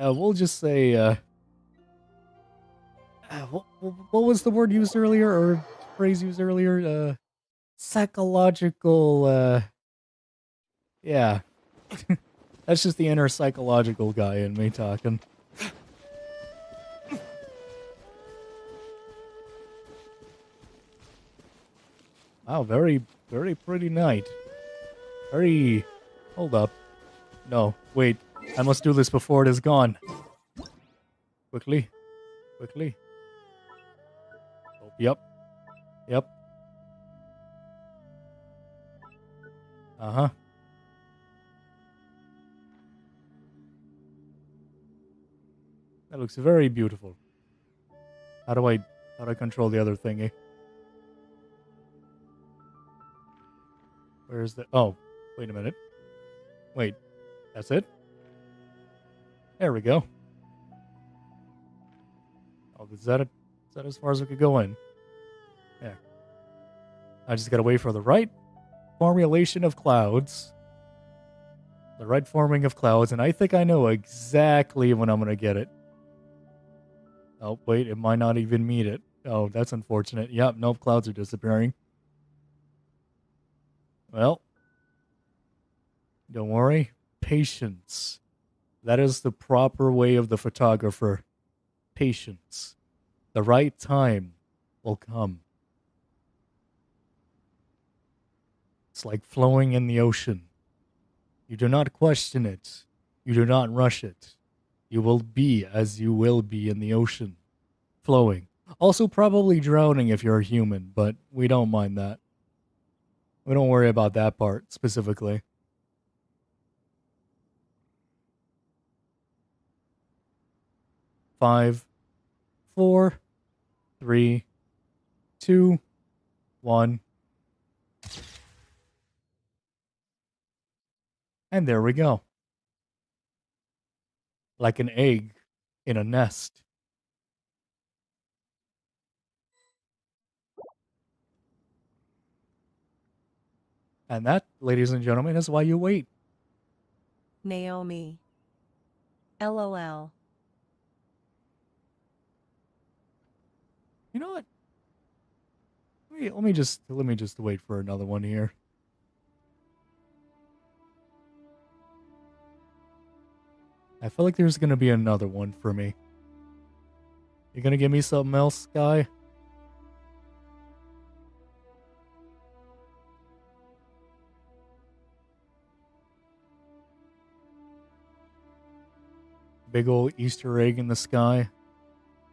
S1: we'll just say, what was the word used earlier, or phrase used earlier? Psychological, yeah. That's just the inner psychological guy in me talking. Wow, very, very pretty night. Hold up. No, wait. I must do this before it is gone. Quickly. Oh, yep. Uh-huh. That looks very beautiful. How do I control the other thingy? Where's the... Oh, wait a minute. Wait, that's it? There we go. Oh, is that as far as we could go in? Yeah. I just gotta wait for the right formulation of clouds. The right forming of clouds, and I think I know exactly when I'm gonna get it. Oh, wait, it might not even meet it. Oh, that's unfortunate. Yep, nope, clouds are disappearing. Well, don't worry. Patience. That is the proper way of the photographer. Patience. The right time will come. It's like flowing in the ocean. You do not question it. You do not rush it. You will be as you will be in the ocean. Flowing. Also probably drowning if you're a human, but we don't mind that. We don't worry about that part specifically. Five, 4, 3, 2, 1. And there we go. Like an egg in a nest. And that, ladies and gentlemen, is why you wait.
S3: Naomi. LOL.
S1: You know what? Let me just wait for another one here. I feel like there's gonna be another one for me. You gonna give me something else, guy? Big old Easter egg in the sky.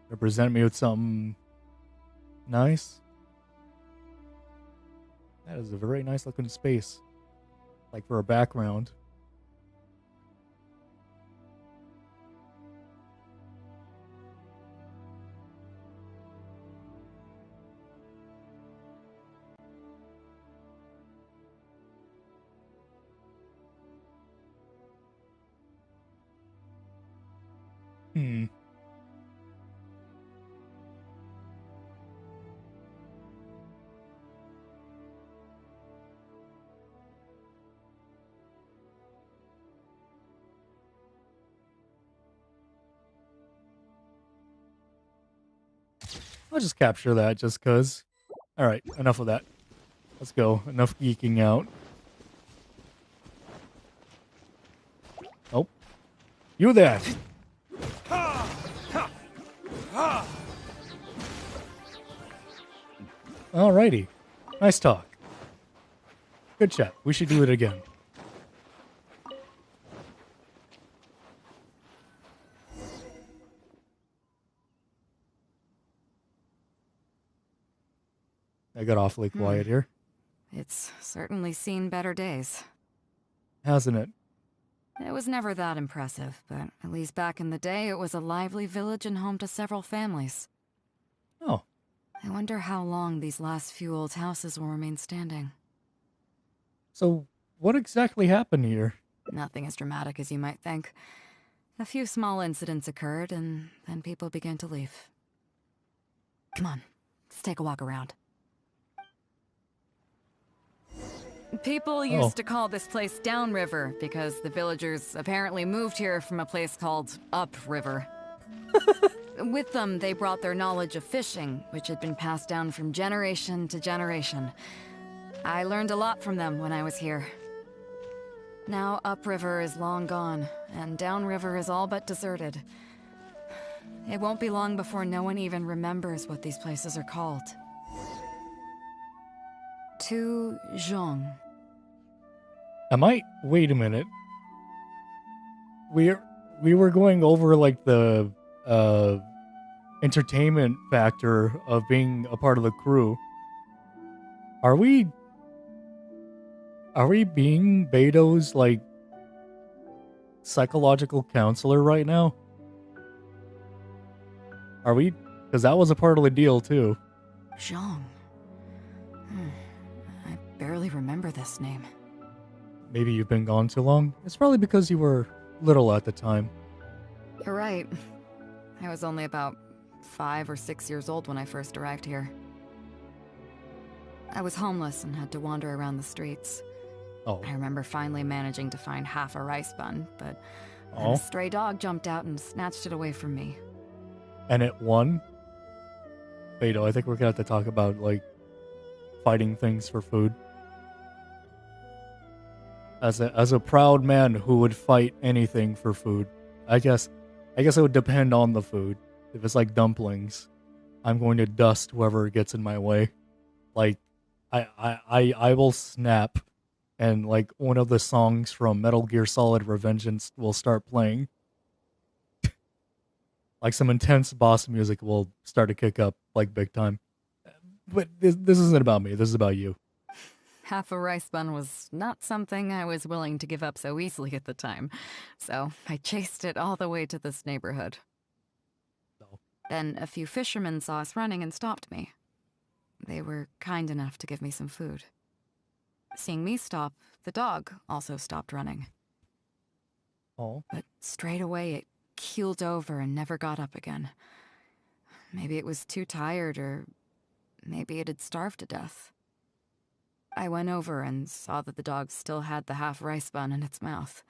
S1: Represent me with something nice. That is a very nice looking space. Like for a background. Hmm. I'll just capture that just cuz. Alright, enough of that. Let's go. Enough geeking out. Oh. You there! Alrighty. Nice talk. Good chat. We should do it again. I got awfully quiet here.
S21: It's certainly seen better days.
S1: Hasn't it?
S21: It was never that impressive, but at least back in the day, it was a lively village and home to several families.
S1: Oh.
S21: I wonder how long these last few old houses will remain standing.
S1: So, what exactly happened here?
S21: Nothing as dramatic as you might think. A few small incidents occurred, and then people began to leave. Come on, let's take a walk around. People used to call this place Downriver because the villagers apparently moved here from a place called Upriver. With them, they brought their knowledge of fishing, which had been passed down from generation to generation. I learned a lot from them when I was here. Now Upriver is long gone, and Downriver is all but deserted. It won't be long before no one even remembers what these places are called. To Zhong.
S1: Wait a minute. We were going over like the entertainment factor of being a part of the crew. Are we being Beto's like psychological counselor right now? Are we? Because that was a part of the deal too.
S21: Zhong. I barely remember this name.
S1: Maybe you've been gone too long? It's probably because you were little at the time.
S21: You're right. I was only about 5 or 6 years old when I first arrived here. I was homeless and had to wander around the streets.
S1: Oh.
S21: I remember finally managing to find half a rice bun, but then a stray dog jumped out and snatched it away from me.
S1: And it won? Beto, I think we're gonna have to talk about, like, fighting things for food. As a proud man who would fight anything for food. I guess it would depend on the food. If it's like dumplings, I'm going to dust whoever gets in my way. Like I will snap, and like one of the songs from Metal Gear Solid Revengeance will start playing. Like some intense boss music will start to kick up like big time. But this isn't about me. This is about you.
S21: Half a rice bun was not something I was willing to give up so easily at the time, so I chased it all the way to this neighborhood. Then a few fishermen saw us running and stopped me. They were kind enough to give me some food. Seeing me stop, the dog also stopped running.
S1: Oh.
S21: But straight away it keeled over and never got up again. Maybe it was too tired, or maybe it had starved to death. I went over and saw that the dog still had the half rice bun in its mouth.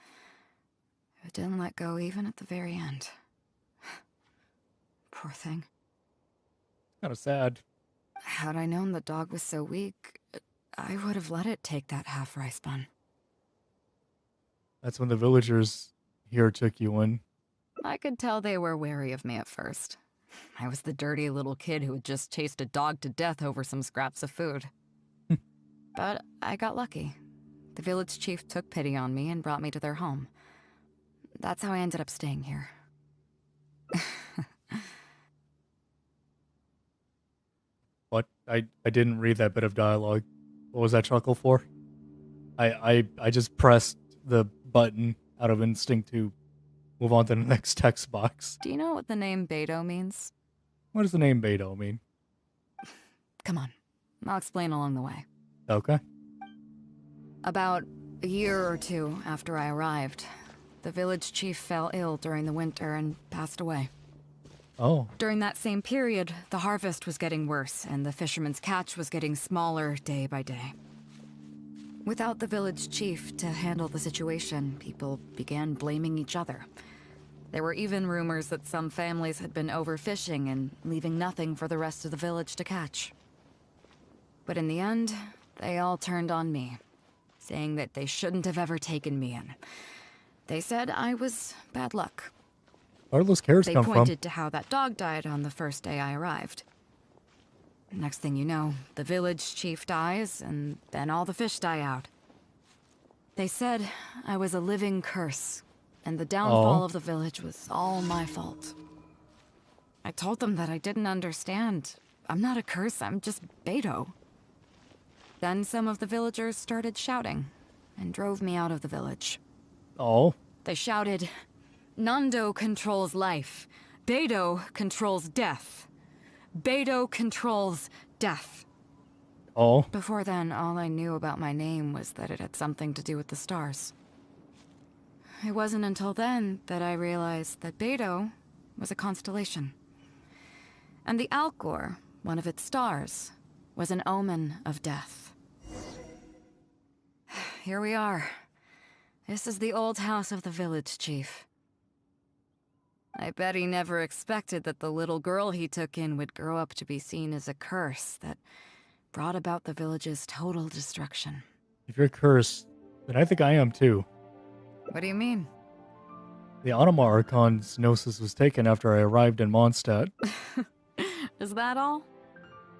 S21: It didn't let go even at the very end. Poor thing.
S1: Kind of sad.
S21: Had I known the dog was so weak, I would have let it take that half rice bun.
S1: That's when the villagers here took you in.
S21: I could tell they were wary of me at first. I was the dirty little kid who had just chased a dog to death over some scraps of food. But I got lucky. The village chief took pity on me and brought me to their home. That's how I ended up staying here.
S1: What? I didn't read that bit of dialogue. What was that chuckle for? I just pressed the button out of instinct to move on to the next text box.
S21: Do you know what the name Beto means?
S1: What does the name Beto mean?
S21: Come on, I'll explain along the way.
S1: Okay.
S21: About a year or two after I arrived, the village chief fell ill during the winter and passed away.
S1: Oh.
S21: During that same period, the harvest was getting worse, and the fishermen's catch was getting smaller day by day. Without the village chief to handle the situation, people began blaming each other. There were even rumors that some families had been overfishing and leaving nothing for the rest of the village to catch. But in the end, they all turned on me, saying that they shouldn't have ever taken me in. They said I was bad luck.
S1: Where do those carrots come
S21: They
S1: from?
S21: pointed to how that dog died on the first day I arrived. Next thing you know, the village chief dies, and then all the fish die out. They said I was a living curse, and the downfall of the village was all my fault. I told them that I didn't understand. I'm not a curse, I'm just Beto. Then some of the villagers started shouting, and drove me out of the village.
S1: Oh.
S21: They shouted, "Nando controls life. Beto controls death. Beto controls death."
S1: Oh.
S21: Before then, all I knew about my name was that it had something to do with the stars. It wasn't until then that I realized that Beto was a constellation. And the Alcor, one of its stars, was an omen of death. Here we are. This is the old house of the village chief. I bet he never expected that the little girl he took in would grow up to be seen as a curse that brought about the village's total destruction.
S1: If you're cursed, then I think I am too.
S21: What do you mean?
S1: The Anima Archon's Gnosis was taken after I arrived in Mondstadt.
S21: Is that all?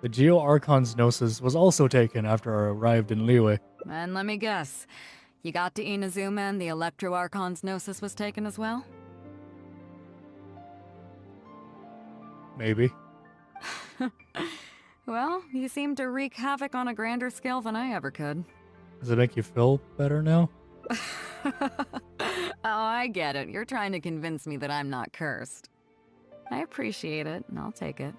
S1: The Geo Archon's Gnosis was also taken after I arrived in Liyue.
S21: And let me guess, you got to Inazuma and the Electro Archon's Gnosis was taken as well?
S1: Maybe.
S21: Well, you seem to wreak havoc on a grander scale than I ever could.
S1: Does it make you feel better now?
S21: Oh, I get it. You're trying to convince me that I'm not cursed. I appreciate it, and I'll take it.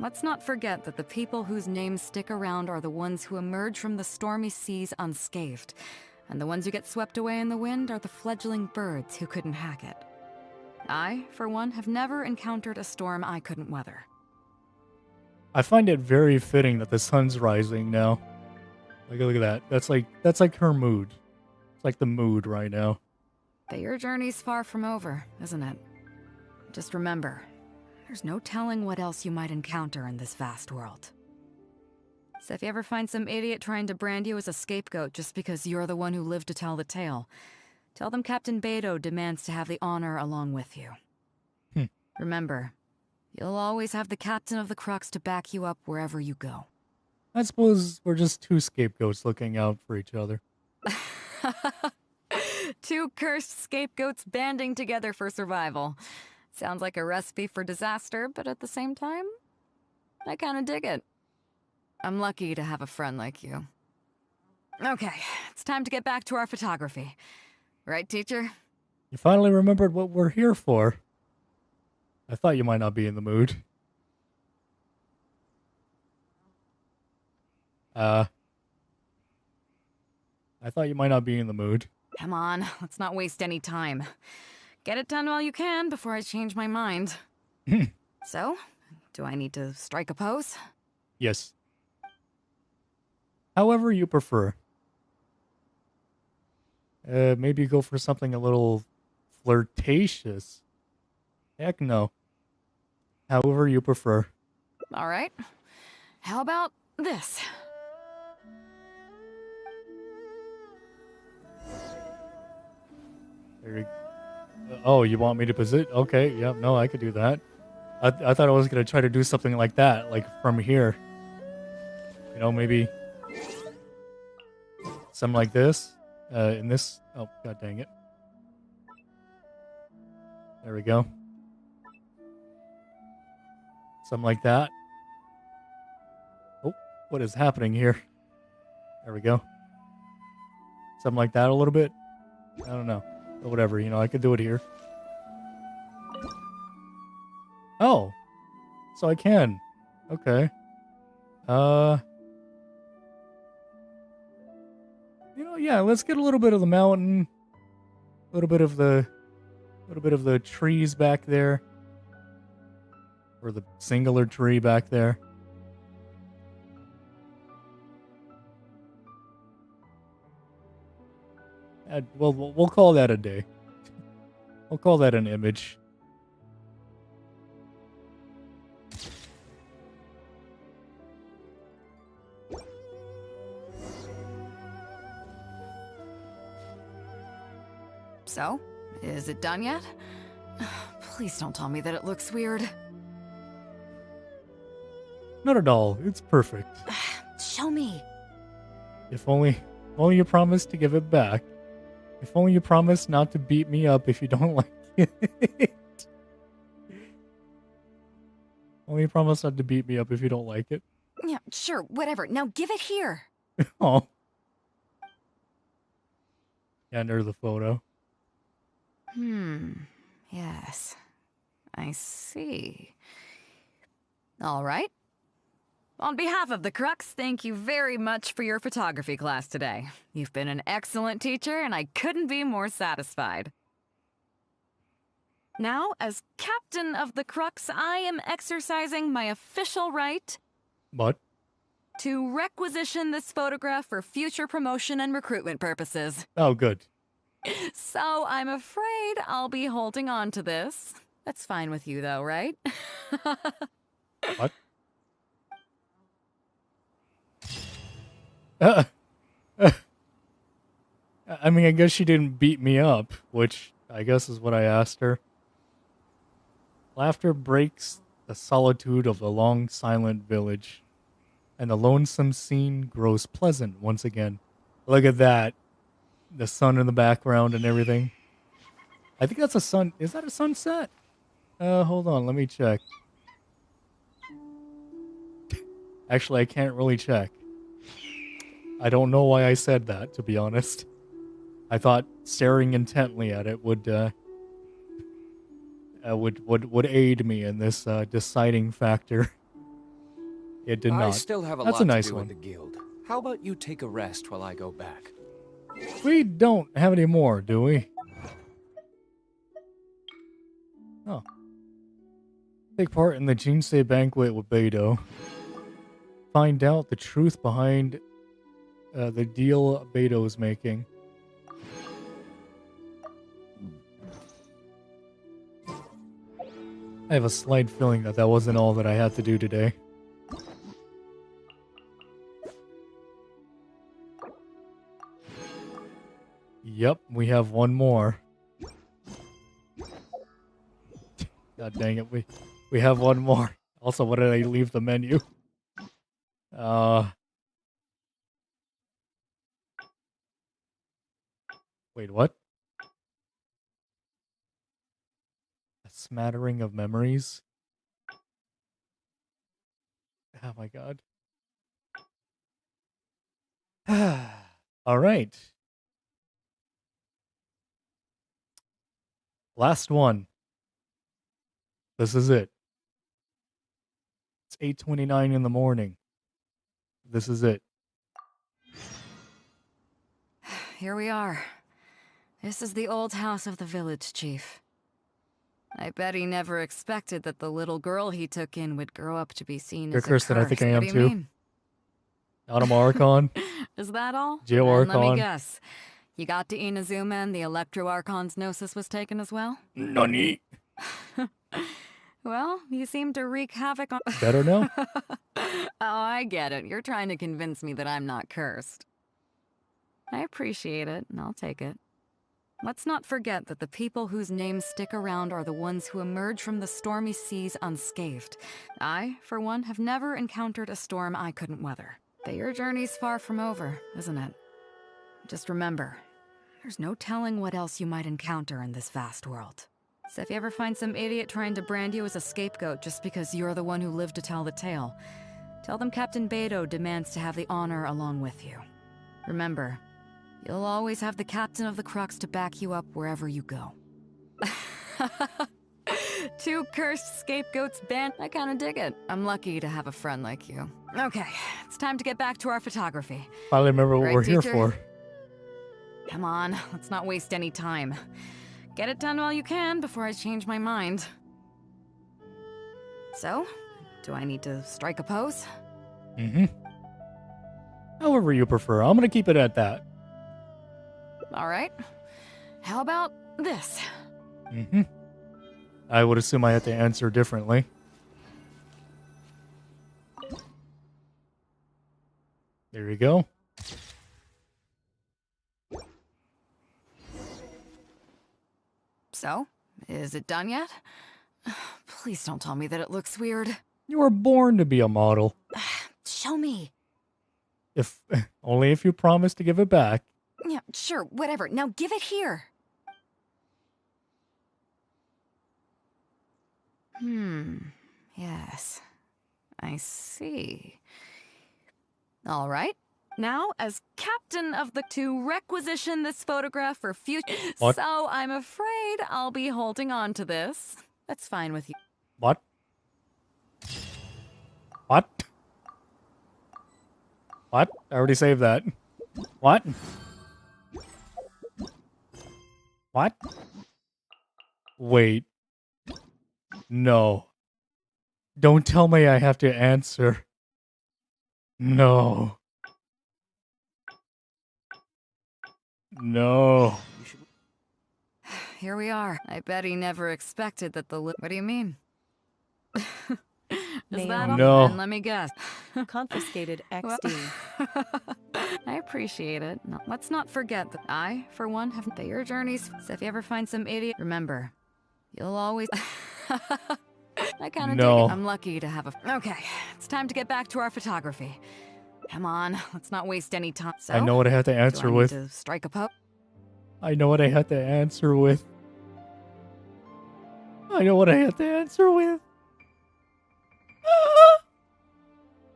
S21: Let's not forget that the people whose names stick around are the ones who emerge from the stormy seas unscathed, and the ones who get swept away in the wind are the fledgling birds who couldn't hack it. I, for one, have never encountered a storm I couldn't weather.
S1: I find it very fitting that the sun's rising now. Look at that. That's like her mood. It's like the mood right now.
S21: But your journey's far from over, isn't it? Just remember, there's no telling what else you might encounter in this vast world. So if you ever find some idiot trying to brand you as a scapegoat just because you're the one who lived to tell the tale, tell them Captain Beidou demands to have the honor along with you. Remember, you'll always have the Captain of the Crux to back you up wherever you go.
S1: I suppose we're just two scapegoats looking out for each other.
S21: Two cursed scapegoats banding together for survival. Sounds like a recipe for disaster, but at the same time, I kinda dig it. I'm lucky to have a friend like you. Okay, it's time to get back to our photography. Right, teacher?
S1: You finally remembered what we're here for. I thought you might not be in the mood. I thought you might not be in the mood.
S21: Come on, let's not waste any time. Get it done while you can before I change my mind. So, do I need to strike a pose?
S1: Yes. However you prefer. Maybe go for something a little flirtatious. Heck no. However you prefer.
S21: All right. How about this?
S1: There you Oh, you want me to position? Okay, yeah, no, I could do that. I thought I was going to try to do something like that, like from here. You know, maybe something like this. In this... Oh, god dang it. There we go. Something like that. Oh, what is happening here? There we go. Something like that a little bit. I don't know. But whatever, you know, I could do it here. Oh. So I can. Okay. You know, yeah, let's get a little bit of the mountain. A little bit of the trees back there. Or the singular tree back there. Well, we'll call that a day. We'll call that an image.
S21: So, is it done yet? Please don't tell me that it looks weird.
S1: Not at all. It's perfect.
S21: Show me.
S1: If only you promise to give it back. If only you promise not to beat me up if you don't like it. Only you promise not to beat me up if you don't like it.
S21: Yeah, sure, whatever. Now give it here.
S1: Oh. Yeah, there's the photo.
S21: Yes. I see. All right. On behalf of the Crux, thank you very much for your photography class today. You've been an excellent teacher, and I couldn't be more satisfied. Now, as captain of the Crux, I am exercising my official right...
S1: What?
S21: ...to requisition this photograph for future promotion and recruitment purposes.
S1: Oh, good.
S21: So, I'm afraid I'll be holding on to this. That's fine with you, though, right?
S1: What? I mean, I guess she didn't beat me up, which I guess is what I asked her. Laughter breaks the solitude of the long, silent village, and the lonesome scene grows pleasant once again. Look at that. The sun in the background and everything. I think that's a sun. Is that a sunset? Hold on. Let me check. Actually, I can't really check. I don't know why I said that, to be honest. I thought staring intently at it would aid me in this deciding factor. It did not.
S19: I still have a
S1: That's
S19: lot
S1: a nice
S19: to do
S1: one.
S19: with the guild. How about you take a rest while I go back?
S1: We don't have any more, do we? Oh. Take part in the Jinsei banquet with Beidou. Find out the truth behind the deal Beidou is making. I have a slight feeling that wasn't all that I had to do today. have one more. God dang it, we have one more. Also, what did I leave the menu? Wait, what? A smattering of memories? Oh my god. All right. Last one. This is it. It's 8:29 in the morning. This is it.
S21: Here we are. This is the old house of the village chief. I bet he never expected that the little girl he took in would grow up to be seen
S1: You're
S21: as a
S1: Kirsten, I think I
S21: curse.
S1: am
S21: What do
S1: too.
S21: you mean?
S1: Autumn Archon.
S21: Is that all?
S1: Geo
S21: Then let me
S1: Archon.
S21: guess. You got to Inazuma and the Electro Archon's Gnosis was taken as well?
S1: Nani?
S21: Well, you seem to wreak havoc on—
S1: Better now?
S21: Oh, I get it. You're trying to convince me that I'm not cursed. I appreciate it, and I'll take it. Let's not forget that the people whose names stick around are the ones who emerge from the stormy seas unscathed. I, for one, have never encountered a storm I couldn't weather. But your journey's far from over, isn't it? Just remember, there's no telling what else you might encounter in this vast world. So if you ever find some idiot trying to brand you as a scapegoat just because you're the one who lived to tell the tale, tell them Captain Beidou demands to have the honor along with you. Remember, you'll always have the Captain of the Crux to back you up wherever you go. 2 cursed scapegoats banned. I kinda dig it. I'm lucky to have a friend like you. Okay, it's time to get back to our photography.
S1: Finally remember what
S21: Right,
S1: we're here
S21: teacher?
S1: for.
S21: Come on, let's not waste any time. Get it done while you can before I change my mind. So, do I need to strike a pose?
S1: Mm-hmm. However you prefer. I'm gonna keep it at that.
S21: Alright. How about this?
S1: Mm-hmm. I would assume I had to answer differently. There you go.
S21: So, is it done yet? Please don't tell me that it looks weird.
S1: You were born to be a model.
S21: Show me.
S1: If only if you promise to give it back.
S21: Yeah, sure, whatever. Now give it here. Yes. I see. All right. Now, as captain of the to requisition this photograph for future—
S1: What?
S21: So I'm afraid I'll be holding on to this. That's fine with you.
S1: What? What? What? I already saved that. What? What? Wait. No. Don't tell me I have to answer. No. No.
S21: Here we are. I bet he never expected that the— What do you mean? Is that all?
S1: No.
S21: Then let me guess.
S3: Confiscated
S21: Well,
S3: XD.
S21: I appreciate it. No, let's not forget that I, for one, have been your journeys. So if you ever find some idiot, remember, you'll always— I kind of dig
S1: No.
S21: it. I'm lucky to have a— Okay, it's time to get back to our photography. Come on, let's not waste any time. So,
S1: I know what I have to answer
S21: do I need
S1: with.
S21: to strike a pose?
S1: I know what I had to answer with. I know what I had to answer with.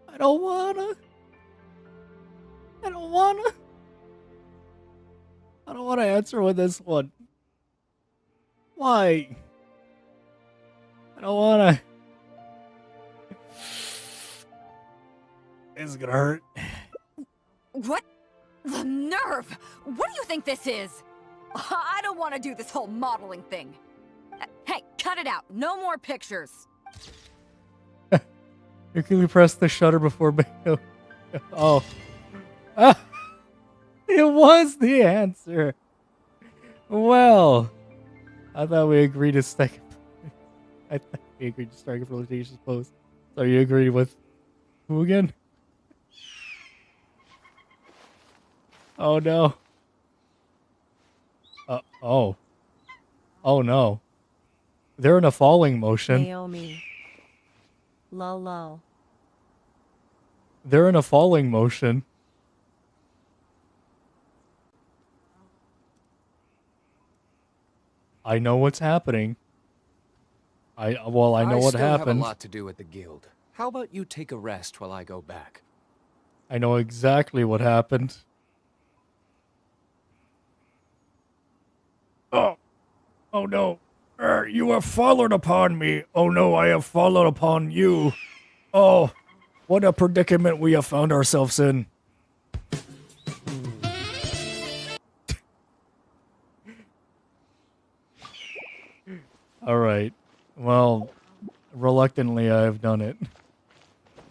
S1: I don't wanna. I don't wanna. I don't wanna answer with this one. Why? I don't wanna. This is gonna hurt.
S21: What? The nerve! What do you think this is? I don't want to do this whole modeling thing. Hey, cut it out. No more pictures.
S1: You can press the shutter before Miko. Oh. Ah, it was the answer. Well, I thought we agreed to strike. I thought we agreed to strike a flirtatious pose. So you agreed with who again? Oh no. Oh. Oh no. They're in a falling motion.
S3: Naomi. Lol lol.
S1: They're in a falling motion. I know what's happening. I know what
S19: I still have a
S1: happened.
S19: lot to do at the guild. How about you take a rest while I go back?
S1: I know exactly what happened. Oh. Oh no. You have fallen upon me. Oh no, I have fallen upon you. Oh, what a predicament we have found ourselves in. All right. Well, reluctantly, I have done it.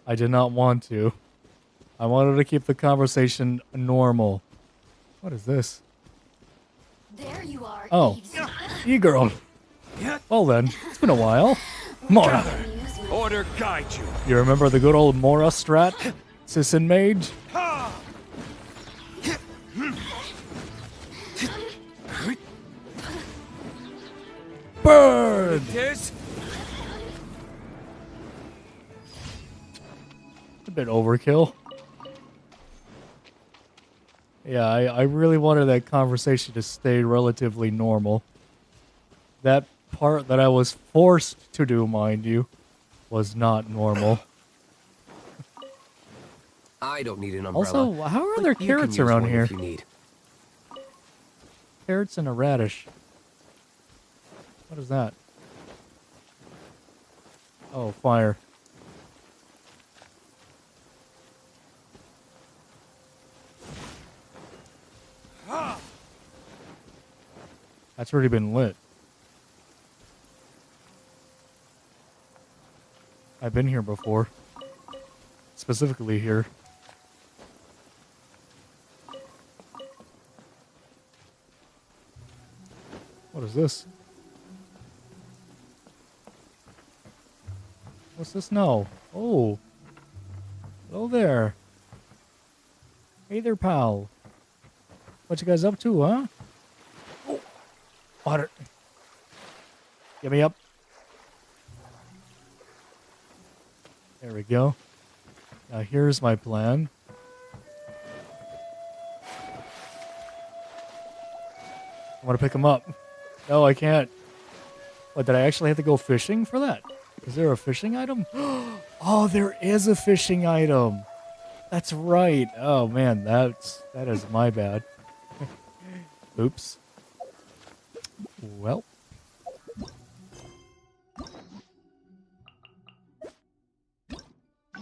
S1: I did not want to. I wanted to keep the conversation normal. What is this?
S7: There you are.
S1: Oh, e-girl. Well then, it's been a while. Mora.
S18: Order guide you.
S1: You remember the good old Mora strat? Sisson Mage? Burn! A bit overkill. Yeah, I really wanted that conversation to stay relatively normal. That part that I was forced to do, mind you, was not normal.
S12: I don't need an umbrella.
S1: Also, how are there
S12: but you can
S1: carrots
S12: use
S1: around
S12: one
S1: here?
S12: if you need.
S1: Carrots and a radish. What is that? Oh, fire. That's already been lit. I've been here before. Specifically here. What is this? What's this now? Oh. Hello there. Hey there, pal. What you guys up to, huh? Oh. Water. Get me up. There we go. Now here's my plan. I want to pick him up. No, I can't. What, did I actually have to go fishing for that? Is there a fishing item? Oh, there is a fishing item. That's right. Oh man, that is my bad. Oops. Well.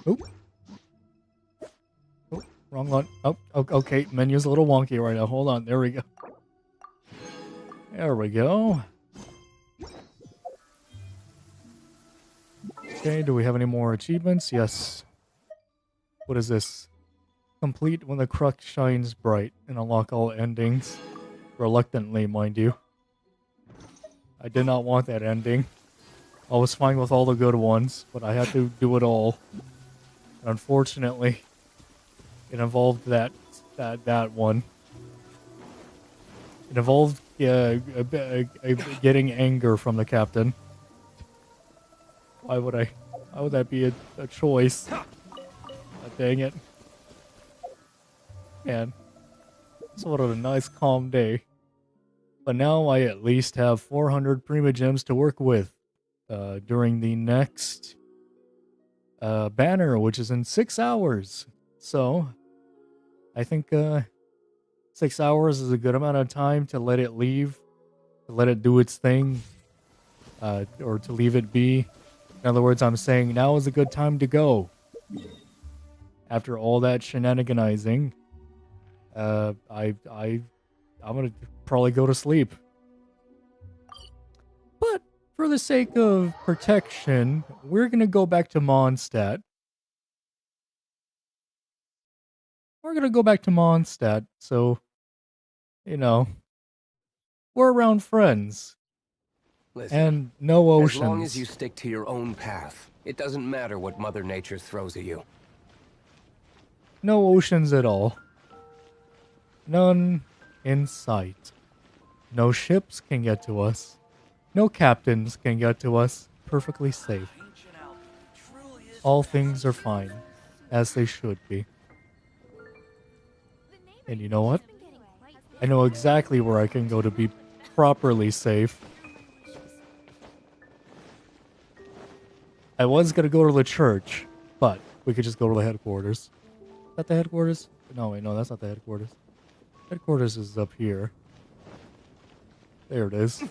S1: Oop. Oh, wrong one. Oh, okay. Menu's a little wonky right now. Hold on. There we go. There we go. Okay, do we have any more achievements? Yes. What is this? Complete when the crux shines bright and unlock all endings. Reluctantly, mind you. I did not want that ending. I was fine with all the good ones, but I had to do it all. And unfortunately, it involved that one. It involved getting anger from the captain. Why would that be a choice? Dang it. Man. Sort of a nice calm day. But now I at least have 400 Prima Gems to work with during the next banner, which is in 6 hours. So, I think 6 hours is a good amount of time to let it leave, to let it do its thing, or to leave it be. In other words, I'm saying now is a good time to go. After all that shenaniganizing, I'm gonna probably go to sleep. But for the sake of protection, we're gonna go back to Mondstadt. We're gonna go back to Mondstadt, so you know we're around friends.
S12: Listen,
S1: And no oceans.
S12: As long as you stick to your own path, it doesn't matter what Mother Nature throws at you.
S1: No oceans at all. None in sight. No ships can get to us. No captains can get to us. Perfectly safe. All things are fine, as they should be. And you know what? I know exactly where I can go to be properly safe. I was gonna go to the church, but we could just go to the headquarters. Is that the headquarters? No, wait, no, that's not the headquarters. Headquarters is up here. There it is.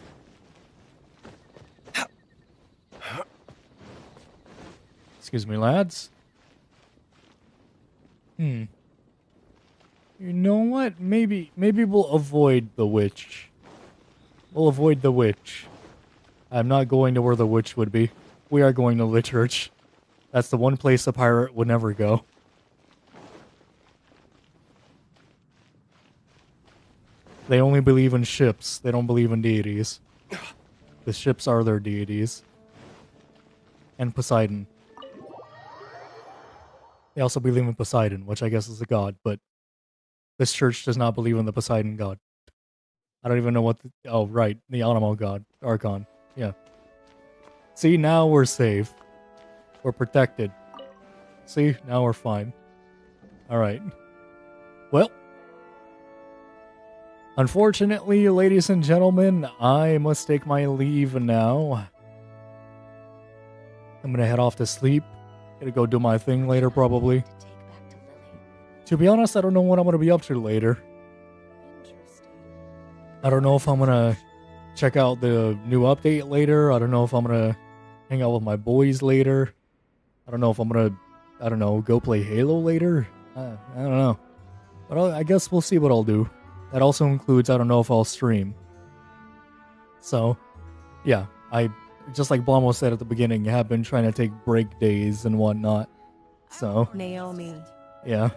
S1: Excuse me, lads. You know what? Maybe we'll avoid the witch. We'll avoid the witch. I'm not going to where the witch would be. We are going to the church. That's the one place a pirate would never go. They only believe in ships. They don't believe in deities. The ships are their deities. And Poseidon. They also believe in Poseidon, which I guess is a god, but this church does not believe in the Poseidon god. I don't even know what the... Oh, right. The Animo god. Archon. Yeah. See, now we're safe. We're protected. See, now we're fine. Alright. Well. Unfortunately, ladies and gentlemen, I must take my leave now. I'm gonna head off to sleep. Gonna go do my thing later, probably. To be honest, I don't know what I'm gonna be up to later. I don't know if I'm gonna check out the new update later. I don't know if I'm gonna hang out with my boys later. I don't know if I'm gonna, I don't know, go play Halo later. I don't know. But I guess we'll see what I'll do. That also includes, I don't know if I'll stream. So, yeah, I, just like Blamo said at the beginning, have been trying to take break days and whatnot. So,
S3: Naomi.
S1: yeah.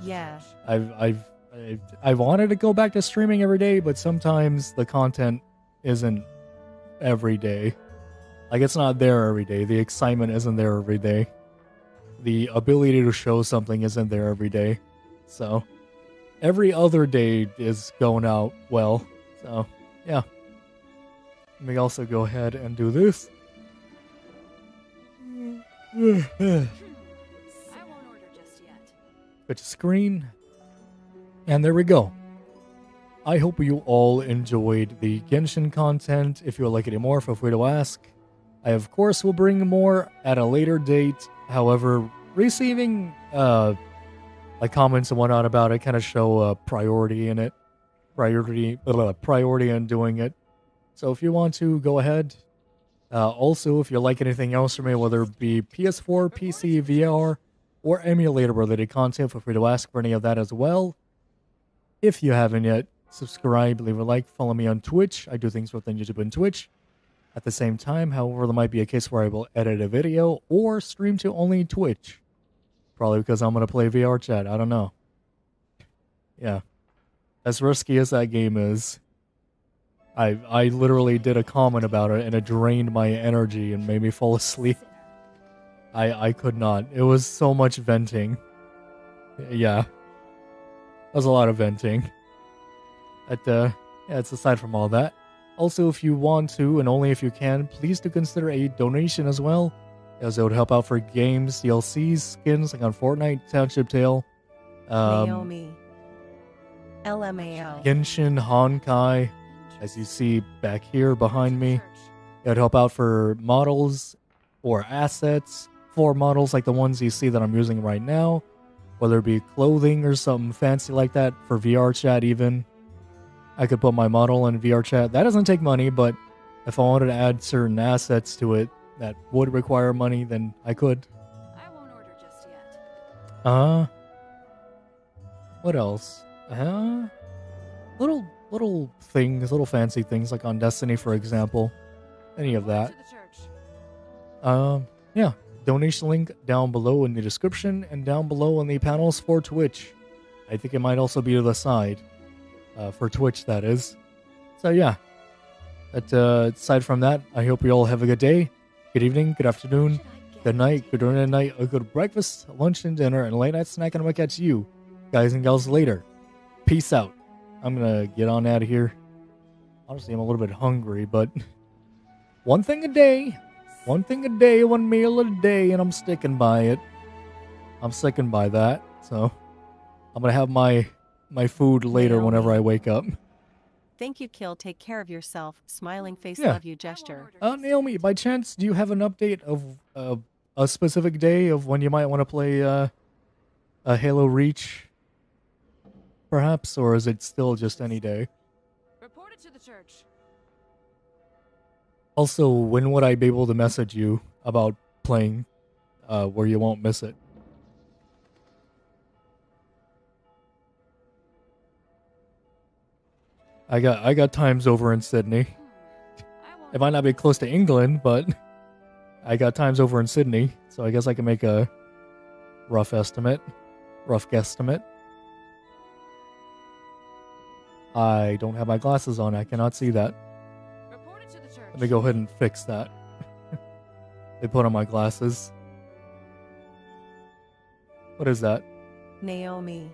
S3: Yeah.
S1: I wanted to go back to streaming every day, but sometimes the content isn't every day. Like, it's not there every day. The excitement isn't there every day. The ability to show something isn't there every day. So, every other day is going out well. So, yeah. Let me also go ahead and do this. Go to screen. And there we go. I hope you all enjoyed the Genshin content. If you would like any more, feel free to ask. I, of course, will bring more at a later date. However, receiving like comments and whatnot about it kind of show priority in it. Priority in doing it. So if you want to, go ahead. Also, if you like anything else from me, whether it be PS4, PC, VR, or emulator-related content, feel free to ask for any of that as well. If you haven't yet, subscribe, leave a like, follow me on Twitch. I do things both on YouTube and Twitch. At the same time, however, there might be a case where I will edit a video or stream to only Twitch. Probably because I'm going to play VR chat. I don't know. Yeah. As risky as that game is, I literally did a comment about it and it drained my energy and made me fall asleep. I could not. It was so much venting. Yeah. That was a lot of venting. But, yeah, it's aside from all that. Also, if you want to, and only if you can, please do consider a donation as well, as it would help out for games, DLCs, skins, like on Fortnite, Township Tale,
S3: Naomi. LMAO.
S1: Genshin, Honkai, as you see back here behind me. It would help out for models or assets, for models like the ones you see that I'm using right now, whether it be clothing or something fancy like that, for VR chat even. I could put my model in VR chat. That doesn't take money, but if I wanted to add certain assets to it that would require money, then I could.
S21: I won't order just yet.
S1: What else? Little things, little fancy things like on Destiny, for example. Any of that. Yeah. Donation link down below in the description and down below in the panels for Twitch. I think it might also be to the side. For Twitch, that is. So, yeah. But, aside from that, I hope you all have a good day, good evening, good afternoon, good night, good dinner at night, a good breakfast, lunch, and dinner, and a late night snack, and I'm gonna catch you, guys and gals, later. Peace out. I'm gonna get on out of here. Honestly, I'm a little bit hungry, but one thing a day. One thing a day, one meal a day, and I'm sticking by it. I'm sticking by that, so I'm gonna have my food later whenever I wake up.
S3: Thank you, Kill. Take care of yourself. Smiling face,
S1: Yeah.
S3: love you gesture.
S1: Naomi, by chance, do you have an update of a specific day of when you might want to play a Halo Reach? Perhaps, or is it still just any day?
S21: Report it to the church.
S1: Also, when would I be able to message you about playing where you won't miss it? I got times over in Sydney. It might not be close to England, but I got times over in Sydney, so I guess I can make a rough guesstimate. I don't have my glasses on. I cannot see that. Let me go ahead and fix that. They put on my glasses. What is that?
S3: Naomi.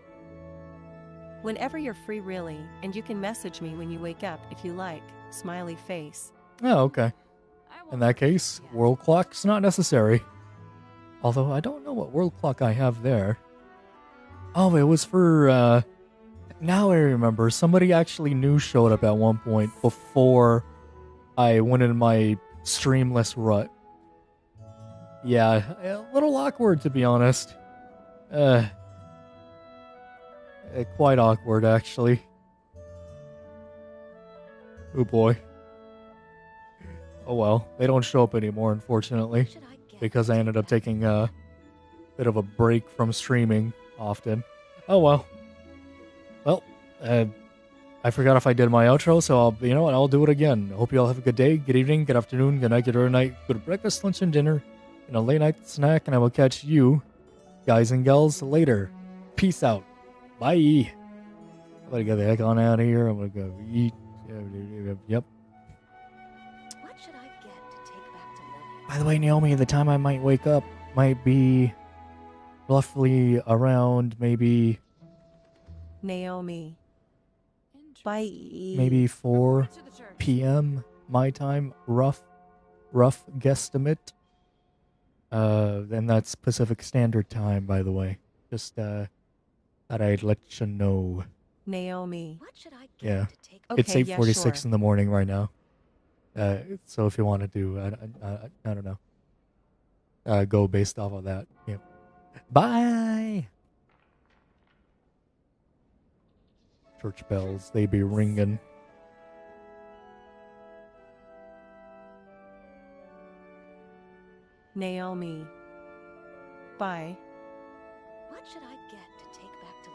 S3: Whenever you're free, really, and you can message me when you wake up if you like. Smiley face.
S1: Oh, okay. In that case, world clock's not necessary. Although I don't know what world clock I have there. Oh, it was for, now I remember. Somebody actually new showed up at one point before I went in my streamless rut. Yeah, a little awkward to be honest. Quite awkward actually. Oh boy. Oh well, they don't show up anymore unfortunately, because I ended up taking a bit of a break from streaming often. Oh well. Well, I forgot if I did my outro, so you know what, I'll do it again. I hope you all have a good day, good evening, good afternoon, good night, good night, good breakfast, lunch, and dinner, and a late night snack, and I will catch you, guys and gals, later. Peace out. Bye. I'm gonna get the heck on out of here. I'm gonna go eat. Yep.
S9: What should I get to take back to Lily?
S1: By the way, Naomi, the time I might wake up might be roughly around maybe
S3: Naomi. Bye.
S1: maybe 4 p.m. my time, rough guesstimate. And that's Pacific Standard Time, by the way. Just thought I'd let you know.
S3: Naomi.
S9: What should I get
S1: Yeah,
S9: to take
S1: it's
S3: Okay,
S1: 8:46
S3: yeah, sure.
S1: in the morning right now. So if you want to do, I don't know, go based off of that. Yeah. Bye. Church bells, they be ringing.
S3: Naomi. Bye.
S9: What should I get to take back to